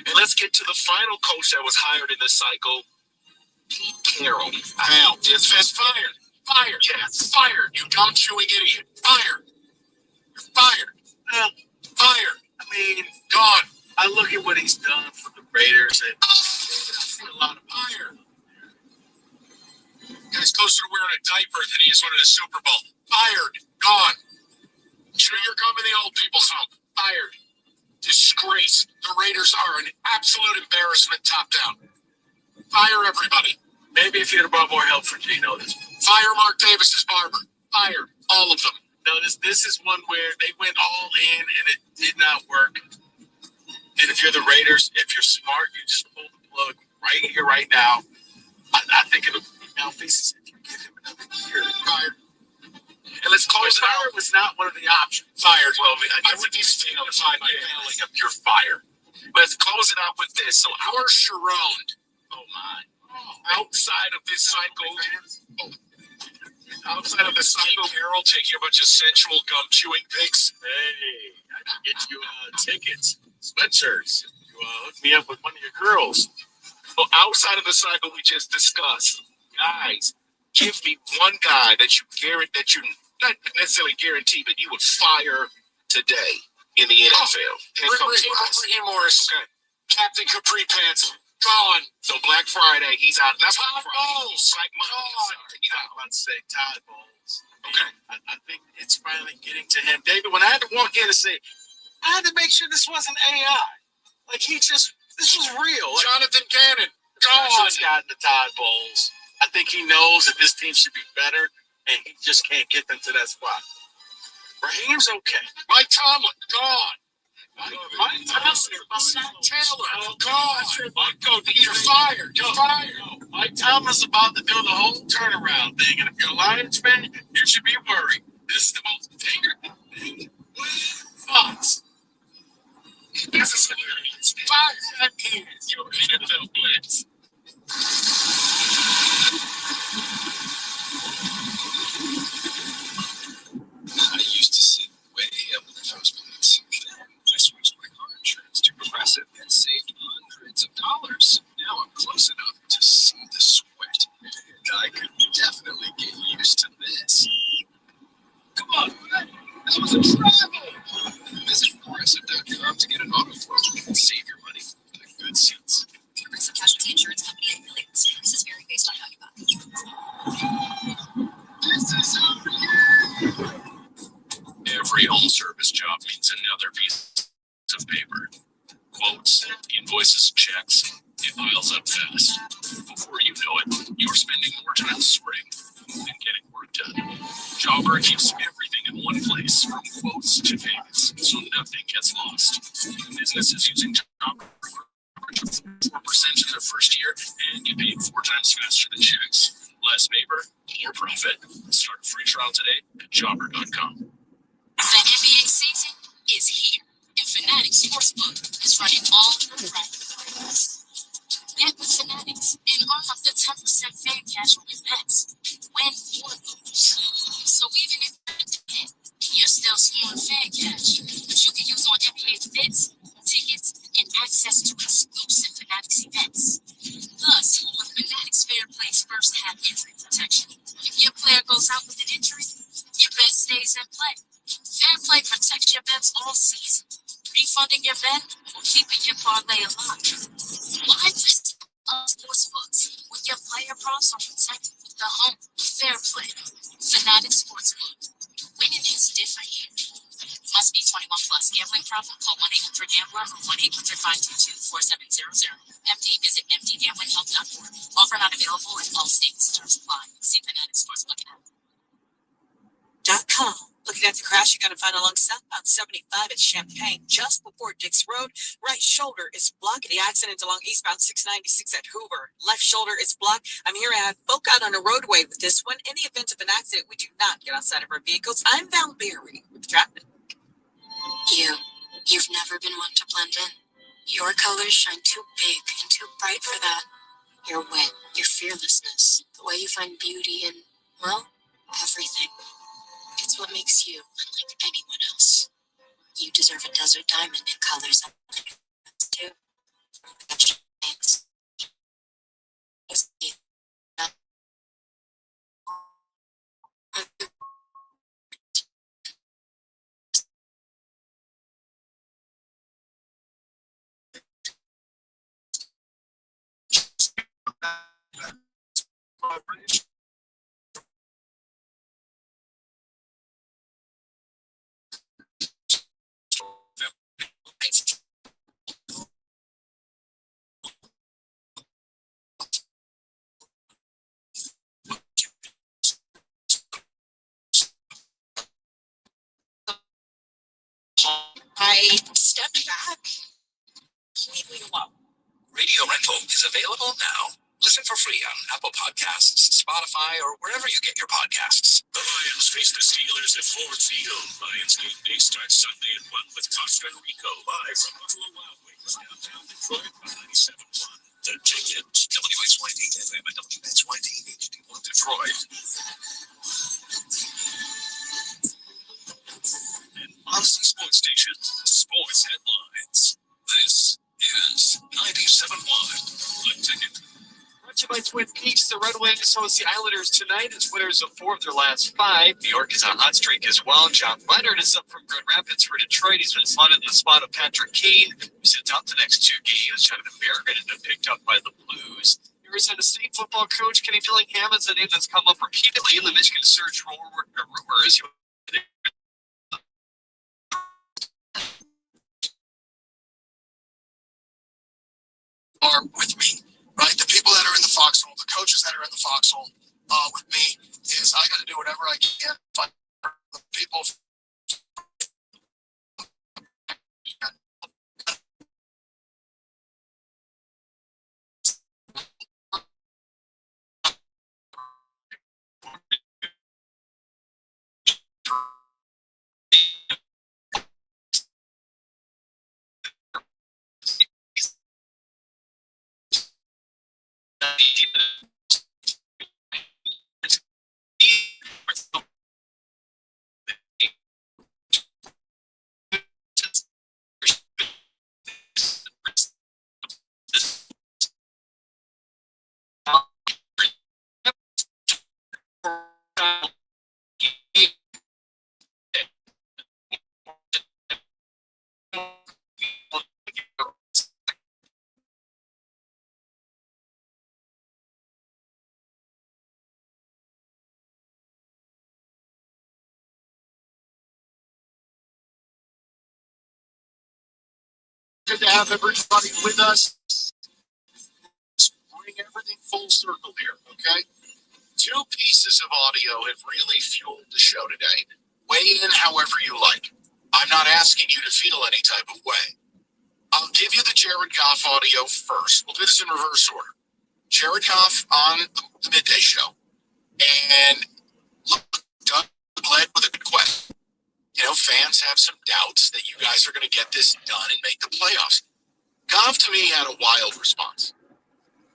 And let's get to the final coach that was hired in this cycle, Pete Carroll. Wow, it's fired. Fired. Yes, fired. You dumb chewing idiot. Fired. You're fired. Fired. I mean, gone. I look at what he's done for the Raiders, and I see a lot of fire. Guy's closer to wearing a diaper than he is winning a Super Bowl. Fired. Gone. Sure, you're coming the old people's home. Fired. Disgrace. The Raiders are an absolute embarrassment top down. Fire everybody. Maybe if you had brought more help for Gino. Fire Mark Davis's barber. Fire. All of them. No, this is one where they went all in and it did not work. And if you're the Raiders, if you're smart, you just pull the plug right here, right now. I think it'll be malfeasance if you give him another year. Fired. And let's close it out. Fire was not one of the options. Fired. Well, I would be find my failing of pure fire. But let's close it out with this. So our Sharon, outside of this cycle, Carroll taking a bunch of sensual gum chewing pics. Hey, I can get you tickets, sweatshirts. You hook me up with one of your girls. Well, outside of the cycle we just discussed, guys, give me one guy that you not necessarily guarantee, but you would fire today in the NFL. Raheem Morris, okay. Captain Capri Pants, gone. So Black Friday, he's out. That's Todd Bowles. Black Monday, he's out. I'm about to say Todd Bowles. Okay, I think it's finally getting to him. David, when I had to walk in and say, I had to make sure this wasn't AI. Like this was real. Like, Jonathan Gannon, gone. He's gotten to Todd Bowles. I think he knows that this team should be better, and he just can't get them to that spot. Raheem's okay. Mike Tomlin, gone. Mike Taylor, gone. You're fired. You're fired. Mike Tomlin's about to do the whole turnaround thing, and if you're a Lions fan, you should be worried. This is the most dangerous thing. Thoughts? This is hilarious. 5 seconds. Your NFL blitz. I used to sit way up in the first place. was a trouble. Visit Progressive.com to get an auto quote and save your money with the good seats. Progressive Casualty Insurance Company and affiliates. This is vary based on how you buy. This is over here. Every home service job means another piece of paper. Quotes, invoices, checks. It piles up fast. Before you know it, you're spending more time sorting than getting work done. Jobber keeps everything in one place, from quotes to payments, so nothing gets lost. Businesses using Jobber charge 4% in their first year and get paid 4 times faster than checks. Less paper, more profit. Start a free trial today at jobber.com. The NBA season is here, and Fanatics Sportsbook is running all the right. Bet with Fanatics and earn up to 10% fan cash on your bets. Win or lose. So even if you're still scoring fan cash, which you can use on NBA fits, tickets, and access to exclusive Fanatics events. Plus, with Fanatics Fair Play's first half injury protection, if your player goes out with an injury, your bet stays in play. Fair Play protects your bets all season, refunding your bet or keeping your parlay alive. Why risk sportsbooks when your player props are protected with the home Fair Play? Fanatics Sportsbook. Winning is different here. Must be 21 plus. Gambling problem? Call 1-800-GAMBLER or 1-800-522-4700. MD, visit mdgamblinghelp.org. Offer not available in all states. Terms apply. See Fanatics Sportsbook app. .com. Looking at the crash you're going to find along southbound 75 at Champaign, just before Dix Road. Right shoulder is blocked. The accident along eastbound 696 at Hoover. Left shoulder is blocked. I'm here at folk out on the roadway with this one. In the event of an accident, we do not get outside of our vehicles. I'm Val Berry with traffic. You've never been one to blend in. Your colors shine too big and too bright for that. Your wit, your fearlessness, the way you find beauty in, well, everything. It's what makes you unlike anyone else. You deserve a desert diamond in colors too. I stepped back. Completely alone. Radio rental is available now. Listen for free on Apple Podcasts, Spotify, or wherever you get your podcasts. The Lions face the Steelers at Ford Field. Lions game day starts Sunday at 1 with Costa Rico live from Buffalo Wild Wings, downtown Detroit by 97.1. The Ticket. WXYD FM and WXYD HD1 Detroit. And Odyssey Sports Station, sports headlines. This is 97.1. The Ticket. Brought to you by Twin Peaks. The Red Wings host the Islanders tonight as winners of 4 of their last 5. New York is on a hot streak as well. John Leonard is up from Grand Rapids for Detroit. He's been slotted in the spot of Patrick Kane, who sits out the next 2 games. Jonathan Berrigan has been picked up by the Blues. Arizona State football coach Kenny Dillingham is a name that's come up repeatedly in the Michigan search rumors. Are with me, right? The people that are in the foxhole, the coaches that are in the foxhole with me, is I got to do whatever I can to fight for the people. Good to have everybody with us. Let's bring everything full circle here, okay? Two pieces of audio have really fueled the show today. Weigh in however you like. I'm not asking you to feel any type of way. I'll give you the Jared Goff audio first. We'll do this in reverse order. Jared Goff on the midday show. And look, Doug led with a good question. You know, fans have some doubts that you guys are going to get this done and make the playoffs. Goff, to me, had a wild response.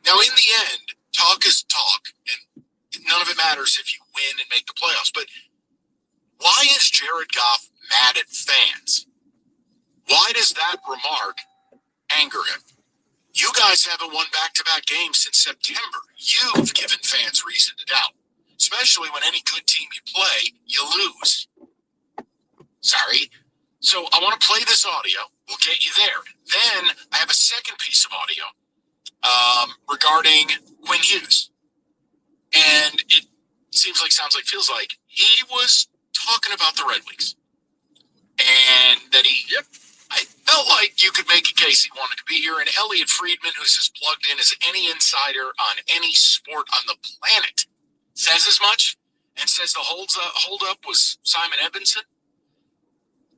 Now, in the end, talk is talk, and none of it matters if you win and make the playoffs. But why is Jared Goff mad at fans? Why does that remark anger him? You guys haven't won back-to-back games since September. You've given fans reason to doubt, especially when any good team you play, you lose. Sorry. So I want to play this audio. We'll get you there. Then I have a second piece of audio regarding Quinn Hughes. And it seems like, sounds like, feels like he was talking about the Red Wings. And that I felt like you could make a case he wanted to be here. And Elliot Friedman, who's as plugged in as any insider on any sport on the planet, says as much and says the hold up was Simon Edmondson.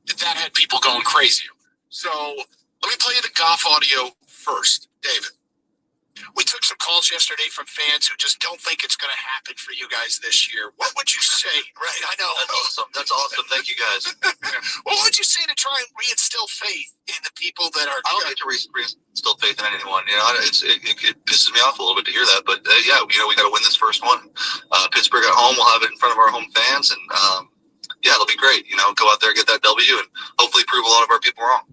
That had people going crazy. So let me play you the Goff audio first, David. We took some calls yesterday from fans who just don't think it's going to happen for you guys this year. What would you say? Right, I know. That's awesome. That's awesome. Thank you, guys. What would you say to try and reinstill faith in the people that are? I don't like to reinstill faith in anyone. You know, it pisses me off a little bit to hear that. But yeah, you know, we got to win this first one. Pittsburgh at home. We'll have it in front of our home fans, and yeah, it'll be great. You know, go out there, get that W, and hopefully prove a lot of our people wrong.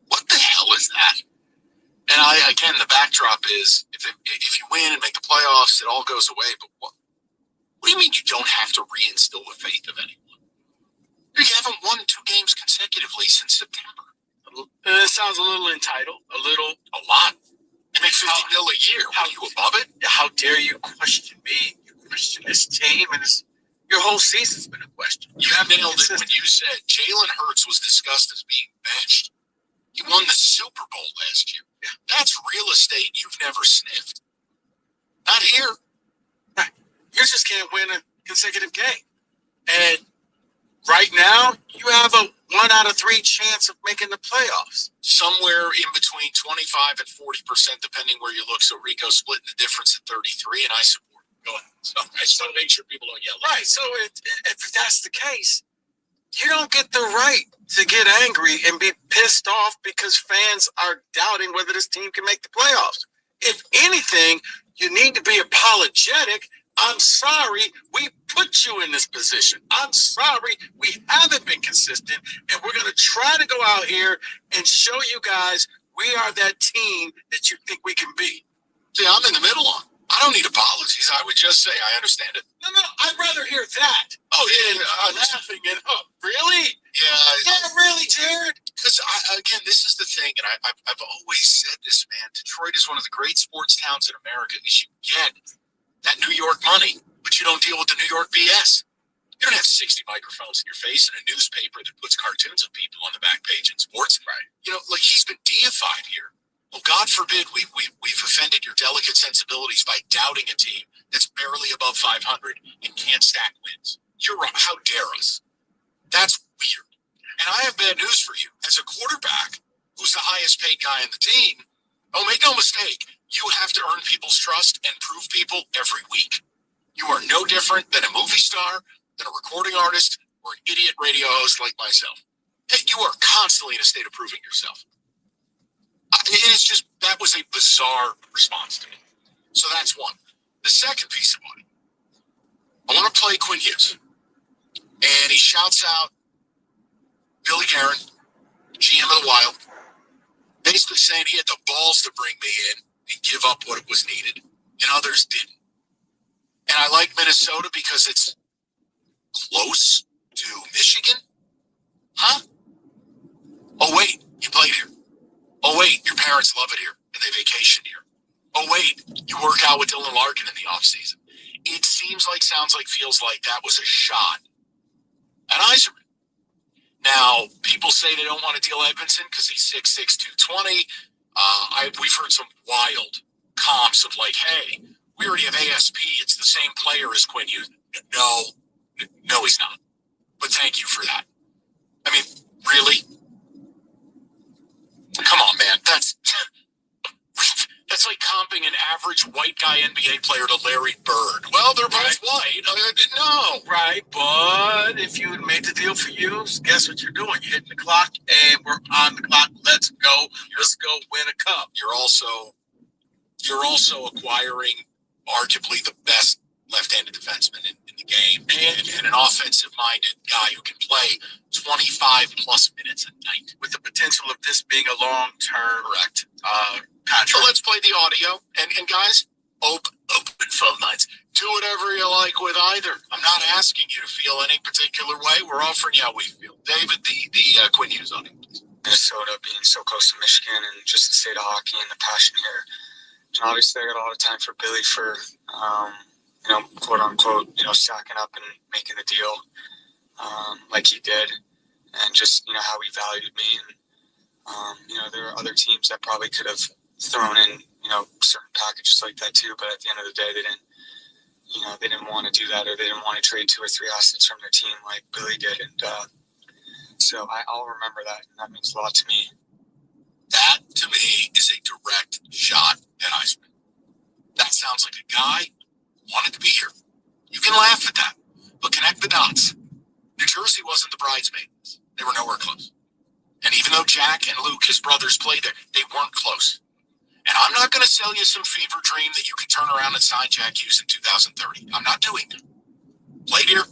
What the hell is that? And again, the backdrop is if you win and make the playoffs, it all goes away. But what do you mean you don't have to reinstill the faith of anyone? You haven't won 2 games consecutively since September. It sounds a little entitled, a lot. You make $50 million a year. Are you above it? How dare you question me? You question this team, and your whole season's been a question. You nailed it when you said Jalen Hurts was discussed as being benched. He won the Super Bowl last year. That's real estate you've never sniffed. Not here. You just can't win a consecutive game. And right now, you have a 1 out of 3 chance of making the playoffs. Somewhere in between 25 and 40%, depending where you look. So Rico splitting the difference at 33, and I support it. Go ahead. So I just want to make sure people don't yell. Right. So if that's the case, you don't get the right to get angry and be pissed off because fans are doubting whether this team can make the playoffs. If anything, you need to be apologetic. I'm sorry we put you in this position. I'm sorry we haven't been consistent, and we're going to try to go out here and show you guys we are that team that you think we can be. See, I'm in the middle on. I don't need apologies. I would just say I understand it. No, I'd rather hear that. Oh, yeah, laughing and really? Yeah, really, Jared. Because again, this is the thing, and I've always said this, man. Detroit is one of the great sports towns in America. Is you get that New York money, but you don't deal with the New York BS. You don't have 60 microphones in your face and a newspaper that puts cartoons of people on the back page in sports. Right. You know, like he's been deified here. Well, God forbid we've offended your delicate sensibilities by doubting a team that's barely above 500 and can't stack wins. You're wrong. How dare us? That's weird. And I have bad news for you. As a quarterback who's the highest paid guy on the team, oh, make no mistake, you have to earn people's trust and prove people every week. You are no different than a movie star, than a recording artist, or an idiot radio host like myself. Hey, you are constantly in a state of proving yourself. It's just, that was a bizarre response to me. So that's one. The second piece of money, I want to play Quinn Hughes. And he shouts out Billy Guerin, GM of the Wild, basically saying he had the balls to bring me in and give up what was needed, and others didn't. And I like Minnesota because it's close to Michigan. Huh? Oh, wait, you played here. Oh, wait, your parents love it here, and they vacation here. Oh, wait, you work out with Dylan Larkin in the offseason. It seems like, sounds like, feels like that was a shot at Yzerman. Now, people say they don't want to deal Edmondson because he's 6'6", 220. We've heard some wild comps of like, hey, we already have ASP. It's the same player as Quinn Hughes. No, he's not. But thank you for that. I mean, really? Come on, man. That's like comping an average white guy NBA player to Larry Bird. Well, they're both white. No. Right, but if you had made the deal for you, guess what you're doing? You're hitting the clock, and we're on the clock. Let's go. Let's go win a cup. You're also acquiring arguably the best left-handed defenseman in the game, and an offensive-minded guy who can play 25-plus minutes a night. With the potential of this being a long-term contract. So let's play the audio. And guys, open phone lines. Do whatever you like with either. I'm not asking you to feel any particular way. We're offering you how we feel. David, the Quinn Hughes audio, please. Minnesota being so close to Michigan and just the state of hockey and the passion here. And obviously, I got a lot of time for Billy for, quote unquote, stacking up and making the deal like he did, and just how he valued me. And there are other teams that probably could have thrown in certain packages like that too, but at the end of the day, they didn't want to do that, or they didn't want to trade 2 or 3 assets from their team like Billy did. And so I'll remember that, and that means a lot to me. That, to me, is a direct shot at Eisman. That sounds like a guy who wanted to be here. You can laugh at that, but connect the dots. New Jersey wasn't the bridesmaids. They were nowhere close. And even though Jack and Luke, his brothers, played there, they weren't close. And I'm not going to sell you some fever dream that you can turn around and sign Jack Hughes in 2030. I'm not doing that. Played here.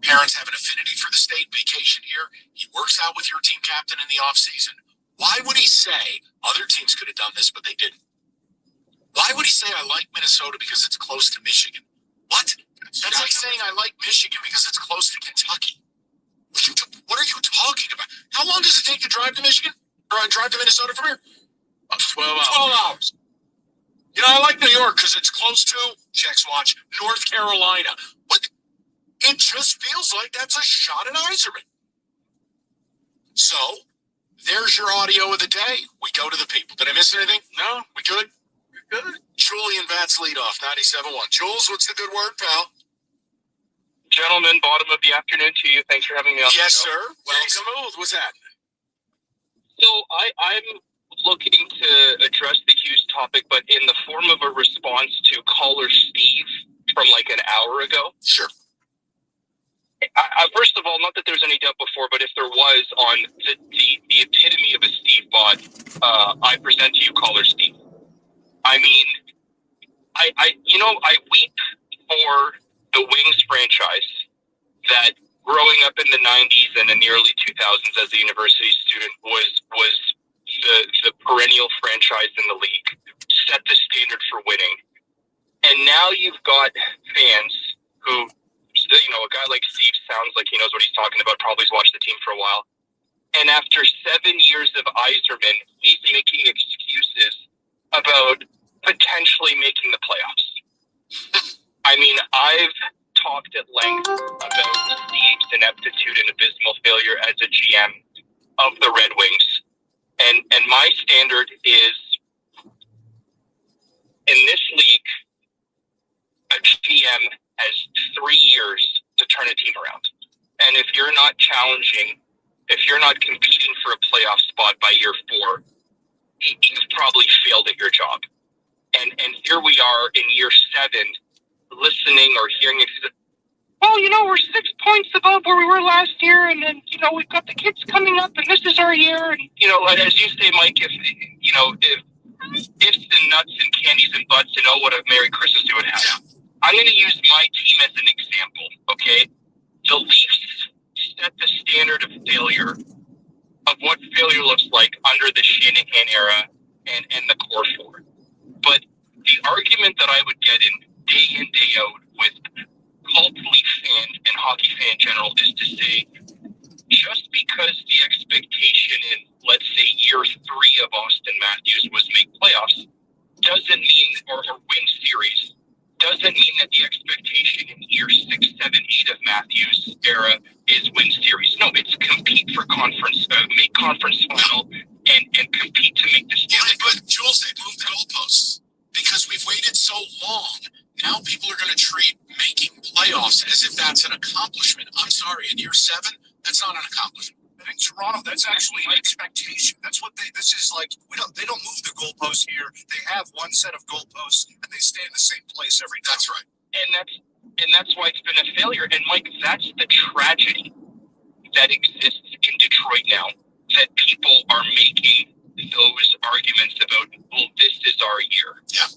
Parents have an affinity for the state, vacation here. He works out with your team captain in the offseason. Why would he say other teams could have done this, but they didn't? Why would he say I like Minnesota because it's close to Michigan? What? That's like saying I like Michigan because it's close to Kentucky. What are you talking about? How long does it take to drive to Michigan? Or drive to Minnesota from here? 12 hours. 12 hours. I like New York because it's close to, checks watch, North Carolina. But it just feels like that's a shot at Iserman. So, there's your audio of the day. We go to the people. Did I miss anything? No? We good? We're good. Julian Vats lead off, 97.1. Jules, what's the good word, pal? Gentlemen, bottom of the afternoon to you. Thanks for having me on. Yes, sir. Welcome. What's that? So I'm looking to address the Hughes topic, but in the form of a response to caller Steve from like an hour ago. Sure. First of all, not that there's any doubt before, but if there was, on the epitome of a Steve bot, I present to you, caller Steve. I mean, I weep for the Wings franchise that growing up in the 90s and in the early 2000s as a university student was the perennial franchise in the league, set the standard for winning. And now you've got fans who, a guy like Steve sounds like he knows what he's talking about, probably has watched the team for a while. And after 7 years of Yzerman, he's making excuses about potentially making the playoffs. I mean, I've talked at length about Steve's ineptitude and abysmal failure as a GM of the Red Wings. And my standard is, in this league, a GM has 3 years to turn a team around. And if you're not challenging, if you're not competing for a playoff spot by year 4, you've probably failed at your job. And here we are in year 7, listening or hearing excuses. Well, we're 6 points above where we were last year, and then, we've got the kids coming up, and this is our year. And, as you say, Mike, if ifs and nuts and candies and butts, what a Merry Christmas you would have. Yeah. I'm going to use my team as an example, okay? The Leafs set the standard of failure, of what failure looks like under the Shanahan era and the core 4. But the argument that I would get in, day out with cult Leaf fan and hockey fan in general is to say, just because the expectation in, let's say, year 3 of Austin Matthews was make playoffs, doesn't mean, or win series, doesn't mean that the expectation in year 6, 7, 8 of Matthews' era is win series. No, it's compete for conference, make conference final, and compete to make the Stanley Cup. But Jules, they moved the goalposts because we've waited so long. Now people are going to treat making playoffs as if that's an accomplishment. I'm sorry, in year 7, that's not an accomplishment. I think Toronto, that's actually an expectation. That's what this is like. They don't move the goalposts here. They have one set of goalposts and they stay in the same place every time. That's right. And that's why it's been a failure. And Mike, that's the tragedy that exists in Detroit now, that people are making those arguments about, well, this is our year. Yeah.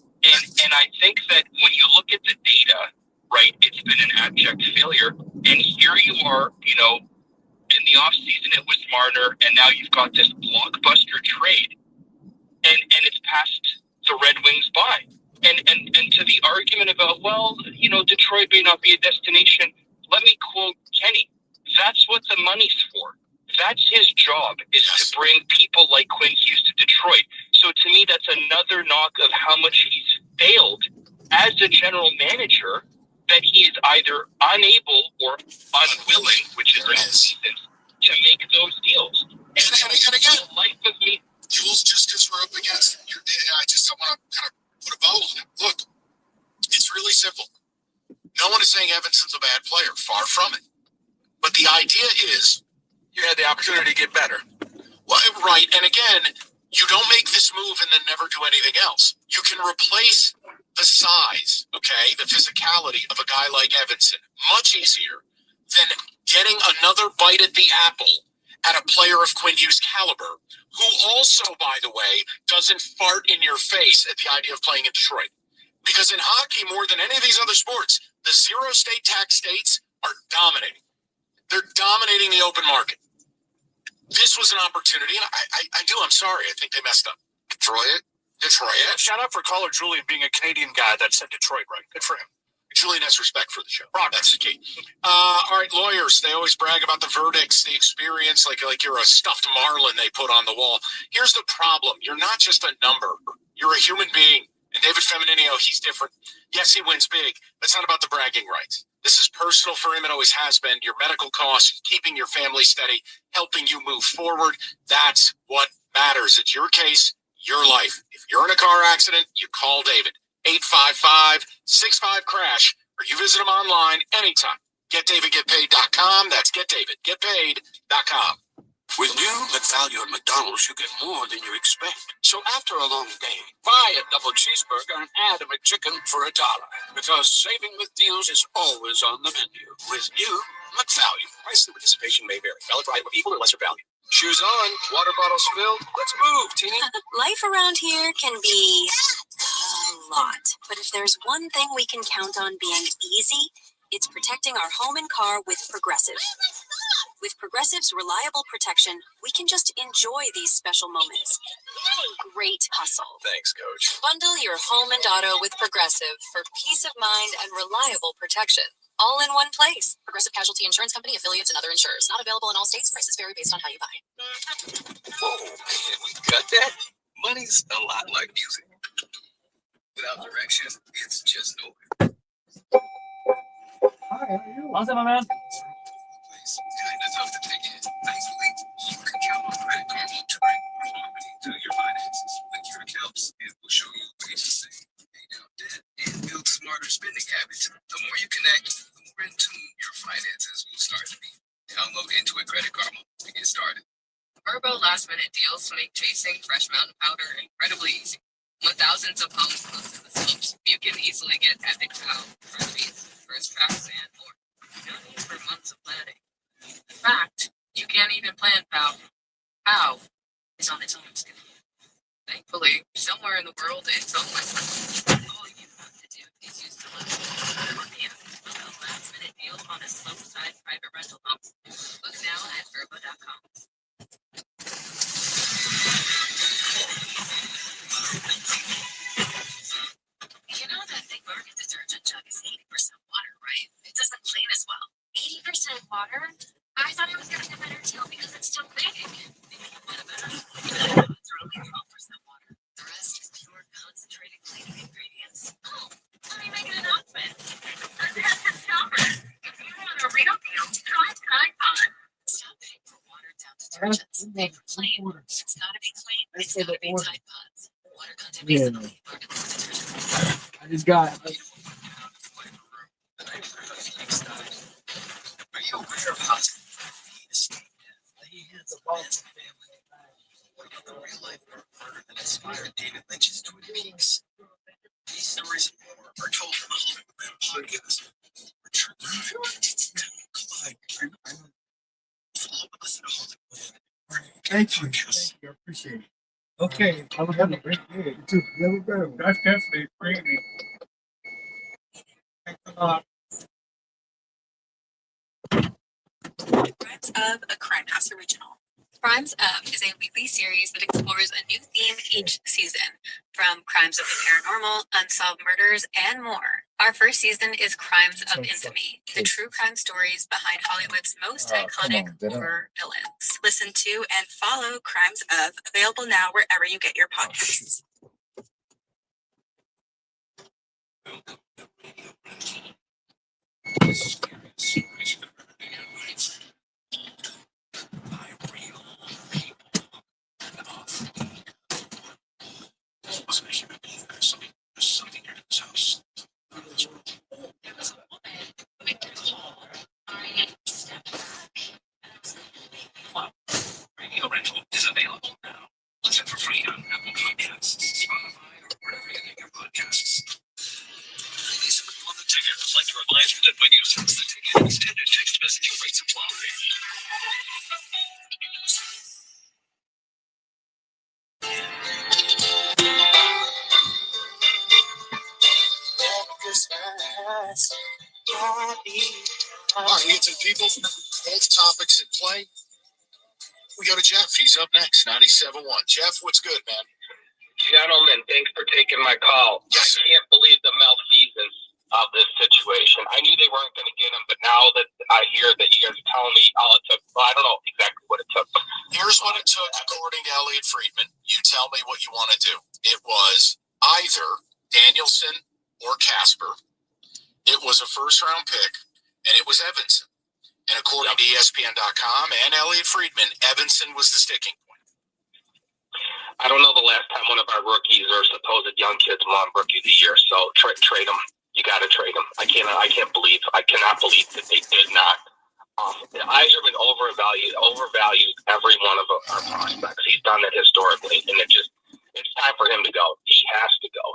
And I think that when you look at the data, right, it's been an abject failure. And here you are, in the offseason it was Marner, and now you've got this blockbuster trade, and it's passed the Red Wings by. And to the argument about, well, Detroit may not be a destination, let me quote Kenny. That's what the money's for. That's his job, is to bring people like Quinn Hughes to Detroit. So to me, that's another knock of how much he's failed as a general manager, that he is either unable or unwilling, which is reasons, to make those deals. And again, life of me, Jules, just because we're up against your data, I want to kind of put a bow on it. Look, it's really simple. No one is saying Evanson's a bad player. Far from it. But the idea is, You had the opportunity to get better. well, right, and again, you don't make this move and then never do anything else. You can replace the size, okay, the physicality of a guy like Evanson much easier than getting another bite at the apple at a player of Quinn Hughes' caliber, who also, by the way, doesn't fart in your face at the idea of playing in Detroit. Because in hockey, more than any of these other sports, the zero state tax states are dominating. They're dominating the open market. This was an opportunity, and I'm sorry, I think they messed up. Detroit. Yeah. Shout out for caller Julian being a Canadian guy that said Detroit right. Good for him. Julian has respect for the show. That's the key. All right, lawyers, they always brag about the verdicts, the experience, like you're a stuffed marlin they put on the wall. Here's the problem. You're not just a number. You're a human being. And David Femininio, he's different. Yes, he wins big, but it's not about the bragging rights. This is personal for him. It always has been. Your medical costs, keeping your family steady, helping you move forward. That's what matters. It's your case, your life. If you're in a car accident, you call David. 855-65-CRASH, or you visit him online anytime. GetDavidGetPaid.com. That's GetDavidGetPaid.com. With new McValue at McDonald's, you get more than you expect. So after a long day, buy a double cheeseburger and add a McChicken for $1. Because saving with deals is always on the menu. With new McValue. Price and participation may vary. Valid for item of equal or lesser value. Shoes on, water bottles filled. Let's move, team. Life around here can be a lot. But if there's one thing we can count on being easy, it's protecting our home and car with Progressive. With Progressive's reliable protection, we can just enjoy these special moments. Great hustle. Thanks, Coach. Bundle your home and auto with Progressive for peace of mind and reliable protection. All in one place. Progressive Casualty Insurance Company, affiliates, and other insurers. Not available in all states. Prices vary based on how you buy. Whoa, man, we got that? Money's a lot like music. Without direction, it's just noise. How's that, my man? It's kind of tough to take in. Thankfully, you can count on Credit Karma to bring harmony to your finances. Link your accounts, it will show you ways to save, pay down debt, and build smarter spending habits. The more you connect, the more in tune your finances will start to be. Download Intuit Credit Karma to get started. Verbo last-minute deals make chasing fresh mountain powder incredibly easy. With thousands of homes close to the slopes, you can easily get epic cow, freebies, first tracks, and more. No need for months of planning. In fact, you can't even plan POW. POW is on its own schedule. Thankfully, somewhere in the world, it's always all you have to do is use the list on the app. A last-minute deal on a slope-side private rental home. Look now at Verbo.com. You know that Big Bargain detergent jug is 80% water, right? It doesn't clean as well. 80% water? I thought I was getting a better deal because it's still cleaning. It's only 12% water. The rest is pure concentrated cleaning ingredients. Oh, let me make an announcement. That's a stopper. If you want a real deal, try Tide Pod. Stop paying for watered down detergents. They clean. It's gotta be clean. It's gotta be Tide Pods. Water content based on detergent. I just got. Are you aware of how he is a Manson family? A real life murder that inspired David Lynch's Twin Peaks. These stories and more are told in the Hollywood podcast. Follow us at Hollywood. Thank you. I appreciate it. Okay, I will have a great day. You too. You have a great one. That's definitely great. Thanks a lot. Crimes of a Crime House original. Crimes of is a weekly series that explores a new theme each season, from crimes of the paranormal, unsolved murders, and more. Our first season is Crimes of Infamy, the true crime stories behind Hollywood's most iconic horror villains. Listen to and follow Crimes of, available now wherever you get your podcasts. Wasn't a human being. There's something here in this house. Radio rental is available now. Listen for free on Apple Podcasts, Spotify, or wherever you get your podcasts. Ladies on the ticket would like to remind you that when you sense the ticket, standard text messaging rates apply. All right, Anthony, people, both topics at play. We go to Jeff. He's up next, 97.1. Jeff, what's good, man? Gentlemen, thanks for taking my call. Yes. I can't believe the malfeasance of this situation. I knew they weren't going to get him, but now that I hear that you guys are telling me all it took, well, I don't know exactly what it took. Here's what it took, according to Elliot Friedman. You tell me what you want to do. It was either Danielson or Casper. It was a first-round pick, and it was Evanson. And according to ESPN.com and Elliot Friedman, Evanson was the sticking point. I don't know the last time one of our rookies or supposed young kids won Rookie of the Year, so trade them. You got to trade them. I cannot believe that they did not. Eiserman overvalued every one of our prospects. He's done it historically, and it's time for him to go. He has to go.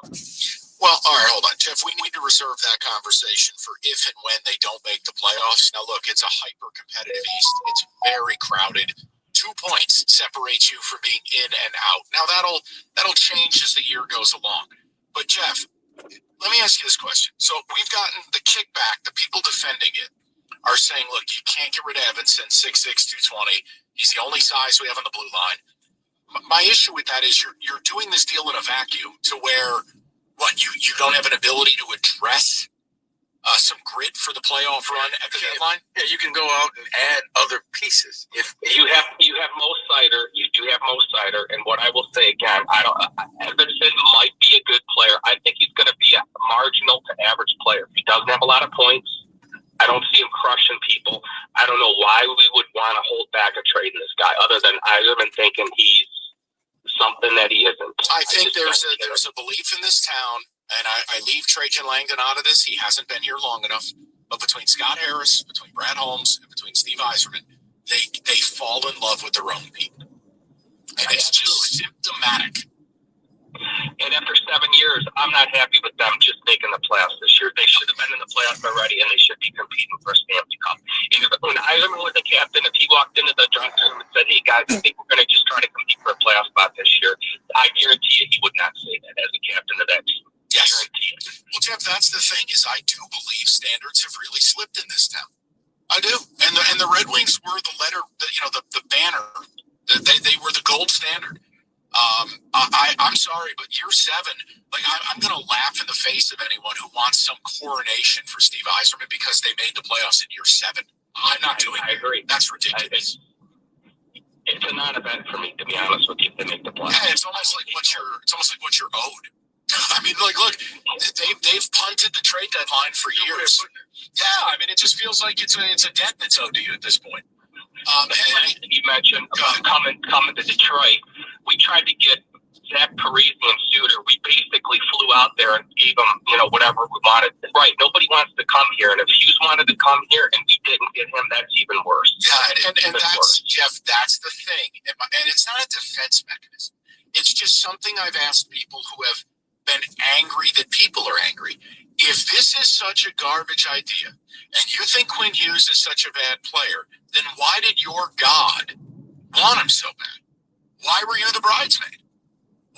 Well, all right, hold on, Jeff. We need to reserve that conversation for if and when they don't make the playoffs. Now, look, it's a hyper-competitive East. It's very crowded. 2 points separate you from being in and out. Now, that'll change as the year goes along. But, Jeff, let me ask you this question. So we've gotten the kickback. The people defending it are saying, look, you can't get rid of Evanson, 6'6", 220. He's the only size we have on the blue line. My issue with that is you're doing this deal in a vacuum to where – what, you don't have an ability to address some grit for the playoff run at the deadline? Yeah, you can go out and add other pieces. If you have Mo Sider, you do have Mo Sider, and what I will say again, Evanson might be a good player. I think he's going to be a marginal to average player. He doesn't have a lot of points. I don't see him crushing people. I don't know why we would want to hold back a trade in this guy, other than Eiserman thinking he's something that he isn't. I think there's a belief in this town, and I leave Trajan Langdon out of this. He hasn't been here long enough. But between Scott Harris, between Brad Holmes, and between Steve Eiserman, they fall in love with their own people. And it's just symptomatic. And after 7 years, I'm not happy with them just making the playoffs this year. They should have been in the playoffs already, and they should be competing for a Stanley Cup. And when Eiserman was the captain, if he walked into the dressing room and said, hey, guys, I think we're going to just try to compete for a playoff spot this year, I guarantee you he would not say that as the captain of that team. Yes. Well, Jeff, that's the thing, is I do believe standards have really slipped in this town. I do. And the Red Wings were the banner. They were the gold standard. I'm sorry, but year 7, like I'm going to laugh in the face of anyone who wants some coronation for Steve Eiserman because they made the playoffs in year 7. I'm not doing it. I agree. That's ridiculous. It's a non-event for me, to be honest with you, if they make the playoffs. Yeah, it's almost like what you're owed. I mean, like, look, they've punted the trade deadline for years. Yeah, I mean, it just feels like it's a debt that's owed to you at this point. The last thing you mentioned about coming to Detroit, we tried to get Zach Parise and Suter. We basically flew out there and gave them, whatever we wanted. Right, nobody wants to come here, and if Hughes wanted to come here and we didn't get him, that's even worse. Yeah, and that's, Jeff, that's the thing. And it's not a defense mechanism. It's just something I've asked people who have been angry that people are angry. If this is such a garbage idea, and you think Quinn Hughes is such a bad player, then why did your God want him so bad? Why were you the bridesmaid?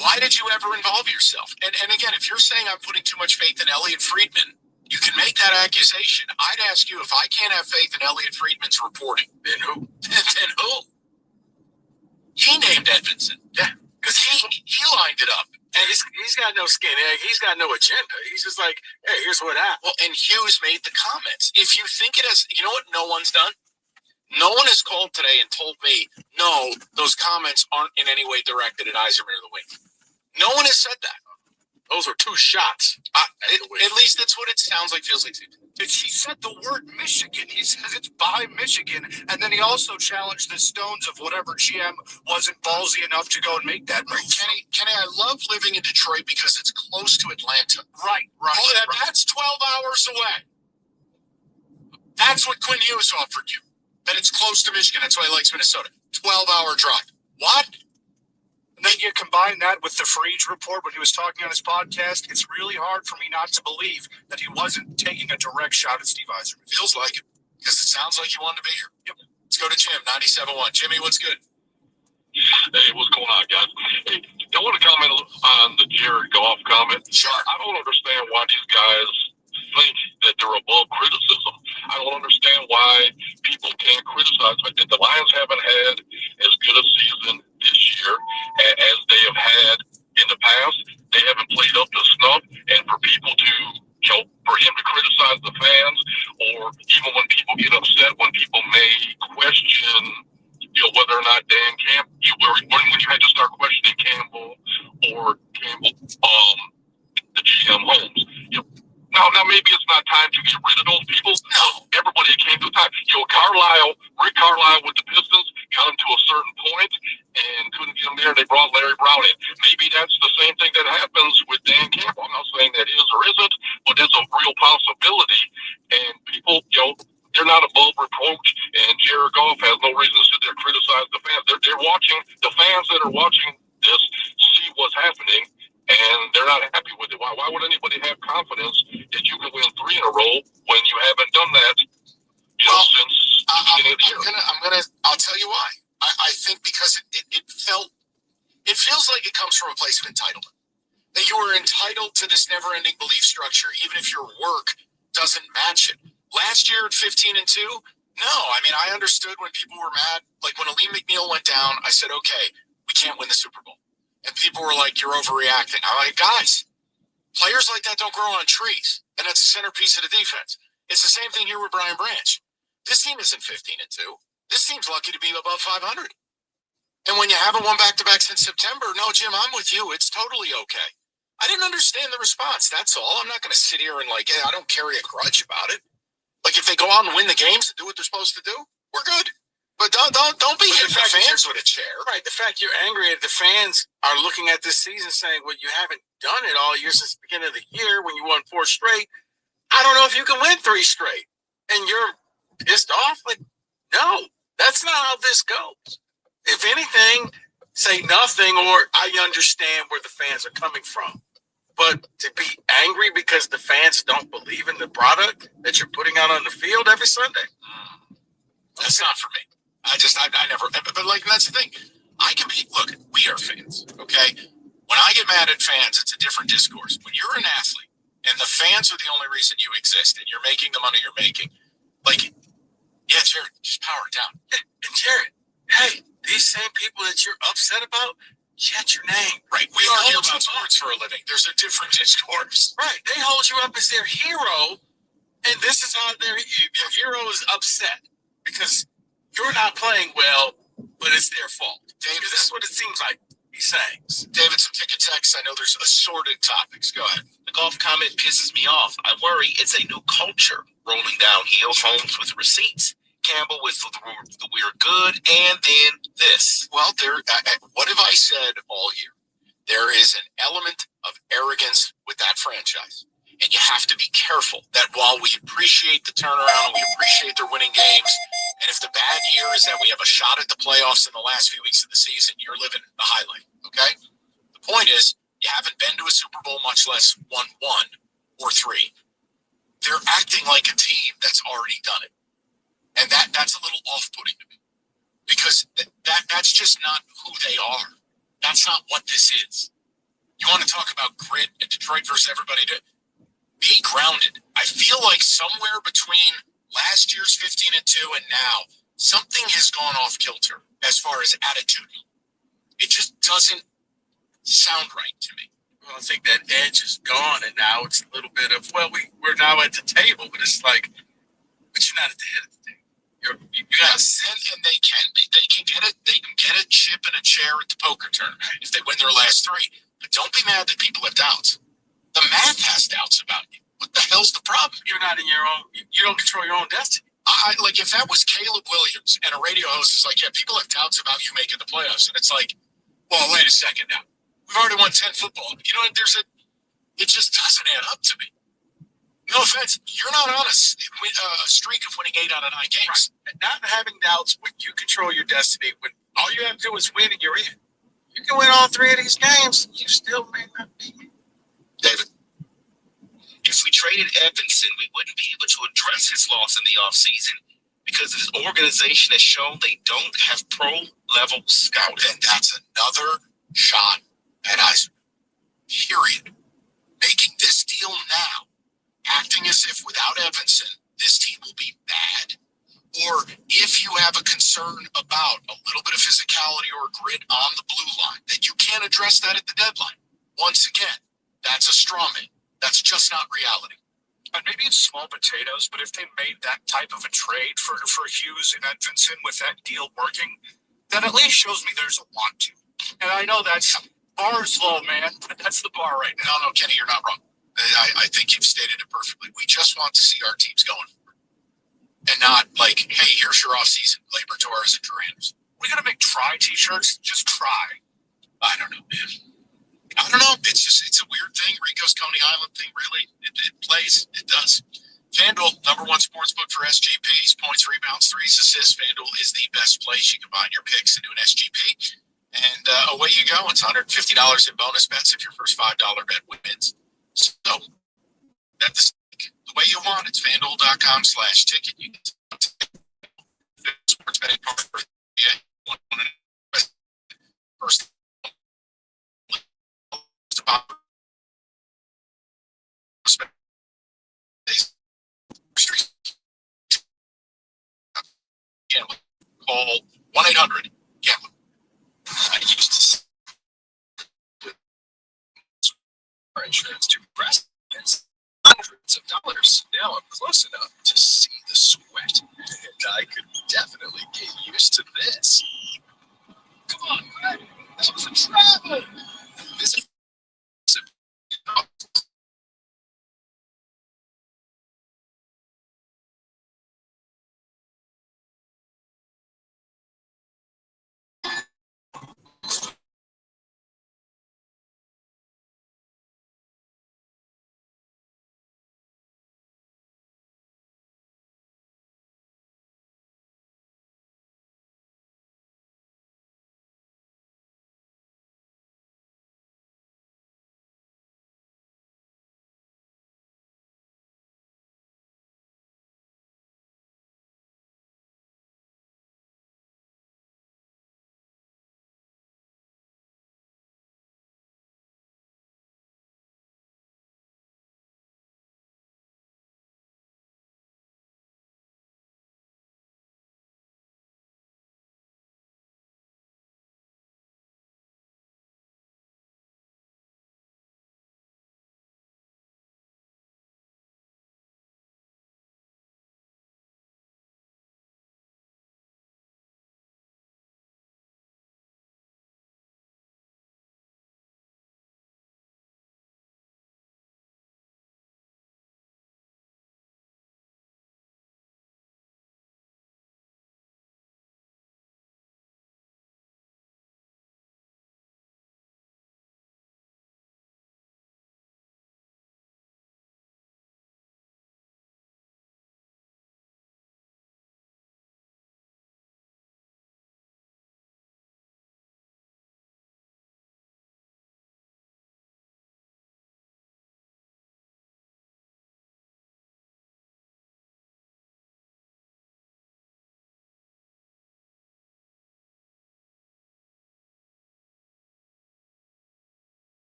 Why did you ever involve yourself? And again, if you're saying I'm putting too much faith in Elliot Friedman, you can make that accusation. I'd ask you, if I can't have faith in Elliot Friedman's reporting, then who? Then who? He named Edmondson. Yeah, because he lined it up. And he's got no skin. He's got no agenda. He's just like, hey, here's what happened. Well, and Hughes made the comments. If you think it has, you know what no one's done? No one has called today and told me, no, those comments aren't in any way directed at Yzerman or the Wing. No one has said that. Those were two shots. At least that's what it sounds like, feels like. He said the word Michigan. He says it's by Michigan. And then he also challenged the Stones of whatever GM wasn't ballsy enough to go and make that move. Kenny, I love living in Detroit because it's close to Atlanta. Right. That's 12 hours away. That's what Quinn Hughes offered you. That it's close to Michigan. That's why he likes Minnesota. 12-hour drive. What? And then you combine that with the Freege report when he was talking on his podcast. It's really hard for me not to believe that he wasn't taking a direct shot at Steve Yzerman. Feels like it, because it sounds like he wanted to be here. Yep. Let's go to Jim, 97.1. Jimmy, what's good? Hey, what's going on, guys? Hey, I want to comment on the Jared Goff comment. Sure. I don't understand why these guys think that they're above criticism. I don't understand why people can't criticize. I think the Lions haven't had as good a season this year as they have had in the past. They haven't played up to snuff, and for people to, for him to criticize the fans, or even when people get upset, when people may question, whether or not Dan Campbell, when you had to start questioning Campbell, the GM Holmes, Now maybe it's not time to get rid of those people. No, everybody came to the time. Rick Carlisle with the Pistons got him to a certain point and couldn't get him there. They brought Larry Brown in. Maybe that's the same thing that happens with Dan Campbell. I'm not saying that is or isn't, but that's a real possibility. And people, they're not above reproach. And Jared Goff has no reason to sit there and criticize the fans. They're watching. The fans that are watching this see what's happening, and they're not happy with it. Why would anybody have confidence that you can win 3 in a row when you haven't done that since the beginning of the year? I'll tell you why. I think because it feels like it comes from a place of entitlement. That you are entitled to this never-ending belief structure, even if your work doesn't match it. Last year at 15-2, no. I mean, I understood when people were mad. Like when Aleem McNeil went down, I said, okay, we can't win the Super Bowl. And people were like, you're overreacting. I'm like, guys, players like that don't grow on trees. And that's the centerpiece of the defense. It's the same thing here with Brian Branch. This team isn't 15-2. This team's lucky to be above 500. And when you haven't won back-to-back since September, no, Jim, I'm with you. It's totally okay. I didn't understand the response. That's all. I'm not going to sit here and hey, I don't carry a grudge about it. Like if they go out and win the games and do what they're supposed to do, we're good. But don't be hitting the fans with a chair. Right. The fact you're angry at the fans are looking at this season saying, well, you haven't done it all year since the beginning of the year when you won 4 straight. I don't know if you can win 3 straight. And you're pissed off? Like, no, that's not how this goes. If anything, say nothing, or I understand where the fans are coming from. But to be angry because the fans don't believe in the product that you're putting out on the field every Sunday? That's not for me. I never, but that's the thing. Look, we are fans, okay? When I get mad at fans, it's a different discourse. When you're an athlete and the fans are the only reason you exist and you're making the money you're making, yeah, Jared, just power it down. Yeah, and Jared, hey, these same people that you're upset about, chat your name. Right, we argue about sports for a living. There's a different discourse. Right, they hold you up as their hero, and this is how your hero is upset because you're not playing well, but it's their fault. David, that's what it seems like he's saying. David, some ticket texts. I know there's assorted topics. Go ahead. The golf comment pisses me off. I worry it's a new culture rolling downhill. Homes with receipts. Campbell was the we're good, and then this. Well, what have I said all year? There is an element of arrogance with that franchise. And you have to be careful that while we appreciate the turnaround and we appreciate their winning games, and if the bad year is that we have a shot at the playoffs in the last few weeks of the season, you're living the highlight, okay? The point is, you haven't been to a Super Bowl, much less won one or three. They're acting like a team that's already done it. And that's a little off-putting to me. Because that's just not who they are. That's not what this is. You want to talk about grit and Detroit versus everybody? Be grounded. I feel like somewhere between last year's 15-2 and now, something has gone off kilter as far as attitude. It just doesn't sound right to me. Well, I think that edge is gone, and now it's a little bit of, well, we're now at the table, but it's like, but you're not at the head of the table. You got to sit, and they can get it. They can get a chip and a chair at the poker tournament if they win their last three. But don't be mad that people have doubts. The math has doubts about you. What the hell's the problem? You're not in your own. You don't control your own destiny. Like if that was Caleb Williams and a radio host is like, yeah, people have doubts about you making the playoffs, and it's like, well, wait a second now. We've already won 10 football. You know, it just doesn't add up to me. No offense, you're not on a streak of winning 8 out of 9 games. Right. And not having doubts when you control your destiny, when all you have to do is win and you're in. You can win all 3 of these games, you still may not be. David. If we traded Evanson, we wouldn't be able to address his loss in the offseason because this organization has shown they don't have pro-level scouting. And that's another shot at Eisner. Period. Making this deal now, acting as if without Evanson, this team will be bad. Or if you have a concern about a little bit of physicality or grit on the blue line, that you can't address that at the deadline. Once again, that's a straw man. That's just not reality. And maybe it's small potatoes, but if they made that type of a trade for Hughes and Edvinson with that deal working, that at least shows me there's a want to. And I know that's bar's low, man. That's the bar right now. No, Kenny, you're not wrong. I think you've stated it perfectly. We just want to see our teams going forward. And not like, hey, here's your off-season, Labor Torres and Duran's. We're going to make try t-shirts. Just try. I don't know, man. I don't know. It's a weird thing. Rico's Coney Island thing, really. It plays. It does. FanDuel, #1 sportsbook for SGPs, points, rebounds, threes, assists. FanDuel is the best place. You combine your picks into an SGP, and away you go. It's $150 in bonus bets if your first $5 bet wins. So, that's the way you want. It's FanDuel.com/ticket. You can sports betting part for first. Call 1-800-GAMBLER. I used to our insurance to residents hundreds of dollars. Now I'm close enough to see the sweat, and I could definitely get used to this. Come on, man. This was for travel. Visit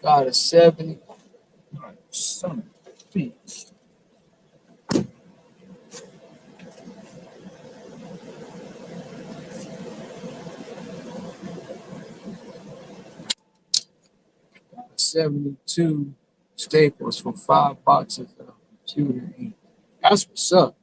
Got a 70. God, son of a bitch. Got a 72 staples for 5 boxes of computer ink. That's what's up.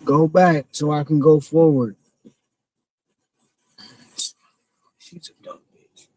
Go back so I can go forward. She's a dumb bitch.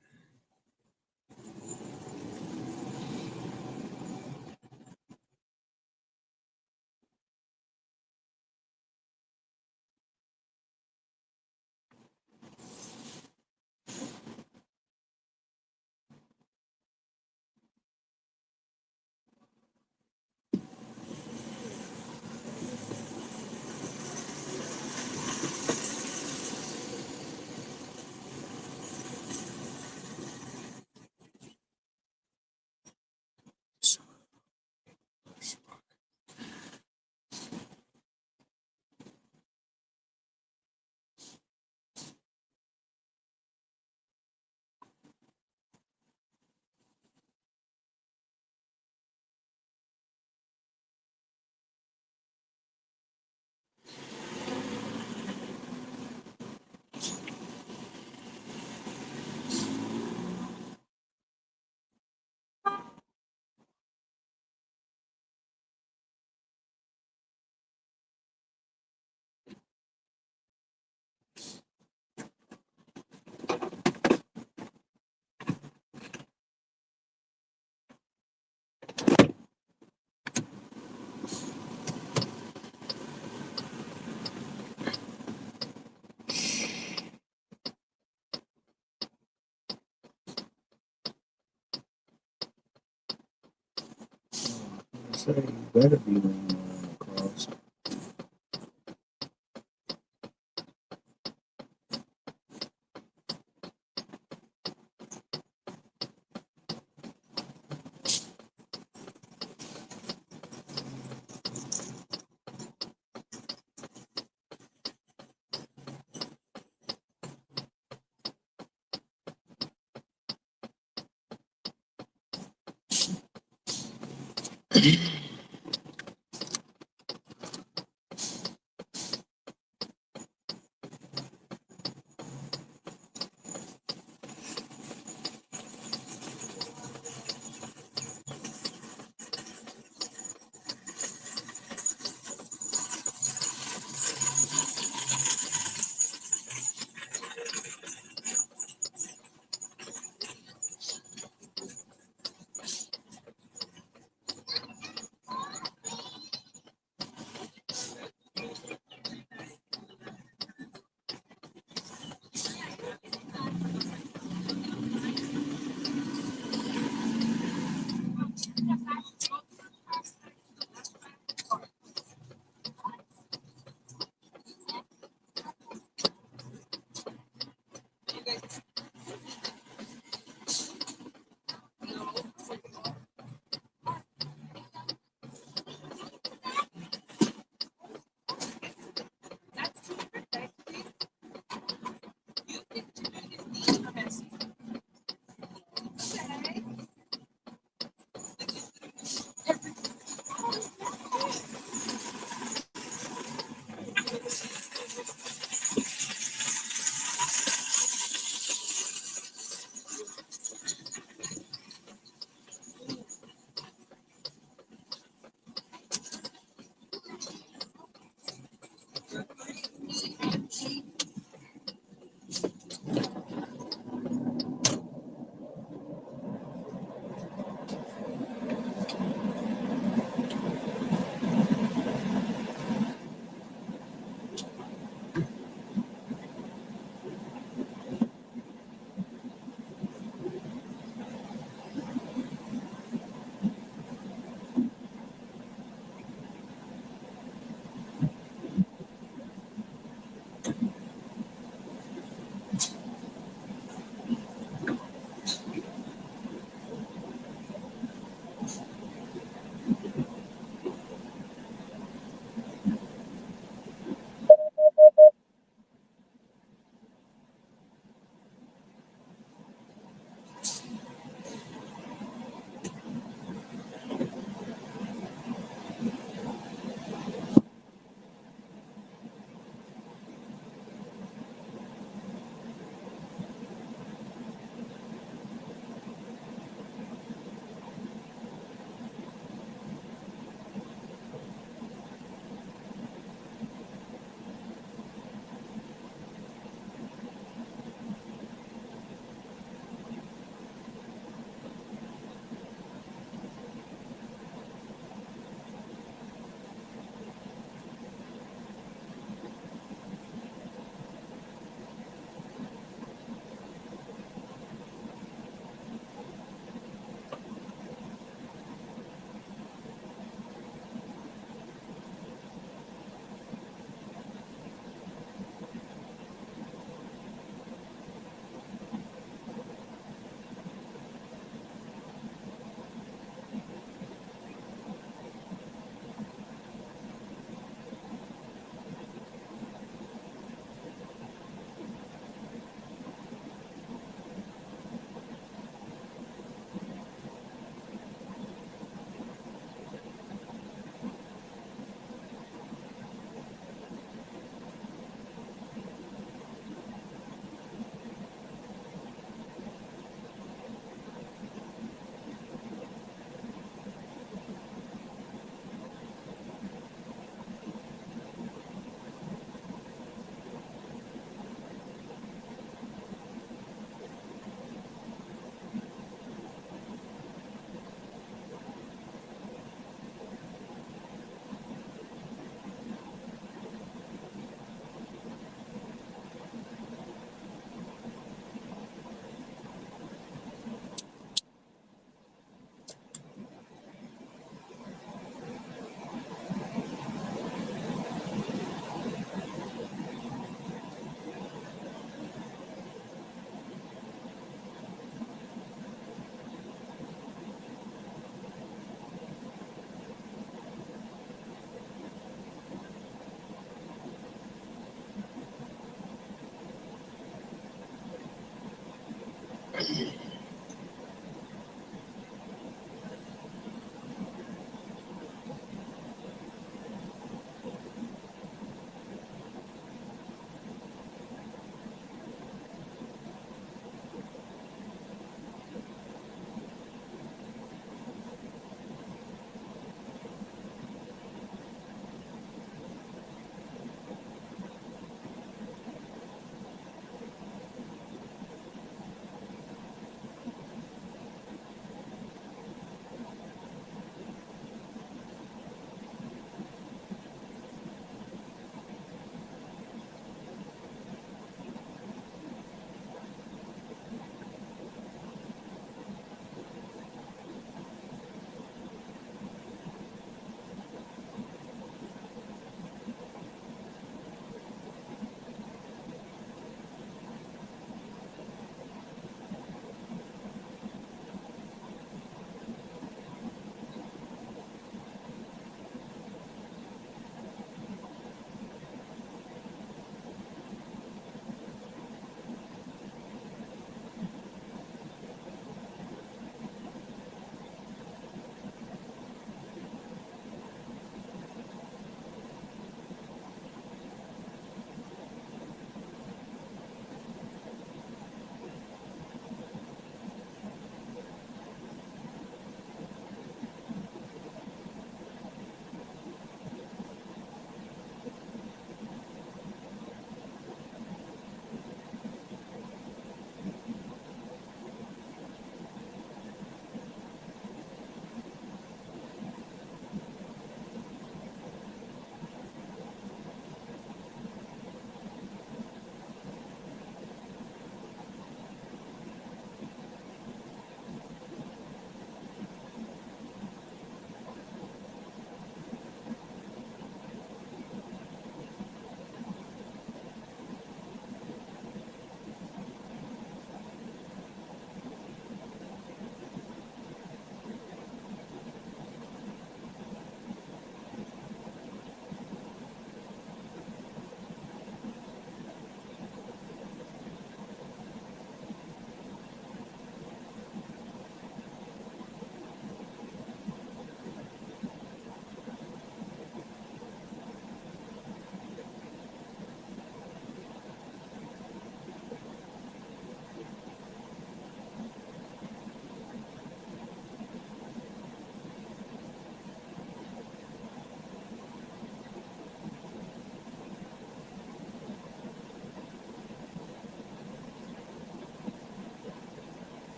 Say you better be leaning on the cross.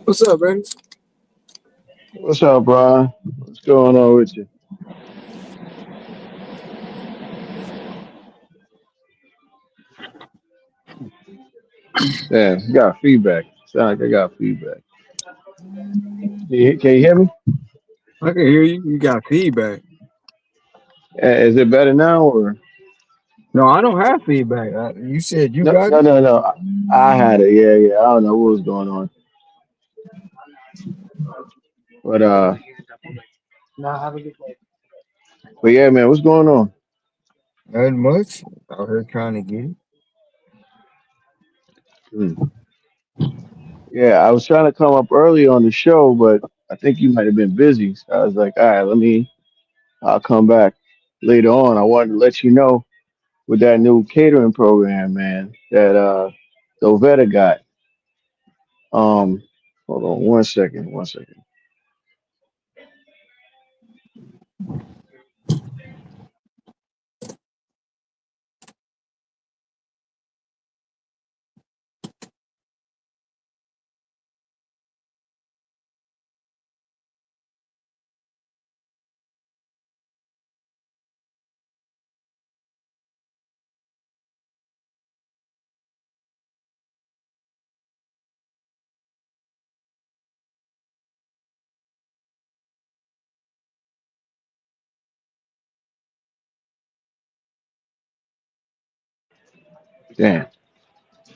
What's up, baby? What's up, Brian? What's going on with you? Yeah, you got feedback. Sound like I got feedback. Can you hear me? I can hear you. You got feedback. Is it better now or No, I don't have feedback. You said you no? got No, it. no, no. I had it. Yeah, yeah. I don't know what was going on, but but yeah, man. What's going on? Not much. Out here trying to get it. Hmm. Yeah, I was trying to come up early on the show, but I think you might have been busy. So I was like, all right, I'll come back later on. I wanted to let you know with that new catering program, man, that Doveta got. Um, hold on one second. Damn,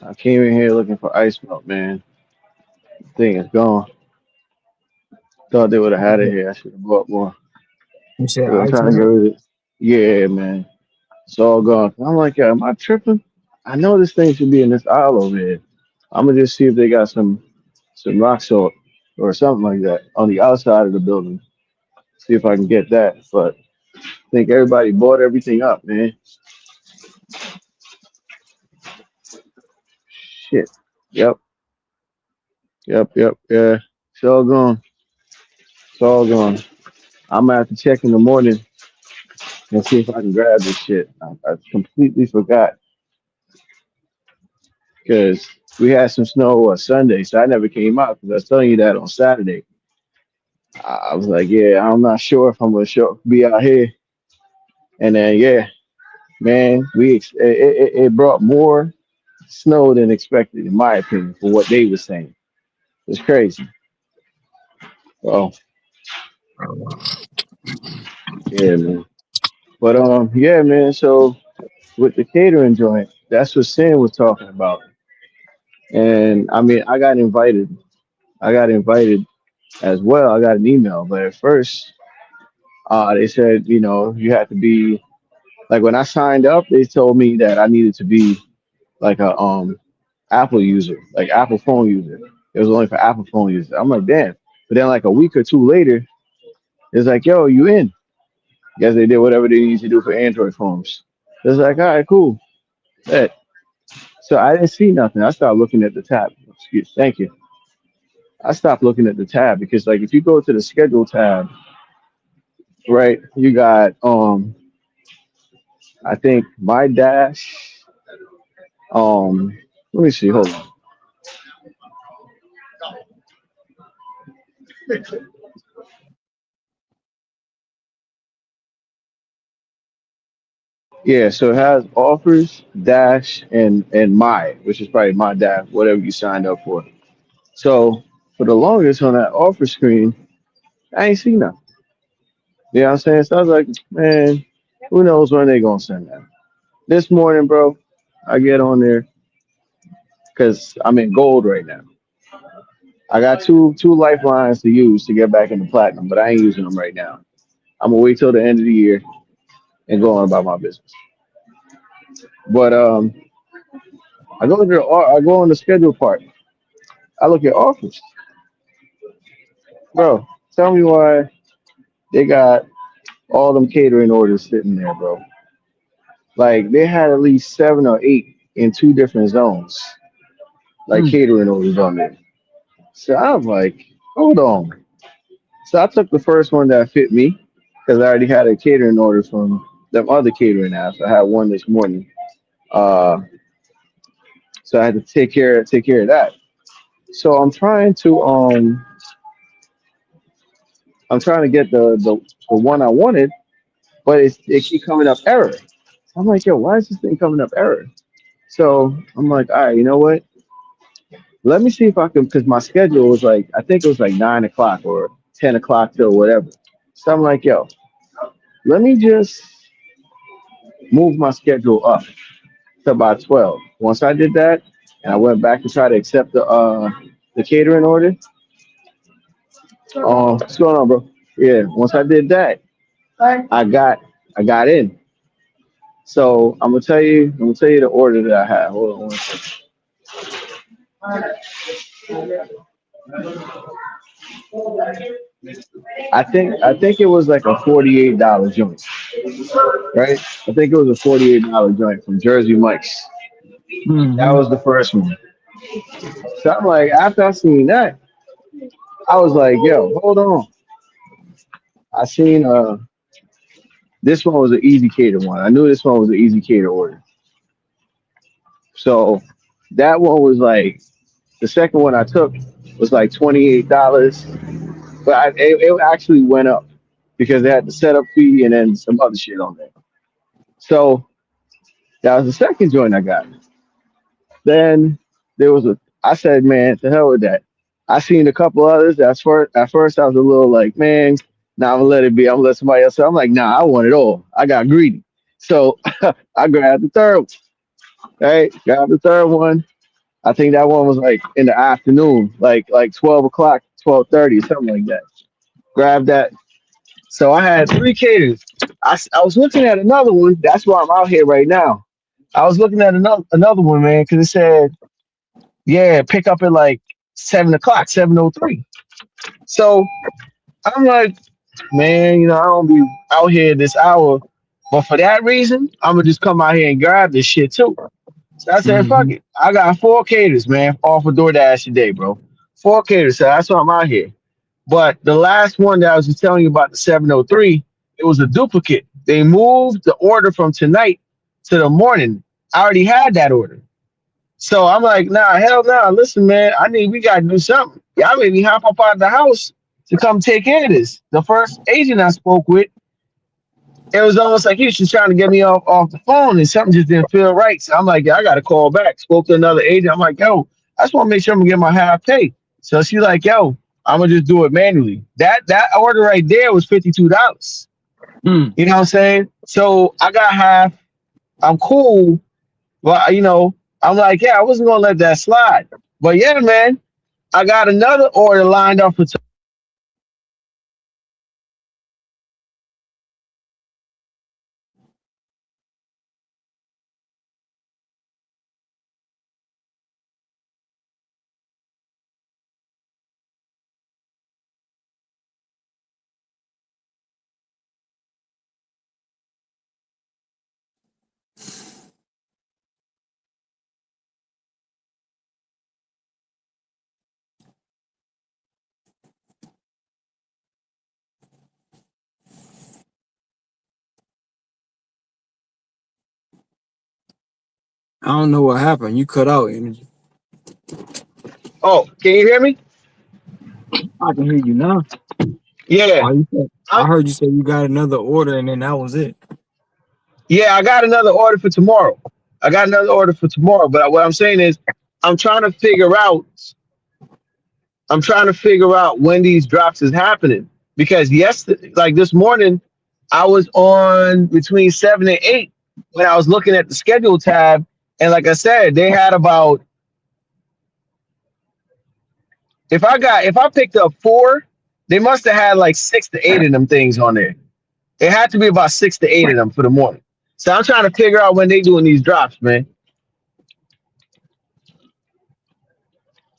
I came in here looking for ice melt, man. The thing is gone. Thought they would have had it here. I should have bought more. You said 'Cause I'm ice trying to get milk. rid of it. Yeah, man. It's all gone. I'm like, yeah, am I tripping? I know this thing should be in this aisle over here. I'm gonna just see if they got some rock salt or something like that on the outside of the building. See if I can get that. But I think everybody bought everything up, man. Shit. Yep. Yep. Yep. Yeah. It's all gone. It's all gone. I'm gonna have to check in the morning and see if I can grab this shit. I completely forgot because we had some snow on Sunday, so I never came out because I was telling you that on Saturday. I was like, yeah, I'm not sure if I'm gonna be out here. And then, yeah, man, it brought more snow than expected, in my opinion, for what they were saying. It's crazy. Oh, yeah, man. But yeah, man. So with the catering joint, that's what Sam was talking about. And I mean, I got invited. I got invited as well. I got an email, but at first, they said, you had to be like when I signed up, they told me that I needed to be like a Apple user, like Apple phone user. It was only for Apple phone users. I'm like, damn. But then like a week or two later, it's like, yo, you in? Guess they did whatever they need to do for Android phones. It's like, all right, cool. Bet. So I didn't see nothing. I started looking at the tab. Excuse, thank you. I stopped looking at the tab because like if you go to the schedule tab, right, you got I think my dash. Let me see. Hold on. Yeah, so it has offers, dash, and my, which is probably my dash, whatever you signed up for. So for the longest on that offer screen, I ain't seen nothing. You know what I'm saying? So I was like, man, who knows when they gonna send that? This morning, bro, I get on there because I'm in gold right now. I got two lifelines to use to get back into platinum, but I ain't using them right now. I'm gonna wait till the end of the year and go on about my business. But I go on the schedule part. I look at offers, bro. Tell me why they got all them catering orders sitting there, bro. Like they had at least 7 or 8 in 2 different zones, like Hmm. catering orders on there. So I was like, hold on. So I took the first one that fit me because I already had a catering order from them other catering apps. I had one this morning. Uh, so I had to take care of that. So I'm trying to get the one I wanted, but it keep coming up error. I'm like, yo, why is this thing coming up error? So I'm like, all right, you know what? Let me see if I can, because my schedule was like, I think it was like 9 o'clock or 10 o'clock till whatever. So I'm like, yo, let me just move my schedule up to about 12. Once I did that, and I went back to try to accept the catering order. What's going on, bro? Yeah, once I did that, I got I got in. So I'm gonna tell you the order that I had. Hold on one second. I think it was like a $48 joint, right? I think it was a $48 joint from Jersey Mike's. That Mm-hmm. was the first one. So I'm like, after I seen that, I was like, yo, hold on. I seen this one was an easy cater one. I knew this one was an easy cater order. So that one was like the second one I took was like $28, but it actually went up because they had the setup fee and then some other shit on there. So that was the second joint I got. Then there was a. I said, man, to hell with that. I seen a couple others. At first, I was a little like, man, nah, I'm gonna let it be. I'm gonna let somebody else. I'm like, nah, I want it all. I got greedy, so I grabbed the third one. Right, grabbed the third one. I think that one was like in the afternoon, like 12 o'clock, 12:30, something like that. Grabbed that. So I had three caters. I was looking at another one. That's why I'm out here right now. I was looking at another one, man, because it said, yeah, pick up at like 7 o'clock, 7:03. So I'm like, man, I don't be out here this hour, but for that reason, I'm gonna just come out here and grab this shit too. So I said, fuck Mm-hmm. it. I got four caters, man, off of DoorDash today, bro. Four caters, so that's why I'm out here. But the last one that I was just telling you about, the 703, it was a duplicate. They moved the order from tonight to the morning. I already had that order. So I'm like, nah, hell nah. Listen, man, we gotta do something. Y'all made me hop up out of the house to come take care of this. The first agent I spoke with, it was almost like he was just trying to get me off the phone, and something just didn't feel right. So I'm like, yeah, I gotta call back. Spoke to another agent. I'm like, yo, I just want to make sure I'm gonna get my half pay. So she's like, yo, I'm gonna just do it manually. That order right there was $52. Mm. You know what I'm saying? So I got half. I'm cool. Well, I'm like, yeah, I wasn't gonna let that slide. But yeah, man, I got another order lined up for. I don't know what happened. You cut out energy. Oh, can you hear me? I can hear you now. Yeah. Oh, I I, heard you say you got another order and then that was it. yeah, I got another order for tomorrow. I got another order for tomorrow. But what I'm saying is, I'm trying to figure out. I'm trying to figure out when these drops is happening because yesterday, like this morning, I was on between 7 and 8 when I was looking at the schedule tab, and like I said, they had about. If I picked up four, they must have had like 6 to 8 of them things on there. It had to be about 6 to 8 of them for the morning. So I'm trying to figure out when they doing these drops, man.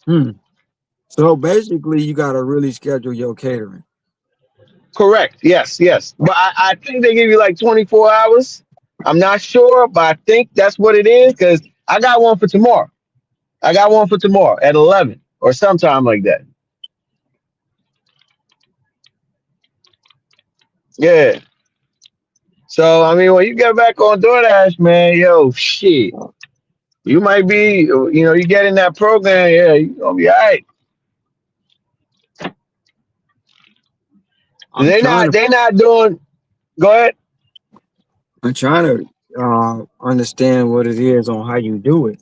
Hmm. So basically, you gotta really schedule your catering. Correct. Yes, yes. But I think they give you like 24 hours. I'm not sure, but I think that's what it is because I got one for tomorrow. I got one for tomorrow at 11 or sometime like that. Yeah. So, I mean, when you get back on DoorDash, man, yo, shit. You might be, you get in that program, yeah, you're gonna be all right. I'm trying to They're not doing. Go ahead. I'm trying to understand what it is on how you do it.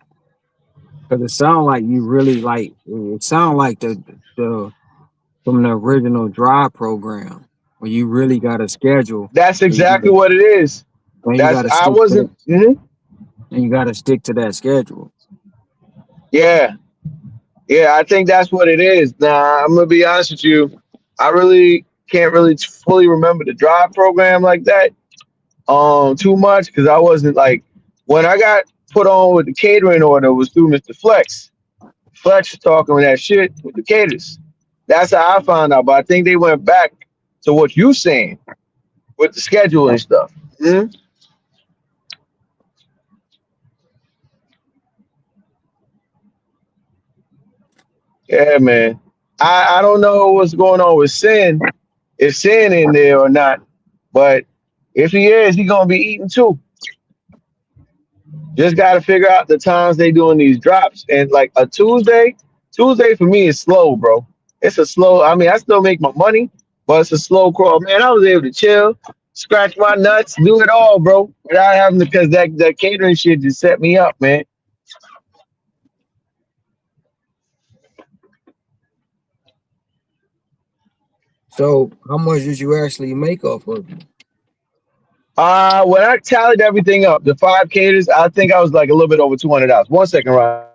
Because it sounds like you really like it sounds like the from the original drive program where you really got a schedule That's and you exactly gotta what it is. and you That's gotta I stick to wasn't. that Mhm. and you gotta stick to that schedule. Yeah, yeah. I think that's what it is. Now I'm gonna be honest with you. I really can't really fully remember the drive program like that. Too much because I wasn't like when I got put on with the catering order was through Mr. Flex. Flex was talking with that shit with the caters. That's how I found out. But I think they went back to what you saying with the schedule and stuff. Mhm. Yeah, man. I don't know what's going on with Sin, if Sin in there or not, but if he is, he gonna be eating too. Just got to figure out the times they doing these drops. And like a Tuesday for me is slow, bro. It's a slow. I mean, I still make my money, but it's a slow crawl. Man, I was able to chill, scratch my nuts, do it all, bro, without having to, because that catering shit just set me up, man. So how much did you actually make off of it? When I tallied everything up, the five caters, I think I was like a little bit over $200. 1 second, Ryan.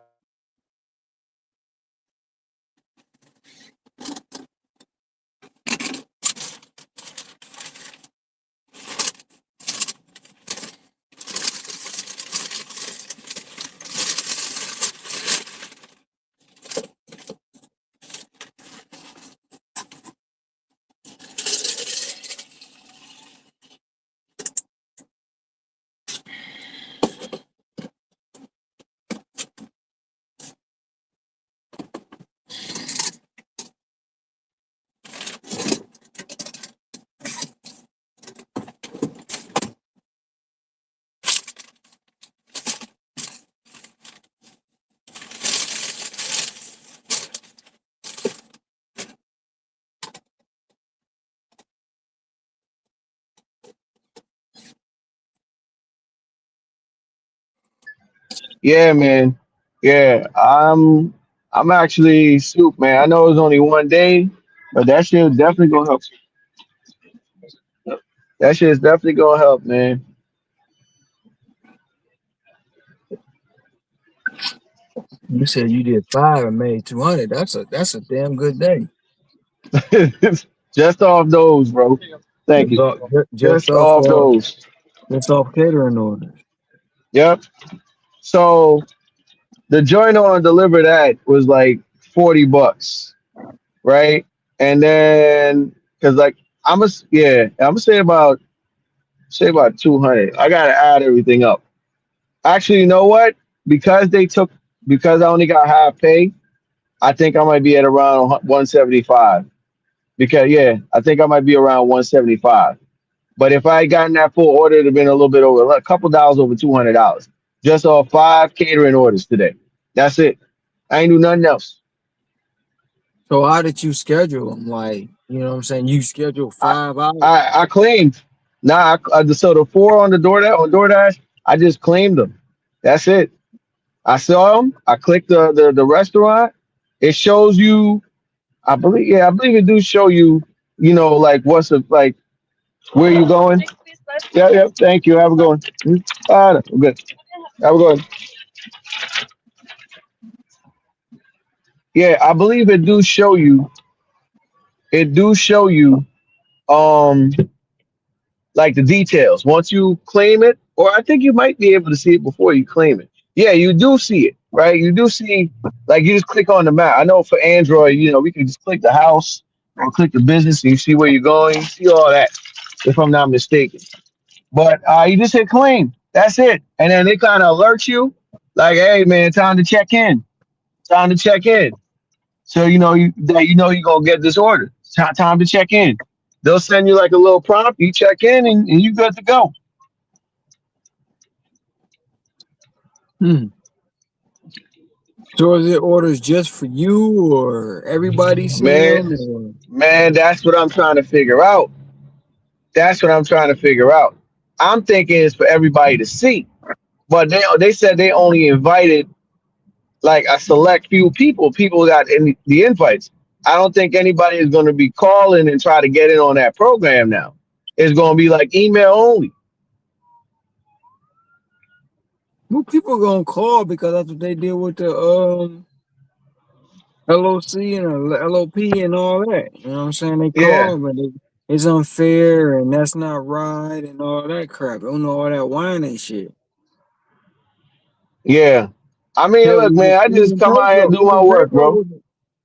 Yeah, man. Yeah, I'm actually soup, man. I know it was only 1 day, but that shit was definitely gonna help. That shit is definitely gonna help, man. You said you did 5 and made 200. That's a damn good day. Just off those, bro. Thank Just you. off, Just off those. just off catering orders. Yep. So the joint on deliver that was like $40, right? And then because like I'm gonna say about 200. I gotta add everything up. Actually, you know what? Because because I only got half pay, I think I might be at around 175. Because yeah, I think I might be around 175. But if I had gotten that full order, it'd have been a little bit over a couple dollars over $200 just off 5 catering orders today. That's it. I ain't do nothing else. So how did you schedule them? Like, you know what I'm saying? You schedule I 5 hours. I claimed. Nah, so the four on the DoorDash, I just claimed them. That's it. I saw them. I clicked the restaurant. It shows you. I believe it do show you. Like like where you going. Yeah, yeah. Thank you. Have a good one. No, good. Have a good one. Yeah, I believe it do show you. It do show you. Um, like the details once you claim it, or I think you might be able to see it before you claim it. Yeah, you do see it, right? You do see, like you just click on the map. I know for Android, we can just click the house or click the business and you see where you're going, you see all that, if I'm not mistaken. But you just hit claim. That's it. And then they kind of alert you, like, hey man, time to check in. Time to check in. So you're gonna get this order. Time to check in. They'll send you like a little prompt. You check in and you good to go. Hmm. So is it orders just for you or everybody seeing Man, them? Or? man, that's what I'm trying to figure out. That's what I'm trying to figure out. I'm thinking it's for everybody to see, but they said they only invited like a select few people. People got in the invites. I don't think anybody is going to be calling and try to get in on that program now. It's going to be like email only. Well, people gonna call because that's what they did with the LOC and LOP and all that. You know what I'm saying? They Yeah, call, but it's unfair and that's not right and all that crap. They don't know all that whining and shit. yeah. I mean, Hell, look, man, I just come out here and do my work, bro.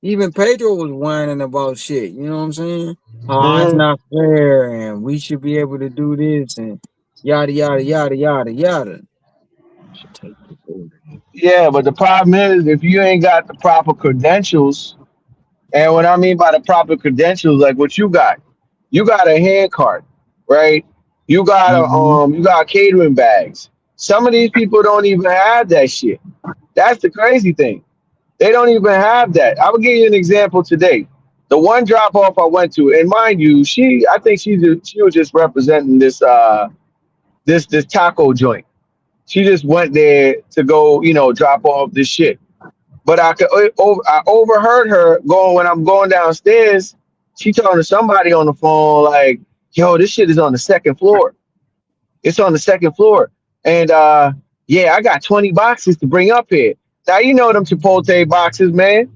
Even Pedro was whining about shit. You know what I'm saying? Oh, it's Hmm. not fair, and we should be able to do this, and yada yada yada yada yada. Should take this order. Yeah, but the problem is if you ain't got the proper credentials, and what I mean by the proper credentials, like what you got a hand card, right? Mm-hmm. You got catering bags. Some of these people don't even have that shit. That's the crazy thing. They don't even have that. I will give you an example today. The one drop off I went to, and mind you, I think she was just representing this taco joint. She just went there to go, drop off this shit. But I overheard her going when I'm going downstairs. She talking to somebody on the phone like, "Yo, this shit is on the second floor. It's on the second floor." And yeah, I got 20 boxes to bring up here. Now you know them Chipotle boxes, man.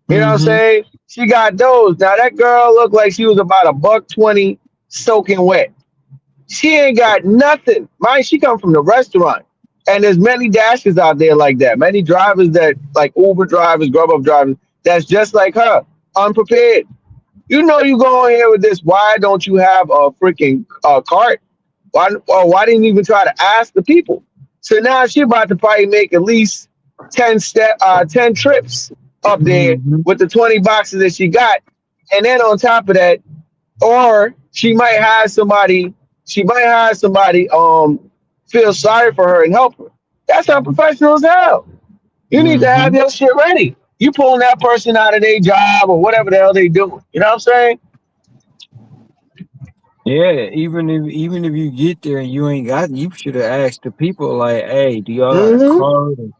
You know what I'm Mm-hmm. saying? She got those. Now that girl looked like she was about a buck 20 soaking wet. She ain't got nothing. Mind she come from the restaurant. And there's many dashers out there like that. Many drivers that like Uber drivers, Grubhub drivers, that's just like her, unprepared. You know you go in here with this. Why don't you have a freaking cart? Why didn't you even try to ask the people? So now she about to probably make at least 10 trips up there Mm-hmm. with the 20 boxes that she got. And then on top of that, or she might have somebody feel sorry for her and help her. That's unprofessional as hell. You need to have Mm-hmm. your shit ready. You pulling that person out of their job or whatever the hell they doing. You know what I'm saying? Yeah, even if you get there and you ain't got, you should have asked the people like, "Hey, do y'all got a Mm-hmm. card?" You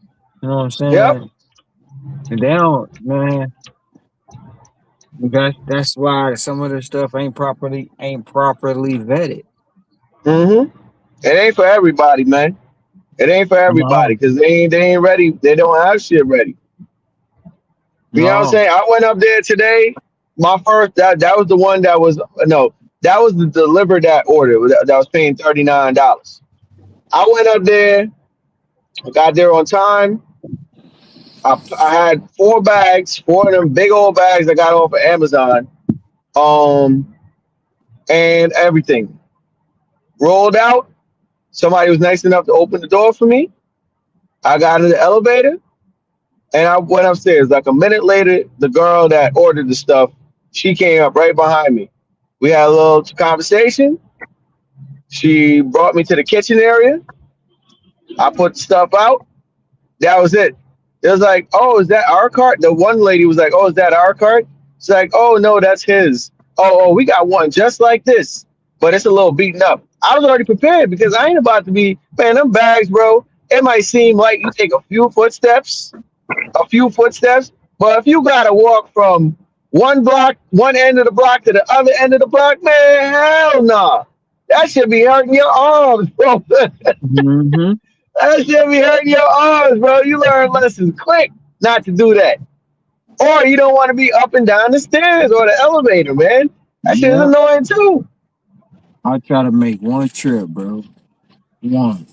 know what I'm Yep. saying? And they don't, man. That's why some of the stuff ain't properly vetted. Mm-hmm. It ain't for everybody, man. It ain't for everybody No, because they ain't ready. They don't have shit ready. You know what I'm no. saying? I went up there today. My first that was the one that was no, that was the deliver that order that was paying $39. I went up there, got there on time. I had 4 bags, 4 of them big old bags I got off of Amazon. Um, and everything rolled out. Somebody was nice enough to open the door for me. I got in the elevator and I went upstairs. Like a minute later, the girl that ordered the stuff, she came up right behind me. We had a little conversation. She brought me to the kitchen area. I put the stuff out. That was it. It was like, oh, is that our cart? The one lady was like, oh, is that our cart? It's like, oh no, that's his. Oh, we got one just like this, but it's a little beaten up. I was already prepared because I ain't about to be, man, them bags, bro. It might seem like you take a few footsteps, but if you gotta walk from one end of the block to the other end of the block, man, hell no. That should be hurting your arms, bro. Mm-hmm. That should be hurting your arms, bro. You learn lessons quick not to do that. Or you don't want to be up and down the stairs or the elevator, man. That shit is Yeah, annoying too. I try to make one trip, bro. One.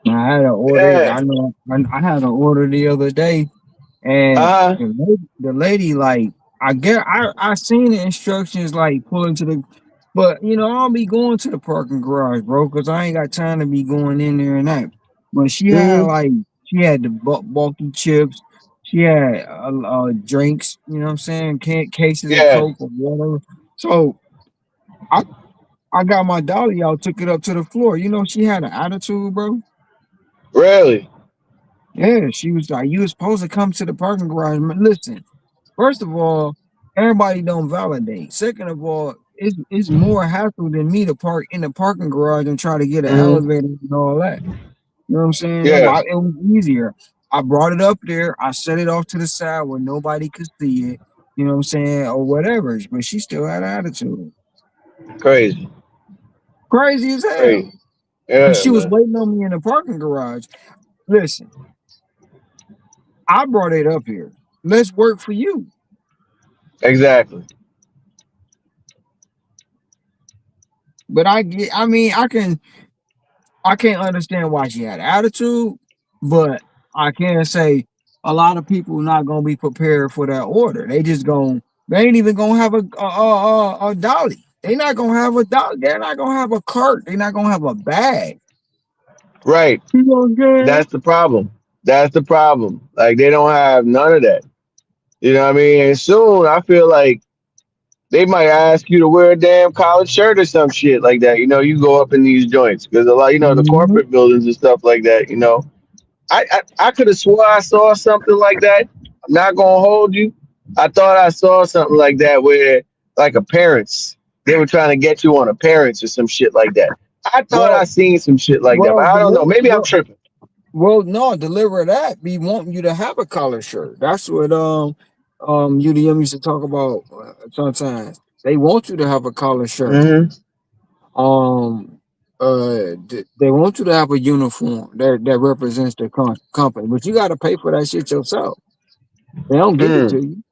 I had an order. Yeah. I know. I had an order the other day, and Uh huh. the lady like, I seen the instructions like pull into the, but I'll be going to the parking garage, bro, because I ain't got time to be going in there and that. But Hmm. she had the bulky chips, she had drinks, you know what I'm saying, cases of Yeah. Coke or whatever. So I I got my dolly out, took it up to the floor. She had an attitude, bro. Really? Yeah, she was like, you was supposed to come to the parking garage. Listen, first of all, everybody don't validate. Second of all, it's more hassle than me to park in the parking garage and try to get an Hmm. elevator and all that. You know what I'm saying? Yeah. It was easier. I brought it up there. I set it off to the side where nobody could see it. You know what I'm saying? Or whatever. But she still had attitude. Crazy. Crazy as hell. Crazy. Yeah, She was man. waiting on me in the parking garage. Listen, I brought it up here. Let's work for you. Exactly. But I mean, I can't understand why she had attitude, but I can say a lot of people not gonna be prepared for that order. They ain't even gonna have a dolly. They not gonna have a dolly. They're not gonna have a cart. They're not gonna have a bag. Right. You know what I'm saying? That's the problem. That's the problem. Like they don't have none of that. You know what I mean? And soon I feel like they might ask you to wear a damn collared shirt or some shit like that. You know, you go up in these joints because a lot, you know, the Mhm. corporate buildings and stuff like that. You know, I could have swore I saw something like that. I'm not gonna hold you. I thought I saw something like that where like a parents they were trying to get you on a parents or some shit like that. I thought I Well, seen some shit like that, but well, I don't know. Maybe I'm tripping. no, deliver that. Be wanting you to have a collar shirt. That's what UDM used to talk about sometimes. They want you to have a collar shirt. Hmm. Um, they want you to have a uniform that represents the company, but you got to pay for that shit yourself. They don't give it to Mm. you.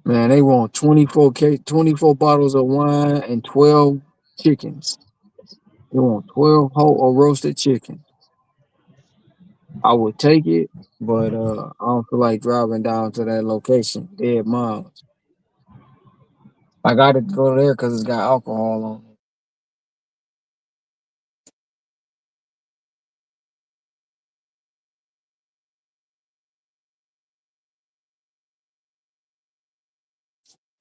Man, they want 24 bottles of wine and 12 chickens. They want 12 whole or roasted chicken. I would take it, but I don't feel like driving down to that location, dead miles. I got to go there because it's got alcohol on it.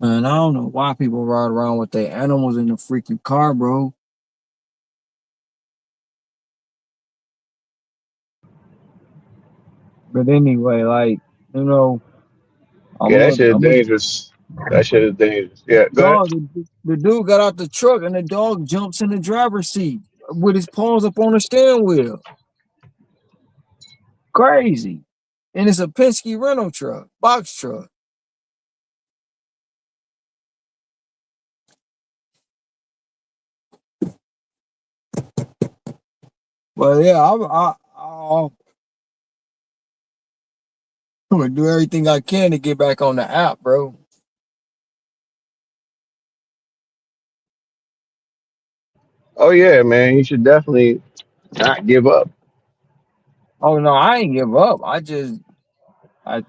Man, I don't know why people ride around with their animals in the freaking car, bro. But anyway, like, you know, Yeah, that shit is I'm a dangerous. That shit is dangerous. Yeah, go ahead. dog. The dude got out the truck and the dog jumps in the driver's seat with his paws up on the steering wheel. Crazy. And it's a Penske rental truck, box truck. But yeah, I'm gonna do everything I can to get back on the app, bro. Oh yeah, man. You should definitely not give up. Oh no, I ain't give up. I I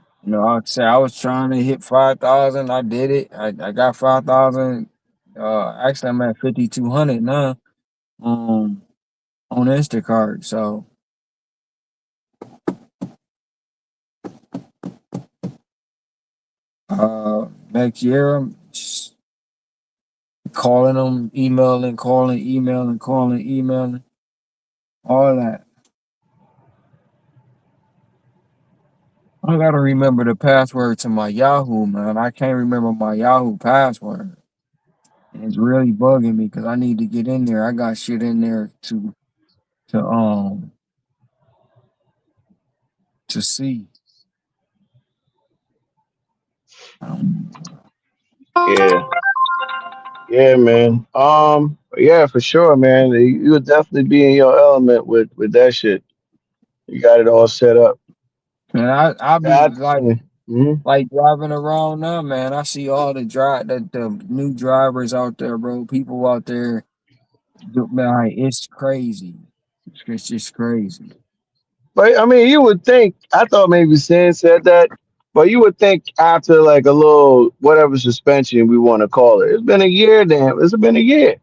say I was trying to hit 5,000. I did it. I got 5,000. Actually I'm at 5,200 now. Um, on Instacart. So next year I'm just calling them, emailing, calling, emailing, calling, emailing, all that. I gotta remember the password to my Yahoo, man. I can't remember my Yahoo password. And it's really bugging me because I need to get in there. I got shit in there to um to see. Yeah. Yeah, man. Yeah, for sure, man. You would definitely be in your element with that shit. You got it all set up. And I be That. Mm-hmm. like driving around now, man. I see all the new drivers out there, bro. People out there, man. Like, it's crazy. It's just crazy. But I mean, you would think. I thought maybe Sin said that, but you would think after like a little whatever suspension we want to call it. It's been a year, damn. It's been a year.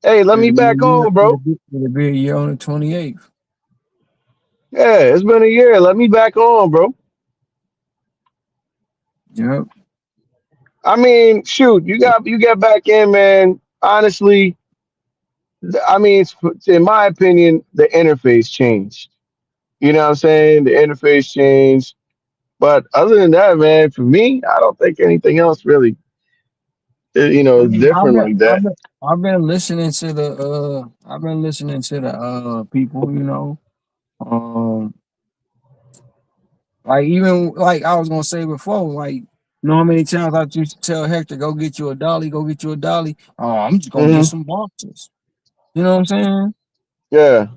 Hey, let me It'll be a back year. on, bro. It'll be a year on the 28th. Yeah, it's been a year. Let me back on, bro. Yep. I mean, shoot, you get back in, man. Honestly, I mean, in my opinion, the interface changed. You know what I'm saying? The interface changed. But other than that, man, for me, I don't think anything else really, I is mean, different like that. I've been listening to the people, um, like even like I was gonna say before, like how many times I used to tell Hector, go get you a dolly, go get you a dolly. Oh, I'm just gonna get Hmm. some boxes. You know what I'm saying? Yeah.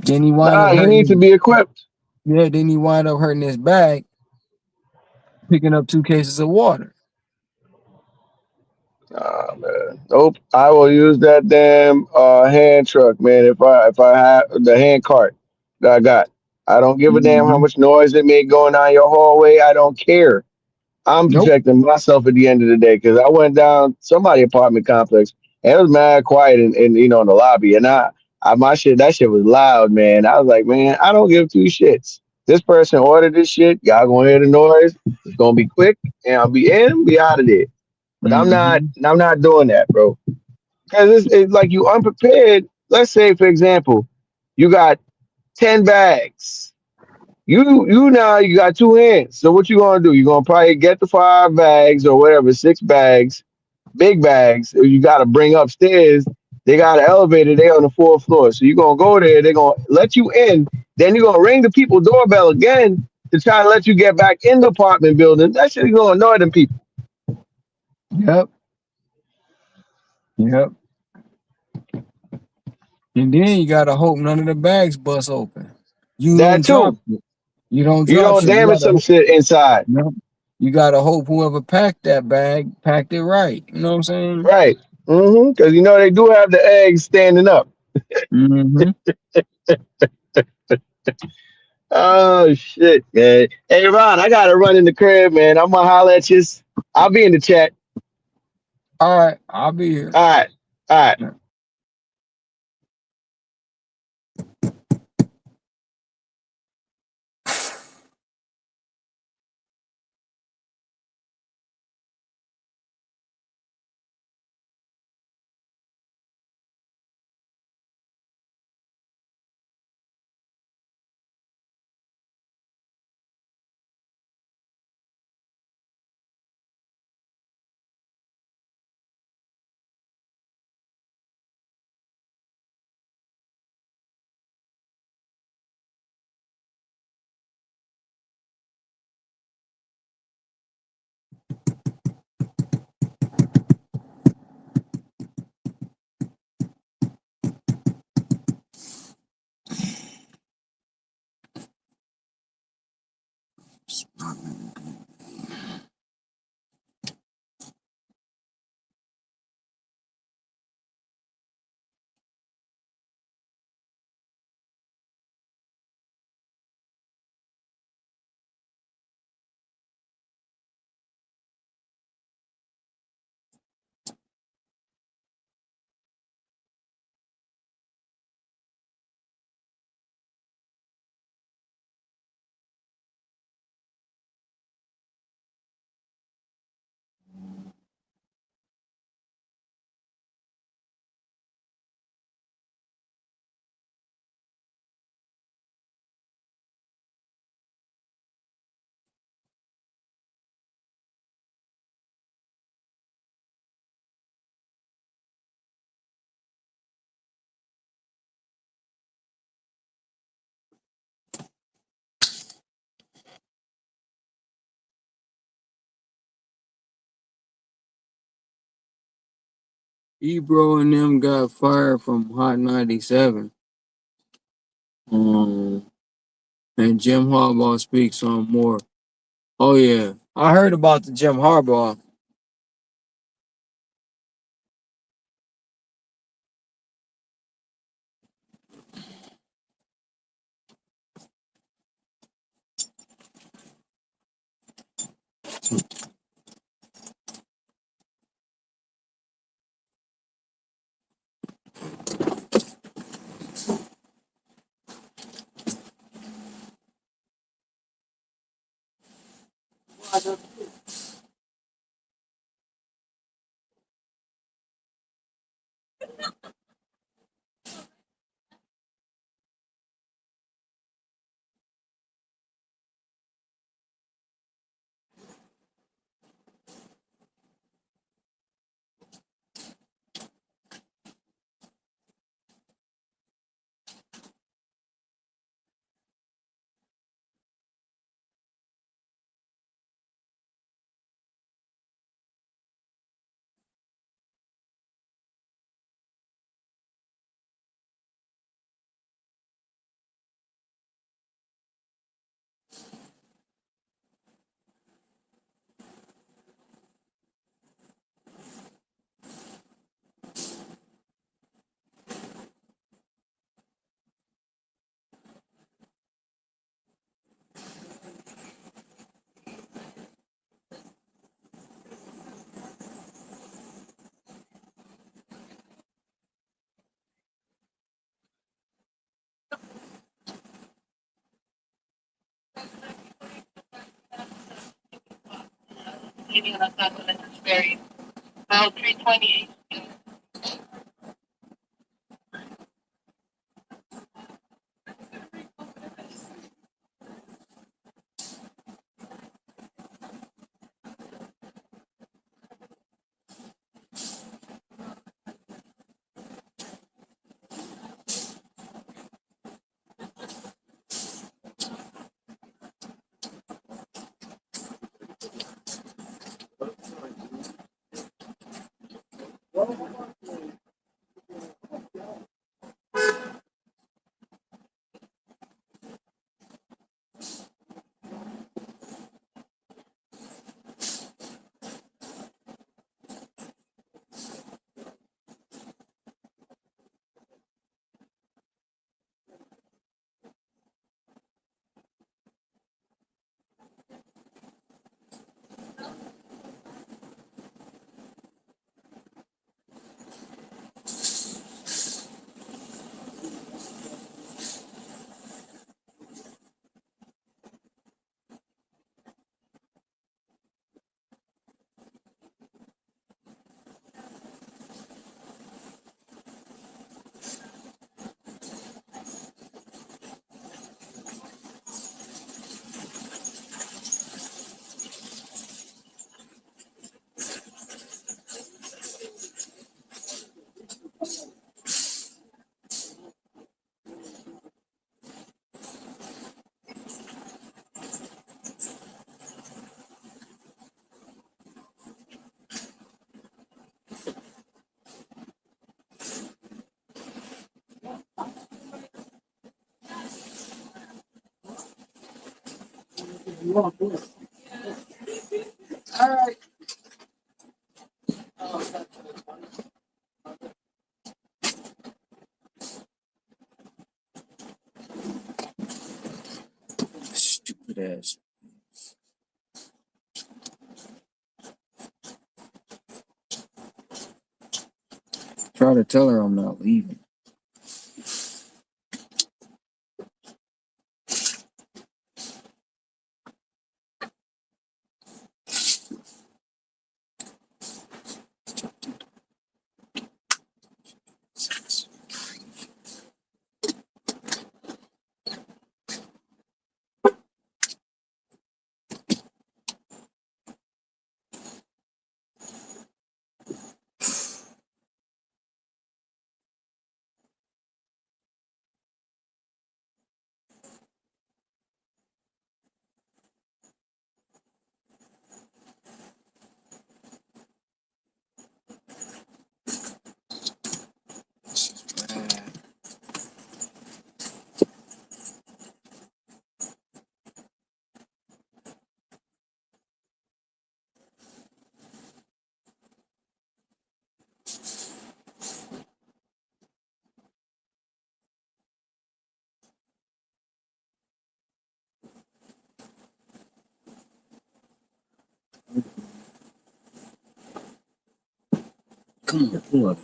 Then he wind Nah, up you hurting need to his, be equipped. yeah, then he wind up hurting his back, picking up 2 cases of water. Ah, man. Nope. I will use that damn hand truck, man. If I have the hand cart that I got, I don't give a damn how Hmm. much noise it may going down your hallway. I don't care. I'm Nope. protecting myself at the end of the day because I went down somebody apartment complex and it was mad quiet in the lobby and my shit that shit was loud, man. I was like, man, I don't give two shits. This person ordered this shit. Y'all gonna hear the noise. It's gonna be quick and I'll be in, be out of there. But Hmm. I'm not doing that, bro. Because it's like you unprepared. Let's say, for example, you got 10 bags. You now you got two hands. So what you gonna do? You gonna probably get the 5 bags or whatever, 6 bags, big bags. You gotta bring upstairs. They got an elevator. They on the 4th floor. So you gonna go there. They're gonna let you in. Then you gonna ring the people doorbell again to try to let you get back in the apartment building. That shit is gonna annoy them people. Yep. Yep. And then you gotta hope none of the bags bust open. You That don't drop too. it. You don't You drop don't shit. You damage gotta some hope. shit inside. Yep. You gotta hope whoever packed that bag packed it right. You know what I'm saying? Right. Because they do have the eggs standing up. Hmm. Oh shit, man. Hey Ron, I gotta run in the crib, man. I'm gonna holler at you. I'll be in the chat. All right, I'll be here. All right. All right. Ebro and them got fired from Hot 97. And Jim Harbaugh speaks on more. Oh yeah, I heard about the Jim Harbaugh. leaving on top of it. It's very about 320. Stupid ass. Try to tell her I'm not leaving. Come on, pull up.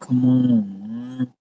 Come on, man.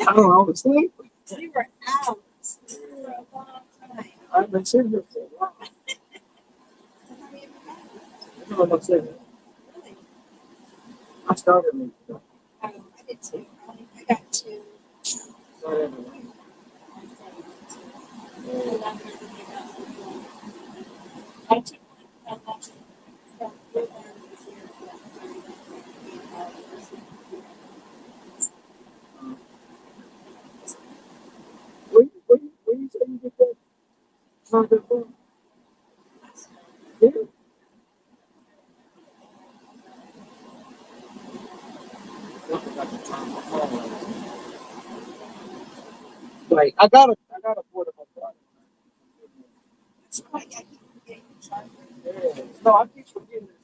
I don't know. I was asleep. You were out for a long time. I've been sitting here for a while. No, I'm not sitting. I started me. Oh, I did too. I got two. I took Where you say you get that? Something from? Yeah. Like I got a portable charger. Yeah. No, I keep forgetting this.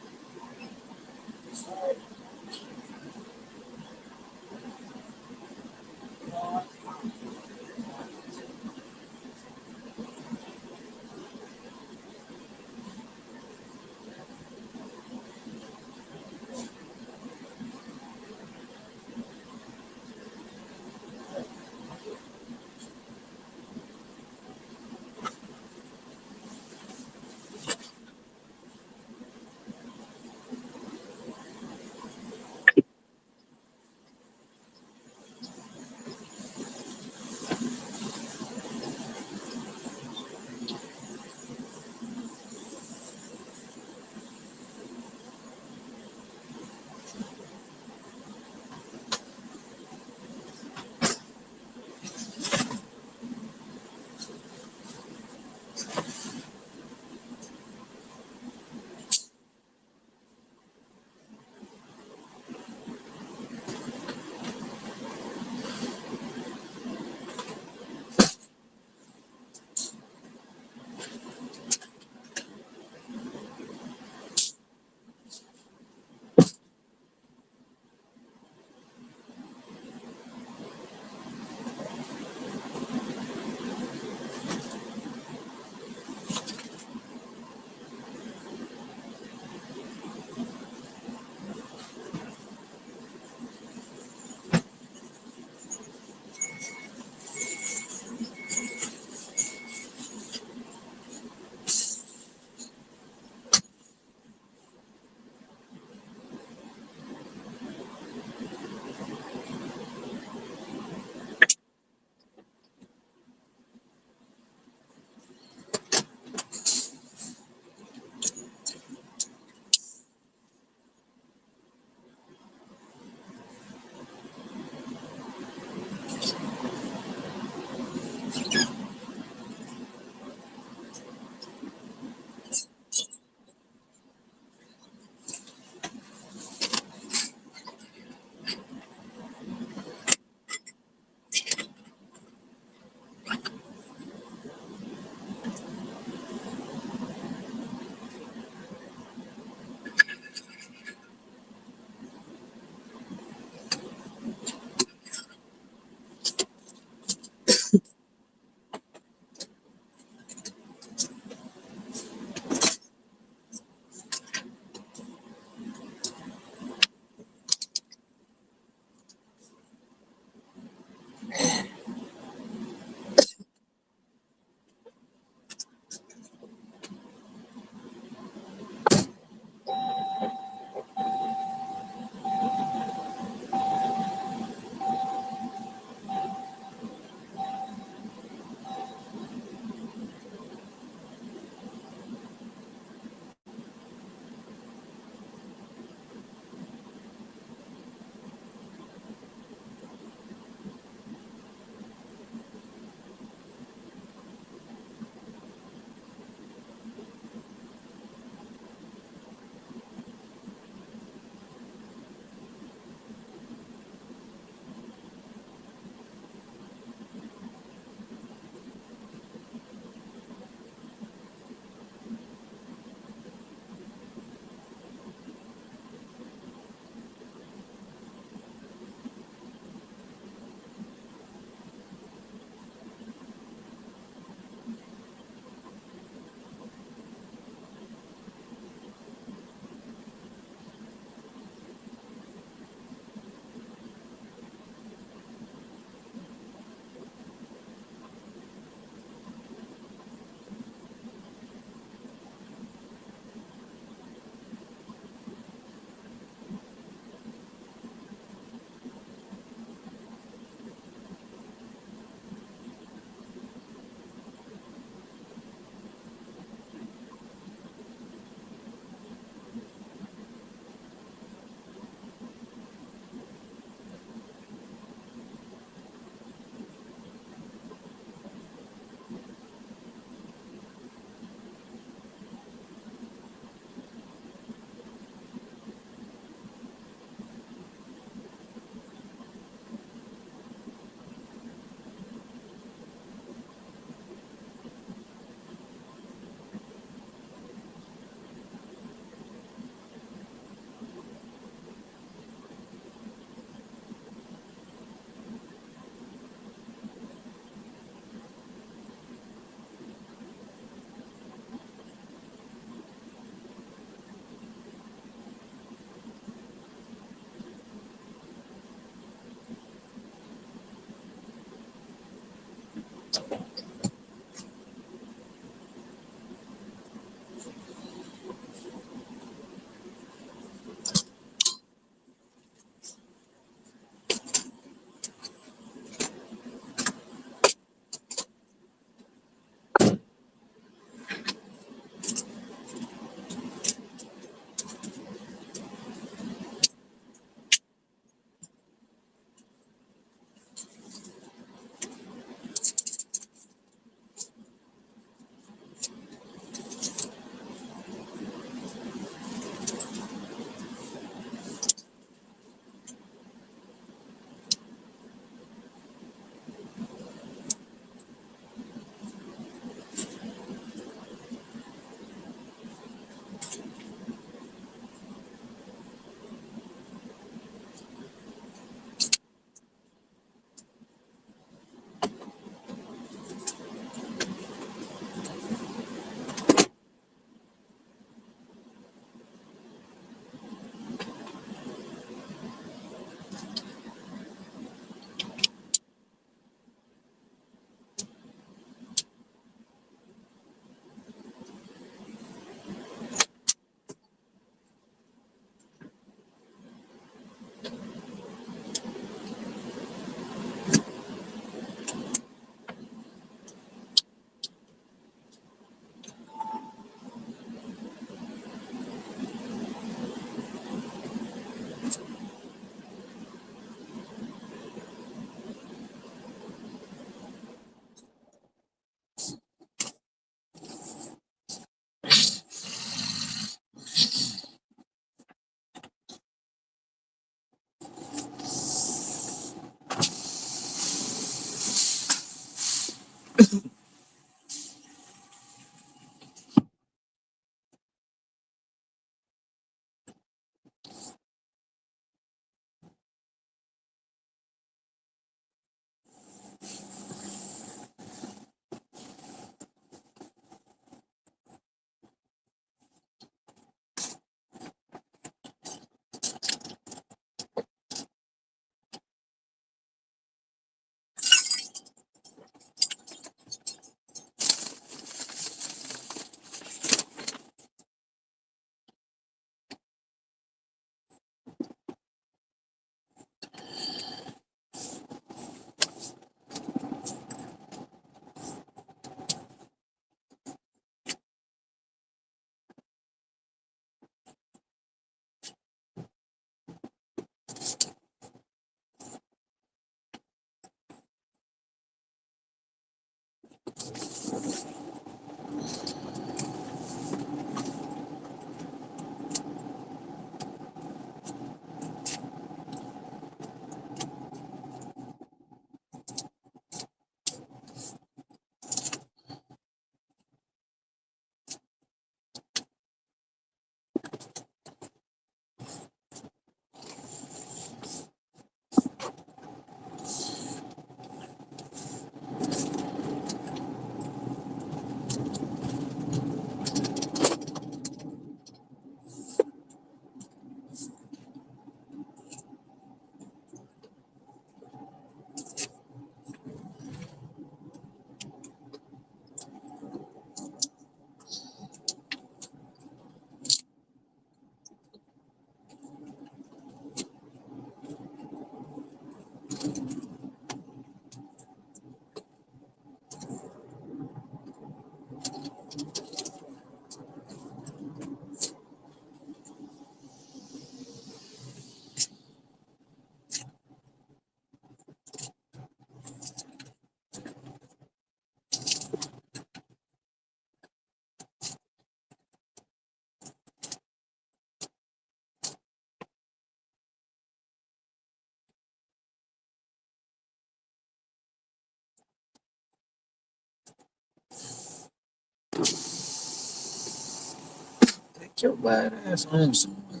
Take your bad ass home somewhere.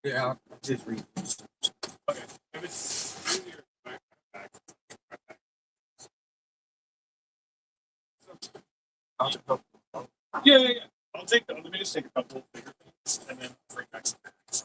Yeah, I'll just read. Okay. If it's easier, back. Yeah. Let me just take a couple of bigger things and then bring back some bags.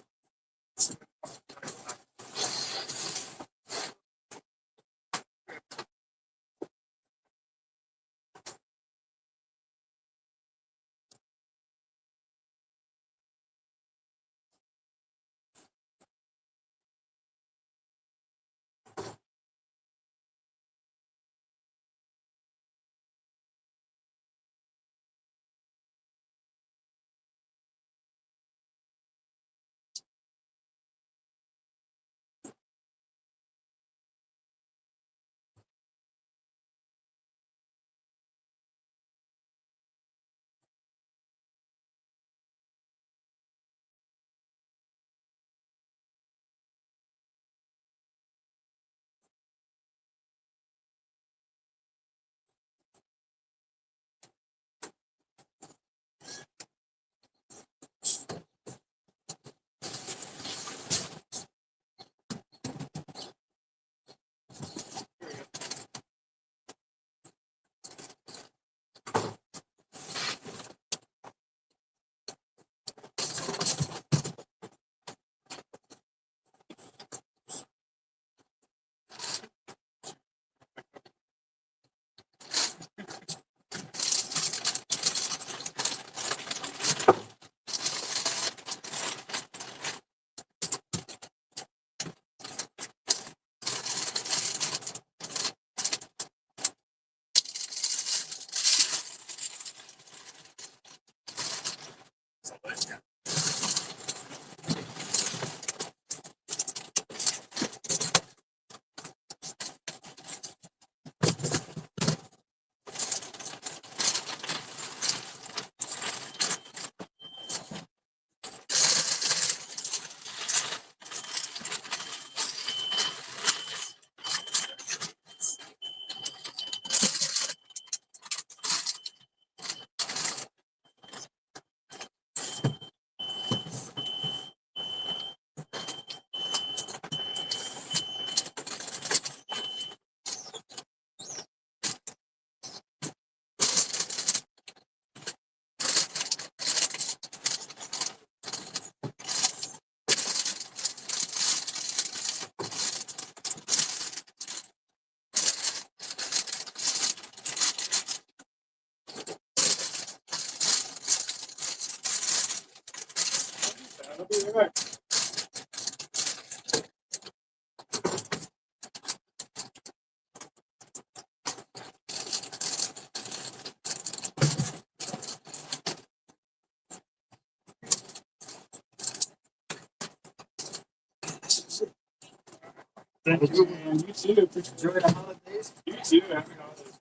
I'll be right back. Thank you, man. You too. Enjoy the holidays. You too. Happy holidays.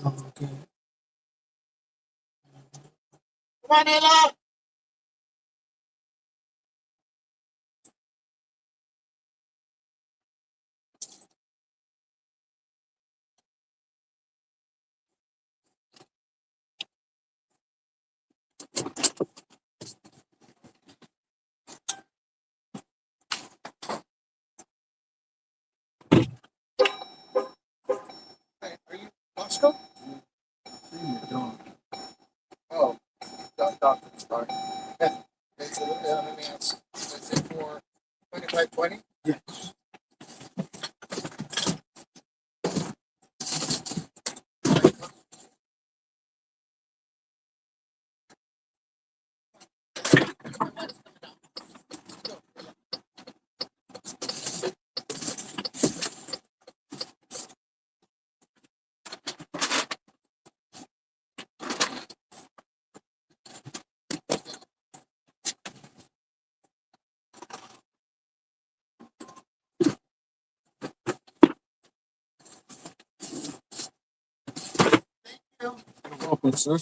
Okay. Come on, Ella. Hey, are you Costco? Oh, doctor. Sorry. Yeah. It's let me ask. Is it for 2520? Yeah. You're welcome, sir.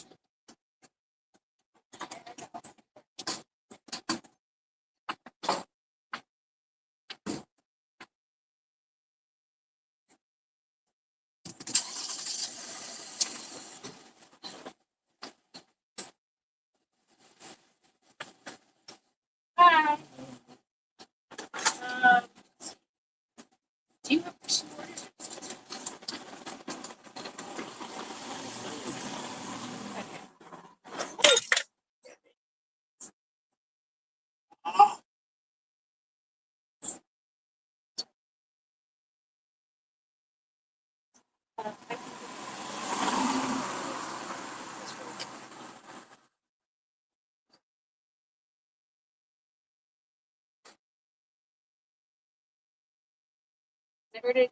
Hi. Do you have some orders?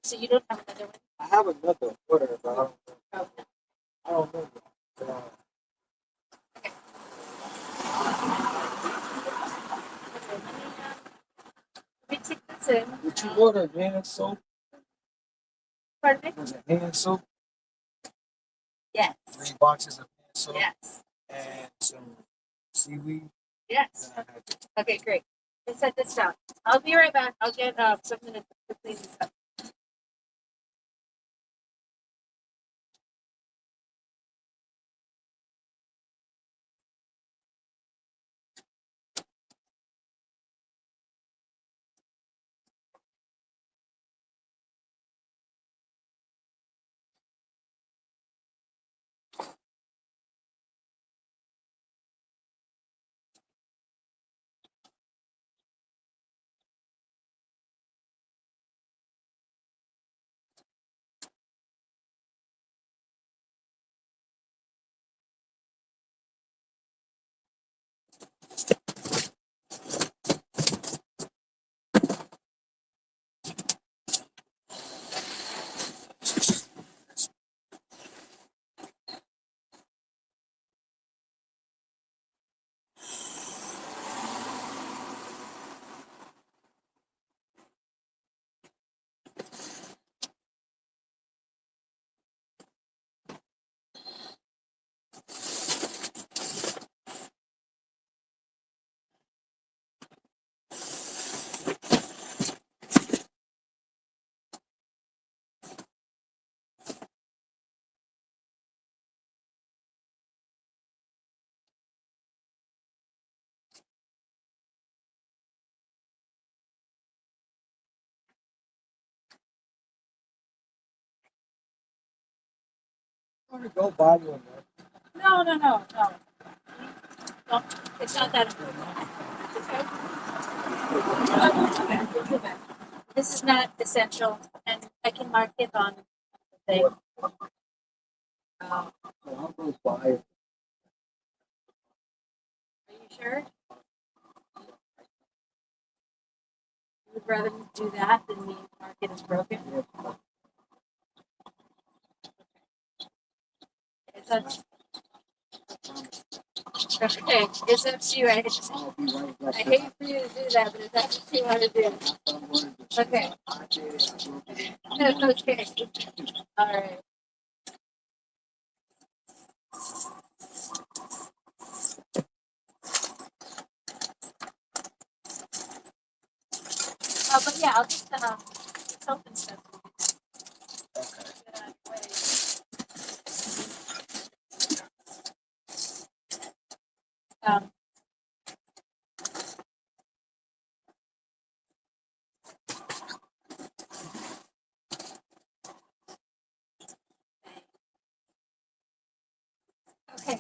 So you don't have another one? I have another order, but I don't know. Let me take this in. Did you order hand soap? Pardon me? Was it hand soap? Yes. 3 boxes of hand soap? Yes. And some seaweed? Yes. Okay, great. Let's set this down. I'll be right back. I'll get something to clean this up. I'm gonna go buy you another. No. No, it's not that important. It's okay. We'll do that. This is not essential, and I can mark it on the thing. Are I'll go buy it. you sure? You would rather me do that than me mark it as broken? It's up, okay, it's up to you. I hate for you to do that, but it's up to you want to do. Okay. Okay. All right. But yeah, I'll just soap and stuff. Um, okay.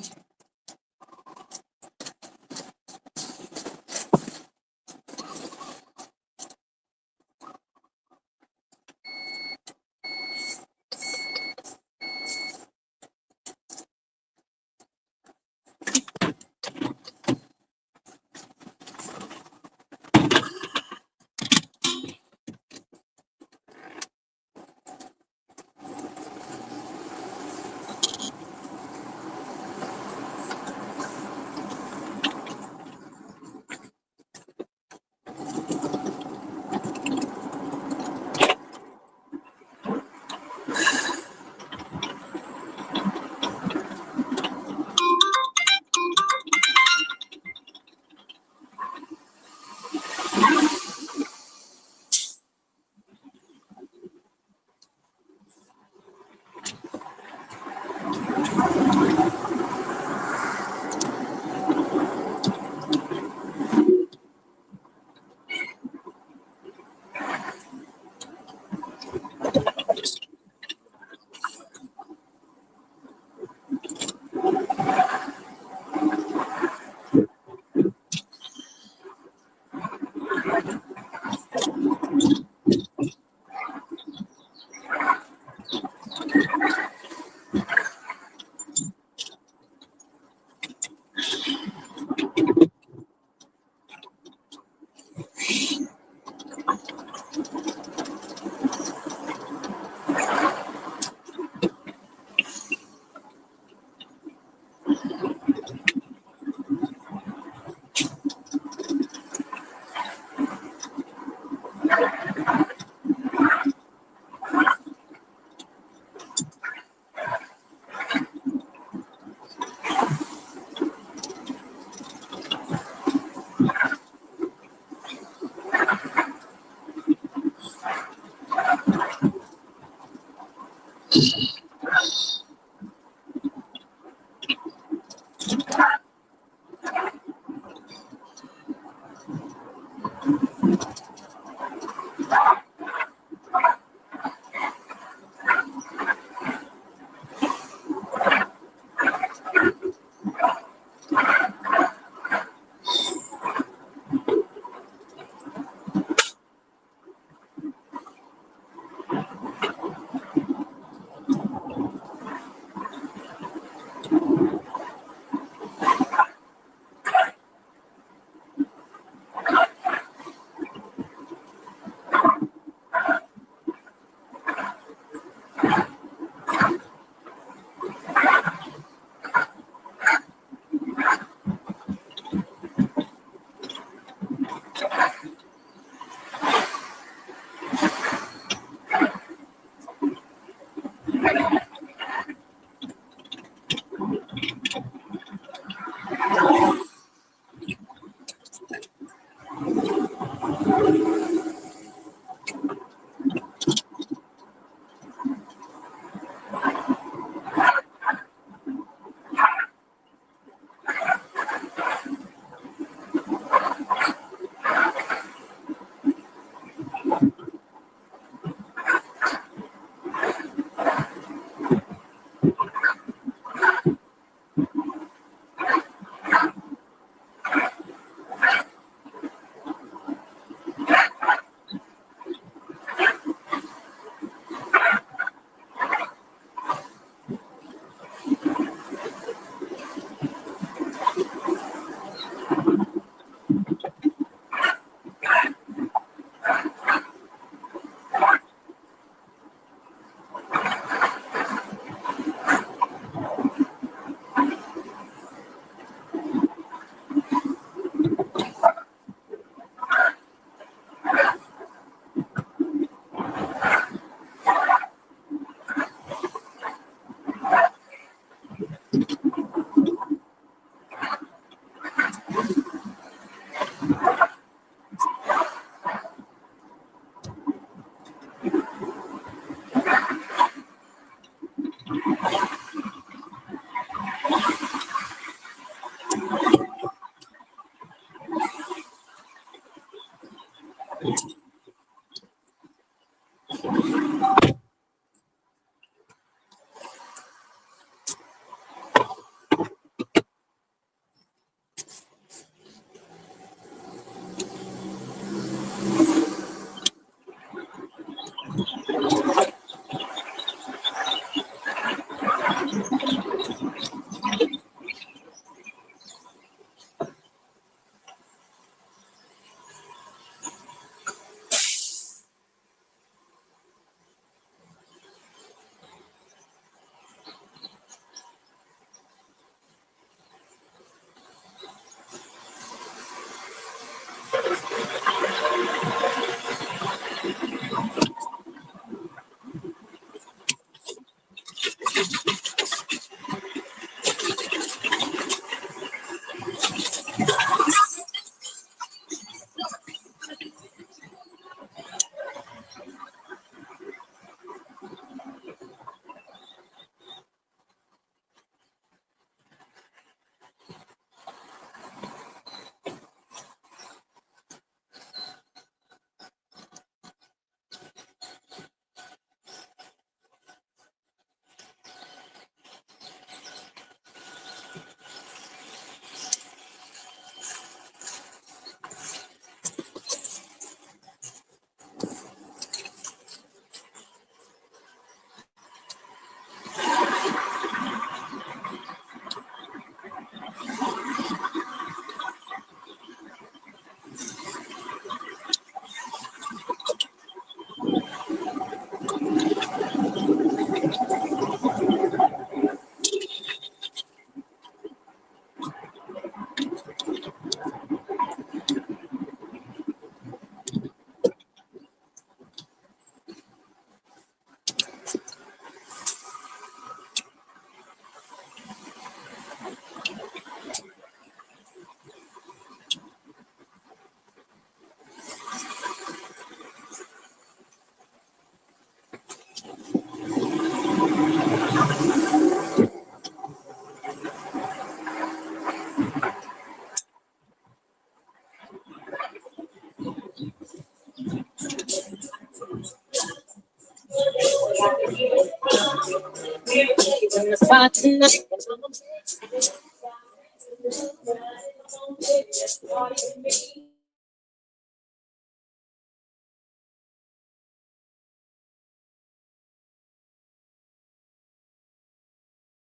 spot tonight.